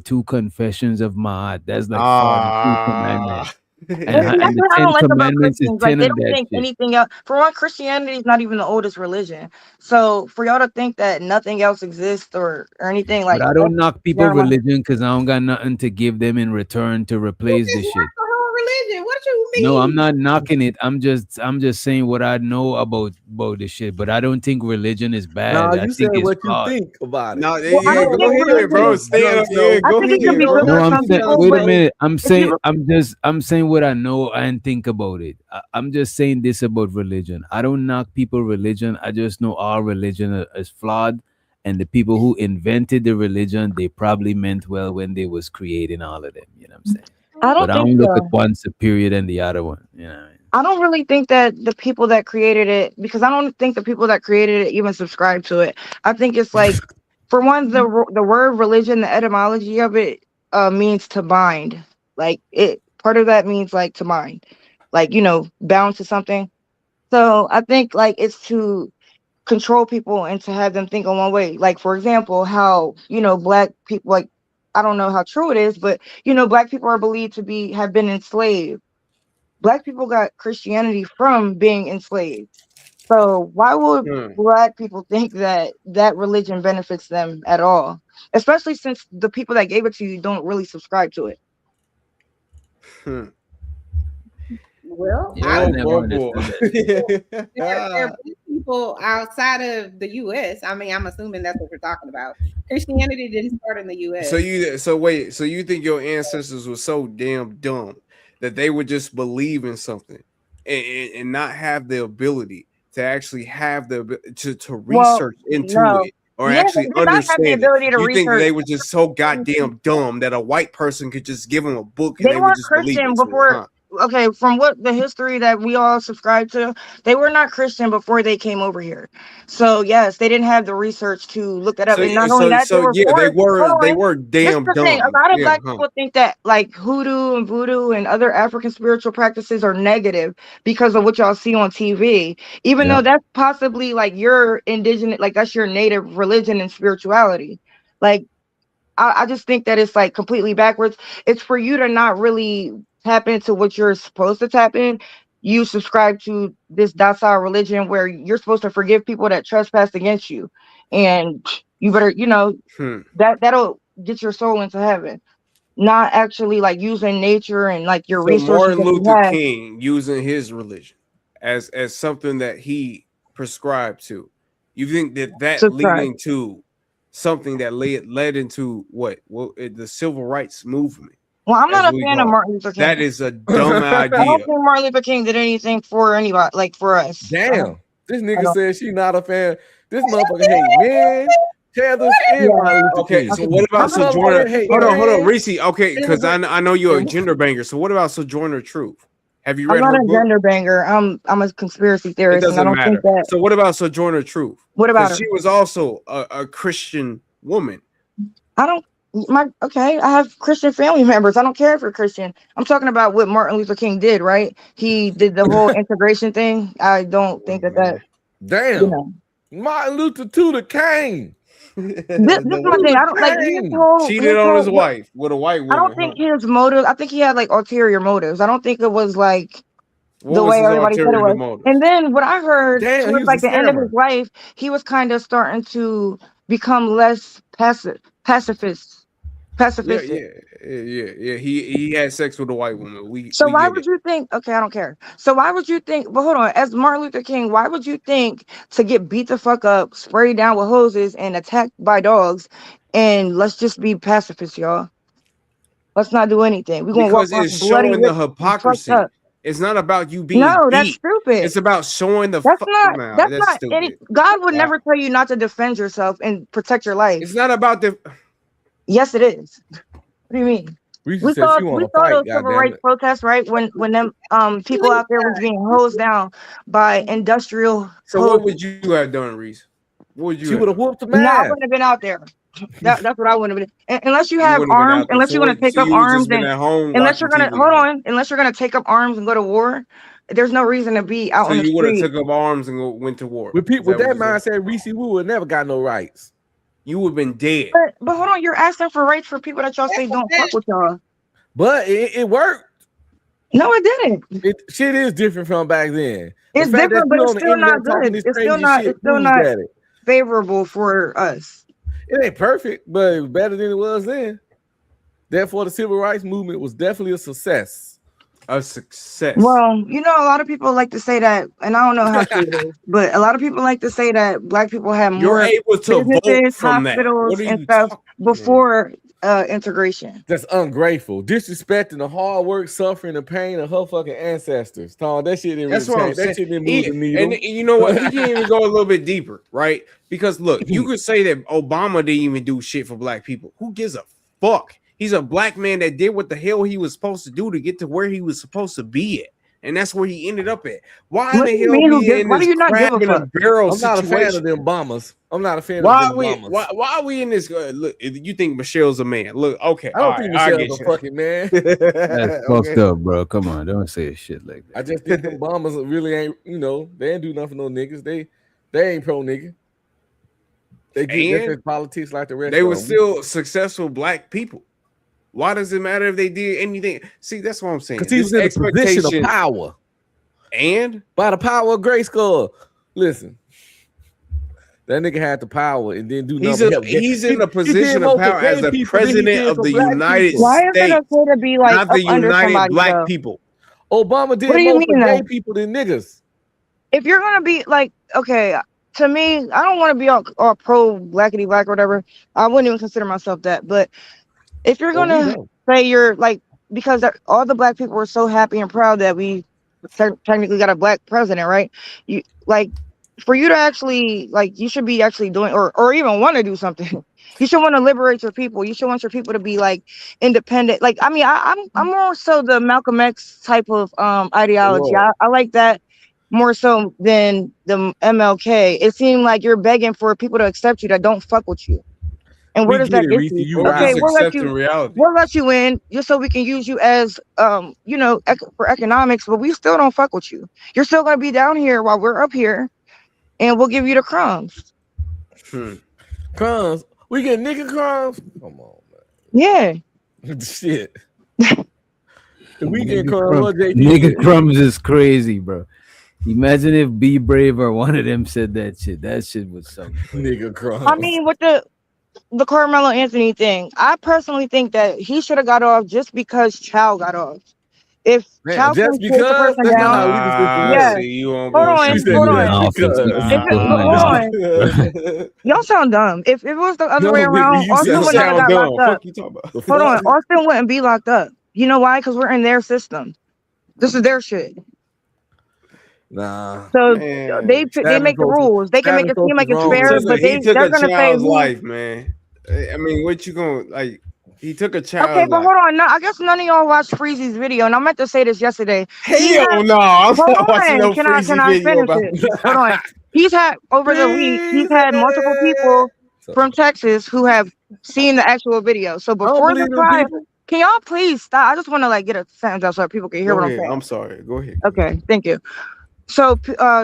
Speaker 4: 2 confessions of Ma'at. That's like 42 commandments.
Speaker 11: And
Speaker 4: And
Speaker 11: that's
Speaker 4: the
Speaker 11: what I
Speaker 4: 10
Speaker 11: don't like about
Speaker 4: commandments is
Speaker 11: Christians. Like
Speaker 4: 10
Speaker 11: they
Speaker 4: of
Speaker 11: don't
Speaker 4: that
Speaker 11: think
Speaker 4: shit.
Speaker 11: anything else. For one, Christianity is not even the oldest religion. So for y'all to think that nothing else exists or anything
Speaker 4: But
Speaker 11: like
Speaker 4: I don't knock people
Speaker 11: never mind.
Speaker 4: religion because I don't got nothing to give them in return to replace this shit.
Speaker 1: The whole religion. What you mean?
Speaker 4: No, I'm not knocking it. I'm just saying what I know about this shit. But I don't think religion is bad.
Speaker 17: Nah,
Speaker 4: I
Speaker 17: you
Speaker 4: think
Speaker 17: said
Speaker 4: it's
Speaker 17: what you
Speaker 4: flawed.
Speaker 17: think about it.
Speaker 7: No,
Speaker 11: Well, I
Speaker 7: yeah,
Speaker 11: don't
Speaker 7: go
Speaker 11: think
Speaker 7: ahead, bro.
Speaker 11: religion.
Speaker 7: Stand up. Yeah,
Speaker 11: I
Speaker 7: go
Speaker 11: think it can
Speaker 7: ahead,
Speaker 11: be
Speaker 7: bro.
Speaker 11: good
Speaker 4: No,
Speaker 11: for
Speaker 4: I'm
Speaker 11: some
Speaker 4: saying.
Speaker 11: people,
Speaker 4: Wait a
Speaker 11: but
Speaker 4: minute. I'm
Speaker 11: if
Speaker 4: saying.
Speaker 11: you
Speaker 4: I'm saying what I know and think about it. I'm just saying this about religion. I don't knock people religion. I just know all religion is flawed, and the people who invented the religion, they probably meant well when they was creating all of them. You know what I'm saying?
Speaker 11: I don't
Speaker 4: But I
Speaker 11: think
Speaker 4: don't look at
Speaker 11: so.
Speaker 4: one superior than the other one. You know what I mean?
Speaker 11: I don't really think that the people that created it, because I don't think the people that created it even subscribe to it. I think it's like, for one, the word religion, the etymology of it means to bind. Like part of that means like to bind, like bound to something. So I think like it's to control people and to have them think in one way. Like for example, how black people, like I don't know how true it is, but black people are believed to have been enslaved. Black people got Christianity from being enslaved. So why would black people think that religion benefits them at all? Especially since the people that gave it to you don't really subscribe to it.
Speaker 1: Well,
Speaker 4: Yeah,
Speaker 1: I
Speaker 4: I
Speaker 1: don't
Speaker 4: never understood that.
Speaker 1: there are people outside of the U.S. I mean, I'm assuming that's what you're talking about. Christianity didn't start in the U.S.
Speaker 7: So you think your ancestors were so damn dumb that they would just believe in something and not have the ability to actually have to research into
Speaker 11: no.
Speaker 7: it or
Speaker 11: Yeah,
Speaker 7: actually
Speaker 11: they did not have the
Speaker 7: understand
Speaker 11: ability
Speaker 7: it?
Speaker 11: to
Speaker 7: You think
Speaker 11: research.
Speaker 7: they were just so goddamn dumb that a white person could just give them a book and
Speaker 11: They
Speaker 7: they would
Speaker 11: weren't
Speaker 7: just believe
Speaker 11: Christian
Speaker 7: into it,
Speaker 11: before.
Speaker 7: huh?
Speaker 11: okay, from what the history that we all subscribe to, they were not Christian before they came over here. So yes, they didn't have the research to look that up.
Speaker 7: So
Speaker 11: And not only that,
Speaker 7: they were
Speaker 11: this
Speaker 7: damn
Speaker 11: is the thing. A
Speaker 7: dumb.
Speaker 11: lot of
Speaker 7: Yeah,
Speaker 11: black
Speaker 7: huh.
Speaker 11: people think that like hoodoo and voodoo and other African spiritual practices are negative because of what y'all see on TV, even though that's possibly like your indigenous, like that's your native religion and spirituality. Like I just think that it's like completely backwards. It's for you to not really tap into what you're supposed to tap in. You subscribe to this docile religion where you're supposed to forgive people that trespass against you, and you better, that'll get your soul into heaven. Not actually like using nature and like your
Speaker 7: So
Speaker 11: resources.
Speaker 7: Martin
Speaker 11: that you
Speaker 7: Luther
Speaker 11: have.
Speaker 7: King using his religion as something that he prescribed to. You think that leading to something that led into what? Well, the civil rights movement.
Speaker 11: Well, I'm not a fan of Martin Luther King.
Speaker 7: That is a dumb
Speaker 11: I
Speaker 7: idea.
Speaker 11: don't think Martin Luther King did anything for anybody, like for us.
Speaker 17: Damn, this nigga said she not a fan. This motherfucker hate man. Taylor and Martin Luther
Speaker 7: Okay,
Speaker 17: King.
Speaker 7: so what about Sojourner? Hold on, Reese. Okay,
Speaker 11: This
Speaker 7: because
Speaker 11: is-
Speaker 7: I know you're a gender banger. So what about Sojourner Truth? Have you
Speaker 11: I'm
Speaker 7: read
Speaker 11: not
Speaker 7: her
Speaker 11: a
Speaker 7: book?
Speaker 11: gender banger. I'm a conspiracy
Speaker 7: It
Speaker 11: theorist, and I
Speaker 7: doesn't
Speaker 11: don't
Speaker 7: matter.
Speaker 11: think that.
Speaker 7: So what about Sojourner Truth?
Speaker 11: What about
Speaker 7: 'Cause
Speaker 11: her?
Speaker 7: she was also a Christian woman.
Speaker 11: I don't. I have Christian family members. I don't care if you're Christian. I'm talking about what Martin Luther King did, right? He did the whole integration thing. I don't think that.
Speaker 17: Damn. Martin Luther to the King.
Speaker 11: This is my thing. I don't like his whole.
Speaker 7: Cheated on his wife with a white woman.
Speaker 11: I don't think his motive. I think he had like ulterior motives. I don't think it was like
Speaker 7: What
Speaker 11: the
Speaker 7: was
Speaker 11: way
Speaker 7: his
Speaker 11: everybody said it
Speaker 7: ulterior
Speaker 11: was.
Speaker 7: motive?
Speaker 11: And then what I heard
Speaker 17: Damn, he
Speaker 11: towards
Speaker 17: was
Speaker 11: like
Speaker 17: a
Speaker 11: the end of
Speaker 17: scammer.
Speaker 11: his life, he was kind of starting to become less pacifist.
Speaker 7: Yeah. He had sex with a white woman.
Speaker 11: So
Speaker 7: we
Speaker 11: why
Speaker 7: get
Speaker 11: would you think? Okay, I don't care. So why would you think? But hold on, as Martin Luther King, why would you think to get beat the fuck up, sprayed down with hoses, and attacked by dogs, and let's just be pacifists, y'all? Let's not do anything. We're gonna walk
Speaker 7: because
Speaker 11: on
Speaker 7: it's
Speaker 11: bloody
Speaker 7: showing the
Speaker 11: rips and fucked
Speaker 7: hypocrisy.
Speaker 11: up.
Speaker 7: It's not about you being
Speaker 11: No, that's
Speaker 7: beat.
Speaker 11: stupid.
Speaker 7: It's about showing the.
Speaker 11: That's not.
Speaker 7: Nah,
Speaker 11: That's not.
Speaker 7: stupid.
Speaker 11: Any, God would
Speaker 7: Wow.
Speaker 11: never tell you not to defend yourself and protect your life.
Speaker 7: It's not about the.
Speaker 11: Yes, it is. What do you mean?
Speaker 17: Reese
Speaker 11: We
Speaker 17: said
Speaker 11: saw
Speaker 17: she wanna
Speaker 11: those
Speaker 17: fight,
Speaker 11: civil
Speaker 17: goddamn
Speaker 11: rights
Speaker 17: it.
Speaker 11: protests, right? When them people out there was being hosed down by industrial.
Speaker 7: So what would you have done, Reese? What would you?
Speaker 17: She would have whooped the
Speaker 11: No, I
Speaker 17: man.
Speaker 11: wouldn't have been out there. That's what I wouldn't have been. Unless you
Speaker 7: You
Speaker 11: have
Speaker 7: wouldn't have been
Speaker 11: arms,
Speaker 7: out there.
Speaker 11: unless
Speaker 7: So
Speaker 11: you're gonna
Speaker 7: what-
Speaker 11: take
Speaker 7: so
Speaker 11: up
Speaker 7: you would've just
Speaker 11: arms,
Speaker 7: been
Speaker 11: and
Speaker 7: at home
Speaker 11: unless you're
Speaker 7: watching
Speaker 11: gonna
Speaker 7: TV.
Speaker 11: hold on, unless you're gonna take up arms and go to war, there's no reason to be out
Speaker 7: So
Speaker 11: on the
Speaker 7: you would have
Speaker 11: street.
Speaker 7: took up arms and went to war.
Speaker 17: With people
Speaker 7: Is
Speaker 17: with that
Speaker 7: what you're saying?
Speaker 17: mindset, Reese, we would never got no rights.
Speaker 7: You would have been dead.
Speaker 11: But hold on, you're asking for rights for people that y'all say don't fuck with y'all.
Speaker 17: But it worked.
Speaker 11: No, it didn't.
Speaker 17: Shit is different from back then.
Speaker 11: It's
Speaker 17: The fact that
Speaker 11: different, but
Speaker 17: you
Speaker 11: it's
Speaker 17: on the
Speaker 11: still
Speaker 17: internet
Speaker 11: not
Speaker 17: talking
Speaker 11: good.
Speaker 17: this
Speaker 11: It's still
Speaker 17: crazy
Speaker 11: not.
Speaker 17: shit
Speaker 11: It's still
Speaker 17: proves
Speaker 11: not
Speaker 17: that it.
Speaker 11: favorable for us.
Speaker 17: It ain't perfect, but it was better than it was then. Therefore, the civil rights movement was definitely a success.
Speaker 7: A success.
Speaker 11: Well, you know, a lot of people like to say that, and I don't know how true it is, but a lot of people like to say that black people have
Speaker 7: You're
Speaker 11: more
Speaker 7: able to vote
Speaker 11: businesses,
Speaker 7: from that.
Speaker 11: hospitals,
Speaker 7: What are
Speaker 11: and
Speaker 7: you
Speaker 11: stuff before integration.
Speaker 17: That's ungrateful, disrespecting the hard work, suffering, and pain of her fucking ancestors. Tom, that shit didn't
Speaker 7: That's
Speaker 17: really
Speaker 7: what I'm
Speaker 17: change.
Speaker 7: saying.
Speaker 17: That shit didn't move the needle.
Speaker 7: And you know what? He didn't even go a little bit deeper, right? Because look, you could say that Obama didn't even do shit for black people. Who gives a fuck? He's a black man that did what the hell he was supposed to do to get to where he was supposed to be at. And that's where he ended up at. Why
Speaker 11: What
Speaker 7: the
Speaker 11: do you
Speaker 7: hell
Speaker 11: mean,
Speaker 7: we in
Speaker 11: why do
Speaker 7: this
Speaker 11: you not give a
Speaker 7: crab in a
Speaker 11: fuck?
Speaker 7: barrel
Speaker 17: I'm not a fan of
Speaker 7: situation?
Speaker 17: them bombers. I'm not a fan
Speaker 7: Why
Speaker 17: of
Speaker 7: are
Speaker 17: them
Speaker 7: we?
Speaker 17: bombers.
Speaker 7: Why are we in this? Look, you think Michelle's a man? Look, okay,
Speaker 17: I don't
Speaker 7: all
Speaker 17: think
Speaker 7: right, I
Speaker 17: Michelle's
Speaker 7: get
Speaker 17: a
Speaker 7: you.
Speaker 17: fucking man.
Speaker 4: That's fucked up, bro. Come on, don't say shit like that.
Speaker 17: I just think them bombers really ain't, they ain't do nothing for no niggas. They ain't pro nigga. They get
Speaker 7: And
Speaker 17: their politics like the rest
Speaker 7: They
Speaker 17: of
Speaker 7: were
Speaker 17: them.
Speaker 7: still successful black people. Why does it matter if they did anything? See, that's what I'm saying.
Speaker 17: Because he was in a position of power.
Speaker 7: And
Speaker 17: by the power of Grayskull. Listen, that nigga had the power and didn't do nothing.
Speaker 7: He's in a position of power as the president of the United
Speaker 11: Why is it
Speaker 7: States,
Speaker 11: okay to be like
Speaker 7: not the
Speaker 11: up under
Speaker 7: United
Speaker 11: somebody,
Speaker 7: Black
Speaker 11: though?
Speaker 7: people.
Speaker 17: Obama did
Speaker 11: What do you
Speaker 17: more for
Speaker 11: mean,
Speaker 17: gay
Speaker 11: though?
Speaker 17: people than niggas.
Speaker 11: If you're gonna be like, okay, to me, I don't want to be all pro blackity black or whatever. I wouldn't even consider myself that. But if you're
Speaker 17: Well, we
Speaker 11: gonna
Speaker 17: know.
Speaker 11: say you're like, because all the black people were so happy and proud that we technically got a black president, right? You like, for you to actually like, you should be actually doing or even want to do something. You should want to liberate your people. You should want your people to be like independent. Like, I mean, I'm more so the Malcolm X type of ideology. I like that more so than the MLK. It seemed like you're begging for people to accept you that don't fuck with you. And where does that get you? Okay, we'll let you in just so we can use you as you know, for economics, but we still don't fuck with you. You're still gonna be down here while we're up here, and we'll give you the crumbs.
Speaker 17: Crumbs. We get nigga crumbs. Come on,
Speaker 11: man. Yeah.
Speaker 17: Shit. We get crumbs.
Speaker 4: Nigga crumbs is crazy, bro. Imagine if Be Brave or one of them said that shit. That shit was something.
Speaker 17: Nigga crumbs.
Speaker 11: I mean, with the Carmelo Anthony thing, I personally think that he should have got off just because Chow got off. If Chow
Speaker 17: just because
Speaker 11: the person down, yeah. Hold on. Y'all sound dumb. If it was the other way around, Austin wouldn't have got locked up. Hold on, Austin wouldn't be locked up. You know why? Because we're in their system. This is their shit.
Speaker 7: Nah.
Speaker 11: So they make the rules. They can make it seem like it's fair, but they're gonna say
Speaker 7: life, man. I mean, what you gonna like? He took a child.
Speaker 11: Okay, but hold on. No, I guess none of y'all watched Freezy's video, and I meant to say this yesterday.
Speaker 7: Hell no! I'm not watching no Freezy video about
Speaker 11: it. Hold on. He's had over the week. He's had multiple people from Texas who have seen the actual video. So before the trial, can y'all please stop? I just want to like get a sentence out so people can hear what I'm saying.
Speaker 7: I'm sorry. Go ahead.
Speaker 11: Okay, thank you. So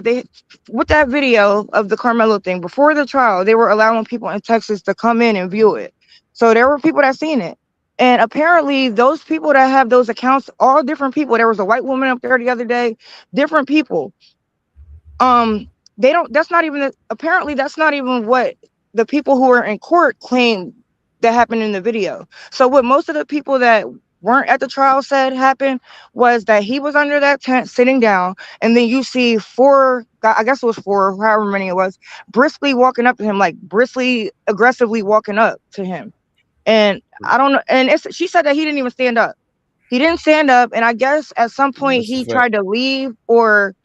Speaker 11: they, with that video of the Carmelo thing before the trial, they were allowing people in Texas to come in and view it. So there were people that seen it, and apparently those people that have those accounts, all different people. There was a white woman up there the other day, different people. They don't. That's not even. Apparently, that's not even what the people who were in court claimed that happened in the video. So what most of the people that weren't at the trial said happened was that he was under that tent sitting down, and then you see four, I guess it was four, however many it was, briskly walking up to him, like briskly, aggressively walking up to him. And I don't know, and she said that he didn't even stand up. He didn't stand up, and I guess at some point he tried to leave or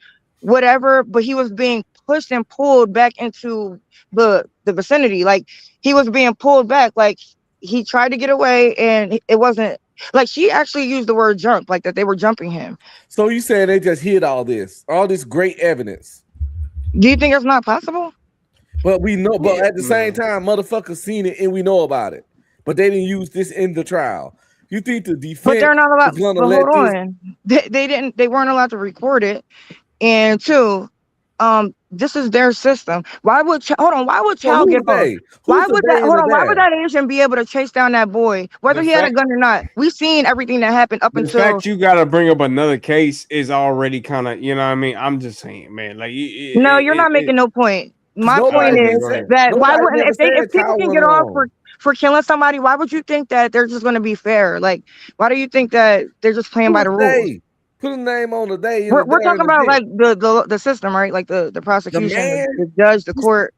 Speaker 11: whatever, but he was being pushed and pulled back into the vicinity. Like he was being pulled back, like he tried to get away, and it wasn't. Like she actually used the word jump, like that they were jumping him.
Speaker 17: So you saying they just hid all this great evidence?
Speaker 11: Do you think it's not possible?
Speaker 17: But we know, but at the same time, motherfuckers seen it and we know about it. But they didn't use this in the trial. You think the defense?
Speaker 11: But they're not allowed. But hold on, they weren't allowed to record it. And two, this is their system. Why would Why would Chow get off? Why would that Asian be able to chase down that boy, whether he had a gun or not? We've seen everything that happened up until.
Speaker 7: The fact you got to bring up another case is already kind of, you know what I mean? I'm just saying, man. Like,
Speaker 11: no, you're not making no point. My point is that why wouldn't if people can get off for killing somebody, why would you think that they're just going to be fair? Like, why do you think that they're just playing by the rules?
Speaker 17: Put a name on the day.
Speaker 11: We're talking about like the system, right? Like the prosecution, the judge, the court.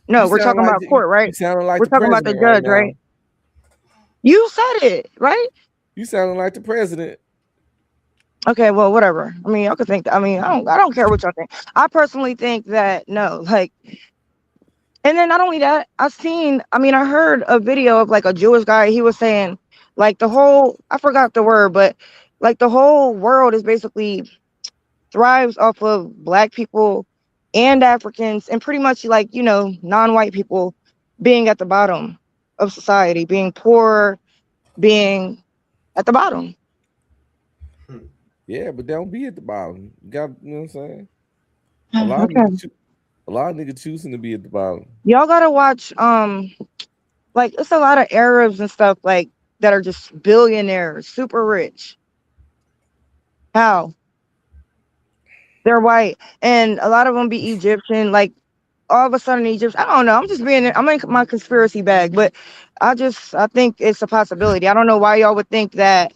Speaker 11: No, we're talking about court, right? We're talking about the judge, right? You said it, right?
Speaker 17: You sounding like the president.
Speaker 11: Okay, well, whatever. I mean, y'all can think that. I mean, I don't care what y'all think. I personally think that no, like. And then not only that, I heard a video of like a Jewish guy. He was saying like I forgot the word, but like the whole world is basically thrives off of Black people and Africans and pretty much like, you know, non-white people being at the bottom of society, being poor, being at the bottom.
Speaker 17: Yeah, but they don't be at the bottom. You got, you know what I'm saying? A lot of niggas choosing to be at the bottom.
Speaker 11: Y'all gotta watch like it's a lot of Arabs and stuff like that are just billionaires, super rich. How? They're white, and a lot of them be Egyptian. Like all of a sudden, Egypt. I don't know. I'm in my conspiracy bag, but I think it's a possibility. I don't know why y'all would think that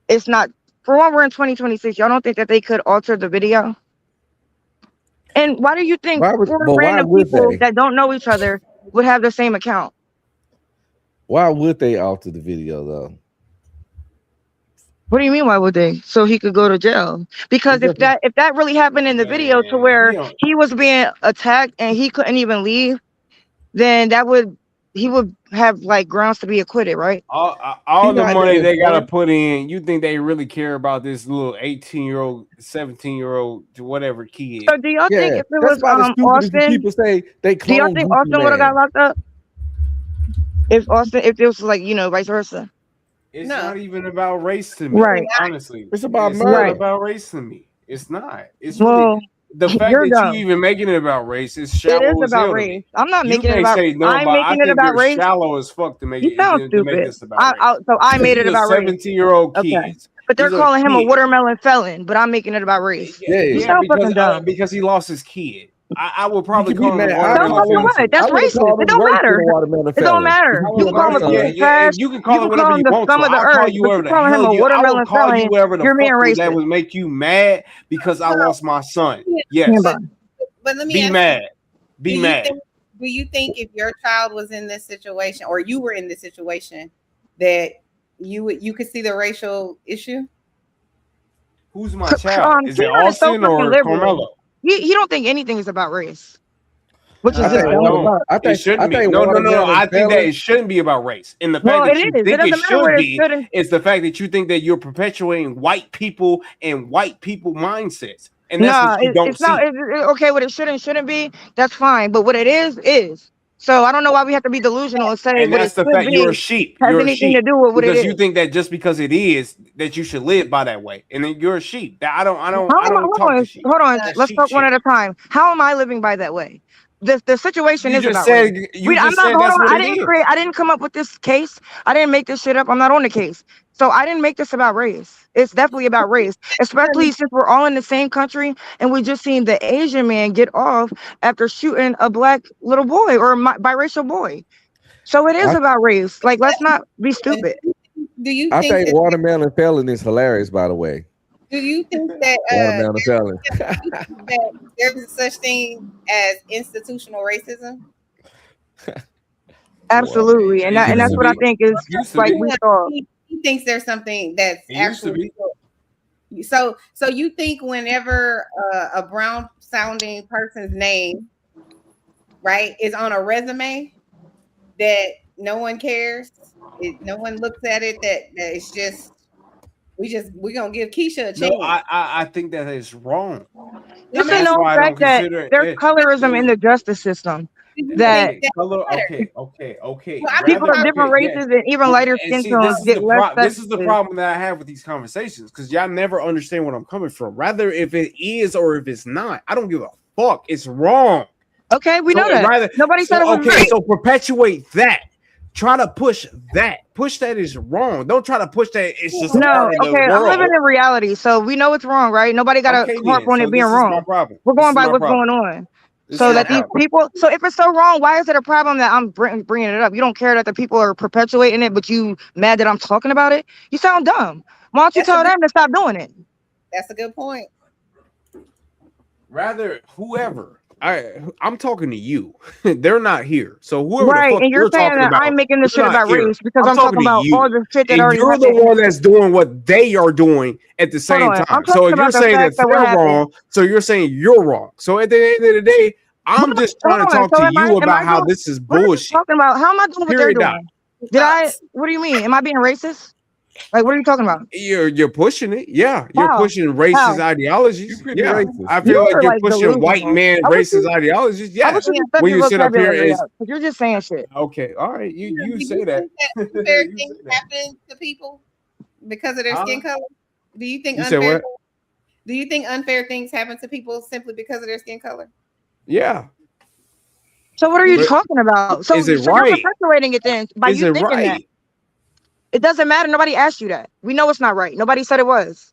Speaker 11: it's not. For one, we're in 2026. Y'all don't think that they could alter the video? And why do you think four random people that don't know each other would have the same account?
Speaker 17: Why would they alter the video though?
Speaker 11: What do you mean? Why would they? So he could go to jail? Because if that really happened in the video to where he was being attacked and he couldn't even leave, then he would have like grounds to be acquitted, right?
Speaker 7: All the money they gotta put in, you think they really care about this little 18-year-old, 17-year-old, whatever kid?
Speaker 11: So do y'all think if it was Austin,
Speaker 14: people say they
Speaker 11: do y'all think Austin would have got locked up? If it was like, vice versa.
Speaker 7: It's not even about race to me,
Speaker 11: Right.
Speaker 7: honestly.
Speaker 14: It's about
Speaker 7: It's
Speaker 14: murder.
Speaker 7: not about race to me. It's not. It's
Speaker 11: Well,
Speaker 7: really the fact
Speaker 11: you're
Speaker 7: that
Speaker 11: dumb.
Speaker 7: you even making it about race is
Speaker 11: It
Speaker 7: shallow
Speaker 11: is
Speaker 7: as hell
Speaker 11: about
Speaker 7: to me.
Speaker 11: race. I'm not
Speaker 7: You
Speaker 11: making it
Speaker 7: may
Speaker 11: about.
Speaker 7: say no,
Speaker 11: I'm
Speaker 7: but I
Speaker 11: making it
Speaker 7: think
Speaker 11: about
Speaker 7: you're
Speaker 11: race.
Speaker 7: shallow as fuck to make
Speaker 11: You
Speaker 7: it
Speaker 11: sound
Speaker 7: to
Speaker 11: stupid.
Speaker 7: make this about race.
Speaker 11: So I made it about race.
Speaker 7: 17-year-old
Speaker 11: Okay.
Speaker 7: kids.
Speaker 11: But they're
Speaker 7: These are
Speaker 11: calling him a
Speaker 7: kids.
Speaker 11: watermelon felon, but I'm making it about race. You sound fucking dumb.
Speaker 7: because he lost his kid. I would probably
Speaker 14: You can
Speaker 7: call
Speaker 14: be
Speaker 7: him a
Speaker 14: mad.
Speaker 7: watermelon
Speaker 11: So what?
Speaker 7: felon.
Speaker 11: That's racist. It don't matter. It don't matter. You can call him a piece of trash.
Speaker 7: You can call it whatever you
Speaker 11: the
Speaker 7: want to.
Speaker 11: scum of the
Speaker 7: I'll call
Speaker 11: earth,
Speaker 7: you
Speaker 11: but
Speaker 7: whatever
Speaker 11: you
Speaker 7: the
Speaker 11: calling him
Speaker 7: hell
Speaker 11: a
Speaker 7: you. I will
Speaker 11: watermelon
Speaker 7: call you
Speaker 11: felon.
Speaker 7: whatever the
Speaker 11: You're being
Speaker 7: fuck that
Speaker 11: racist.
Speaker 7: would make you mad because I lost my son. Yes.
Speaker 1: But let me
Speaker 7: Be
Speaker 1: ask
Speaker 7: mad.
Speaker 1: you,
Speaker 7: Be mad.
Speaker 1: Do you think if your child was in this situation or you were in this situation that you could see the racial issue?
Speaker 7: Who's my child? Is it
Speaker 11: Keon is so
Speaker 7: Austin
Speaker 11: fucking
Speaker 7: or
Speaker 11: liberal.
Speaker 7: Carmelo?
Speaker 11: He don't think anything is about race, which is
Speaker 7: I
Speaker 11: just dumb.
Speaker 7: don't. It shouldn't be. No. I think that it shouldn't be about race. And the fact
Speaker 11: Well,
Speaker 7: that
Speaker 11: it
Speaker 7: you
Speaker 11: is. It
Speaker 7: think
Speaker 11: doesn't
Speaker 7: it
Speaker 11: matter
Speaker 7: should
Speaker 11: what it
Speaker 7: be
Speaker 11: shouldn't.
Speaker 7: is the fact that you think that you're perpetuating white people and white people mindsets. And that's
Speaker 11: Nah,
Speaker 7: what you don't
Speaker 11: it's
Speaker 7: see.
Speaker 11: not. Okay, what it shouldn't be. That's fine. But what it is. So I don't know why we have to be delusional and say
Speaker 7: And
Speaker 11: what it
Speaker 7: that's the
Speaker 11: should
Speaker 7: fact
Speaker 11: be
Speaker 7: you're a sheep.
Speaker 11: has
Speaker 7: You're a
Speaker 11: anything
Speaker 7: sheep
Speaker 11: to do with what it
Speaker 7: because
Speaker 11: is.
Speaker 7: you think that just because it is that you should live by that way, and then you're a sheep. That I don't
Speaker 11: Hold
Speaker 7: talk
Speaker 11: on,
Speaker 7: to sheep.
Speaker 11: hold on.
Speaker 7: That's
Speaker 11: Let's
Speaker 7: sheep
Speaker 11: talk one
Speaker 7: shit.
Speaker 11: at a time. How am I living by that way? The situation
Speaker 7: You
Speaker 11: is
Speaker 7: just
Speaker 11: about
Speaker 7: said
Speaker 11: race.
Speaker 7: you
Speaker 11: I'm
Speaker 7: just
Speaker 11: not.
Speaker 7: said
Speaker 11: Hold
Speaker 7: that's
Speaker 11: on.
Speaker 7: what
Speaker 11: I
Speaker 7: it
Speaker 11: didn't
Speaker 7: is.
Speaker 11: create. I didn't come up with this case. I didn't make this shit up. I'm not on the case. So I didn't make this about race. It's definitely about race, especially since we're all in the same country and we just seen the Asian man get off after shooting a black little boy or a biracial boy. So it is about race. Like, let's not be stupid.
Speaker 1: Do you
Speaker 14: I
Speaker 1: think
Speaker 14: think
Speaker 1: that,
Speaker 14: watermelon felon is hilarious, by the way.
Speaker 1: do you think that
Speaker 14: Watermelon felon.
Speaker 1: that there's such thing as institutional racism?
Speaker 11: Absolutely, and that's what I think is like we saw.
Speaker 1: He thinks there's something that's
Speaker 7: It used to
Speaker 1: actually so you think whenever a brown sounding person's name, right, is on a resume that no one cares, no one looks at it, that it's just we're gonna give Keisha a chance.
Speaker 7: No, I think that is wrong.
Speaker 11: Just
Speaker 7: That's
Speaker 11: to know the
Speaker 7: why I don't
Speaker 11: fact that
Speaker 7: consider
Speaker 11: there's colorism in the justice system. That
Speaker 7: Okay.
Speaker 11: people of different races and even lighter skin tones get less.
Speaker 7: This is the problem that I have with these conversations because y'all never understand where I'm coming from. Rather, if it is or if it's not, I don't give a fuck. It's wrong.
Speaker 11: Okay, we know that. Nobody said it was
Speaker 7: okay.
Speaker 11: right.
Speaker 7: So perpetuate that. Try to push that. Push that is wrong. Don't try to push that. It's just a part of the
Speaker 11: okay. I'm
Speaker 7: world.
Speaker 11: living in reality, so we know it's wrong, right? Nobody got to harp on it being wrong. We're going by what's going on. So that these people, so if it's so wrong, why is it a problem that I'm bringing it up? You don't care that the people are perpetuating it, but you mad that I'm talking about it? You sound dumb. Why don't you tell them to stop doing it?
Speaker 1: That's a good point.
Speaker 7: Rather, whoever. I'm talking to you. They're not here. So whoever
Speaker 11: right,
Speaker 7: the fuck
Speaker 11: and you're saying
Speaker 7: talking
Speaker 11: that
Speaker 7: about,
Speaker 11: I'm making this
Speaker 7: they're
Speaker 11: shit
Speaker 7: not
Speaker 11: about
Speaker 7: here.
Speaker 11: race because I'm
Speaker 7: talking
Speaker 11: talking about
Speaker 7: you.
Speaker 11: all the shit that
Speaker 7: And
Speaker 11: already
Speaker 7: you're
Speaker 11: happened.
Speaker 7: the one that's doing what they are doing at the same
Speaker 11: on, I'm
Speaker 7: time.
Speaker 11: talking
Speaker 7: So if
Speaker 11: about
Speaker 7: you're
Speaker 11: the
Speaker 7: saying that
Speaker 11: fact that what
Speaker 7: they're
Speaker 11: happened-
Speaker 7: wrong, so you're saying you're wrong. So at the end of the day, I'm just trying to talk to you about how this is bullshit.
Speaker 11: Talking about how am I doing what they're
Speaker 7: Period, dot.
Speaker 11: doing? What do you mean? Am I being racist? Like, what are you talking about?
Speaker 7: You're pushing it, yeah. You're
Speaker 11: How?
Speaker 7: pushing racist
Speaker 11: How?
Speaker 7: ideologies. Yeah,
Speaker 14: racist.
Speaker 7: I feel
Speaker 11: You're
Speaker 7: like you're
Speaker 11: like
Speaker 7: pushing
Speaker 11: delusional.
Speaker 7: white man
Speaker 11: I wish
Speaker 7: racist
Speaker 11: you-
Speaker 7: ideologies.
Speaker 11: I
Speaker 7: Yeah,
Speaker 11: wish you
Speaker 7: when you
Speaker 11: respected
Speaker 7: sit up here
Speaker 11: vocabulary
Speaker 7: and
Speaker 11: because you're just saying shit.
Speaker 7: okay, all right, you
Speaker 1: Do
Speaker 7: say
Speaker 1: you
Speaker 7: that.
Speaker 1: think that unfair things happen to people because of their skin color? Do you think
Speaker 7: You said
Speaker 1: unfair?
Speaker 7: what?
Speaker 1: Do you think unfair things happen to people simply because of their skin color?
Speaker 7: Yeah.
Speaker 11: So what are you
Speaker 7: But
Speaker 11: talking about? So,
Speaker 7: is it
Speaker 11: so
Speaker 7: right?
Speaker 11: you're perpetuating it then by
Speaker 7: Is
Speaker 11: you
Speaker 7: it
Speaker 11: thinking that.
Speaker 7: right?
Speaker 11: It doesn't matter. Nobody asked you that. We know it's not right. Nobody said it was.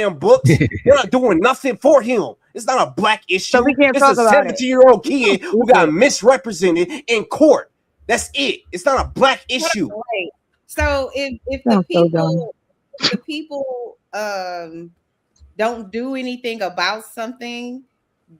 Speaker 18: goddamn books. They're not doing nothing for him.
Speaker 7: It's not a black issue.
Speaker 11: So we can't
Speaker 7: it's
Speaker 11: talk
Speaker 7: a
Speaker 11: about it.
Speaker 7: 17-year-old kid who got misrepresented in court. That's it. It's not a black issue.
Speaker 1: Right. So if
Speaker 11: Sounds
Speaker 1: the
Speaker 11: so
Speaker 1: people don't do anything about something,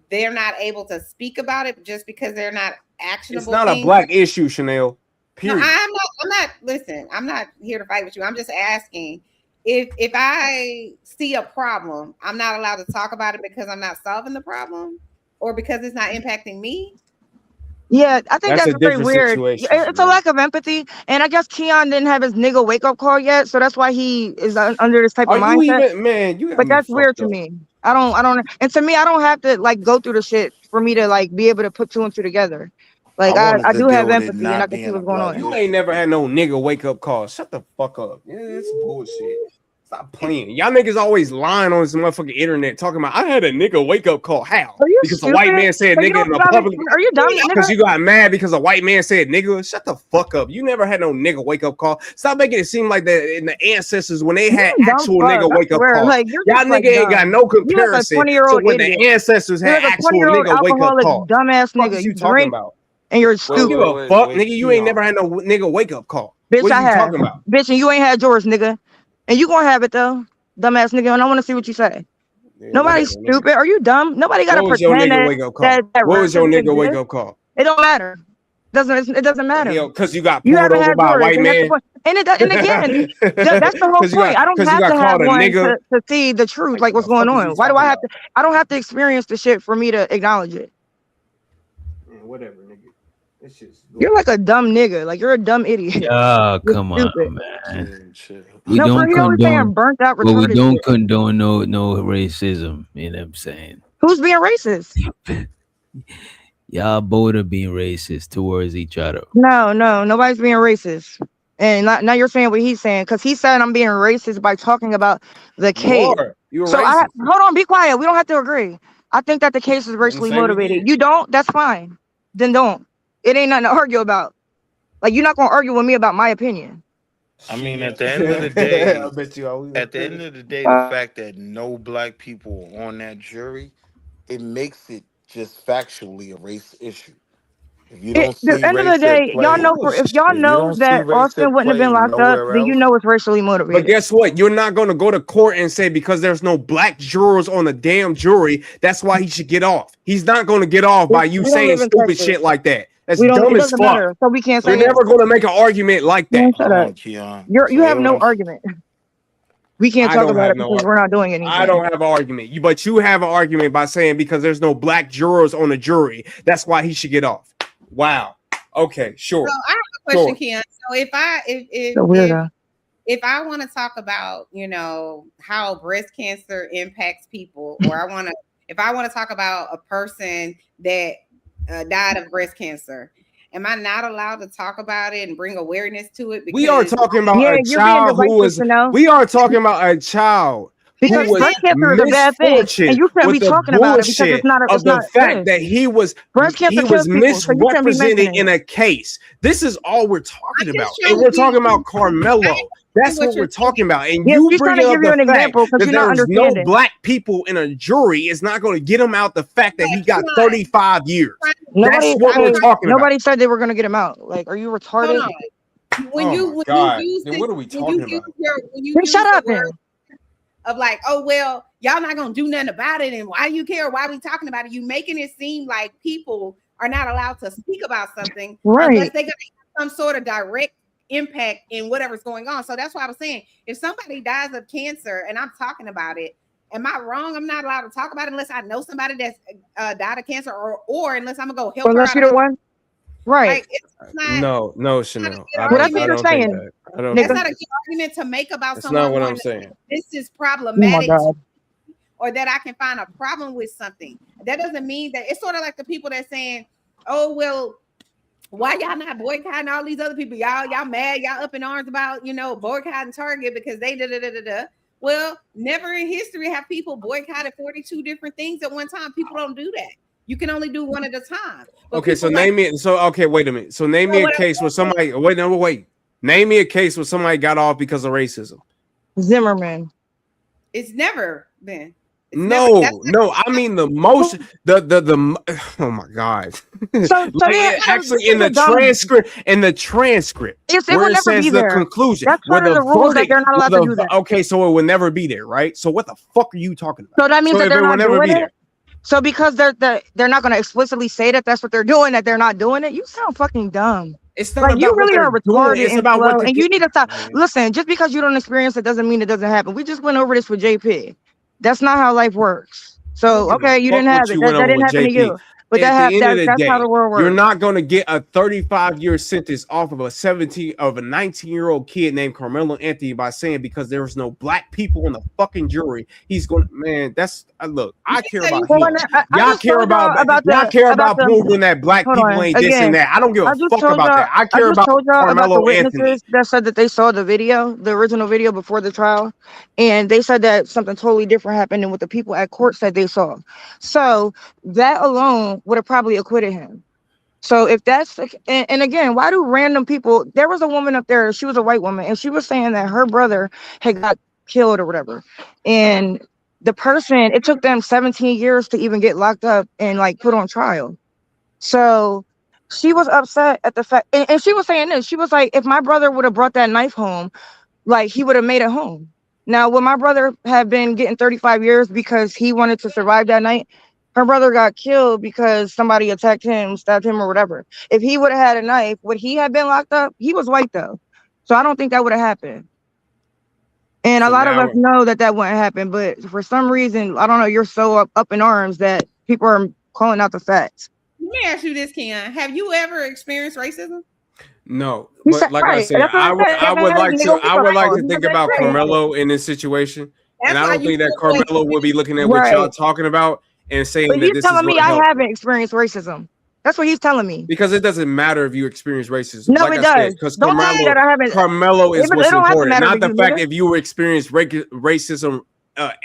Speaker 1: they're not able to speak about it just because they're not actionable.
Speaker 7: It's not a black issue, Chanel. Period.
Speaker 1: No, I'm not. Listen, I'm not here to fight with you. I'm just asking if I see a problem, I'm not allowed to talk about it because I'm not solving the problem, or because it's not impacting me.
Speaker 11: Yeah, I think that's
Speaker 7: a
Speaker 11: very
Speaker 7: different
Speaker 11: weird.
Speaker 7: situation,
Speaker 11: It's a lack of empathy, and I guess Keon didn't have his nigga wake up call yet, so that's why he is under this type of
Speaker 7: Are you
Speaker 11: mindset.
Speaker 7: even, man? You got
Speaker 11: But
Speaker 7: me
Speaker 11: that's weird
Speaker 7: fucked
Speaker 11: to
Speaker 7: up.
Speaker 11: me. I don't, and to me, I don't have to like go through the shit for me to like be able to put two and two together. Like
Speaker 19: I wanted
Speaker 11: I
Speaker 19: to
Speaker 11: do
Speaker 19: deal
Speaker 11: have
Speaker 19: with it
Speaker 11: empathy, and
Speaker 19: not
Speaker 11: I can see
Speaker 19: being a
Speaker 11: what's going
Speaker 19: black
Speaker 11: on.
Speaker 7: You ain't never had no nigga wake up call. Shut the fuck up. Yeah, it's bullshit. Stop playing. Y'all niggas always lying on this motherfucking internet talking about I had a nigga wake up call. How?
Speaker 11: Are you
Speaker 7: Because a white
Speaker 11: stupid?
Speaker 7: man said
Speaker 11: So you
Speaker 7: nigga in
Speaker 11: don't
Speaker 7: the
Speaker 11: probably-
Speaker 7: public.
Speaker 11: Are you dumb,
Speaker 7: Because
Speaker 11: nigga?
Speaker 7: you got mad because a white man said nigga. Shut the fuck up. You never had no nigga wake up call. Stop making it seem like that in the ancestors when they had
Speaker 11: You dumb
Speaker 7: actual
Speaker 11: fuck,
Speaker 7: nigga
Speaker 11: I
Speaker 7: wake up
Speaker 11: swear.
Speaker 7: call.
Speaker 11: Like, you're
Speaker 7: Y'all
Speaker 11: just, like,
Speaker 7: nigga ain't got
Speaker 11: dumb.
Speaker 7: no
Speaker 11: You like a
Speaker 7: comparison
Speaker 11: 20-year-old
Speaker 7: to when
Speaker 11: idiot.
Speaker 7: the ancestors
Speaker 11: You're
Speaker 7: had
Speaker 11: like a
Speaker 7: actual
Speaker 11: 20-year-old
Speaker 7: nigga wake up
Speaker 11: alcoholic
Speaker 7: call.
Speaker 11: dumbass
Speaker 7: What
Speaker 11: nigga.
Speaker 7: is
Speaker 11: You
Speaker 7: you talking
Speaker 11: drink
Speaker 7: about?
Speaker 11: and you're
Speaker 7: I don't
Speaker 11: stupid.
Speaker 7: give a fuck, nigga. You ain't never had no nigga wake up call.
Speaker 11: Bitch,
Speaker 7: What
Speaker 11: I
Speaker 7: are you
Speaker 11: have.
Speaker 7: talking about?
Speaker 11: Bitch, and you ain't had yours, nigga. And you gonna have it though, dumbass nigga. And I want to see what you say. Nobody's
Speaker 7: whatever, nigga.
Speaker 11: stupid. Are you dumb? Nobody gotta
Speaker 7: What was your
Speaker 11: pretend
Speaker 7: nigga
Speaker 11: that
Speaker 7: wake up call?
Speaker 11: that
Speaker 7: What was your
Speaker 11: reference
Speaker 7: nigga wake
Speaker 11: exists.
Speaker 7: up call?
Speaker 11: It don't matter. It doesn't matter.
Speaker 7: Because you got
Speaker 11: You
Speaker 7: pulled
Speaker 11: haven't
Speaker 7: over
Speaker 11: had
Speaker 7: by a
Speaker 11: yours,
Speaker 7: white
Speaker 11: and that's the
Speaker 7: man.
Speaker 11: point. And again, that's the whole
Speaker 7: 'Cause you
Speaker 11: point.
Speaker 7: got-
Speaker 11: I don't
Speaker 7: 'cause you
Speaker 11: have
Speaker 7: got
Speaker 11: to have
Speaker 7: called a
Speaker 11: one
Speaker 7: nigga.
Speaker 11: to see the truth, like what's going on. Why do I have to? I don't have to experience the shit for me to acknowledge it.
Speaker 7: Whatever, nigga. It's just.
Speaker 11: You're like a dumb nigga. Like you're a dumb idiot.
Speaker 4: Ah,
Speaker 11: You're
Speaker 4: come on,
Speaker 11: stupid.
Speaker 4: man. We
Speaker 11: No, for
Speaker 4: don't
Speaker 11: he always saying
Speaker 4: condone,
Speaker 11: burnt out
Speaker 4: but we
Speaker 11: retarded
Speaker 4: don't
Speaker 11: shit.
Speaker 4: condone no racism. You know what I'm saying?
Speaker 11: Who's being racist?
Speaker 4: Y'all both are being racist towards each other.
Speaker 11: No, nobody's being racist. And now you're saying what he's saying because he said I'm being racist by talking about the case.
Speaker 7: You're
Speaker 11: So
Speaker 7: racist.
Speaker 11: hold on, be quiet. We don't have to agree. I think that the case is racially
Speaker 7: say we
Speaker 11: motivated.
Speaker 7: did.
Speaker 11: You don't? That's fine. Then don't. It ain't nothing to argue about. Like you're not gonna argue with me about my opinion.
Speaker 19: I mean, at the end of the day,
Speaker 7: I bet you always
Speaker 19: at the end of the day, the fact that no black people are on that jury, it makes it just factually a race issue. If you don't see
Speaker 11: At the end of the
Speaker 19: race
Speaker 11: day,
Speaker 19: at play,
Speaker 11: y'all know if y'all know that Austin wouldn't have been locked up, then you know it's racially motivated.
Speaker 7: But guess what? You're not going to go to court and say because there's no black jurors on the damn jury, that's why he should get off. He's not going to get off by you
Speaker 11: We don't
Speaker 7: saying
Speaker 11: live in
Speaker 7: stupid
Speaker 11: Texas.
Speaker 7: shit like that. That's
Speaker 11: We don't.
Speaker 7: dumb
Speaker 11: It
Speaker 7: as
Speaker 11: doesn't
Speaker 7: fuck.
Speaker 11: matter. So we can't say
Speaker 7: You're never going to make an argument like that.
Speaker 11: Shut up. You have no argument. We can't
Speaker 7: I
Speaker 11: talk
Speaker 7: don't
Speaker 11: about
Speaker 7: have
Speaker 11: it
Speaker 7: no
Speaker 11: because we're not doing anything.
Speaker 7: I don't have an argument. But you have an argument by saying because there's no black jurors on the jury, that's why he should get off. Wow. Okay, sure.
Speaker 1: So I have a question,
Speaker 7: Sure.
Speaker 1: Keon. So if I want to talk about, how breast cancer impacts people, or if I want to talk about a person that died of breast cancer, am I not allowed to talk about it and bring awareness to it?
Speaker 7: We are talking about
Speaker 11: Yeah,
Speaker 7: a
Speaker 11: you're
Speaker 7: child
Speaker 11: being
Speaker 7: who was.
Speaker 11: divisive now.
Speaker 7: We are talking about a child
Speaker 11: Because
Speaker 7: who was
Speaker 11: breast cancer is a bad thing,
Speaker 7: misfortunate
Speaker 11: and you shouldn't be
Speaker 7: with the
Speaker 11: talking about it because
Speaker 7: bullshit
Speaker 11: it's not.
Speaker 7: of the fact that he was
Speaker 11: breast cancer
Speaker 7: he
Speaker 11: kills
Speaker 7: was
Speaker 11: people, so you shouldn't be
Speaker 7: misrepresented
Speaker 11: mentioning
Speaker 7: in
Speaker 11: it.
Speaker 7: a case. This is all we're talking about,
Speaker 1: trying
Speaker 7: and
Speaker 1: to
Speaker 7: we're
Speaker 1: give
Speaker 7: talking
Speaker 1: you-
Speaker 7: about Carmelo. That's
Speaker 1: what
Speaker 7: what
Speaker 1: you're
Speaker 7: we're talking about, and
Speaker 11: Yes,
Speaker 7: you
Speaker 11: she's trying
Speaker 7: bringing
Speaker 11: to
Speaker 7: up
Speaker 11: give you
Speaker 7: the
Speaker 11: an
Speaker 7: fact
Speaker 11: example 'cause
Speaker 7: that
Speaker 11: you're not
Speaker 7: there's no
Speaker 11: understanding.
Speaker 7: black people in a jury is not going to get him out the fact that he got 35 years.
Speaker 11: Nobody,
Speaker 7: That's what we're talking about.
Speaker 11: nobody said they were gonna get him out. Like, are you retarded?
Speaker 1: Hold on. When
Speaker 7: Oh
Speaker 1: you
Speaker 7: my
Speaker 1: when
Speaker 7: God.
Speaker 1: you use
Speaker 7: Then
Speaker 1: it-
Speaker 7: what are we
Speaker 1: when
Speaker 7: talking
Speaker 1: you
Speaker 7: about?
Speaker 1: when you
Speaker 11: Then
Speaker 1: use
Speaker 11: shut
Speaker 1: the
Speaker 11: up then.
Speaker 1: word of like, oh well, y'all not gonna do nothing about it, and why you care? Why we talking about it? You making it seem like people are not allowed to speak about something unless
Speaker 11: Right.
Speaker 1: they're gonna have some sort of direct impact in whatever's going on. So that's why I was saying, if somebody dies of cancer and I'm talking about it, am I wrong? I'm not allowed to talk about it unless I know somebody that's died of cancer, or unless I'm gonna go help
Speaker 11: Or
Speaker 1: her
Speaker 11: unless
Speaker 1: out
Speaker 11: you're
Speaker 1: of
Speaker 11: the one, right?
Speaker 1: Like, it's not.
Speaker 7: No, Chanel. I
Speaker 1: Well,
Speaker 7: don't,
Speaker 1: that's what
Speaker 7: I
Speaker 1: you're
Speaker 7: don't think
Speaker 11: saying,
Speaker 7: that. I don't
Speaker 1: That's
Speaker 7: think
Speaker 1: not a
Speaker 7: that.
Speaker 1: good argument to make about
Speaker 7: That's
Speaker 1: someone
Speaker 7: not what
Speaker 1: going
Speaker 7: I'm
Speaker 1: to-
Speaker 7: saying.
Speaker 1: This is
Speaker 11: Oh my
Speaker 1: problematic,
Speaker 11: God.
Speaker 1: or that I can find a problem with something. That doesn't mean that it's sort of like the people that saying, "Oh well, why y'all not boycotting all these other people? Y'all mad? Y'all up in arms about boycotting Target because they da da da da da." Well, never in history have people boycotted 42 different things at one time. People don't do that. You can only do one at a time. But
Speaker 7: Okay, so
Speaker 1: people like-
Speaker 7: name me. So okay, wait a minute. So name me a
Speaker 1: what I'm
Speaker 7: case where somebody. Wait. Name me a case where somebody got off because of racism.
Speaker 11: Zimmerman.
Speaker 1: It's never been.
Speaker 7: No, I mean the motion, oh my God. Actually in the transcript,
Speaker 11: Yes, it
Speaker 7: where
Speaker 11: will
Speaker 7: it
Speaker 11: never
Speaker 7: says
Speaker 11: be
Speaker 7: the
Speaker 11: there.
Speaker 7: conclusion,
Speaker 11: That's
Speaker 7: where
Speaker 11: part of the rules that they're not allowed to do that.
Speaker 7: Okay, so it will never be there, right? So what the fuck are you talking about?
Speaker 11: So that means that they're not doing it.
Speaker 7: There.
Speaker 11: So because they're not going to explicitly say that that's what they're doing, that they're not doing it, you sound fucking dumb.
Speaker 7: It's not
Speaker 11: like
Speaker 7: about
Speaker 11: you really
Speaker 7: what
Speaker 11: are
Speaker 7: they're doing.
Speaker 11: retarded
Speaker 7: It's
Speaker 11: and
Speaker 7: about
Speaker 11: slow,
Speaker 7: what
Speaker 11: and you need to stop. Listen, just because you don't experience it doesn't mean it doesn't happen. We just went over this with JP. That's not how life works. So okay, you didn't have it. That didn't happen to you. But
Speaker 7: At the end of the
Speaker 11: that's
Speaker 7: day,
Speaker 11: how the world works.
Speaker 7: you're not going to get a 35-year sentence off of a 19-year-old kid named Carmelo Anthony by saying because there was no black people in the fucking jury. He's going, man. That's look. I care about him. Y'all care about proving that black people ain't this and that. I don't give a fuck about that. I care about Carmelo
Speaker 11: the witnesses
Speaker 7: Anthony.
Speaker 11: that said that they saw the video, the original video before the trial, and they said that something totally different happened than what the people at court said they saw. So that alone would have probably acquitted him. So if that's and again, why do random people? There was a woman up there, she was a white woman, and she was saying that her brother had got killed or whatever, and the person, it took them 17 years to even get locked up and like put on trial. So she was upset at the fact, and she was saying this, she was like, if my brother would have brought that knife home, like he would have made it home. Now, would my brother have been getting 35 years because he wanted to survive that night? Her brother got killed because somebody attacked him, stabbed him, or whatever. If he would have had a knife, would he have been locked up? He was white, though. So I don't think that would have happened. And a lot of us know that wouldn't happen. But for some reason, I don't know, you're so up in arms that people are calling out the facts.
Speaker 16: Let me ask you this, Keon. Have you ever experienced racism?
Speaker 7: No, but like I said, I would like to think about Carmelo in this situation, and I don't think that Carmelo would be looking at what y'all talking about and saying
Speaker 11: but
Speaker 7: that
Speaker 11: he's
Speaker 7: this
Speaker 11: telling
Speaker 7: is
Speaker 11: me I haven't experienced racism. That's what he's telling me.
Speaker 7: Because it doesn't matter if you experience racism.
Speaker 11: No,
Speaker 7: like
Speaker 11: it does.
Speaker 7: Because
Speaker 11: Carmelo
Speaker 7: is what's important, not the fact
Speaker 11: if
Speaker 7: if you experience racism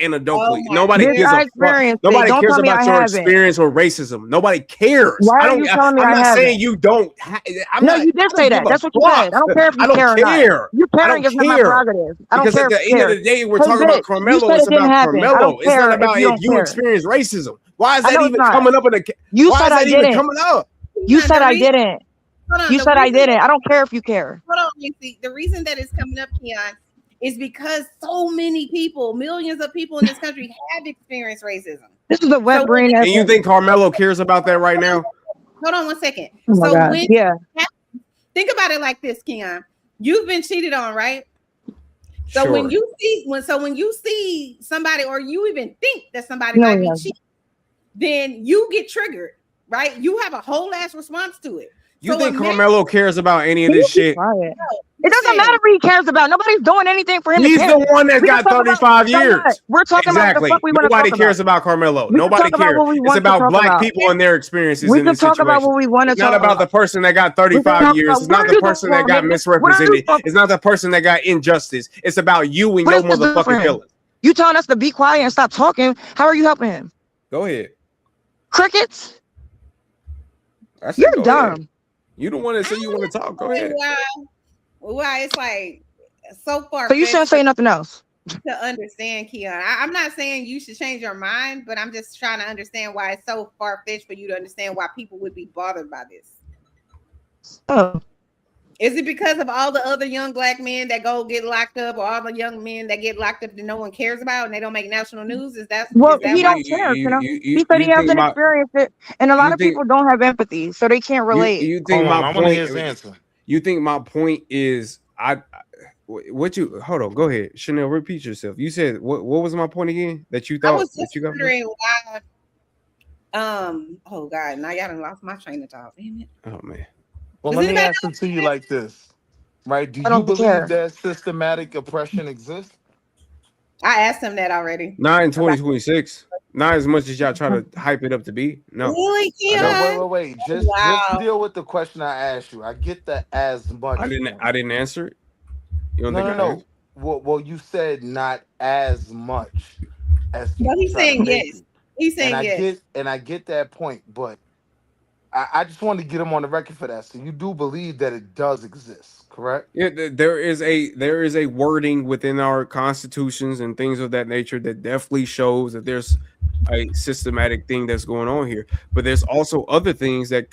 Speaker 7: anecdotally. Nobody gives a fuck. Nobody cares about your experience or racism. Nobody cares.
Speaker 11: Why are you telling me
Speaker 7: I'm
Speaker 11: I
Speaker 7: not
Speaker 11: haven't?
Speaker 7: saying you don't.
Speaker 11: You did say that. That's what you said. I don't care if you care or not. You caring is not my prerogative. I don't
Speaker 7: Because
Speaker 11: care
Speaker 7: at the end of the day, we're talking about Carmelo. It's about Carmelo. It's not about if you experience racism. Why is that even coming up in the?
Speaker 11: You said I didn't.
Speaker 7: Coming up.
Speaker 11: You said I didn't. You said I didn't. I don't care if you care.
Speaker 16: Hold on, Nancy. The reason that it's coming up, Keon, is because so many people, millions of people in this country have experienced racism.
Speaker 11: This is a wet brain.
Speaker 7: And you think Carmelo cares about that right now?
Speaker 16: Hold on 1 second.
Speaker 11: Oh my God.
Speaker 16: Think about it like this, Keon. You've been cheated on, right? So
Speaker 7: Sure.
Speaker 16: when you see somebody, or you even think that somebody might be cheating, then you get triggered, right? You have a whole ass response to it.
Speaker 7: You think Carmelo cares about any of this shit?
Speaker 11: It doesn't matter what he cares about. Nobody's doing anything for him.
Speaker 7: He's
Speaker 11: to
Speaker 7: the
Speaker 11: care.
Speaker 7: one that got 35 years.
Speaker 11: We're talking about the fuck we want to talk
Speaker 7: Nobody
Speaker 11: about.
Speaker 7: cares about Carmelo.
Speaker 11: We can
Speaker 7: Nobody
Speaker 11: talk about
Speaker 7: cares.
Speaker 11: what we
Speaker 7: It's
Speaker 11: want to
Speaker 7: about
Speaker 11: talk
Speaker 7: black
Speaker 11: about.
Speaker 7: people and their experiences
Speaker 11: We
Speaker 7: in
Speaker 11: can
Speaker 7: this
Speaker 11: talk
Speaker 7: situation.
Speaker 11: about what we want to
Speaker 7: It's not
Speaker 11: talk
Speaker 7: about the person that got 35 years. It's not the person that got misrepresented. It's not the person that got injustice. It's about you and your motherfucking feelings.
Speaker 11: You telling us to be quiet and stop talking? How are you helping him?
Speaker 7: Go ahead.
Speaker 11: Crickets?
Speaker 7: That's
Speaker 11: You're dumb.
Speaker 7: You don't want to say you want to talk. Go ahead.
Speaker 16: Why it's like so far.
Speaker 11: So you shouldn't say nothing else.
Speaker 16: To understand, Keon, I'm not saying you should change your mind, but I'm just trying to understand why it's so far-fetched for you to understand why people would be bothered by this.
Speaker 11: Oh.
Speaker 16: Is it because of all the other young black men that go get locked up, or all the young men that get locked up that no one cares about and they don't make national news? Is that
Speaker 11: Well,
Speaker 16: is that
Speaker 11: he
Speaker 16: why-
Speaker 11: don't care, you know. He said he hasn't experienced it, and a lot of people don't have empathy, so they can't relate.
Speaker 7: You think my point? You think my point is what you hold on? Go ahead, Chanel. Repeat yourself. You said what was my point again? That you thought
Speaker 16: I was
Speaker 7: that
Speaker 16: just
Speaker 7: you got.
Speaker 16: wondering why. Oh God, now y'all done lost my train of thought. Damn it.
Speaker 7: Oh man.
Speaker 19: Well,
Speaker 16: Does
Speaker 19: let me
Speaker 16: anybody
Speaker 19: ask it to you like this, right? Do
Speaker 11: I
Speaker 19: you
Speaker 11: don't
Speaker 19: believe
Speaker 11: care.
Speaker 19: that systematic oppression exists?
Speaker 16: I asked him that already.
Speaker 7: Not in 2026. Not as much as y'all try to hype it up to be. No.
Speaker 16: Really, Keon?
Speaker 19: Wait. Just deal with the question I asked you. I get that as much.
Speaker 7: I didn't answer it. You don't think I
Speaker 19: No.
Speaker 7: answered?
Speaker 19: Well, you said not as much as.
Speaker 16: No, he's
Speaker 19: try to
Speaker 16: saying
Speaker 19: make
Speaker 16: yes.
Speaker 19: it.
Speaker 16: He's saying
Speaker 19: and
Speaker 16: yes.
Speaker 19: I get that point, but I just wanted to get him on the record for that. So you do believe that it does exist, correct?
Speaker 7: Yeah, there is a wording within our constitutions and things of that nature that definitely shows that there's a systematic thing that's going on here. But there's also other things that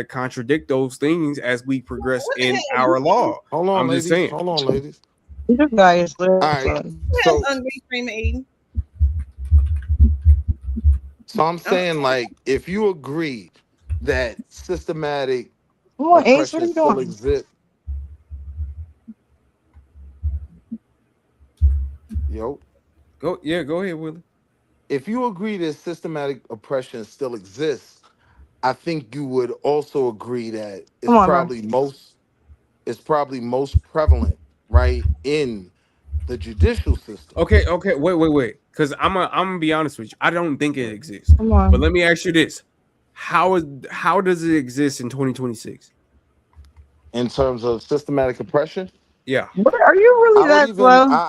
Speaker 7: contradict those things as we progress in our law.
Speaker 19: Hold on,
Speaker 7: I'm
Speaker 19: ladies.
Speaker 7: just saying.
Speaker 19: Hold on, ladies.
Speaker 11: You guys,
Speaker 19: All right. So I'm saying, like, if you agree that systematic
Speaker 11: Come on, Ace, what are
Speaker 19: oppression
Speaker 11: you
Speaker 19: still
Speaker 11: doing?
Speaker 19: exists. Yo.
Speaker 7: Go ahead, Willie.
Speaker 19: If you agree that systematic oppression still exists, I think you would also agree that it's
Speaker 11: Come on, bro.
Speaker 19: probably most prevalent, right, in the judicial system.
Speaker 7: Okay, wait. Because I'm gonna be honest with you. I don't think it exists.
Speaker 11: Come on.
Speaker 7: But let me ask you this: how does it exist in 2026?
Speaker 19: In terms of systematic oppression?
Speaker 7: Yeah.
Speaker 11: What, are you really that slow?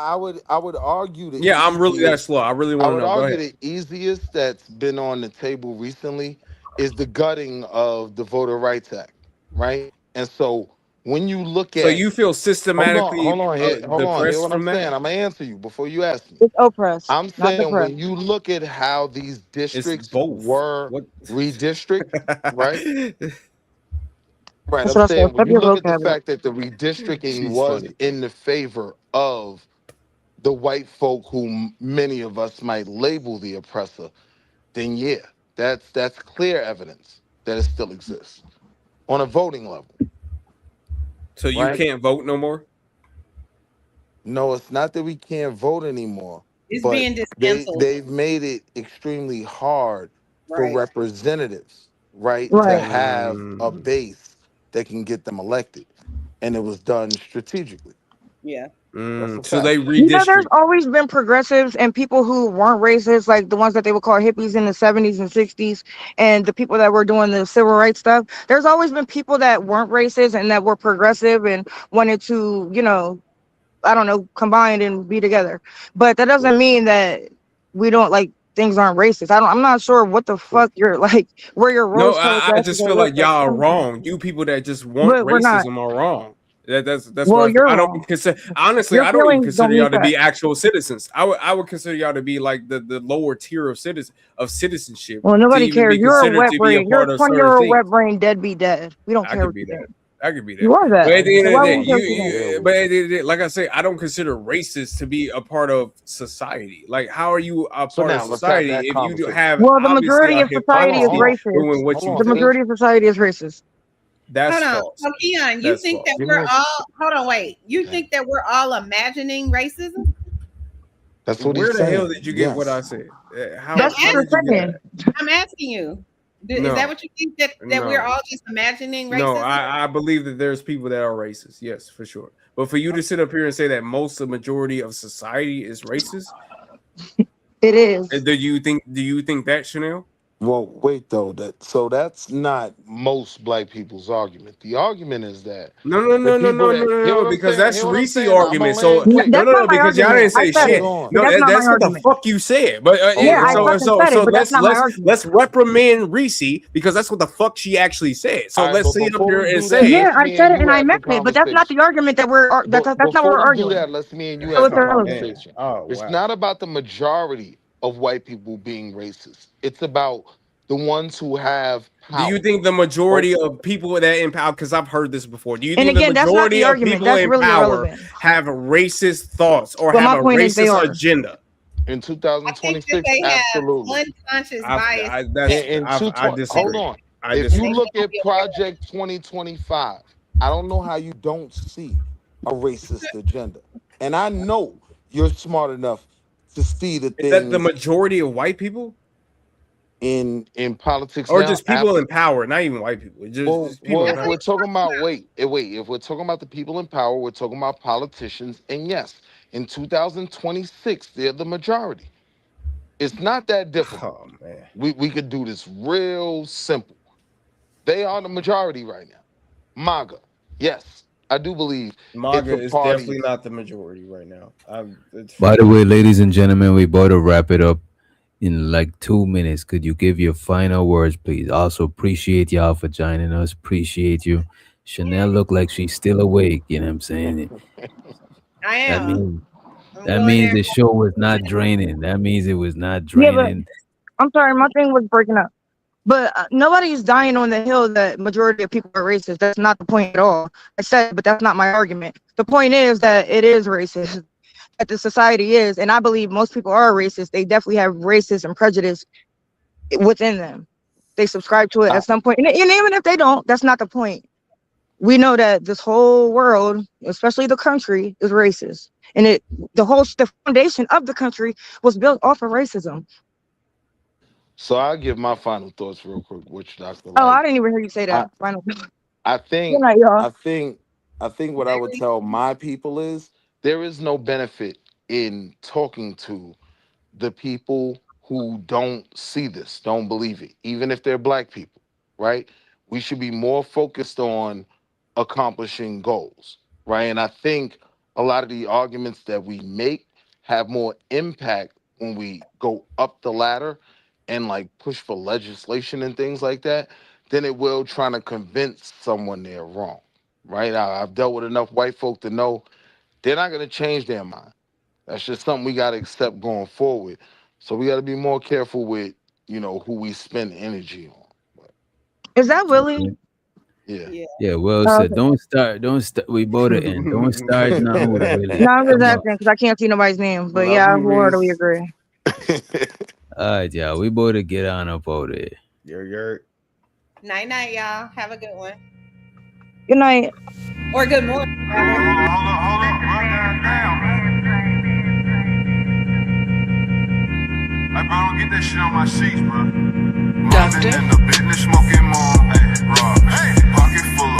Speaker 19: I would argue that.
Speaker 7: Yeah, I'm really that slow. I really want to know.
Speaker 19: I
Speaker 7: Go
Speaker 19: would argue
Speaker 7: ahead.
Speaker 19: the easiest that's been on the table recently is the gutting of the Voter Rights Act, right? And so when you look at,
Speaker 7: So you feel systematically
Speaker 19: hold on, hear
Speaker 7: depressed
Speaker 19: what I'm
Speaker 7: from that?
Speaker 19: saying. I'm gonna answer you before you ask me.
Speaker 11: It's oppressed.
Speaker 19: I'm
Speaker 11: not
Speaker 19: saying
Speaker 11: depressed.
Speaker 19: when you look at how these districts
Speaker 7: both.
Speaker 19: were redistricted, right? Right.
Speaker 11: That's
Speaker 19: I'm
Speaker 11: what I said.
Speaker 19: saying
Speaker 11: Stop
Speaker 19: when you
Speaker 11: your
Speaker 19: look at the
Speaker 11: vocabulary.
Speaker 19: fact that the redistricting
Speaker 7: She's
Speaker 19: was
Speaker 7: funny.
Speaker 19: in the favor of the white folk whom many of us might label the oppressor, then yeah, that's clear evidence that it still exists on a voting level.
Speaker 7: So you
Speaker 19: Right.
Speaker 7: can't vote no more?
Speaker 19: No, it's not that we can't vote anymore.
Speaker 16: It's
Speaker 19: but
Speaker 16: being dismantled.
Speaker 19: they've made it extremely hard for
Speaker 16: Right.
Speaker 19: representatives, right, to
Speaker 11: Right.
Speaker 19: have a base that can get them elected. And it was done strategically.
Speaker 16: Yeah.
Speaker 7: So they
Speaker 11: You know, there's
Speaker 7: redistrict.
Speaker 11: always been progressives and people who weren't racist, like the ones that they would call hippies in the 70s and 60s, and the people that were doing the civil rights stuff. There's always been people that weren't racist and that were progressive and wanted to, you know, I don't know, combine and be together. But that doesn't mean that we don't like things aren't racist. I'm not sure what the fuck you're like, where your
Speaker 7: No,
Speaker 11: rose colored
Speaker 7: I
Speaker 11: glasses
Speaker 7: just
Speaker 11: are
Speaker 7: feel like
Speaker 11: looked at.
Speaker 7: y'all are wrong. You people that just want
Speaker 11: We're not.
Speaker 7: racism are wrong. That's
Speaker 11: Well,
Speaker 7: what
Speaker 11: you're
Speaker 7: I don't
Speaker 11: wrong.
Speaker 7: consider. Honestly,
Speaker 11: Your
Speaker 7: I don't even
Speaker 11: feelings don't
Speaker 7: consider y'all
Speaker 11: mean
Speaker 7: to be
Speaker 11: facts.
Speaker 7: actual citizens. I would consider y'all to be like the lower tier of citizenship.
Speaker 11: Well,
Speaker 7: to
Speaker 11: nobody
Speaker 7: even
Speaker 11: cares.
Speaker 7: be
Speaker 11: You're a
Speaker 7: considered
Speaker 11: wet
Speaker 7: to be a
Speaker 11: brain. You're
Speaker 7: part
Speaker 11: a
Speaker 7: of certain
Speaker 11: 20-year-old
Speaker 7: things.
Speaker 11: wet brain deadbeat dad. We don't
Speaker 7: I
Speaker 11: care
Speaker 7: could
Speaker 11: what
Speaker 7: be
Speaker 11: you
Speaker 7: that.
Speaker 11: think.
Speaker 7: I could be that.
Speaker 11: You are that.
Speaker 7: But at the end
Speaker 11: So
Speaker 7: of
Speaker 11: why
Speaker 7: the day,
Speaker 11: would you care what you think?
Speaker 7: but at the end of the day, like I say, I don't consider racist to be a part of society. Like, how are you a
Speaker 19: So
Speaker 7: part of
Speaker 19: now let's have
Speaker 7: society
Speaker 19: that
Speaker 7: if you do
Speaker 19: conversation.
Speaker 7: have
Speaker 11: Well, the
Speaker 7: obviously
Speaker 11: majority
Speaker 7: a
Speaker 11: of society is
Speaker 7: hypocrisy
Speaker 11: racist.
Speaker 7: doing what you
Speaker 11: The
Speaker 7: do?
Speaker 11: majority of society is racist.
Speaker 7: That's
Speaker 16: Hold on.
Speaker 7: false.
Speaker 16: So Keon, you
Speaker 7: That's
Speaker 16: think
Speaker 7: false.
Speaker 16: that
Speaker 19: Give me
Speaker 16: we're
Speaker 19: a-
Speaker 16: all hold on, wait. You think that we're all imagining racism?
Speaker 19: That's what
Speaker 7: Where
Speaker 19: he's
Speaker 7: the hell
Speaker 19: saying.
Speaker 7: did you get what I
Speaker 19: Yes.
Speaker 7: said? How
Speaker 11: That's
Speaker 7: did
Speaker 11: what
Speaker 7: you
Speaker 11: I'm
Speaker 7: get
Speaker 11: saying.
Speaker 7: that?
Speaker 16: I'm asking you. Is
Speaker 7: No.
Speaker 16: that what you think that we're
Speaker 7: No.
Speaker 16: all just imagining
Speaker 7: No,
Speaker 16: racism?
Speaker 7: I believe that there's people that are racist. Yes, for sure. But for you to sit up here and say that the majority of society is racist,
Speaker 11: It is.
Speaker 7: do you think that, Chanel?
Speaker 19: Well, wait though. That's not most black people's argument. The argument is that
Speaker 7: No,
Speaker 19: the people that hear what I'm
Speaker 7: because
Speaker 19: saying.
Speaker 7: that's
Speaker 19: Hear what I'm
Speaker 7: Reese
Speaker 19: saying. I'm gonna
Speaker 7: argument.
Speaker 19: land
Speaker 7: So
Speaker 19: quick.
Speaker 11: That's not my
Speaker 7: because y'all
Speaker 11: argument.
Speaker 7: didn't
Speaker 11: I
Speaker 7: say
Speaker 11: said
Speaker 7: shit.
Speaker 11: it.
Speaker 19: Hold on.
Speaker 11: But
Speaker 7: No,
Speaker 11: that's not
Speaker 7: that's
Speaker 11: my
Speaker 7: what the
Speaker 11: argument.
Speaker 7: fuck you said. But
Speaker 11: Yeah, I fucking said it, but that's not my argument.
Speaker 7: let's reprimand Reese because that's what the fuck she actually said. So
Speaker 19: All right,
Speaker 7: let's
Speaker 19: but
Speaker 7: sit up
Speaker 19: before
Speaker 7: here
Speaker 19: we
Speaker 7: and
Speaker 19: do that,
Speaker 7: say
Speaker 11: Yeah,
Speaker 19: let's
Speaker 11: I
Speaker 19: me
Speaker 11: said
Speaker 19: and
Speaker 11: it
Speaker 19: you
Speaker 11: and I
Speaker 19: have the
Speaker 11: meant it, but that's not
Speaker 19: conversation.
Speaker 11: the argument that that's not what
Speaker 19: Before
Speaker 11: we're
Speaker 19: we do
Speaker 11: arguing.
Speaker 19: that, let's me and you
Speaker 11: So
Speaker 19: have
Speaker 11: it's
Speaker 19: the
Speaker 11: irrelevant.
Speaker 19: conversation.
Speaker 7: Oh,
Speaker 19: It's
Speaker 7: wow.
Speaker 19: not about the majority of white people being racist. It's about the ones who have
Speaker 7: Do you
Speaker 19: power.
Speaker 7: think the majority of people that in power, because I've heard this before, do you
Speaker 11: And
Speaker 7: think the
Speaker 11: again, that's not the
Speaker 7: majority of
Speaker 11: argument.
Speaker 7: people
Speaker 11: That's
Speaker 7: in
Speaker 11: really
Speaker 7: power
Speaker 11: irrelevant.
Speaker 7: have racist thoughts or
Speaker 11: But
Speaker 7: have
Speaker 11: my
Speaker 7: a
Speaker 11: point is they
Speaker 7: racist
Speaker 11: are.
Speaker 7: agenda?
Speaker 19: In
Speaker 16: I think that
Speaker 19: 2026,
Speaker 16: they have
Speaker 19: absolutely.
Speaker 16: unconscious bias.
Speaker 7: I
Speaker 19: Hold
Speaker 7: disagree.
Speaker 19: on.
Speaker 7: I
Speaker 19: If you
Speaker 7: disagree.
Speaker 19: look at Project 2025, I don't know how you don't see a racist agenda. And I know you're smart enough to see the
Speaker 7: Is that the
Speaker 19: things
Speaker 7: majority of white people?
Speaker 19: in politics
Speaker 7: Or
Speaker 19: now.
Speaker 7: just people in power, not even white people. Just people in
Speaker 19: If
Speaker 7: power.
Speaker 19: we're talking about if we're talking about the people in power, we're talking about politicians. And yes, in 2026, they're the majority. It's not that difficult.
Speaker 7: Oh man.
Speaker 19: We could do this real simple. They are the majority right now. MAGA. Yes, I do believe
Speaker 7: MAGA
Speaker 19: it's
Speaker 7: is
Speaker 19: a party.
Speaker 7: definitely not the majority right now.
Speaker 4: By the way, ladies and gentlemen, we better wrap it up. in like 2 minutes, could you give your final words, please? Also, appreciate y'all for joining us. Appreciate you. Chanel look like she's still awake. You know what I'm saying?
Speaker 16: I am.
Speaker 4: That means the show was not draining. That means it was not draining.
Speaker 11: Yeah, but I'm sorry, my thing was breaking up. But nobody's dying on the hill that majority of people are racist. That's not the point at all. I said, but that's not my argument. The point is that it is racist, that the society is, and I believe most people are racist. They definitely have racist and prejudice within them. They subscribe to it at some point. And even if they don't, that's not the point. We know that this whole world, especially the country, is racist. And the foundation of the country was built off of racism.
Speaker 19: So I'll give my final thoughts real quick, which Dr.
Speaker 11: Oh, I didn't even hear you say that. Final.
Speaker 19: I think,
Speaker 11: Good night, y'all.
Speaker 19: I think what I would tell my people is there is no benefit in talking to the people who don't see this, don't believe it, even if they're Black people, right? We should be more focused on accomplishing goals, right? And I think a lot of the arguments that we make have more impact when we go up the ladder and like push for legislation and things like that than it will trying to convince someone they're wrong, right? I've dealt with enough white folk to know they're not going to change their mind. That's just something we got to accept going forward. So we got to be more careful with, who we spend energy on.
Speaker 11: Is that Willie?
Speaker 4: Yeah, well said. Don't start. We both are in. Don't start now. Really.
Speaker 11: No, I'm just asking because I can't see nobody's name. But yeah, we totally agree.
Speaker 4: All right, y'all. We both get on up over there.
Speaker 7: You're.
Speaker 16: Night, night, y'all. Have a good one.
Speaker 11: Good night.
Speaker 16: Or good morning.
Speaker 10: Hold up. Hey, bro, don't get that shit on my sheets, bro. Doctor. In the business, smoking more. Hey, rock. Hey, pocket full